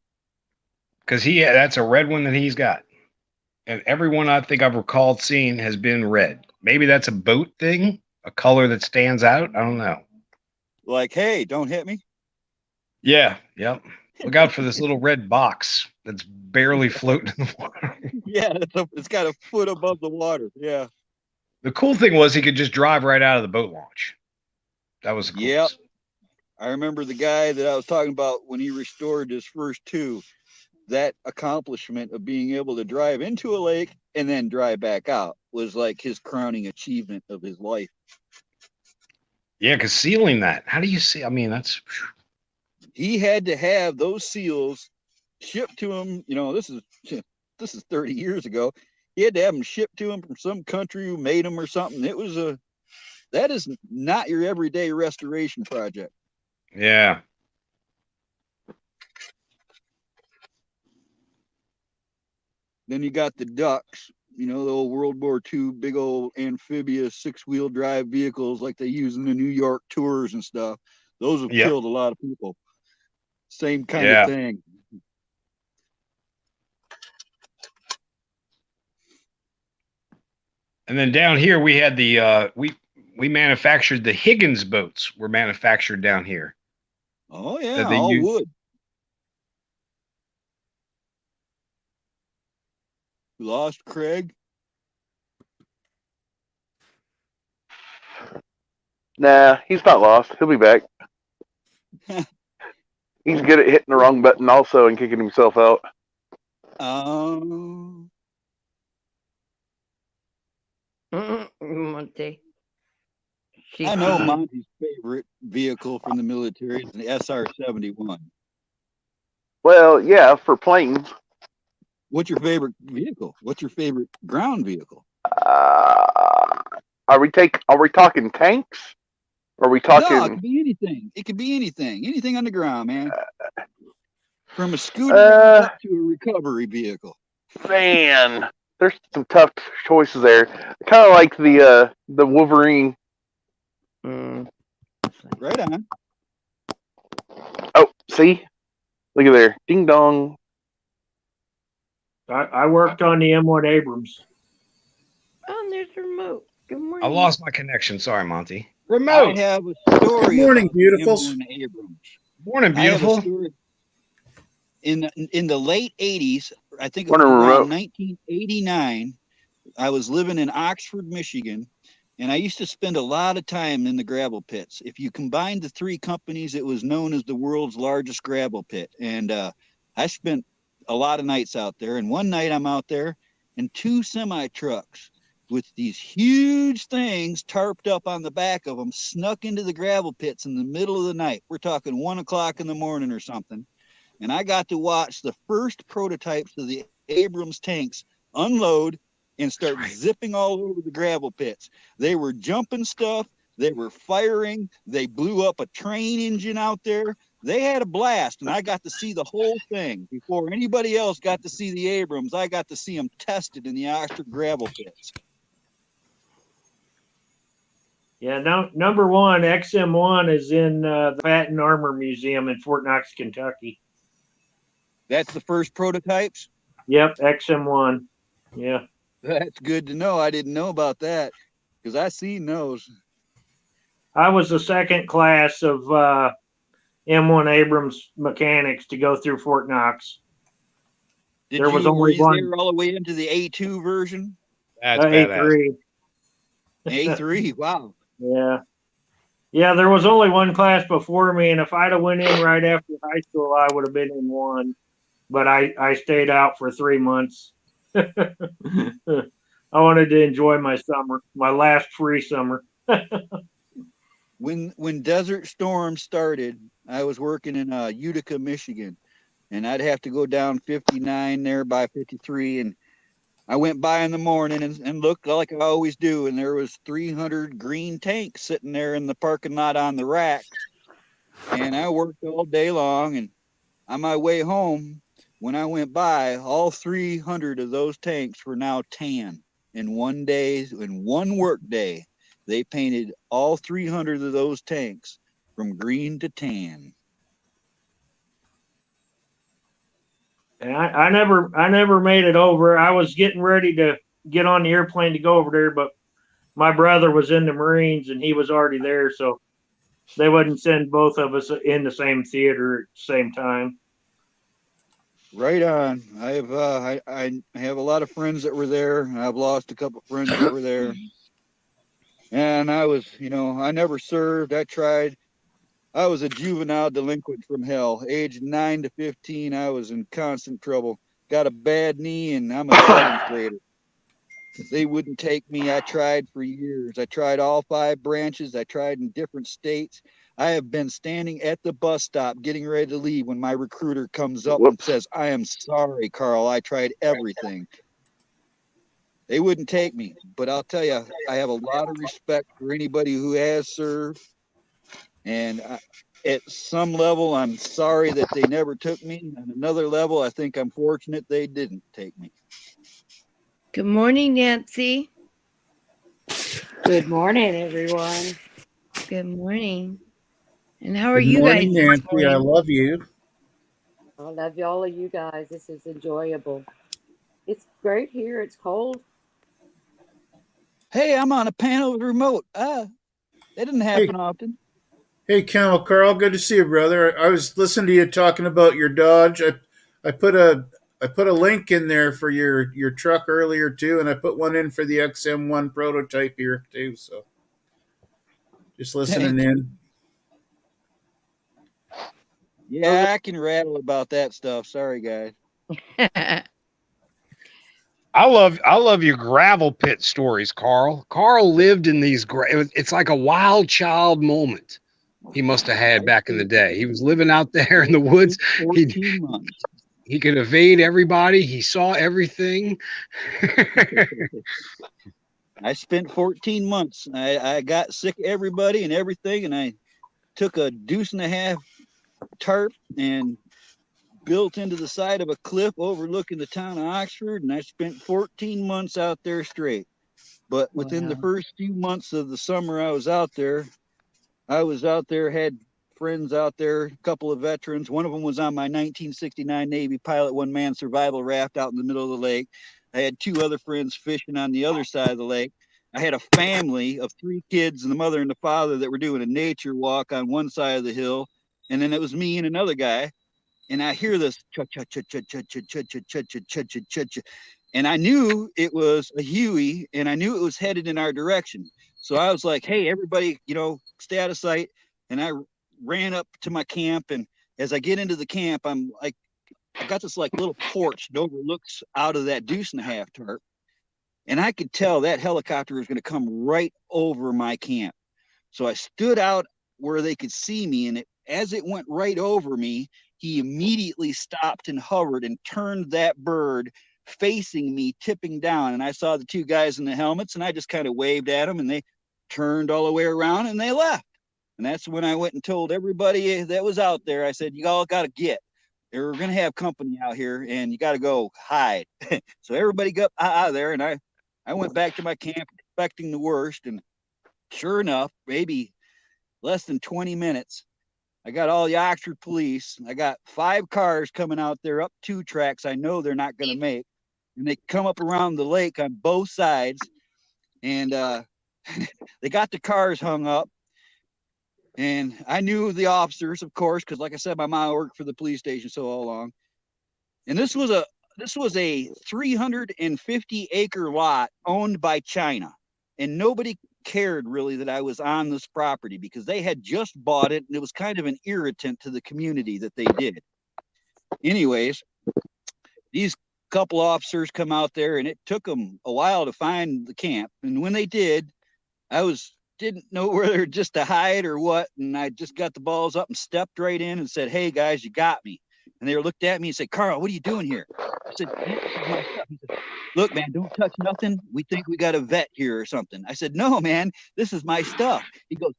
Because that's a red one that he's got. And every one I think I've recalled seeing has been red. Maybe that's a boat thing, a color that stands out. I don't know. Like, hey, don't hit me. Yeah, yep. Look out for this little red box that's barely floating in the water. Yeah, it's got a foot above the water. Yeah. The cool thing was he could just drive right out of the boat launch. That was cool. Yep. I remember the guy that I was talking about when he restored his first two. That accomplishment of being able to drive into a lake and then drive back out was like his crowning achievement of his life. Yeah, because sealing that, how do you see? I mean, that's. He had to have those seals shipped to him. You know, this is 30 years ago. He had to have them shipped to him from some country who made them or something. That is not your everyday restoration project. Yeah. Then you got the ducks, you know, the old World War II big old amphibious 6-wheel drive vehicles like they use in the New York tours and stuff. Those have killed a lot of people. Same kind of thing. And then down here we had the we manufactured the Higgins boats. Were manufactured down here. Oh yeah, all wood. Lost Craig? Nah, he's not lost. He'll be back. He's good at hitting the wrong button also and kicking himself out. Monty. I know Monty's favorite vehicle from the military is the SR-71. Well, yeah, for planes. What's your favorite vehicle? What's your favorite ground vehicle? Are we talking tanks? Are we talking? No, it could be anything. It could be anything. Anything on the ground, man. From a scooter to a recovery vehicle. Man, there's some tough choices there. Kind of like the Wolverine. Right on. Oh, see? Look at there. Ding dong. I worked on the M1 Abrams. Oh, there's the remote. Good morning. I lost my connection. Sorry, Monty. Remote. I have a story. Good morning, beautifuls. Morning, beautiful. In the late 80s, I think it was around 1989, I was living in Oxford, Michigan, and I used to spend a lot of time in the gravel pits. If you combined the three companies, it was known as the world's largest gravel pit. And I spent a lot of nights out there. And one night I'm out there and two semi trucks with these huge things tarped up on the back of them snuck into the gravel pits in the middle of the night. We're talking 1 o'clock in the morning or something. And I got to watch the first prototypes of the Abrams tanks unload and start zipping all over the gravel pits. They were jumping stuff. They were firing. They blew up a train engine out there. They had a blast, and I got to see the whole thing. Before anybody else got to see the Abrams, I got to see them tested in the Oxford gravel pits. Yeah, number one, XM1 is in the Patton Armor Museum in Fort Knox, Kentucky. That's the first prototypes? Yep, XM1. Yeah. That's good to know. I didn't know about that because I seen those. I was the second class of M1 Abrams mechanics to go through Fort Knox. There was only one. There all the way into the A2 version? That's A3. A3, wow. Yeah. Yeah, there was only one class before me, and if I'd have went in right after high school, I would have been in one. But I stayed out for 3 months. I wanted to enjoy my summer, my last free summer. When Desert Storm started, I was working in Utica, Michigan, and I'd have to go down 59 there by 53, and I went by in the morning and looked like I always do, and there was 300 green tanks sitting there in the parking lot on the rack, and I worked all day long, and on my way home, when I went by, all 300 of those tanks were now tan. In one day, in one work day, they painted all 300 of those tanks from green to tan. And I never made it over. I was getting ready to get on the airplane to go over there, but my brother was in the Marines and he was already there, so they wouldn't send both of us in the same theater at the same time. Right on. I have a lot of friends that were there, and I've lost a couple friends that were there. And I was, I never served. I tried. I was a juvenile delinquent from hell. Age 9 to 15, I was in constant trouble. Got a bad knee, and I'm a 7th grader. They wouldn't take me. I tried for years. I tried all 5 branches. I tried in different states. I have been standing at the bus stop getting ready to leave when my recruiter comes up and says, "I am sorry, Carl. I tried everything." They wouldn't take me. But I'll tell you, I have a lot of respect for anybody who has served. And at some level, I'm sorry that they never took me. On another level, I think I'm fortunate they didn't take me. Good morning, Nancy. Good morning, everyone. Good morning. And how are Good you morning, guys? Nancy. I love you. I love all of you guys. This is enjoyable. It's great here. It's cold. Hey, I'm on a panel with a remote. That didn't happen often. Hey, Camel Carl. Good to see you, brother. I was listening to you talking about your Dodge. I put a link in there for your truck earlier too, and I put one in for the XM1 prototype here too. So just listening in. Yeah, I can rattle about that stuff. Sorry, guys. I love your gravel pit stories, Carl. Carl lived in these. It's like a wild child moment he must have had back in the day. He was living out there in the woods. 14 months. He could evade everybody. He saw everything. I spent 14 months. I got sick of everybody and everything, and I took a 1.5 deuce tarp and built into the side of a cliff overlooking the town of Oxford, and I spent 14 months out there straight. But within the first few months of the summer I was out there, had friends out there, a couple of veterans. One of them was on my 1969 Navy pilot one-man survival raft out in the middle of the lake. I had 2 other friends fishing on the other side of the lake. I had a family of 3 kids and the mother and the father that were doing a nature walk on one side of the hill. And then it was me and another guy. And I hear this and I knew it was a Huey, and I knew it was headed in our direction. So I was like, "Hey, everybody, stay out of sight." And I ran up to my camp, and as I get into the camp, I'm like, I got this like little porch that overlooks out of that 1.5 deuce tarp, and I could tell that helicopter was going to come right over my camp. So I stood out where they could see me, and as it went right over me, he immediately stopped and hovered and turned that bird facing me, tipping down. And I saw the 2 guys in the helmets, and I just kind of waved at them, and they turned all the way around and they left. And that's when I went and told everybody that was out there, I said, "You all got to get. They're going to have company out here, and you got to go hide." So everybody got out of there, and I went back to my camp expecting the worst. And sure enough, maybe less than 20 minutes, I got all the Oxford police. I got 5 cars coming out there up 2 tracks I know they're not going to make. And they come up around the lake on both sides. And they got the cars hung up. And I knew the officers, of course, because like I said, my mom worked for the police station so long. And this was a 350-acre lot owned by China. And nobody cared really that I was on this property because they had just bought it, and it was kind of an irritant to the community that they did. Anyways, these couple officers come out there, and it took them a while to find the camp. And when they did, I didn't know whether just to hide or what, and I just got the balls up and stepped right in and said, "Hey guys, you got me." And they looked at me and said, "Carl, what are you doing here?" I said, "This is my stuff." He said, "Look, man, don't touch nothing. We think we got a vet here or something." I said, "No, man, this is my stuff." He goes,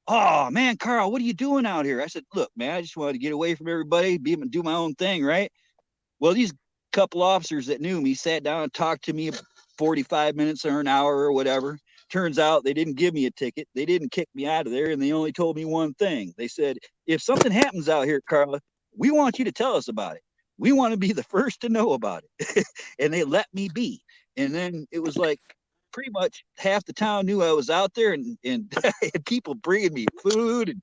"Oh man, Carl, what are you doing out here?" I said, "Look, man, I just wanted to get away from everybody, do my own thing, right?" Well, these couple officers that knew me sat down and talked to me 45 minutes or an hour or whatever. turns out they didn't give me a ticket. They didn't kick me out of there. And they only told me one thing. They said, if something happens out here, Carla, we want you to tell us about it. We want to be the first to know about it. And they let me be. And then it was like pretty much half the town knew I was out there, and people bringing me food and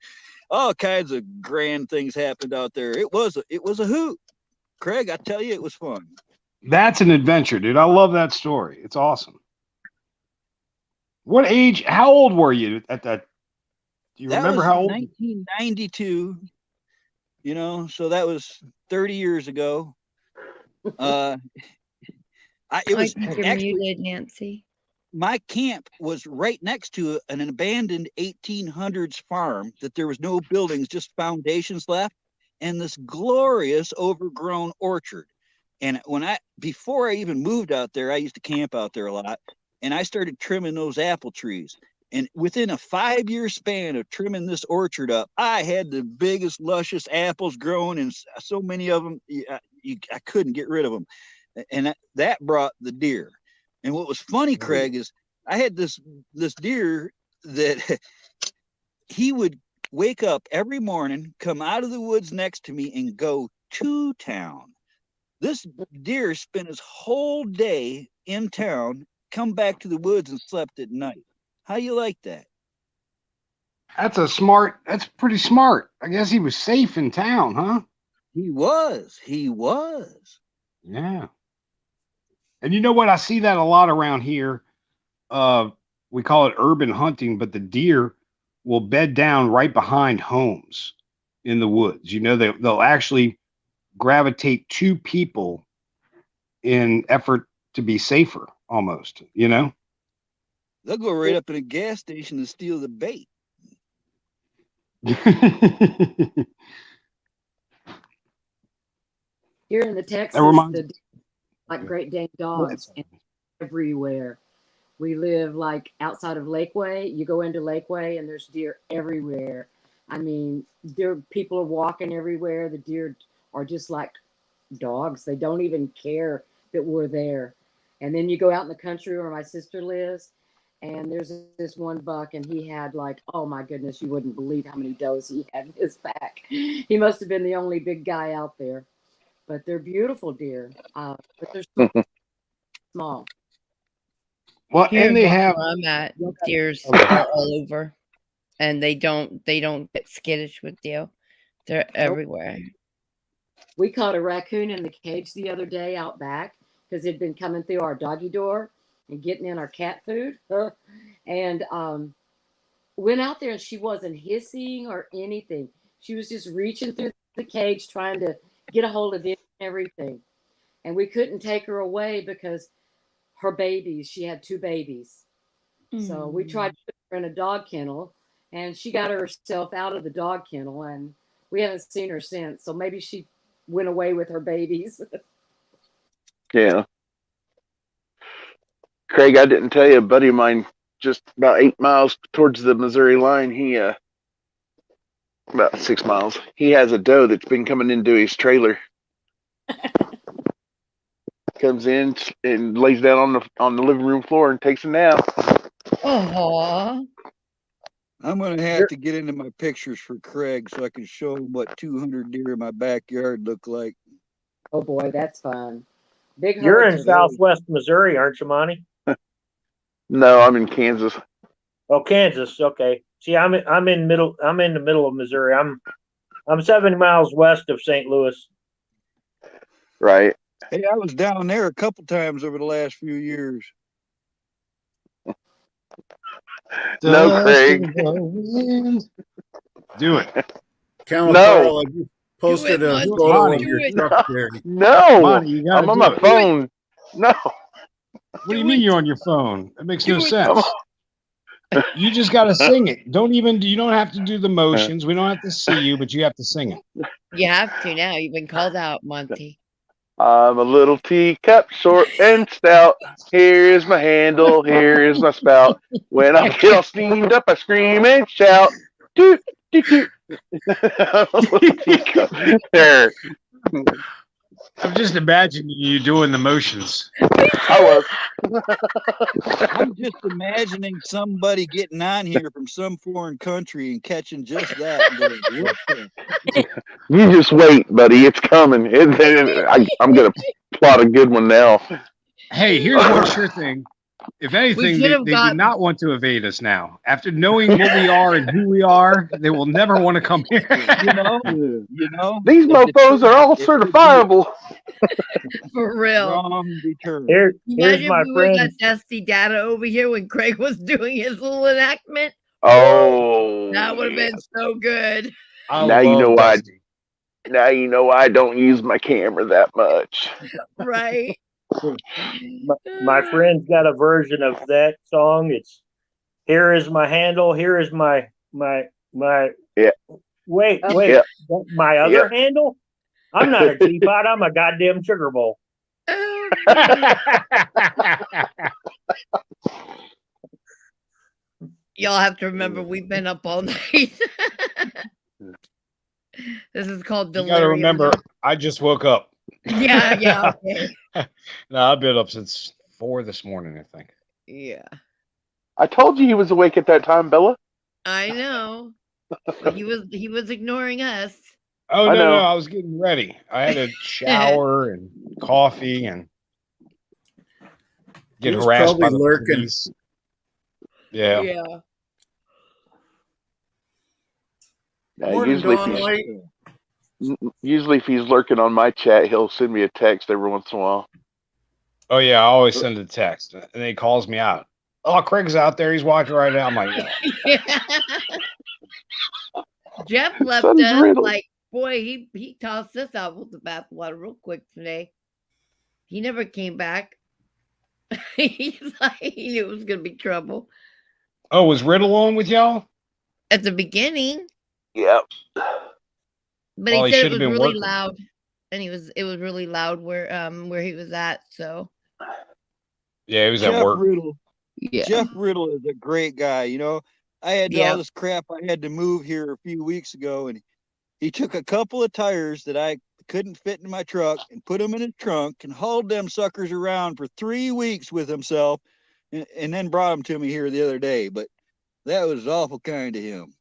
all kinds of grand things happened out there. It was a hoot. Craig, I tell you, it was fun. That's an adventure, dude. I love that story. It's awesome. What age, how old were you at that? Do you remember how old? 1992, so that was 30 years ago. It was actually muted, Nancy. My camp was right next to an abandoned 1800s farm that there was no buildings, just foundations left, and this glorious overgrown orchard. And before I even moved out there, I used to camp out there a lot, and I started trimming those apple trees. And within a 5-year span of trimming this orchard up, I had the biggest, luscious apples growing, and so many of them, I couldn't get rid of them. And that brought the deer. And what was funny, Craig, is I had this deer that he would wake up every morning, come out of the woods next to me, and go to town. This deer spent his whole day in town, come back to the woods, and slept at night. How you like that? That's pretty smart. I guess he was safe in town, huh? He was. Yeah. And you know what? I see that a lot around here. We call it urban hunting, but the deer will bed down right behind homes in the woods. They'll actually gravitate to people in effort to be safer, almost, They'll go right up in a gas station and steal the bait. Here in the Texas, like Great Dane dogs everywhere. We live like outside of Lakeway. You go into Lakeway and there's deer everywhere. I mean, people are walking everywhere. The deer are just like dogs. They don't even care that we're there. And then you go out in the country where my sister lives, and there's this one buck, and he had like, oh my goodness, you wouldn't believe how many does he had in his back. He must have been the only big guy out there. But they're beautiful deer. But they're so small. Well, Here and they where have I'm at, deers are all over, and they don't get skittish with you. They're everywhere. We caught a raccoon in the cage the other day out back because it'd been coming through our doggy door and getting in our cat food. And went out there, and she wasn't hissing or anything. She was just reaching through the cage trying to get a hold of it and everything. And we couldn't take her away because her babies, she had 2 babies. So we tried to put her in a dog kennel, and she got herself out of the dog kennel, and we haven't seen her since. So maybe she went away with her babies. Yeah. Craig, I didn't tell you, a buddy of mine, just about 8 miles towards the Missouri line, about 6 miles, he has a doe that's been coming into his trailer. Comes in and lays down on the living room floor and takes a nap. Oh, I'm gonna have to get into my pictures for Craig so I can show him what 200 deer in my backyard look like. Oh boy, that's fun. Big. You're in Southwest Missouri, aren't you, Monty? No, I'm in Kansas. Oh, Kansas. Okay. See, I'm in the middle of Missouri. I'm 70 miles west of St. Louis. Right. Hey, I was down there a couple times over the last few years. No, Craig. Do it. Camel No. Carl, I just posted a photo of your truck there. No, Monty, you gotta I'm on do my it. phone. No. What do you mean you're on your phone? That makes no sense. You just got to sing it. You don't have to do the motions. We don't have to see you, but you have to sing it. you have to now. You've been called out, Monty. I'm a little teacup, short and stout. Here's my handle, here is my spout. When I get all steamed up, I scream and shout. Toot, toot, toot. I'm a little teacup. There. I'm just imagining you doing the motions. I was. I'm just imagining somebody getting on here from some foreign country and catching just that. And going, what the? You just wait, buddy. It's coming. I'm going to plot a good one now. Hey, here's one sure thing. If anything, they do not want to evade us now. After knowing what we are and who we are, they will never want to come here. You know, These mofos are all certifiable. For real. Wrong deterrent. Here's Imagine my if we would got friend. Dusty Data over here when Craig was doing his little enactment. Oh, That would have been so good. now you know why. Now you know why I don't use my camera that much. Right. My friend's got a version of that song. It's "Here is my handle. Here is my Yeah. Wait, Yeah. my other handle. I'm not a teapot. I'm a goddamn sugar bowl. Y'all have to remember we've been up all night. This is called You delirium. got to remember, I just woke up. Yeah. Okay. No, I've been up since 4 this morning, I think. Yeah. I told you he was awake at that time, Bella. I know. But he was ignoring us. Oh, I no, know. I was getting ready. I had a shower and coffee and get He was harassed by probably the lurking. police. Yeah. Yeah. Morning, Don White. Usually if he's lurking on my chat, he'll send me a text every once in a while. Oh, yeah, I always send a text. And then he calls me out. Oh, Craig's out there. He's watching right now. I'm like, yeah. Jeff left Son's us riddle. like, boy, he tossed us out with the bathwater real quick today. He never came back. He's like, he knew it was gonna be trouble Oh, was Riddle on with y'all? at the beginning, Yep. but Oh, he he said it should was have been really working. loud, and it was really loud where he was at. So Yeah, he was at Jeff work. Riddle. yeah, Jeff Riddle is a great guy. You know, I had Yeah. all this crap I had to move here a few weeks ago, and he took a couple of tires that I couldn't fit in my truck and put them in his trunk and hauled them suckers around for 3 weeks with himself, and then brought them to me here the other day. But that was awful kind to him.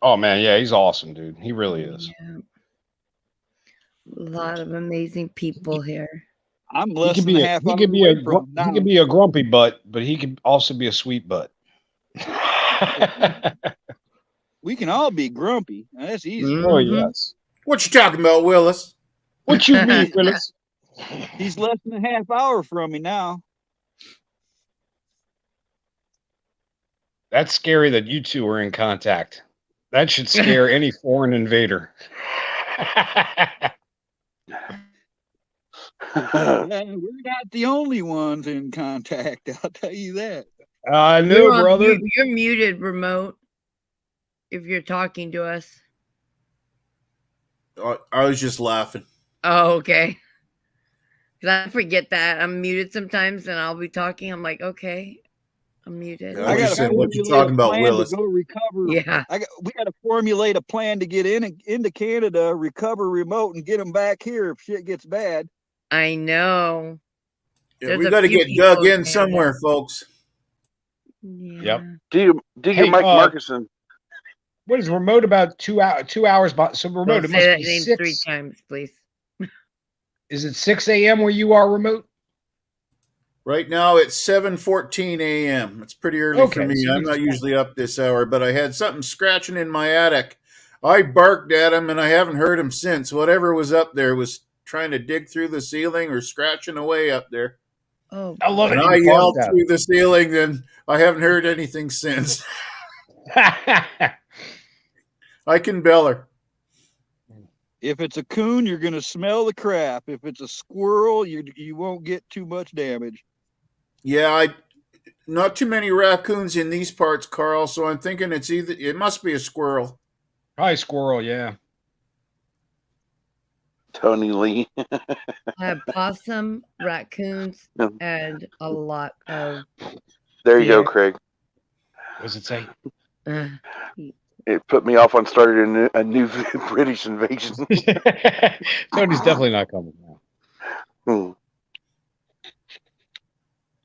Oh, man, yeah, he's awesome, dude. He really is. yeah. A lot of amazing people here. I'm He less could than be a a, half he hour could be away a from him he now. could be a grumpy butt, but he could also be a sweet butt. We can all be grumpy. That's easy. Oh, Mhm. yes. What you talking about, Willis? What you mean, Willis? He's less than a half hour from me now. That's scary that you two are in contact. That should scare any foreign invader. Yeah, we're not the only ones in contact. I'll tell you that. I know, You're on brother. mute. You're muted, remote. If you're talking to us. I was just laughing. Oh, okay. Because I forget that I'm muted sometimes, and I'll be talking. I'm like, okay, I'm muted. I just said, what you talking about, Willis? To go recover. Yeah. We got to formulate a plan to get into Canada, recover remote, and get them back here if shit gets bad. I know. Yeah, There's we a got to few get people dug in in Canada. somewhere, folks. Yep. Do you Hey, Mike Markison? What is remote about 2 hours? 2 hours. So remote, Don't it say must that be name 6. 3 times, please. Is it 6 a.m. where you are, remote? Right now it's 7:14 a.m. It's pretty early for Okay, me. so I'm you not just- usually up this hour, but I had something scratching in my attic. I barked at him, and I haven't heard him since. Whatever was up there was trying to dig through the ceiling or scratching away up there. Oh, I love it. And I You yelled barked at through the ceiling, and I haven't heard anything since. I can beller. If it's a coon, you're gonna smell the crap. If it's a squirrel, you won't get too much damage. Yeah, not too many raccoons in these parts, Carl. So I'm thinking it must be a squirrel. Probably squirrel, yeah. Tony Lee. I have possum, raccoons, and a lot of There you go, deer. Craig. What does it say? It put me off on starting a new British invasion. Tony's definitely not coming now.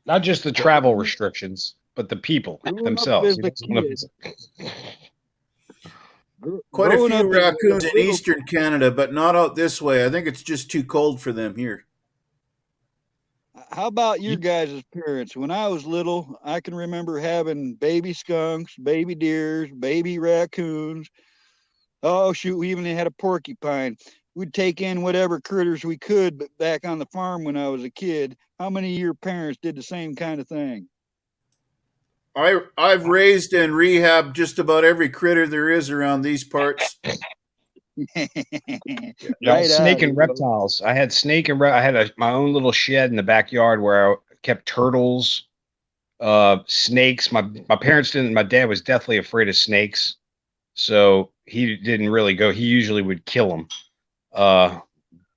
Not just the travel restrictions, but the people themselves. Quite a few raccoons in eastern Canada, but not out this way. I think it's just too cold for them here. How about your guys' parents? When I was little, I can remember having baby skunks, baby deers, baby raccoons. Oh, shoot, we even had a porcupine. We'd take in whatever critters we could, but back on the farm when I was a kid, how many of your parents did the same kind of thing? I've raised and rehabbed just about every critter there is around these parts. Snake and reptiles. I had snake and I had my own little shed in the backyard where I kept turtles, snakes. My parents didn't. My dad was deathly afraid of snakes, so he didn't really go. He usually would kill them. But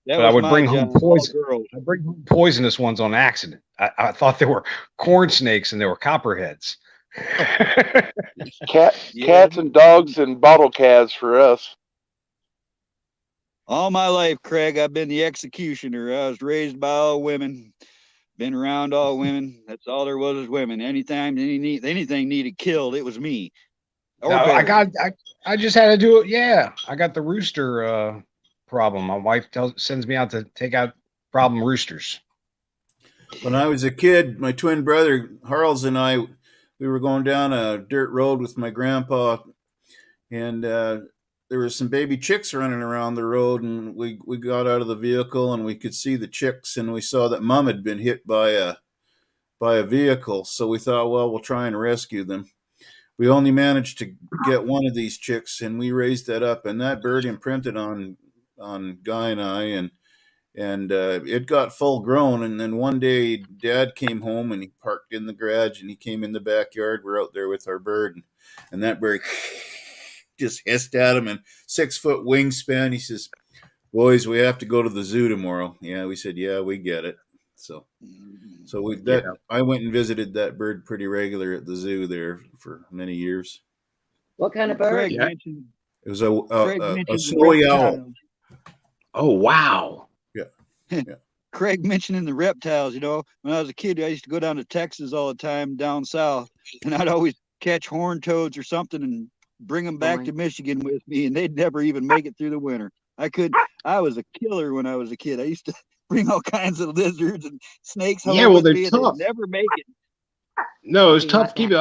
I would bring home poison. I bring home poisonous ones on accident. I thought they were corn snakes and they were copperheads. Cats and dogs and bottle calves for us. All my life, Craig, I've been the executioner. I was raised by all women, been around all women. That's all there was women. Anytime anything needed killed, it was me. I just had to do it. Yeah, I got the rooster problem. My wife sends me out to take out problem roosters. When I was a kid, my twin brother Harles and I, we were going down a dirt road with my grandpa, and there was some baby chicks running around the road, and we got out of the vehicle and we could see the chicks, and we saw that Mom had been hit by a vehicle. So we thought, well, we'll try and rescue them. We only managed to get one of these chicks, and we raised that up, and that bird imprinted on Guy and I, and it got full grown. And then one day Dad came home and he parked in the garage, and he came in the backyard. We're out there with our bird, and that bird just hissed at him, and 6-foot wingspan. He says, "Boys, we have to go to the zoo tomorrow." Yeah, we said, "Yeah, we get it." So I went and visited that bird pretty regular at the zoo there for many years. What kind of bird? It was a snowy owl. Oh, wow. Yeah. Craig mentioning the reptiles. You know, when I was a kid, I used to go down to Texas all the time down south, and I'd always catch horned toads or something and bring them back to Michigan with me, and they'd never even make it through the winter. I was a killer when I was a kid. I used to bring all kinds of lizards and snakes home. Yeah, well, with they're me, tough. They'd never make it. No, it's tough to keep.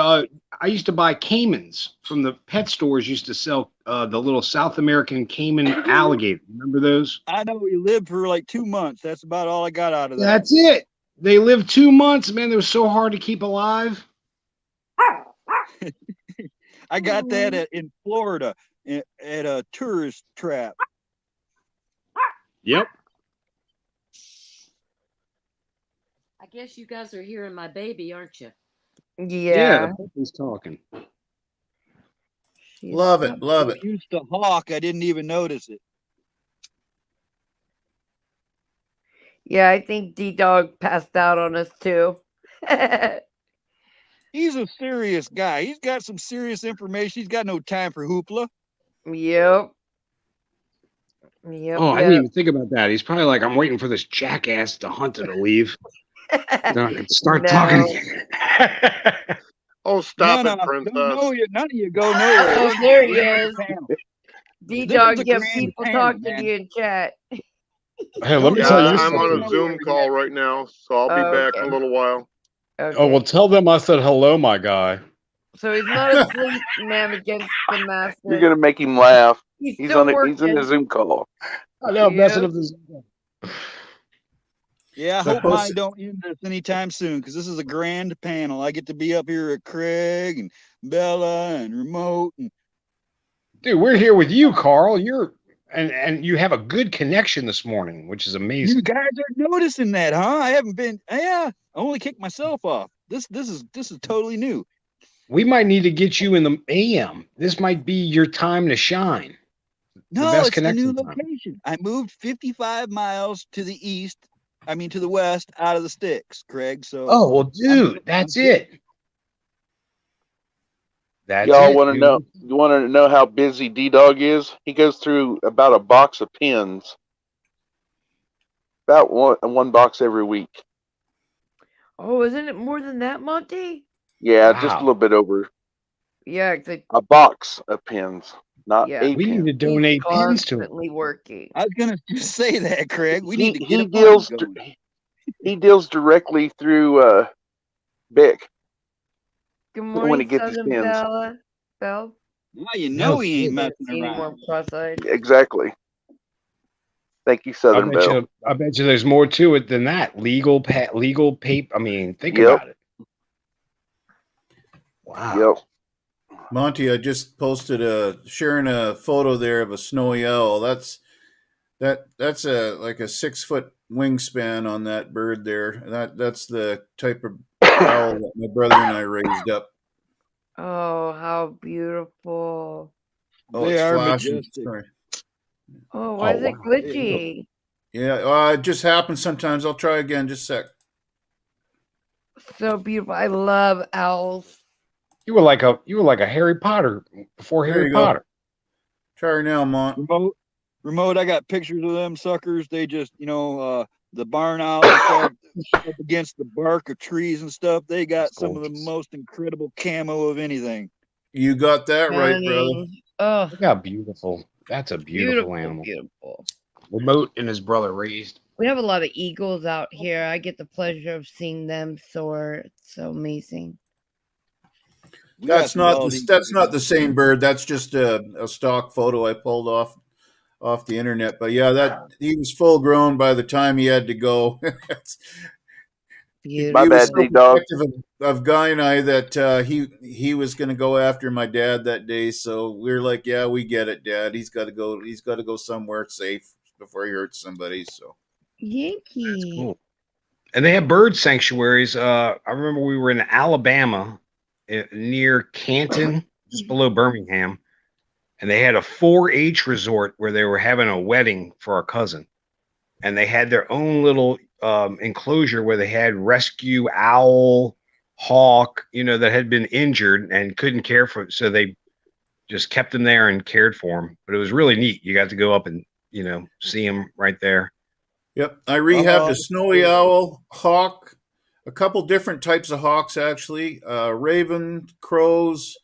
I used to buy caimans from the pet stores. Used to sell the little South American caiman alligator. Remember those? I know we lived for like 2 months. That's about all I got out of that. That's it. They lived 2 months, man. They were so hard to keep alive. I got that in Florida at a tourist trap. Yep. I guess you guys are hearing my baby, aren't you? Yeah. The puppy's talking. Love it. I used to hawk. I didn't even notice it. Yeah, I think D-Dog passed out on us too. He's a serious guy. He's got some serious information. He's got no time for hoopla. Yep. Oh, I didn't even think about that. He's probably like, I'm waiting for this jackass to Hunter to leave. Then I can start talking again. Oh, stop it, Princess. None of you go nowhere. Oh, there he is. D-Dog, get people talking to you in chat. Hey, let me tell you I'm something. on a Zoom call right now, so I'll be back in a little while. Okay. Oh, well, tell them I said hello, my guy. So he's not asleep, man, against the master. You're gonna make him laugh. He's He's still in working. the Zoom call. I know, I'm messing up the Zoom call. Yeah, I hope mine don't end us anytime soon, because this is a grand panel. I get to be up here with Craig and Bella and Remote. Dude, we're here with you, Carl. And you have a good connection this morning, which is amazing. You guys are noticing that, huh? I haven't been. Yeah, I only kicked myself off. This is totally new. We might need to get you in the AM. This might be your time to shine. No, it's the new location. I moved 55 miles to the east. I mean, to the west, out of the sticks, Craig. So. Oh well, dude, that's it. That's Y'all it. want to know? You want to know how busy D-Dog is? He goes through about a box of pins, about one box every week. Oh, isn't it more than that, Monty? Yeah, just a little bit over Yeah, it's like, a box of pins, not yeah. a We pin. need to donate pins to him. Constantly working. I was gonna say that, Craig. We need to get He a deals fund going. he deals directly through Bick Good when morning, he gets his Southern pins. Belle. Now you know he ain't messing Any around. more cross-eyed? Exactly. Thank you, Southern Belle. I bet you there's more to it than that. Legal paper. I mean, think Yep. about it. Wow. Yep. Monty, I just posted sharing a photo there of a snowy owl. That's like a 6 foot wingspan on that bird there. That's the type of owl that my brother and I raised up. Oh, how beautiful. Oh, They it's are flashing. majestic. Sorry. Oh, why is it glitchy? Yeah, it just happens sometimes. I'll try again. Just a sec. So beautiful. I love owls. You were like a Harry Potter before There Harry you go. Potter. Try her now, Mont. Remote, I got pictures of them suckers. They just, the barn owls and stuff up against the bark of trees and stuff. They got some of the most incredible camo of anything. You got that right, brother. Stunning. Oh, Look how beautiful. That's a beautiful animal. Beautiful. Remote and his brother raised. We have a lot of eagles out here. I get the pleasure of seeing them soar. It's so amazing. That's not the same bird. That's just a stock photo I pulled off the internet. But yeah, he was full grown by the time he had to go. Beautiful. He was so protective of Guy and I that he was going to go after my dad that day. So we were like, yeah, we get it, Dad. He's got to go. He's got to go somewhere safe before he hurts somebody. So Yankee. Cool. And they have bird sanctuaries. I remember we were in Alabama near Canton, just below Birmingham, and they had a 4-H resort where they were having a wedding for our cousin, and they had their own little enclosure where they had rescue owl, hawk, that had been injured and couldn't care for, so they just kept them there and cared for them. But it was really neat. You got to go up and see them right there. Yep, I rehabbed a snowy owl, hawk, a couple different types of hawks actually, raven, crows,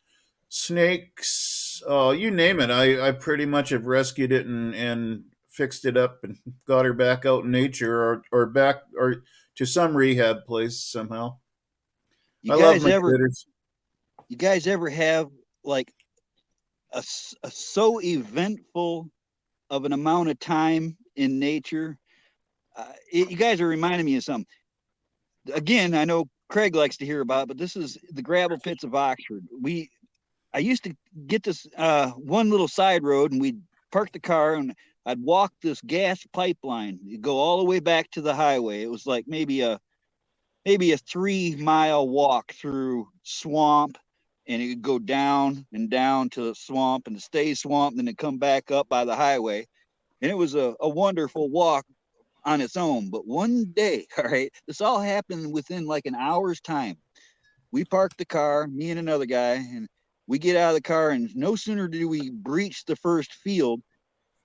snakes, you name it. I pretty much have rescued it and fixed it up and got her back out in nature or back or to some rehab place somehow. You guys ever have like a so eventful of an amount of time in nature? You guys are reminding me of something. Again, I know Craig likes to hear about it, but this is the gravel pits of Oxford. I used to get this one little side road, and we'd park the car, and I'd walk this gas pipeline. You'd go all the way back to the highway. It was like maybe a 3-mile walk through swamp, and it would go down and down to the swamp, and stay swamp, and then it come back up by the highway. And it was a wonderful walk on its own. But one day, all right, this all happened within like an hour's time. We parked the car, me and another guy, and we get out of the car, and no sooner do we breach the first field,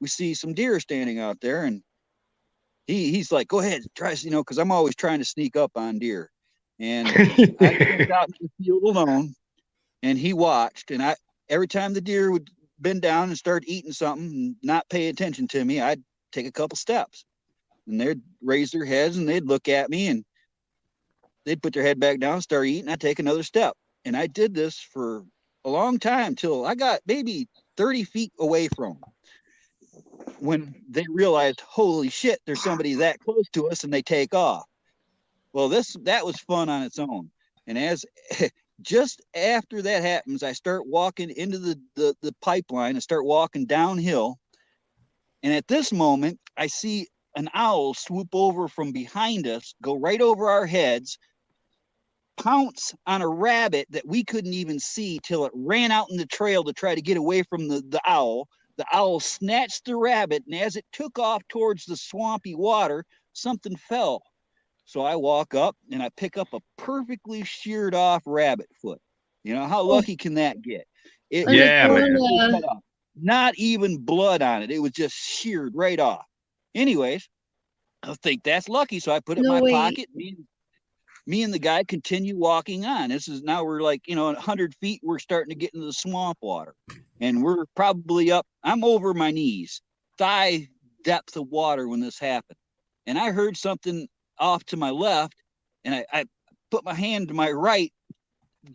we see some deer standing out there, and he's like, go ahead, try, because I'm always trying to sneak up on deer. And I went out in the field alone, and he watched, and every time the deer would bend down and start eating something and not pay attention to me, I'd take a couple steps. And they'd raise their heads and they'd look at me, and they'd put their head back down, start eating. I'd take another step. And I did this for a long time till I got maybe 30 feet away from them, when they realized, holy shit, there's somebody that close to us, and they take off. Well, that was fun on its own. And as just after that happens, I start walking into the pipeline and start walking downhill. And at this moment, I see an owl swoop over from behind us, go right over our heads, pounce on a rabbit that we couldn't even see till it ran out in the trail to try to get away from the owl. The owl snatched the rabbit, and as it took off towards the swampy water, something fell. So I walk up and I pick up a perfectly sheared off rabbit foot. How lucky can that get? Yeah, man. Cut off. Not even blood on it. It was just sheared right off. Anyways, I think that's lucky. So I put it in my pocket. Me and the guy continue walking on. This is now we're like, 100 feet. We're starting to get into the swamp water. And we're probably up. I'm over my knees, thigh depth of water when this happened. And I heard something off to my left. And I put my hand to my right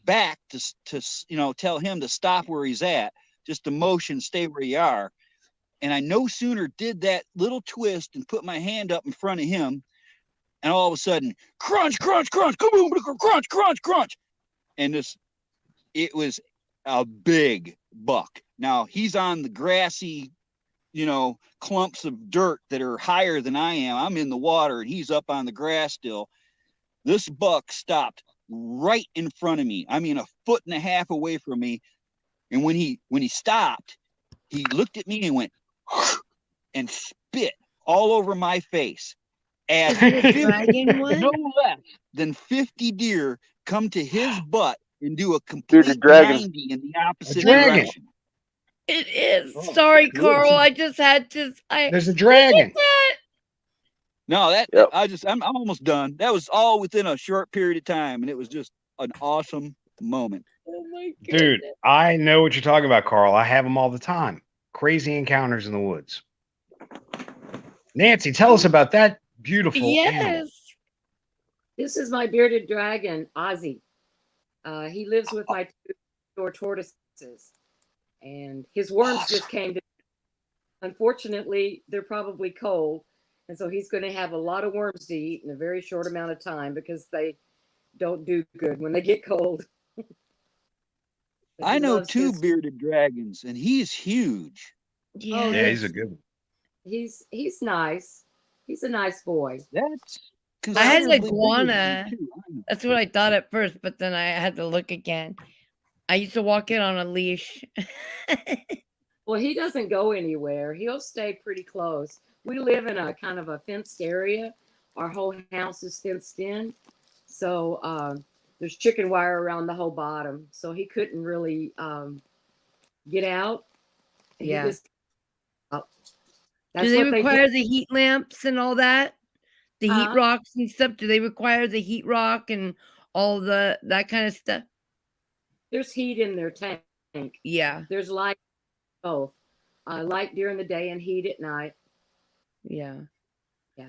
back to tell him to stop where he's at. Just to motion, stay where you are. And I no sooner did that little twist and put my hand up in front of him, and all of a sudden, crunch, crunch, crunch, kaboom, crunch, crunch, crunch. And it was a big buck. Now he's on the grassy, clumps of dirt that are higher than I am. I'm in the water and he's up on the grass still. This buck stopped right in front of me. I mean, 1.5 feet away from me. And when he stopped, he looked at me and went and spit all over my face. As no less than 50 deer come to his butt and do a complete 90 in the opposite direction. It is. Sorry, Carl. I just had to. There's a dragon. No, I'm almost done. That was all within a short period of time, and it was just an awesome moment. Oh my God. Dude, I know what you're talking about, Carl. I have them all the time. Crazy encounters in the woods. Nancy, tell us about that beautiful animal. This is my bearded dragon, Ozzy. He lives with my 2 door tortoises, and his worms just came to. Unfortunately, they're probably cold, and so he's going to have a lot of worms to eat in a very short amount of time because they don't do good when they get cold. I know 2 bearded dragons, and he's huge. Yeah, he's a good one. He's nice. He's a nice boy. I had an iguana. That's what I thought at first, but then I had to look again. I used to walk it on a leash. Well, he doesn't go anywhere. He'll stay pretty close. We live in a kind of a fenced area. Our whole house is fenced in. So there's chicken wire around the whole bottom. So he couldn't really get out. Yeah. Do they require the heat lamps and all that? The heat rocks and stuff? Do they require the heat rock and all that kind of stuff? There's heat in their tank. Yeah. There's light both. Light during the day and heat at night. Yeah. Yeah.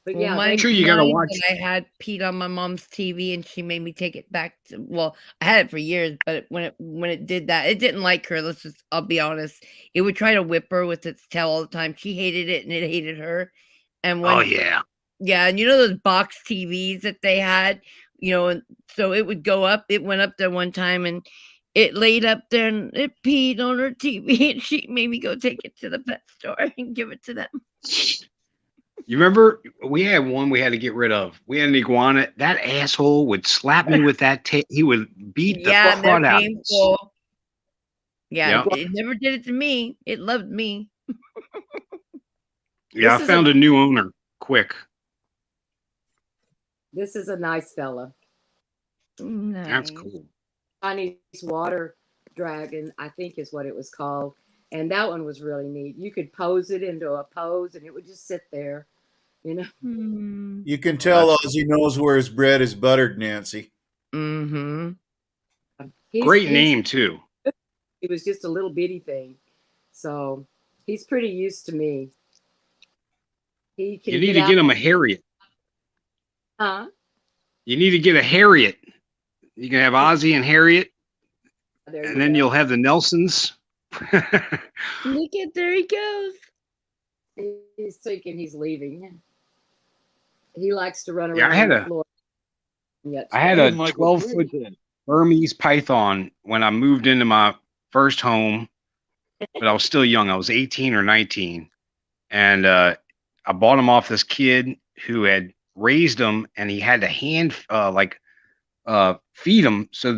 But well, yeah, you gotta watch. I had Pete on my mom's TV, and she made me take it back to. Well, I had it for years, but when it did that, it didn't like her. I'll be honest. It would try to whip her with its tail all the time. She hated it, and it hated her. And yeah, and those box TVs that they had, and so it would go up. It went up there one time, and it laid up there, and it peed on her TV, and she made me go take it to the pet store and give it to them. You remember we had one we had to get rid of. We had an iguana. That asshole would slap me with that tail. He would beat the fuck out of me. Yeah, it never did it to me. It loved me. Yeah, I found a new owner quick. This is a nice fella. Nice. That's cool. Chinese water dragon, I think is what it was called. And that one was really neat. You could pose it into a pose and it would just sit there, You can tell Ozzy knows where his bread is buttered, Nancy. Mm-hmm. Great name, too. It was just a little bitty thing. So he's pretty used to me. You need to get him a Harriet. Huh? You need to get a Harriet. You can have Ozzy and Harriet. And then you'll have the Nelsons. Look at, there he goes. He's thinking he's leaving. He likes to run around. Yeah, I had a 12-foot Burmese python when I moved into my first home, but I was still young. I was 18 or 19, and I bought him off this kid who had raised him, and he had to hand feed him. So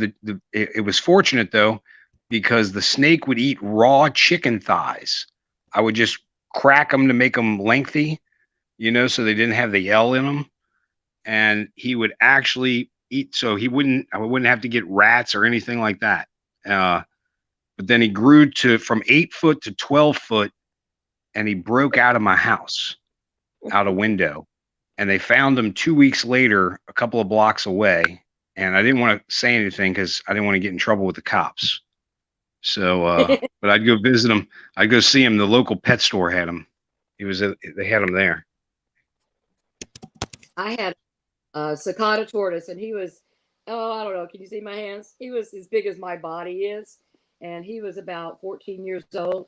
it was fortunate though, because the snake would eat raw chicken thighs. I would just crack them to make them lengthy, so they didn't have the L in them. And he would actually eat, so I wouldn't have to get rats or anything like that. But then he grew from 8 foot to 12 foot, and he broke out of my house, out a window. And they found him 2 weeks later, a couple of blocks away. And I didn't want to say anything because I didn't want to get in trouble with the cops. So, but I'd go visit him. I'd go see him. The local pet store had him. They had him there. I had a cicada tortoise, and he was, I don't know. Can you see my hands? He was as big as my body is, and he was about 14 years old.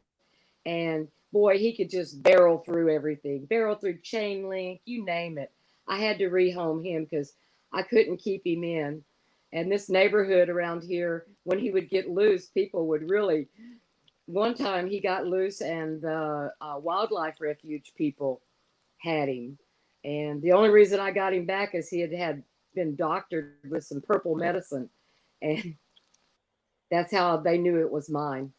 And boy, he could just barrel through everything, barrel through chain link, you name it. I had to rehome him because I couldn't keep him in. And this neighborhood around here, when he would get loose, people would really. One time he got loose, and the wildlife refuge people had him. And the only reason I got him back is he had been doctored with some purple medicine. And that's how they knew it was mine.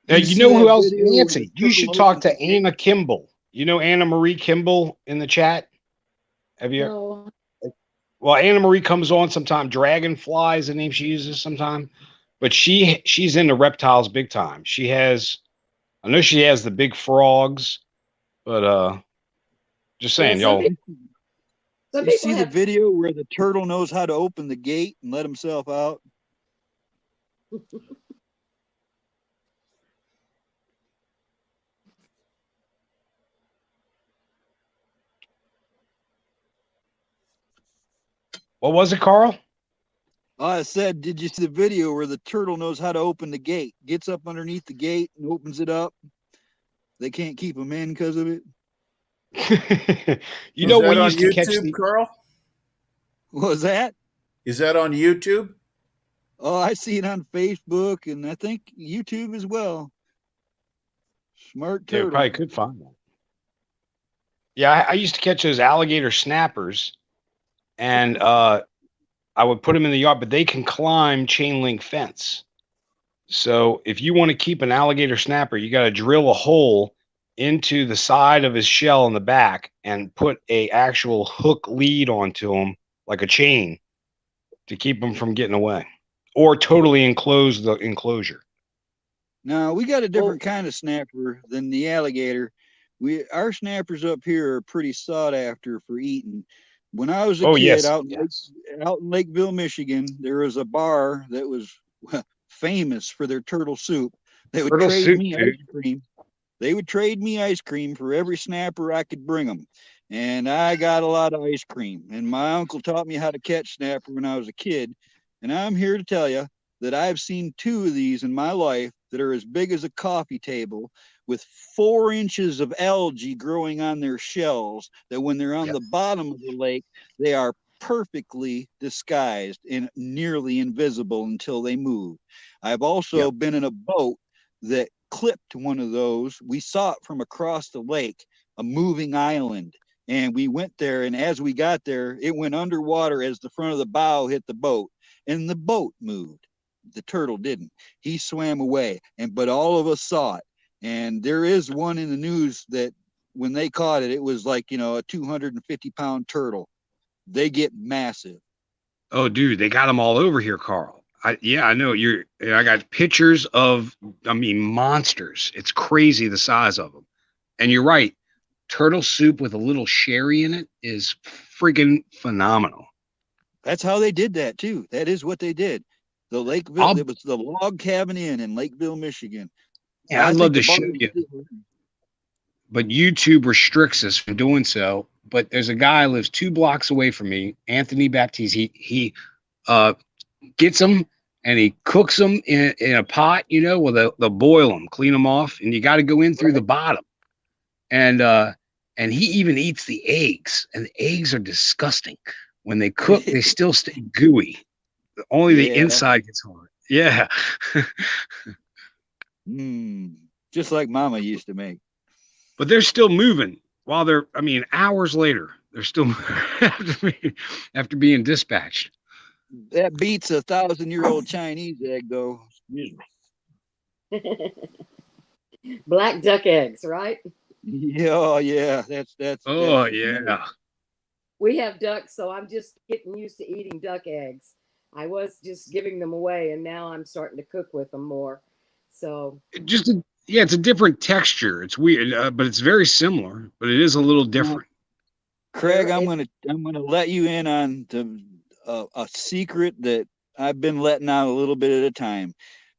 Now, you know who else? Nancy, you should talk to Anna Kimball. You know Anna Marie Kimball in the chat? Have you? No. Well, Anna Marie comes on sometime. Dragonfly is the name she uses sometime. But she's into reptiles big time. I know she has the big frogs, but just saying, y'all. You see the video where the turtle knows how to open the gate and let himself out? What was it, Carl? I said, did you see the video where the turtle knows how to open the gate? Gets up underneath the gate and opens it up. They can't keep him in because of it. You know, we used to catch Carl. What was that? Is that on YouTube? Oh, I see it on Facebook, and I think YouTube as well. Smart turtle. Yeah, probably could find that. Yeah, I used to catch those alligator snappers, and I would put them in the yard, but they can climb chain link fence. So if you want to keep an alligator snapper, you got to drill a hole into the side of his shell in the back and put a actual hook lead onto him, like a chain, to keep him from getting away, or totally enclose the enclosure. No, we got a different kind of snapper than the alligator. Our snappers up here are pretty sought after for eating. When I was a kid out in Lakeville, Michigan, there was a bar that was famous for their turtle soup. They would trade me ice cream. They would trade me ice cream for every snapper I could bring them. And I got a lot of ice cream. And my uncle taught me how to catch snapper when I was a kid. And I'm here to tell you that I've seen 2 of these in my life that are as big as a coffee table, with 4 inches of algae growing on their shells, that when they're on the bottom of the lake, they are perfectly disguised and nearly invisible until they move. I've also been in a boat that clipped one of those. We saw it from across the lake, a moving island. And we went there, and as we got there, it went underwater as the front of the bow hit the boat, and the boat moved. The turtle didn't. He swam away, but all of us saw it. And there is one in the news that when they caught it, it was like, a 250-pound turtle. They get massive. Oh, dude, they got them all over here, Carl. I know I got pictures of, monsters. It's crazy the size of them. And you're right. Turtle soup with a little sherry in it is freaking phenomenal. That's how they did that too. That is what they did. The Lakeville, it was the Log Cabin Inn in Lakeville, Michigan. Yeah, I'd love to show you. But YouTube restricts us from doing so. But there's a guy who lives 2 blocks away from me, Anthony Baptiste. He gets them and he cooks them in a pot, well, they'll boil them, clean them off, and you got to go in through the bottom. And he even eats the eggs, and the eggs are disgusting. When they cook, they still stay gooey. Only the inside gets hard. Yeah. Just like Mama used to make. But they're still moving while hours later, they're still after being dispatched. That beats a 1,000-year-old Chinese egg, though. Excuse me. Black duck eggs, right? Yeah. That's. Oh, yeah. We have ducks, so I'm just getting used to eating duck eggs. I was just giving them away, and now I'm starting to cook with them more. So it's a different texture. It's weird, but it's very similar. But it is a little different. Craig, I'm gonna let you in on a secret that I've been letting out a little bit at a time.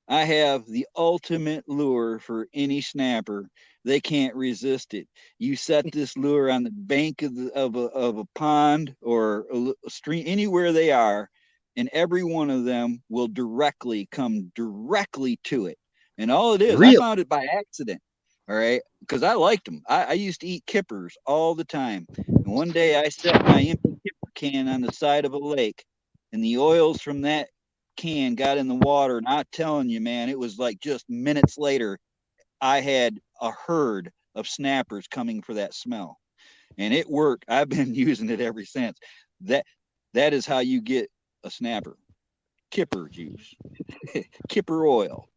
I have the ultimate lure for any snapper. They can't resist it. You set this lure on the bank of a pond or a stream, anywhere they are, and every one of them will come directly to it. And all it is, Really? I found it by accident. All right, because I liked them. I used to eat kippers all the time. And one day I set my empty kipper can on the side of a lake, and the oils from that can got in the water. And I'm telling you, man, it was like just minutes later, I had a herd of snappers coming for that smell. And it worked. I've been using it ever since. That is how you get a snapper. Kipper juice. Kipper oil.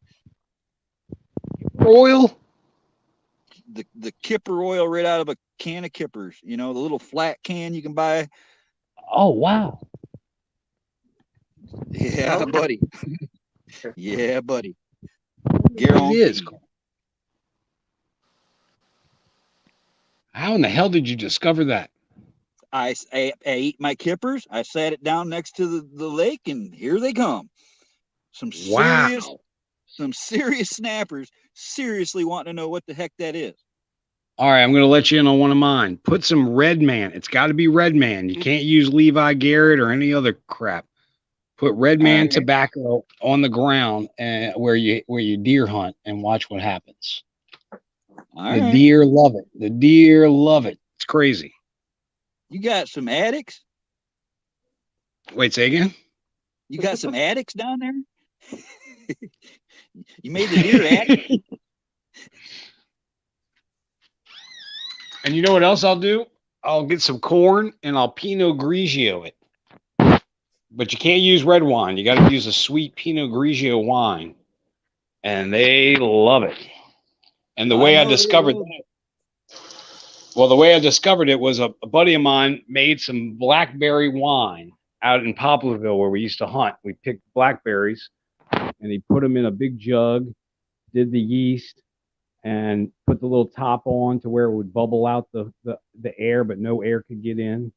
Oil? The kipper oil right out of a can of kippers, the little flat can you can buy. Oh, wow. Yeah, buddy. Yeah, buddy. It is. How in the hell did you discover that? I ate my kippers. I sat it down next to the lake, and here they come. Some serious snappers seriously want to know what the heck that is. All right, I'm going to let you in on one of mine. Put some Red Man. It's got to be Red Man. You can't use Levi Garrett or any other crap. Put Red Man tobacco on the ground and where you deer hunt and watch what happens. The deer love it. The deer love it. It's crazy. You got some addicts? Wait, say again? You got some addicts down there? You made the deer addict? And you know what else I'll do? I'll get some corn and I'll Pinot Grigio it. But you can't use red wine. You got to use a sweet Pinot Grigio wine. And they love it. And the way I discovered that, the way I discovered it was a buddy of mine made some blackberry wine out in Poplarville where we used to hunt. We picked blackberries and he put them in a big jug, did the yeast, and put the little top on to where it would bubble out the air, but no air could get in.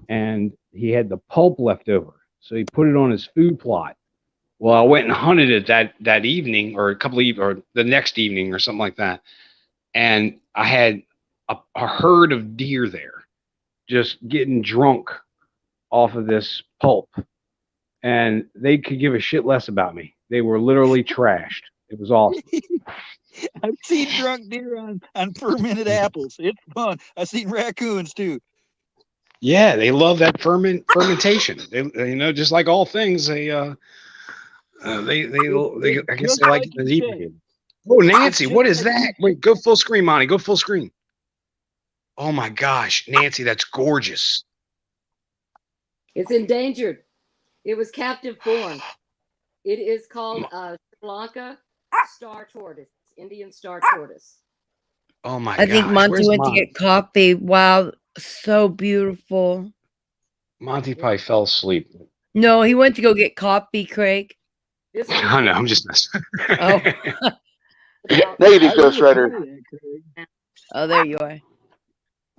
And he had the pulp left over. So he put it on his food plot. Well, I went and hunted it that evening or or the next evening or something like that. And I had a herd of deer there just getting drunk off of this pulp. And they could give a shit less about me. They were literally trashed. It was awesome. I've seen drunk deer on fermented apples. It's fun. I've seen raccoons too. Yeah, they love that fermentation. They just like all things, they I guess they like the deep. Oh, Nancy, what is that? Wait, go full screen, Monty. Go full screen. Oh my gosh, Nancy, that's gorgeous. It's endangered. It was captive born. It is called Sri Lanka star tortoise, Indian star tortoise. Oh my I think Monty went to get coffee. Wow, so beautiful. Monty probably fell asleep. No, he went to go get coffee, Craig. I know, I'm just messing. Oh. Negative, Ghost Rider. Oh, there you are.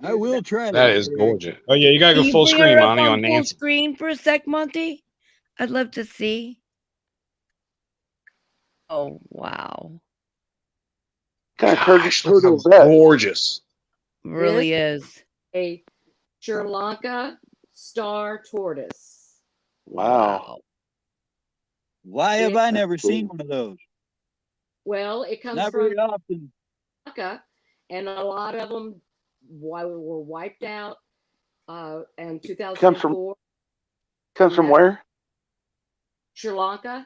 I will try that. Is gorgeous. Oh yeah, you gotta go full screen, Monty, on Nancy. Full screen for a sec, Monty. I'd love to see. Oh wow. Gosh, gorgeous. Really is. A Sri Lanka star tortoise. Wow. Why have I never seen one of those? Well, it comes Not from very often. Sri Lanka, and a lot of them were wiped out in 2004. Comes from where? Sri Lanka.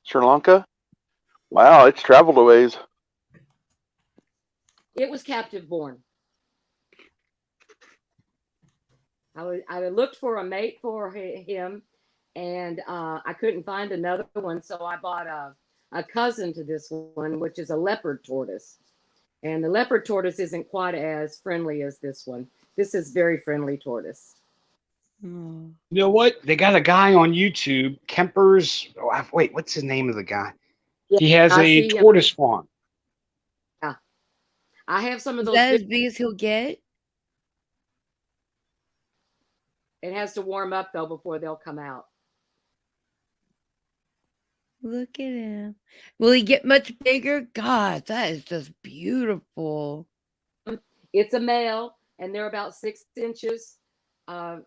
Sri Lanka? Wow, it's traveled a ways. It was captive born. I looked for a mate for him, and I couldn't find another one, so I bought a cousin to this one, which is a leopard tortoise. And the leopard tortoise isn't quite as friendly as this one. This is very friendly tortoise. Oh. You know what? They got a guy on YouTube, Kemper's. Oh, wait, what's the name of the guy? Yeah, He has I a see him. tortoise farm. Yeah. I have some of Is those. that as big as he'll get? It has to warm up though before they'll come out. Look at him. Will he get much bigger? God, that is just beautiful. It's a male, and they're about 6 inches.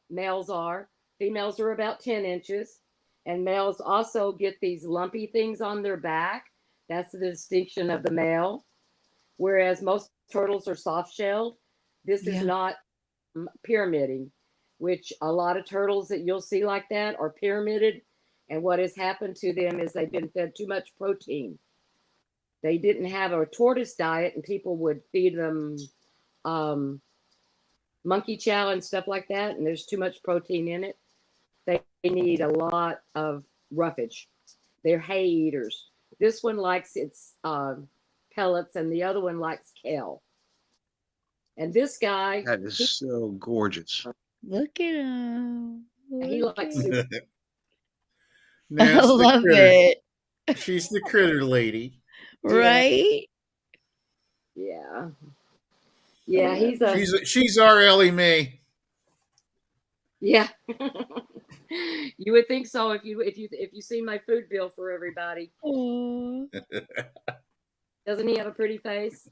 Males are. Females are about 10 inches. And males also get these lumpy things on their back. That's the distinction of the male. Whereas most turtles are soft-shelled. This is not pyramiding, which a lot of turtles that you'll see like that are pyramided. And what has happened to them is they've been fed too much protein. They didn't have a tortoise diet, and people would feed them monkey chow and stuff like that, and there's too much protein in it. They need a lot of roughage. They're hay eaters. This one likes its pellets, and the other one likes kale. And this guy, That is so gorgeous. Look at him. He likes it. That's I the love critter. it. She's the critter lady. Right? Yeah. Yeah, he's a. She's our Ellie Mae. Yeah. You would think so if you see my food bill for everybody. Doesn't he have a pretty face?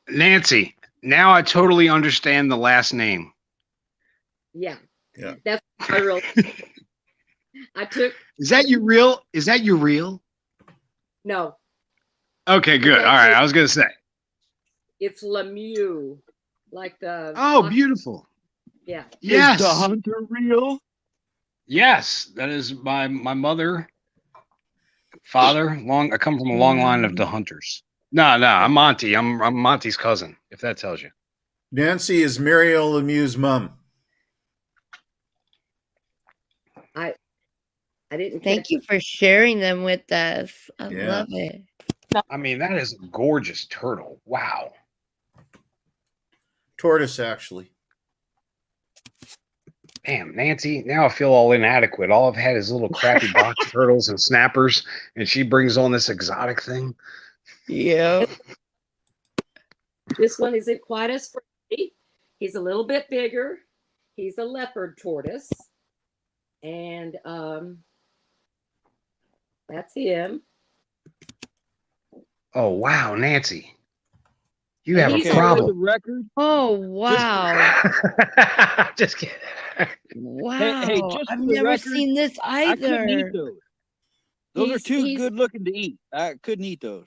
Nancy, now I totally understand the last name. Yeah. Yeah. That's my real. I took. Is that you real? Is that you real? No. Okay, good. All right, I was gonna say. It's Lemieux, like the. Oh, beautiful. Yeah. Yes. Is the hunter real? Yes, that is my mother, father. I come from a long line of the hunters. No, I'm Monty. I'm Monty's cousin. If that tells you. Nancy is Mariel Lemieux's mom. I didn't. Thank you for sharing them with us. I Yeah. love it. I mean, that is a gorgeous turtle. Wow. Tortoise, actually. Damn, Nancy, now I feel all inadequate. All I've had is little crappy box turtles and snappers, and she brings on this exotic thing. Yeah. This one isn't quite as friendly. He's a little bit bigger. He's a leopard tortoise. And that's him. Oh, wow, Nancy. You have a He's problem. For the record, Oh, wow. Just kidding. Wow. hey, just I've for the never record, seen this I couldn't eat either. those. Those are He's- too he's- good looking to eat. I couldn't eat those.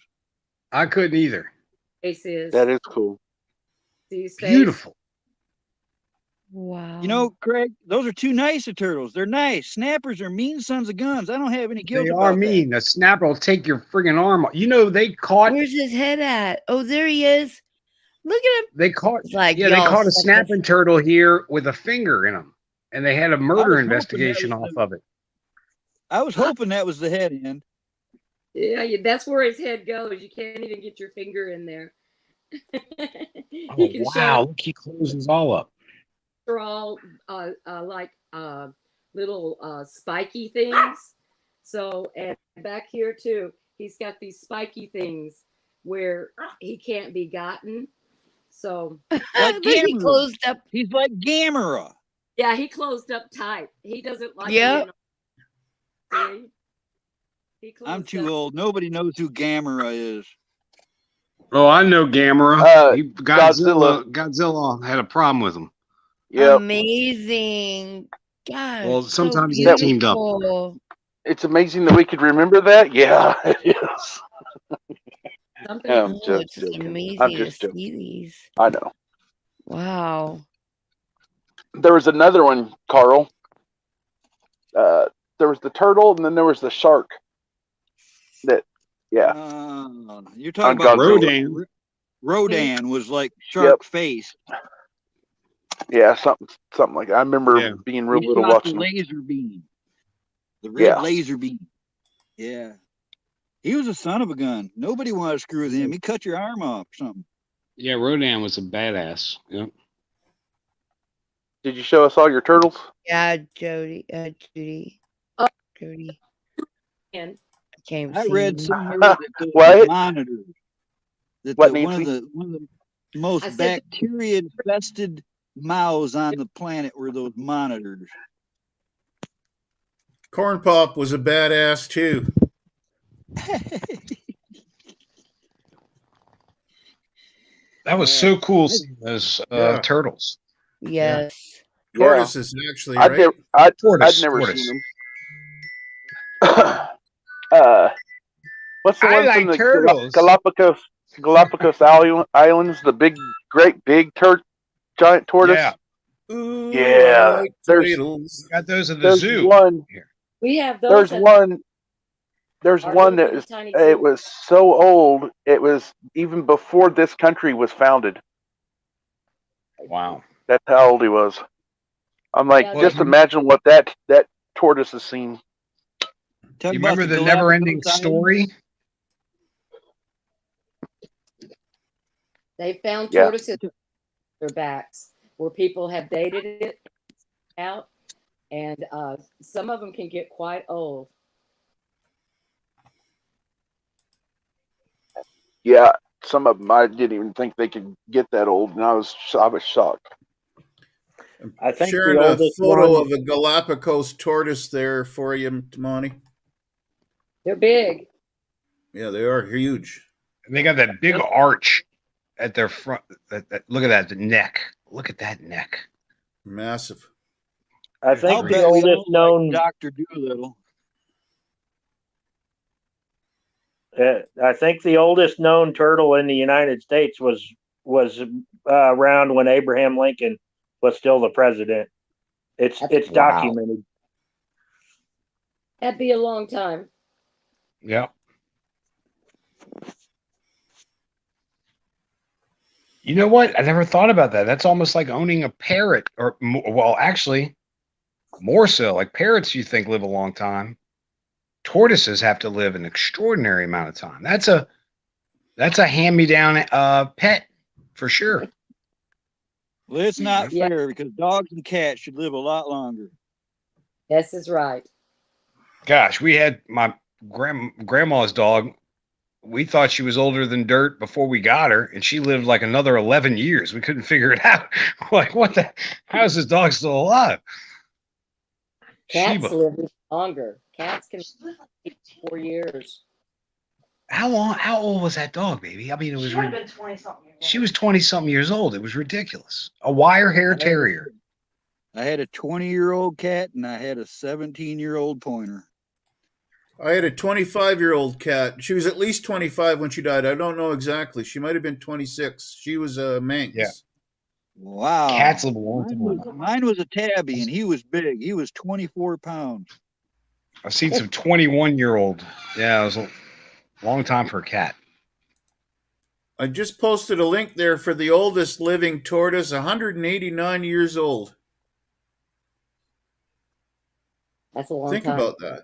I couldn't either. Face is. That is cool. See his face? Beautiful. Wow. You know, Craig, those are too nice of turtles. They're nice. Snappers are mean sons of guns. I don't have any guilt They about are that. mean. The snapper will take your friggin' arm off. You know, they caught. Where's his head at? Oh, there he is. Look at him. They caught. It's like, Yeah, they y'all caught a such snapping turtle here with a finger in him, and they had a I murder was hoping that investigation was off the- of it. I was hoping that was the head end. Yeah, that's where his head goes. You can't even get your finger in there. Oh, He can wow! Look, he closes all up. They're all like little spiky things. So, and back here too, he's got these spiky things where he can't be gotten. So, Like He Gamera. closed up. He's like Gamera. yeah, he closed up tight. He doesn't like. Yep. See? He I'm closed too up. old. Nobody knows who Gamera is. Oh, I know Gamera. Godzilla had a problem with him. Yep. Amazing. God. Well, so sometimes they teamed up. beautiful. It's amazing that we could remember that. Yeah, it is. Something. I'm Oh, just it's just joking. amazing I'm to just see joking. these. I know. Wow. There was another one, Carl. There was the turtle, and then there was the shark. Yeah. You're talking On about Godzilla. Rodan was like shark face. Yeah, something like that. I remember being real He little shot watching the them. laser beam. The red laser beam. Yeah. He was a son of a gun. Nobody wanted to screw with him. He cut your arm off or something. Yeah, Rodan was a badass. Yep. Did you show us all your turtles? Yeah, Judy. Oh, Jody. and I read somewhere What? that those monitors, that What, one of Nancy? the most I said bacteria infested mouths on the planet were those monitors. Corn Pop was a badass too. That was so cool seeing those Yeah. turtles. Yes. Tortoises, actually, I'd right? never, I'd Tortoise, never tortoise. seen them. What's the I one like from the turtles. Galapagos Islands? The great big giant tortoise. Yeah, Ooh, Yeah, I like there's turtles. got those at the there's zoo. one. we have There's those at one. There's our one little that bitty is. tiny It zoo. was so old. It was even before this country was founded. Wow. That's how old he was. I'm like, Yeah, Well, just they, imagine what that tortoise has seen. Talk you about remember the the never-ending Galapagos story? they found Yeah. tortoises on their backs where people have dated it out, and some of them can get quite old. Yeah, some of them I didn't even think they could get that old, and I was shocked. I think Sharing the a oldest photo one. of a Galapagos tortoise there for you, Monty. They're big. Yeah, they are huge. And they got that big arch at their front. Look at that, the neck. Look at that neck. Massive. I think I'll the bet we all oldest known. like Dr. Doolittle. I think the oldest known turtle in the United States was around when Abraham Lincoln was still the president. It's Wow. documented. That'd be a long time. Yeah. You know what? I never thought about that. That's almost like owning a parrot, or well, actually, more so. Like parrots, you think live a long time. Tortoises have to live an extraordinary amount of time. That's a hand-me-down pet for sure. Well, it's not fair because dogs and cats should live a lot longer. This is right. Gosh, we had my grandma's dog. We thought she was older than dirt before we got her, and she lived like another 11 years. We couldn't figure it out. Like, what the? How is this dog still alive? Cats Sheba. live longer. Cats can live 4 years. How long? How old was that dog, baby? I mean, it was. She would have been 20-something years old. She was 20-something years old. It was ridiculous. A wire hair terrier. I had a 20-year-old cat and I had a 17-year-old pointer. I had a 25-year-old cat. She was at least 25 when she died. I don't know exactly. She might have been 26. She was a Manx. Yeah. Wow. Cats live a long time. Mine was a tabby and he was big. He was 24 pounds. I've seen some 21-year-old. Yeah, it was a long time for a cat. I just posted a link there for the oldest living tortoise, 189 years old. That's a long Think time. about that.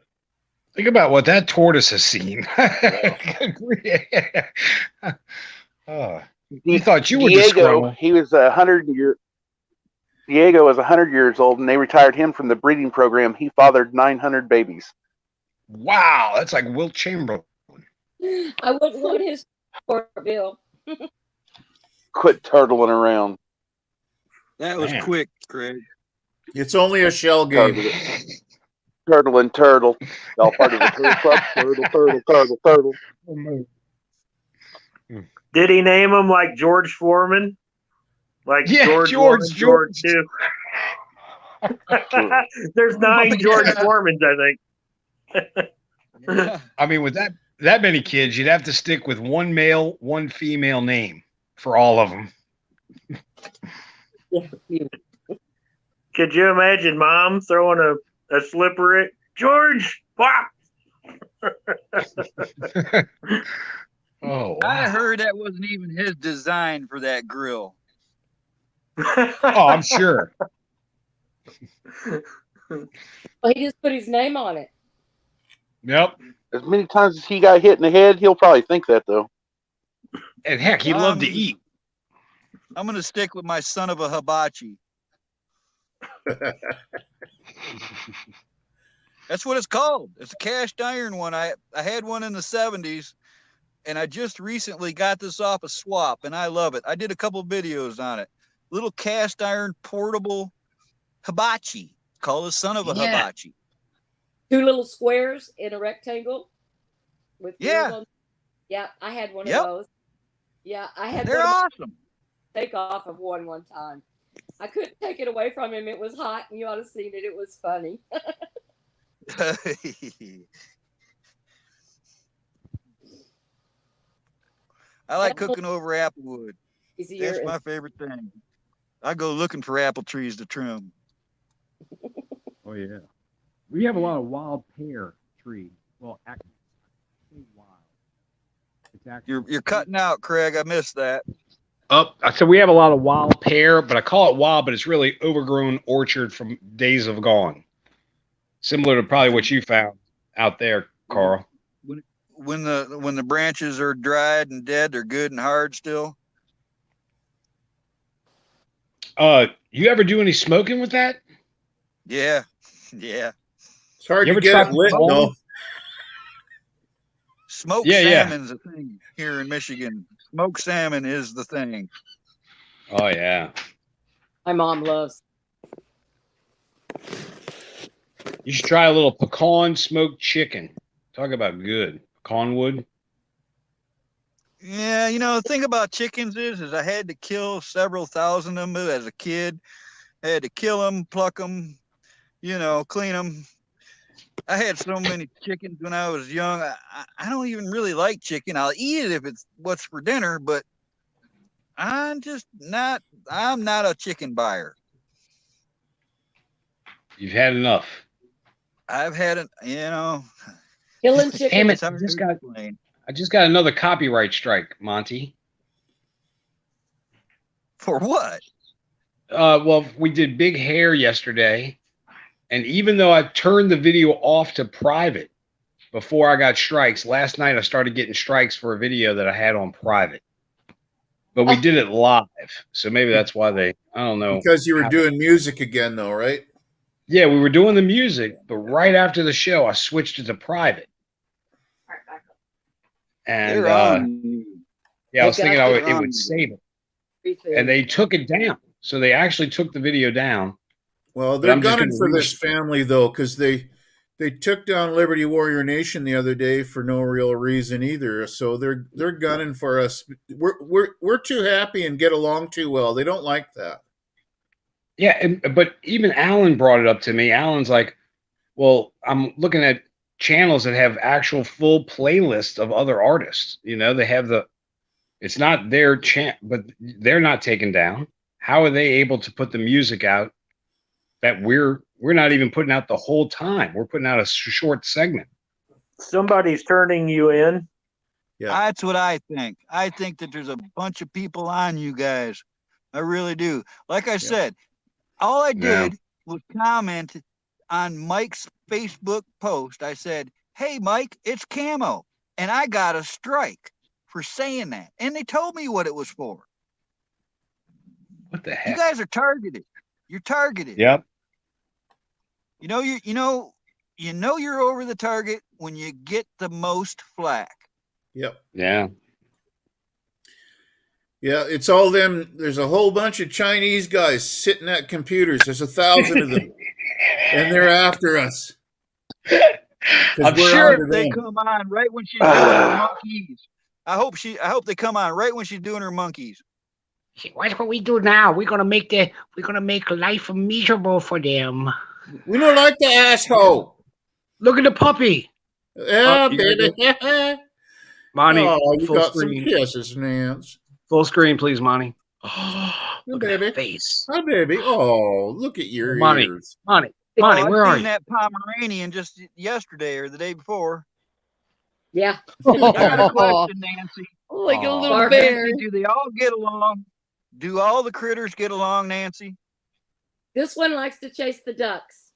Think about what that tortoise has seen. You thought you were Diego, disgruntled. he was 100 year. Diego was 100 years old, and they retired him from the breeding program. He fathered 900 babies. Wow, that's like Wilt Chamberlain. I wouldn't want his poor Bill. Quit turtling around. That was Man. quick, Craig. It's only a shell game. Turtle and turtle. All part of the turtle club. Turtle. Did he name him like George Foreman? Like Yeah, George George, 1, George 2. There's 9 George Foremans, I think. I mean, with that many kids, you'd have to stick with one male, one female name for all of them. Could you imagine Mom throwing a slipper at George? Pop! Oh, I heard that wasn't even his design for that grill. Oh, I'm sure. Well, he just put his name on it. Yep. As many times as he got hit in the head, he'll probably think that, though. And heck, he loved to eat. I'm going to stick with my son of a hibachi. That's what it's called. It's a cast iron one. I had one in the 70s, and I just recently got this off a swap, and I love it. I did a couple videos on it. Little cast iron portable hibachi. Called the son of a hibachi. 2 little squares in a rectangle with Yeah. wheels on. Yeah, I had one of those. Yeah, I had. They're awesome. Take off of one time. I couldn't take it away from him. It was hot, and you ought to have seen it. It was funny. I like cooking over applewood. Easier That's my favorite thing. I go looking for apple trees to trim. Oh yeah, we have a lot of wild pear trees. Well, actually, wild. It's actually You're cutting out, Craig. I missed that. Oh, so we have a lot of wild pear, but I call it wild, but it's really overgrown orchard from days of gone. Similar to probably what you found out there, Carl. When the branches are dried and dead, they're good and hard still. You ever do any smoking with that? Yeah, yeah. It's hard You to ever get tried it lit, to- though. Smoked Yeah. salmon's a thing here in Michigan. Smoked salmon is the thing. Oh yeah. My mom loves. You should try a little pecan smoked chicken. Talk about good. Pecan wood. Yeah, the thing about chickens is I had to kill several thousand of them as a kid. I had to kill them, pluck them, clean them. I had so many chickens when I was young. I don't even really like chicken. I'll eat it if it's what's for dinner, but I'm not a chicken buyer. You've had enough. I've had it, Killing chicken. Damn it! It's hard to explain. I just got another copyright strike, Monty. For what? Well, we did Big Hair yesterday, and even though I turned the video off to private before I got strikes, last night I started getting strikes for a video that I had on private. But we did it live, so maybe that's why I don't know. Because you were doing music again, though, right? Yeah, we were doing the music, but right after the show, I switched it to private. And yeah, I was thinking it would save it. And they took it down. So they actually took the video down. Well, they're gunning for this family, though, because they took down Liberty Warrior Nation the other day for no real reason either. So they're gunning for us. We're too happy and get along too well. They don't like that. Yeah, but even Alan brought it up to me. Alan's like, well, I'm looking at channels that have actual full playlists of other artists. They have it's not their but they're not taken down. How are they able to put the music out that we're not even putting out the whole time? We're putting out a short segment. Somebody's turning you in. Yeah, that's what I think. I think that there's a bunch of people on you guys. I really do. Like I said, all I did was comment on Mike's Facebook post. I said, "Hey, Mike, it's Camo," and I got a strike for saying that. And they told me what it was for. What the heck? You guys are targeted. You're targeted. Yep. You know you're over the target when you get the most flack. Yep. Yeah. Yeah, it's all them. There's a whole bunch of Chinese guys sitting at computers. There's 1,000 of them, and they're after us. I'm sure they come on right when she's doing her monkeys. I hope they come on right when she's doing her monkeys. What we do now? We're gonna make life miserable for them. We don't like the asshole. Look at the puppy. Yeah, baby. Monty, oh, you full got screen. some kisses, Nance. Full screen, please, Monty. Look at that face. Hi, baby. Oh, look at your Monty. ears. Monty, I where are seen you? that Pomeranian just yesterday or the day before. Yeah. I got a question, Nancy. Like a little bear. Nancy, do they all get along? Do all the critters get along, Nancy? This one likes to chase the ducks.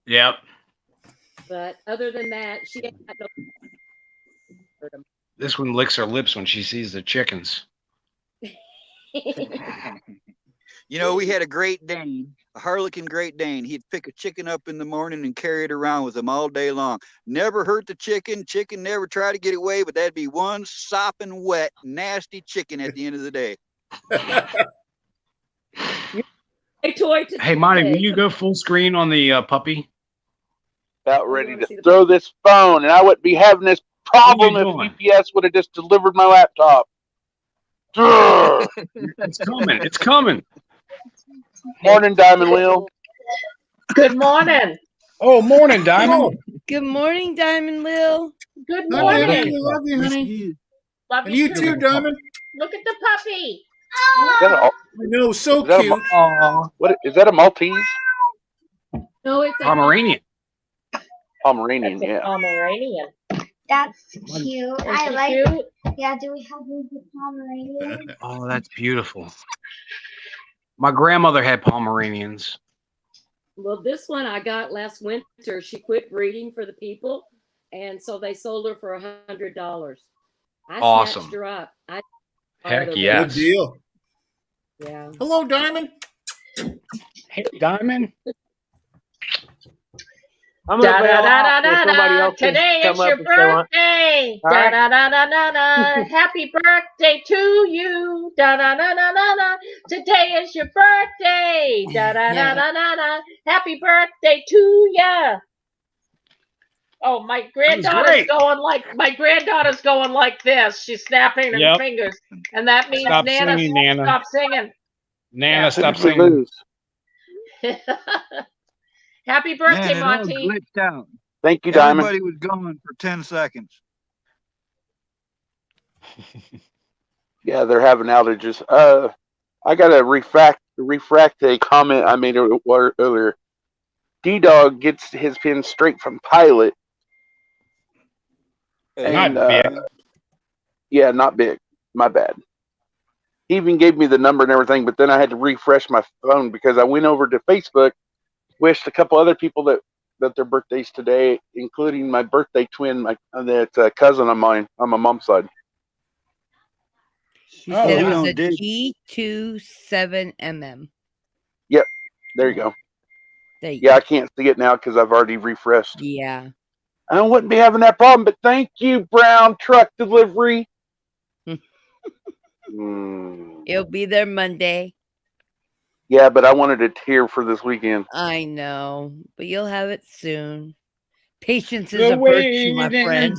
Yep. But other than that, she ain't got no. This one licks her lips when she sees the chickens. We had a Great Dane. a Harlequin Great Dane. He'd pick a chicken up in the morning and carry it around with him all day long. Never hurt the chicken. Chicken never tried to get away, but that'd be one sopping wet, nasty chicken at the end of the day. Hey, Monty, will you go full screen on the puppy? About ready to throw this phone, and I wouldn't be having this problem if UPS would have just delivered my laptop. It's coming. It's coming. Morning, Diamond Lil. Good morning. Oh, morning, Diamond. Good morning, Diamond Lil. Good Love morning. you, love you, honey. Love And you too, Diamond. Look at the puppy. Is that a, I know, so is that cute. what is that? A Maltese? No, it's a Pomeranian. Pomeranian, yeah. Pomeranian. That's cute. Isn't I she like cute? it. Yeah, do we have any Pomeranian? Oh, that's beautiful. My grandmother had Pomeranians. Well, this one I got last winter. She quit breeding for the people, and so they sold her for $100. I Awesome. snatched her up. Heck yes. Good deal. Yeah. Hello, Diamond. Hey, Diamond. I'm gonna bail off so somebody Da-da-da-da-da-da. else can Today come is up your if they want. birthday. All right. Da-da-da-da-da-da. Happy birthday to you. Da-da-da-da-da-da. Today is your birthday. Da-da-da-da-da-da. Happy birthday to ya. Oh, my granddaughter's going like this. She's snapping her Yep. fingers, and that means Stop Nana, singing, Nana. stop singing. Nana, stop Typically singing. lose. Happy birthday, Man, it all Monty. glitched out. Thank you, Diamond. Everybody was gone for 10 seconds. Yeah, they're having outages. I got to refract a comment I made earlier. D-Dog gets his pin straight from Pilot. And, Not big. Yeah, not big. My bad. He even gave me the number and everything, but then I had to refresh my phone because I went over to Facebook, wished a couple other people that their birthdays today, including my birthday twin, that's a cousin of mine on my mom's side. She said it was a G27mm. Yep, there you go. There you Yeah, I can't see it now because I've already refreshed. Yeah. I wouldn't be having that problem, but thank you, Brown Truck Delivery. It'll be there Monday. Yeah, but I wanted it here for this weekend. I know, but you'll have it soon. Patience is The a virtue, my waiting friend.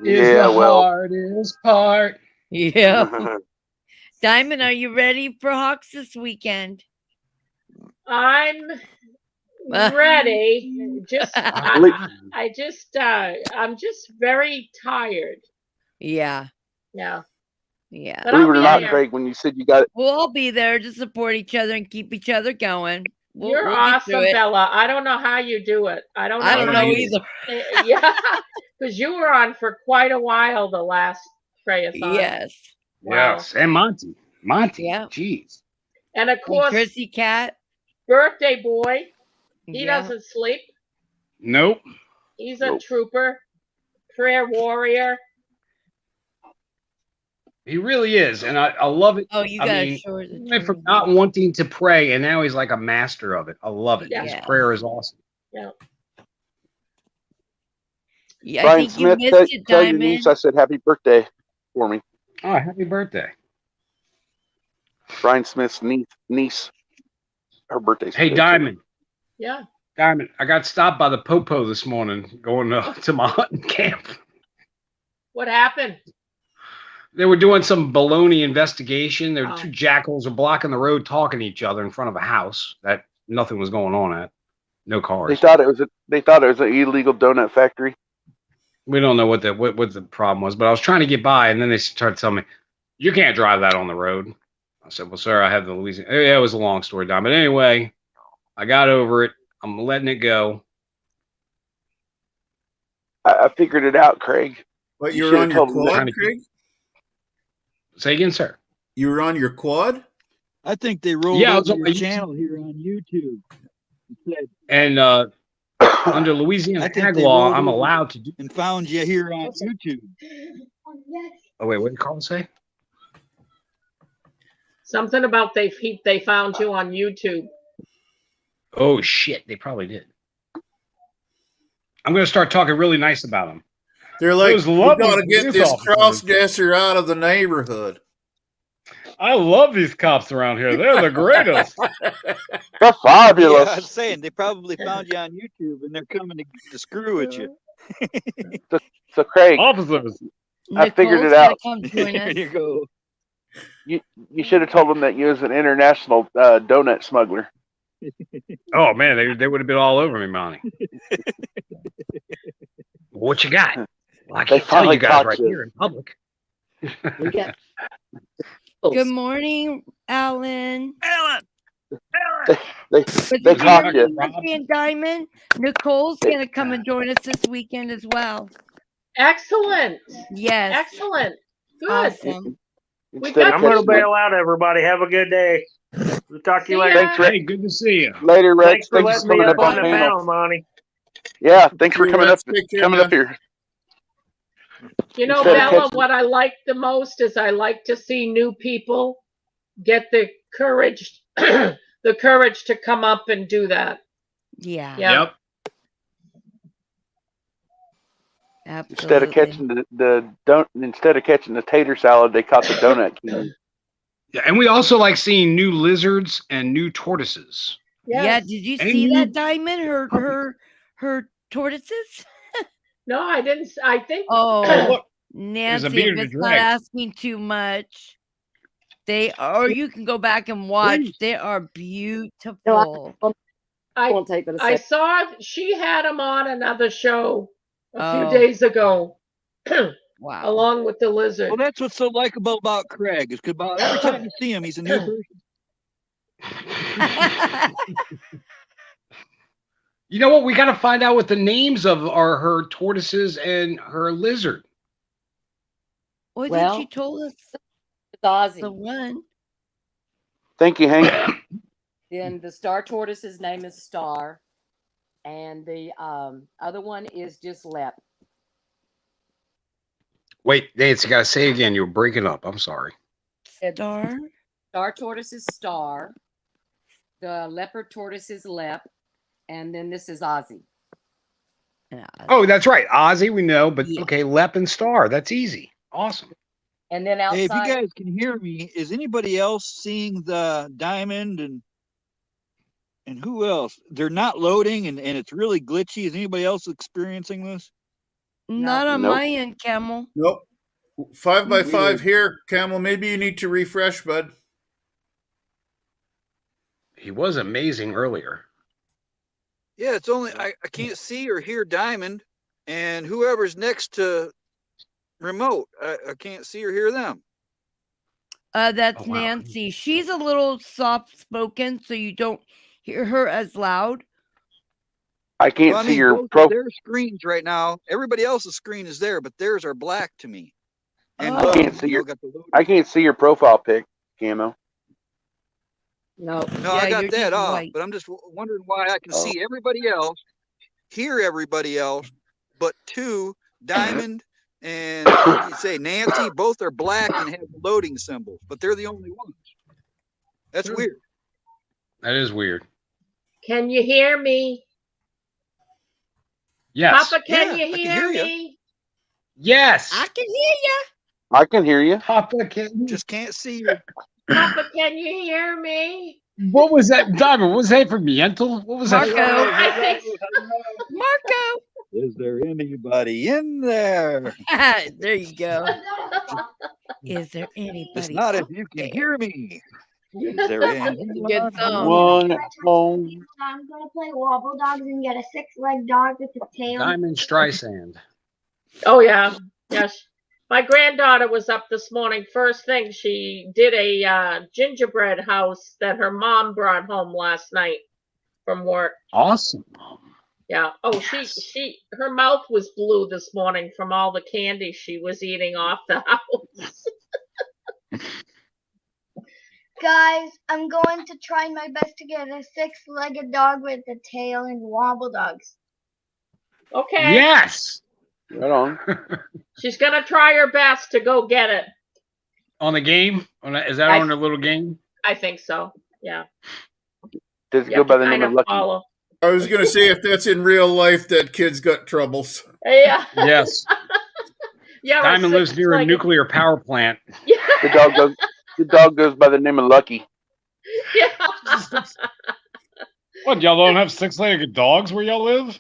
Is Yeah, the well. hardest part. Yeah. Diamond, are you ready for Hawks this weekend? I'm ready. I'm just very tired. Yeah. Yeah. Yeah. But Believe I'll it or be not, there. Craig, when you said you got it, We'll all be there to support each other and keep each other going. You're we'll get through awesome, it. Bella. I don't know how you do it. I don't I don't know either. Yeah, because you were on for quite a while the last Prayathon. Yes. Wow. Yes. And Monty. Yeah. Jeez. And of course, Chrissy Cat. birthday boy. He Yeah. doesn't sleep. Nope. He's a trooper, prayer warrior. He really is. And I love it. Oh, you I gotta mean, show her the he went from not wanting to pray, and now he's like a master of it. I love it. Yeah. His prayer is awesome. Yeah. Yeah, I Brian think you Smith, missed it, tell your niece Diamond. I said happy birthday for me. Oh, happy birthday. Brian Smith's niece, her birthday's Hey, today, too. Diamond. Yeah. Diamond, I got stopped by the Popo this morning going to my hunting camp. What happened? They were doing some baloney investigation. There were Oh. two jackals were blocking the road talking to each other in front of a house that nothing was going on at. No cars. They thought it was an illegal donut factory. We don't know what the problem was, but I was trying to get by, and then they started telling me, "You can't drive that on the road." I said, "Well, sir, I have the Louisiana." Yeah, it was a long story, Don. But anyway, I got over it. I'm letting it go. I figured it out, Craig. What, You you were on should've your told them that. quad, Craig? Say again, sir. You were on your quad? I think they rolled Yeah, I was over on your my channel here on YouTube. And under Louisiana I think ag they law, rolled I'm over allowed to do. and found you here on YouTube. Oh wait, what did you call it say? Something about they found you on YouTube. Oh shit, they probably did. I'm going to start talking really nice about them. They're like, Those we lovely gotta get police this officers. cross-dresser out of the neighborhood. I love these cops around here. They're the greatest. They're fabulous. Yeah, I was saying they probably found you on YouTube and they're coming to screw at you. So Craig, officers, I figured it Nicole's gonna out. come join There us. you go. You should have told them that you was an international donut smuggler. Oh man, they would have been all over me, Monty. What you got? Well, I They can't tell finally you guys caught right you. here in public. We got Good morning, Alan. They But they did you caught hear you. Nancy and Diamond? Nicole's gonna come and join us this weekend as well. Excellent. Yes. Excellent. Good. Awesome. We Instead got of I'm going to catching bail out, everybody. Have a good day. We'll talk to you See later. ya. Thanks, Rex. Hey, good to see you. Later, Rex. Thanks for Thanks letting for me coming up up on on the panel. panel, Monty. Yeah, thanks for See you, coming Rex. up Take care, coming up man. here. You know, Instead of Bella, catching- what I like the most is I like to see new people get the courage the courage to come up and do that. Yeah. Yeah. Yep. Absolutely. Instead of catching the tater salad, they caught the donut king. Yeah, and we also like seeing new lizards and new tortoises. Yeah. Yes. Did you And see new that, Diamond? Her tortoises? No, I didn't. I think. Oh, look, Nancy, if bearded it's not drag. asking too much, they are. You can go back and watch. Please. They are beautiful. no, I I won't take but a I second. saw she had him on another show a few Oh. days ago, Wow. along with the lizard. Well, that's what's so likable about Craig is 'cause about every time you see him, he's a new person. You know what? We got to find out what the names of her tortoises and her lizard. What Well, did she told us? It's Ozzy. The one. Thank you, Hank. Then the star tortoise's name is Star, and the other one is just Lep. Wait, Nancy, got to say it again. You were breaking up. I'm sorry. Star. Star tortoise is Star. The leopard tortoise is Lep, and then this is Ozzy. Oh, that's right. Ozzy, we know, but Yeah. okay, Lep and Star. That's easy. Awesome. And then Hey, if you outside, guys can hear me, is anybody else seeing the Diamond and who else? They're not loading and it's really glitchy. Is anybody else experiencing this? Not on Nope. my end, Camel. Nope. 5x5 Weird. here, Camel. Maybe you need to refresh, bud. He was amazing earlier. Yeah, it's only I can't see or hear Diamond and whoever's next to remote. I can't see or hear them. That's Oh, wow. Nancy. She's a little soft spoken, so you don't hear her as loud. I can't Well, I see mean, your both of profile. their screens right now. Everybody else's screen is there, but theirs are black to me. And Oh. I can't see you know, your. got the load. I can't see your profile pic, Camo. no, No, I Yeah, got you're that just off, white. but I'm just wondering why I can Oh. see everybody else, hear everybody else, but two, Diamond and what do you say, Nancy, both are black and have loading symbols, but they're the only ones. That's weird. That is weird. Can you hear me? Yes. Papa, can Yeah, you I can hear hear ya. me? Yes. I can hear you. I can hear you. Papa, can Just can't see you. Papa, can you hear me? What was that, Diamond? What was that for Miental? What was that? Marco. I think Marco. Is there anybody in there? There you go. Is there anybody? It's not if you can hear me. Is there anyone? Good song. One at home. I'm gonna play Wobble Dogs and get a 6-leg dog with a tail. Diamond Streisand. Oh yeah, yes. My granddaughter was up this morning. First thing, she did a gingerbread house that her mom brought home last night from work. Awesome. Yeah. Oh, her mouth was blue this morning from all the candy she was eating off the house. Guys, I'm going to try my best to get a 6-legged dog with a tail and Wobble Dogs. Okay. Yes. Right on. She's gonna try her best to go get it. On the game? Is that I- on a little game? I think so. Yeah. Does it You go have by to the name kind of of Lucky? follow. I was gonna say if that's in real life, that kid's got troubles. Yeah. Yes. Yeah. Diamond lives near a like nuclear power plant. The dog goes by the name of Lucky. Yeah. What, y'all don't have six-legged dogs where y'all live?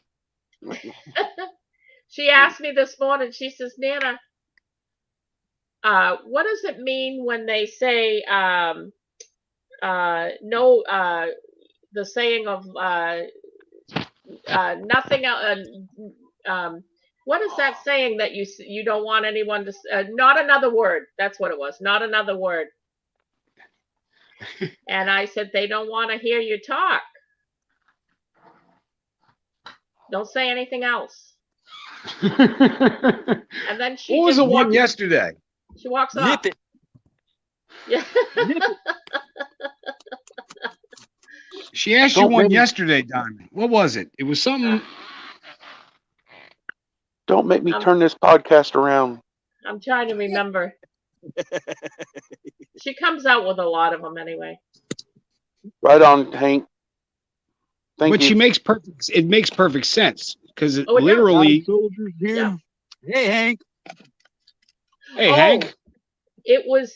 She asked me this morning, she says, Nana, what does it mean when they say the saying of nothing else, what is that saying that you don't want anyone to not another word, that's what it was, not another word. And I said, they don't want to hear you talk. Don't say anything else. And then she What was just the one yesterday? She walks Nip off. it. Yeah. She asked you one yesterday, Diamond. What was it? It was something. Don't make me turn this podcast around. I'm trying to remember. She comes out with a lot of them anyway. Right on, Hank. Thank you. She makes perfect. It makes perfect sense because it Oh, it does. literally. Soldiers here. Yeah. Hey, Hank. Hey, Oh, Hank. It was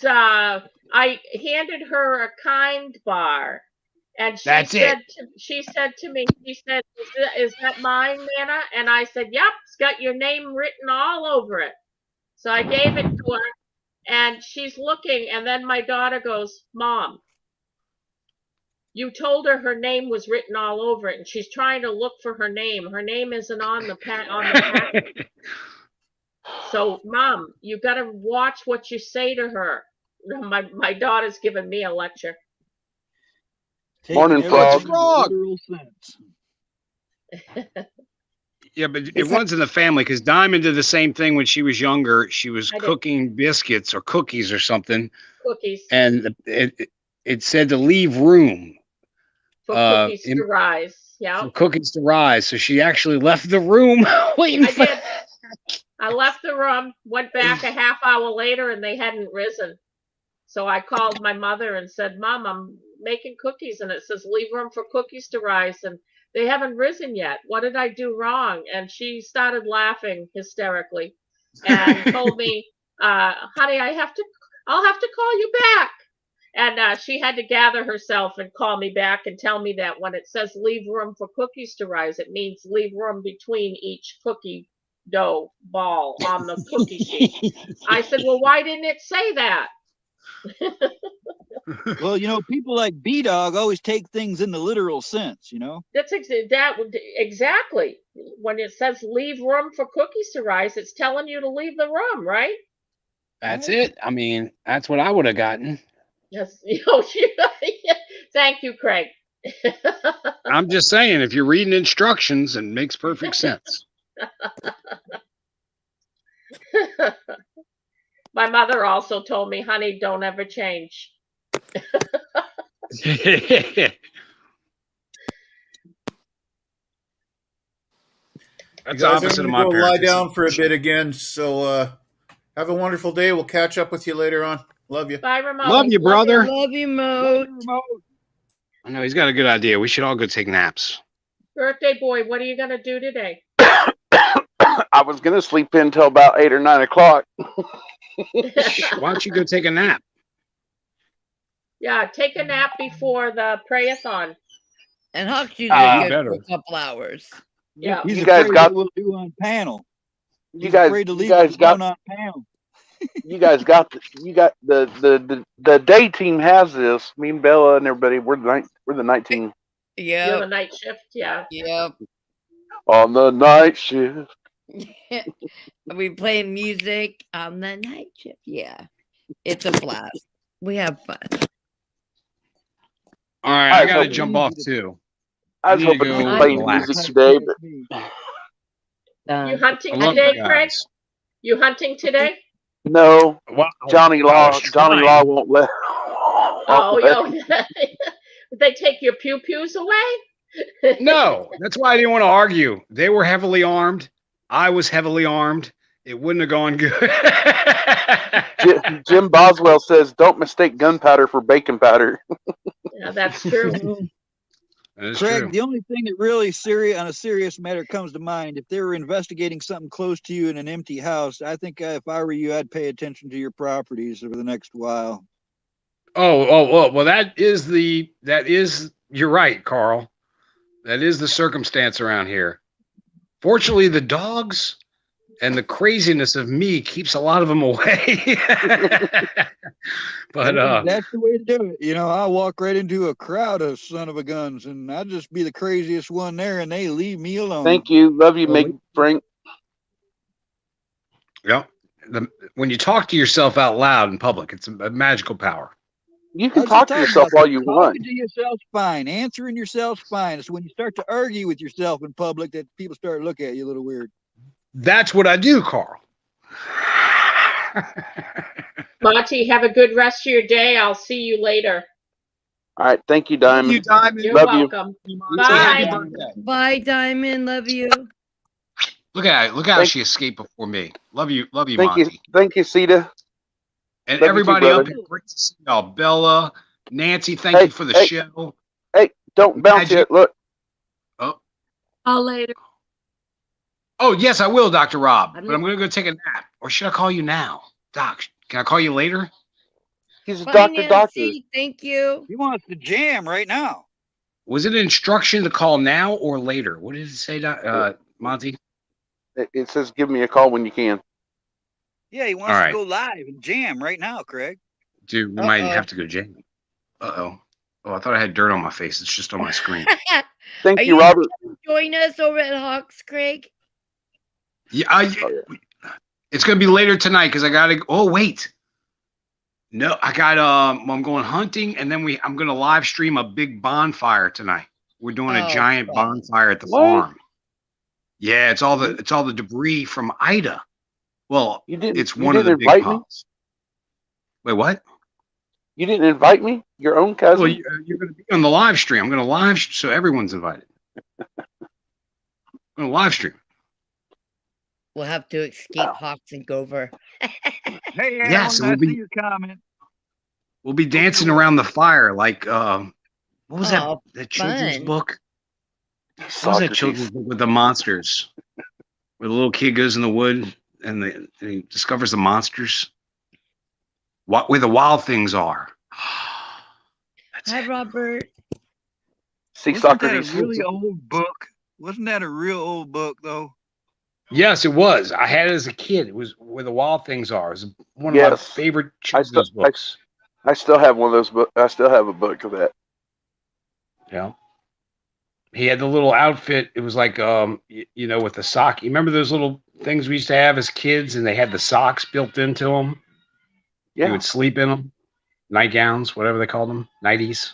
I handed her a Kind bar, and she That's said it. she said to me, is that mine, Nana? And I said, yep, it's got your name written all over it. So I gave it to her, and she's looking, and then my daughter goes, Mom, you told her name was written all over it, and she's trying to look for her name. Her name isn't on the packet. So, Mom, you got to watch what you say to her. My daughter's giving me a lecture. Morning, Frog. Literal sense. Yeah, but it runs in the family because Diamond did the same thing when she was younger. She was I did. cooking biscuits or cookies or something, Cookies and it said to leave room for cookies to rise. Yeah. for cookies to rise. So she actually left the room waiting I for. did. I left the room, went back a half hour later, and they hadn't risen. So I called my mother and said, Mom, I'm making cookies, and it says leave room for cookies to rise, and they haven't risen yet. What did I do wrong? And she started laughing hysterically and told me, honey, I'll have to call you back. And she had to gather herself and call me back and tell me that when it says leave room for cookies to rise, it means leave room between each cookie dough ball on the cookie sheet. I said, well, why didn't it say that? Well, people like B-Dog always take things in the literal sense, That's exactly. When it says leave room for cookies to rise, it's telling you to leave the room, right? That's it. I mean, that's what I would have gotten. Yes. Thank you, Craig. I'm just saying, if you're reading instructions, it makes perfect sense. My mother also told me, honey, don't ever change. That's Guys, opposite I'm of gonna my go parents. lie down for a bit again. So have a wonderful day. We'll catch up with you later on. Love you. Bye, Ramon. Love you, brother. Love you, Mo. I know he's got a good idea. We should all go take naps. Birthday boy, what are you going to do today? I was gonna sleep in till about 8 or 9 o'clock. Why don't you go take a nap? Yeah, take a nap before the prayathon. And Huck's usually good better. for a couple hours. Yeah. He's You guys afraid got- what we'll do on panel. You guys got on panel. you guys got the day team has this. Me and Bella and everybody. We're the night team. You're the Yep. night shift, yeah. Yep. On the night shift. We play music on the night shift. Yeah. It's a blast. We have fun. All right, I got to jump off too. I was need to hoping to go be playing relax. music today, but You hunting I love today, you Craig? guys. You hunting today? no. Well, Johnny I was Law trying. won't let. Oh, they take your pew-pews away? No, that's why I didn't want to argue. They were heavily armed. I was heavily armed. It wouldn't have gone good. Jim Boswell says, "Don't mistake gunpowder for bacon powder." Yeah, that's true. That is Craig, true. the only thing that really on a serious matter comes to mind, if they were investigating something close to you in an empty house, I think if I were you, I'd pay attention to your properties over the next while. Well, that is you're right, Carl. That is the circumstance around here. Fortunately, the dogs and the craziness of me keeps a lot of them away. But that's the way to do it. You know, I walk right into a crowd of son of a guns, and I'd just be the craziest one there, and they leave me alone. Thank you. Love you, Meg Frank. Yep. When you talk to yourself out loud in public, it's a magical power. You can talk to yourself all you want. Talking to yourself's fine. Answering yourself's fine. It's when you start to argue with yourself in public that people start to look at you a little weird. That's what I do, Carl. Monty, have a good rest of your day. I'll see you later. All right. Thank you, Diamond. You, Diamond. You're Love welcome. You. Bye. Bye, Diamond. Love you. Look how she escaped before me. Love you, Thank Monty. you. Thank you, Sita. And Love you everybody too, up brother. here, great to see y'all. Bella, Nancy, thank you for the show. Hey, don't bounce Magic. it. Look. Call later. Oh, yes, I will, Dr. Rob. But I'm going to go take a nap. Or should I call you now? Doc, can I call you later? He's a Bye, Nancy. Thank you. He wants to jam right now. Was it an instruction to call now or later? What did it say, Monty? It says give me a call when you can. Yeah, he wants All to right. go live and jam right now, Craig. Dude, we might have to go jam. Uh-oh. Oh, I thought I had dirt on my face. It's just on my screen. Thank Are you, you Robert. gonna join us over at Hawks, Craig? Yeah, it's going to be later tonight because I got to. Oh, wait. No, I got. I'm going hunting, and then I'm going to live stream a big bonfire tonight. We're doing a giant bonfire at the farm. Yeah, it's all the debris from Ida. Well, it's one of the big piles. Wait, what? You didn't invite me? Your own cousin? Well, you're going to be on the live stream. I'm going to live, so everyone's invited. I'm going to live stream. We'll have to escape Hawks and go over. Hey, Alan, Yes, I see your comment. We'll be dancing around the fire like what was Oh, that children's fun. book? What was that children's book with the monsters? Where the little kid goes in the wood and he discovers the monsters. Where the wild things are. Hi, Robert. Wasn't Socrates. that a really old book? Wasn't that a real old book, though? Yes, it was. I had it as a kid. It was Where the Wild Things Are. It was one of my favorite children's books. I still have one of those books. I still have a book of that. Yeah. He had the little outfit. It was like, with the sock. You remember those little things we used to have as kids, and they had the socks built into them? Yeah. You would sleep in them. Nightgowns, whatever they called them. Nighties.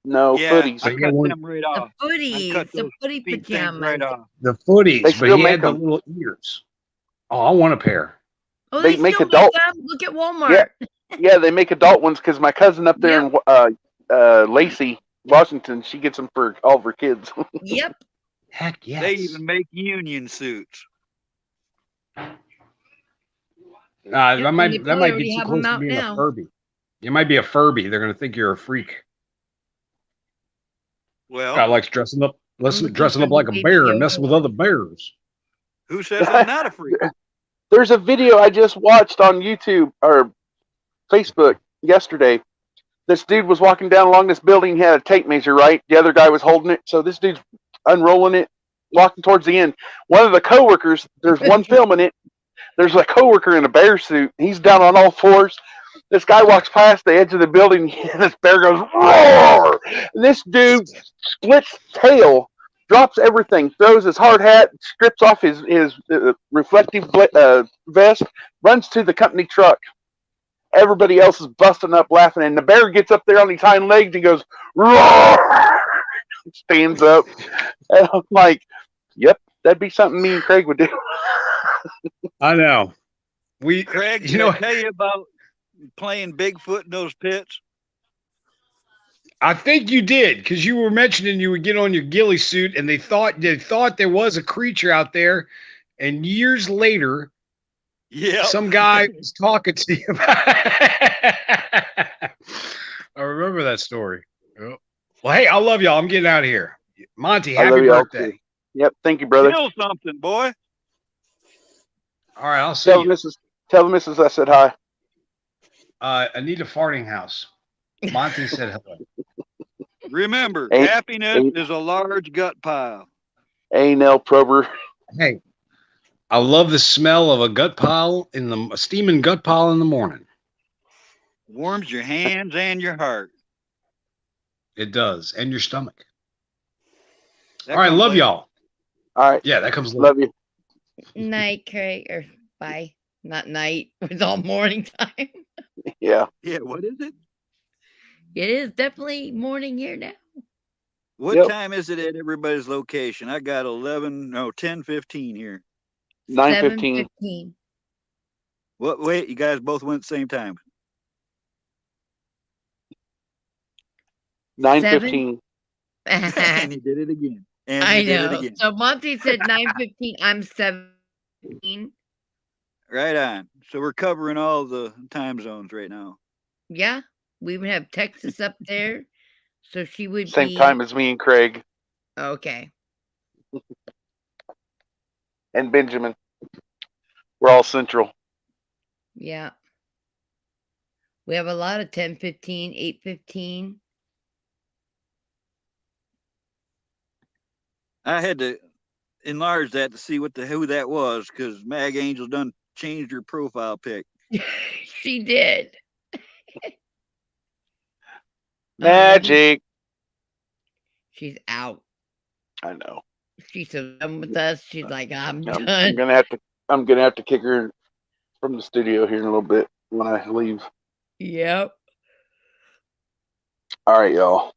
No, footies. I cut them right off. The footies, the footy feet things pajamas. right off. The footies, They but still he make had the them. little ears. Oh, I want a pair. Oh, They they make still adult- make them. Look at Walmart. Yeah, they make adult ones because my cousin up there in Lacey, Washington, she gets them for all of her kids. Yep. Heck yes. They even make union suits. That Yep, might and they that probably might already be too have close them to out being now. a Furby. You might be a Furby. They're gonna think you're a freak. Well, Guy likes dressing up, looking dressing for up like the a baby bear and Yoda. messing with other bears. who says I'm not a freak? There's a video I just watched on YouTube or Facebook yesterday. This dude was walking down along this building. He had a tape measure, right? The other guy was holding it. So this dude's unrolling it, walking towards the end. One of the coworkers, there's one filming it. There's a coworker in a bear suit. He's down on all fours. This guy walks past the edge of the building, and this bear goes, roar! And this dude splits tail, drops everything, throws his hard hat, strips off his reflective vest, runs to the company truck. Everybody else is busting up laughing, and the bear gets up there on his hind legs and goes, roar! Stands up. And I'm like, yep, that'd be something me and Craig would do. I know. Craig, you did know, I tell you about playing Bigfoot in those pits? I think you did because you were mentioning you would get on your ghillie suit, and they thought there was a creature out there, and years later, some guy was talking to you about it. I remember that story. Yep. Well, hey, I love y'all. I'm getting out of here. Monty, I love happy y'all birthday. too. Yep. Thank you, brother. Kill something, boy. All right, I'll see Tell you. Tell the missus I said hi. Anita Farting House. Monty said hello. Remember, Ain't- happiness ain't- is a large gut pile. A&L Prober. Hey, I love the smell of a gut pile a steaming gut pile in the morning. Warms your hands and your heart. It does, and your stomach. That All right, comes love later. y'all. All right. Yeah, that comes later. Love you. Night, Craig, or bye. Not night. It's all morning time. Yeah. Yeah, what is it? It is definitely morning here now. What time is it at everybody's location? I got 10:15 here. 9:15. 7:15. What? Wait, you guys both went at the same time. 9:15. And he did it again. And I he did it know. again. So Monty said 9:15. I'm 17. Right on. So we're covering all the time zones right now. Yeah, we would have Texas up there, so she would Same be time as me and Craig okay. and Benjamin. We're all central. Yeah, we have a lot of 10:15, 8:15. I had to enlarge that to see who that was because Mag Angel done changed her profile pic. She did. Magic. She's out. I know. She's so done with us. She's like, I'm I'm done. gonna have to kick her from the studio here in a little bit when I leave. Yep. All right, y'all.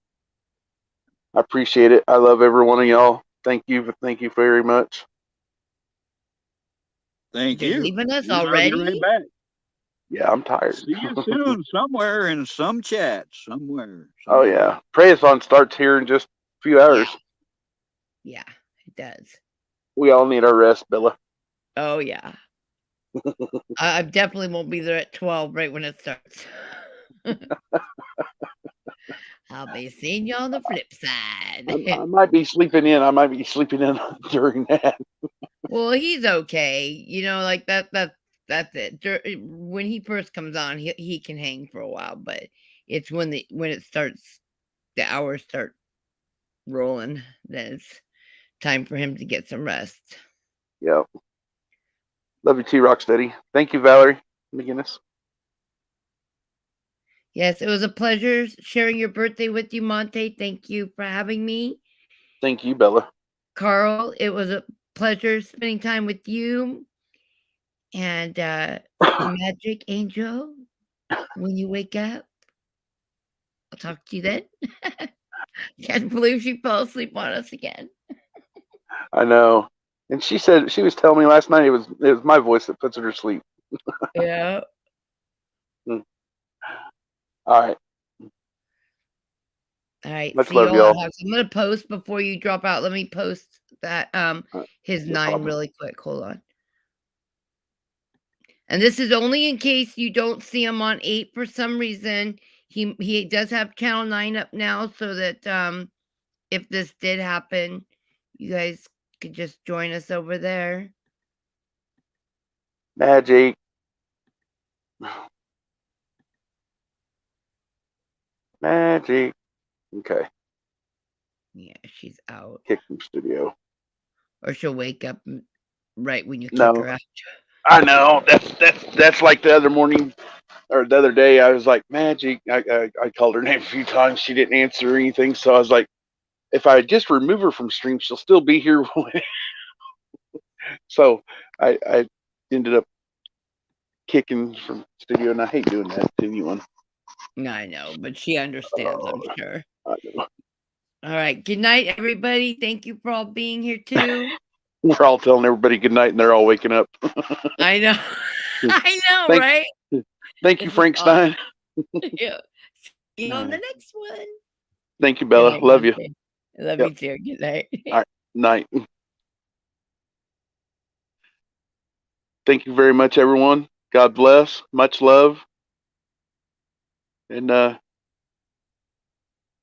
I appreciate it. I love every one of y'all. Thank you very much. Thank You're you. leaving us I'll be already? right back. Yeah, I'm tired. See you soon somewhere in some chat somewhere. Oh yeah, Prayathon starts here in just a few hours. Yeah, it does. We all need our rest, Bella. Oh yeah. I definitely won't be there at 12 right when it starts. I'll be seeing you on the flip side. I might be sleeping in. I might be sleeping in during that. Well, he's okay. You know, like that's it. When he first comes on, he can hang for a while, but it's when it starts, the hours start rolling, then it's time for him to get some rest. Yeah. Love you too, Rocksteady. Thank you, Valerie McGinnis. Yes, it was a pleasure sharing your birthday with you, Monte. Thank you for having me. Thank you, Bella. Carl, it was a pleasure spending time with you. And Magic Angel, when you wake up, I'll talk to you then. Can't believe she fell asleep on us again. I know. And she was telling me last night it was my voice that puts her to sleep. Yeah. All right. All right. Much see you love, all. y'all. I'm gonna post before you drop out. Let me post that his no 9 problem. really quick. Hold on. And this is only in case you don't see him on 8 for some reason. He does have channel 9 up now, so that if this did happen, you guys could just join us over there. Magic. Magic. Okay. Yeah, she's out. Kick from studio. Or she'll wake up right when you kick No. her out. I know. That's like the other morning or the other day. I was like, Magic. I called her name a few times. She didn't answer or anything. So I was like, if I just remove her from stream, she'll still be here. So I ended up kicking from studio, and I hate doing that to anyone. I know, but she understands, I'm sure. I know. All right. Good night, everybody. Thank you for all being here too. We're all telling everybody good night, and they're all waking up. I know. I know, right? Thank you, Frank Stein. Yeah. See you on the next one. Thank you, Bella. night, Love you. Monte. Love Yep. you too. Good night. All right. Night. Thank you very much, everyone. God bless. Much love. And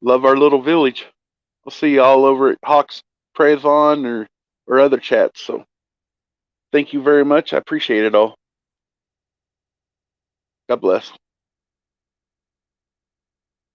love our little village. We'll see you all over at Hawks Praise On or other chats. So thank you very much. I appreciate it all. God bless.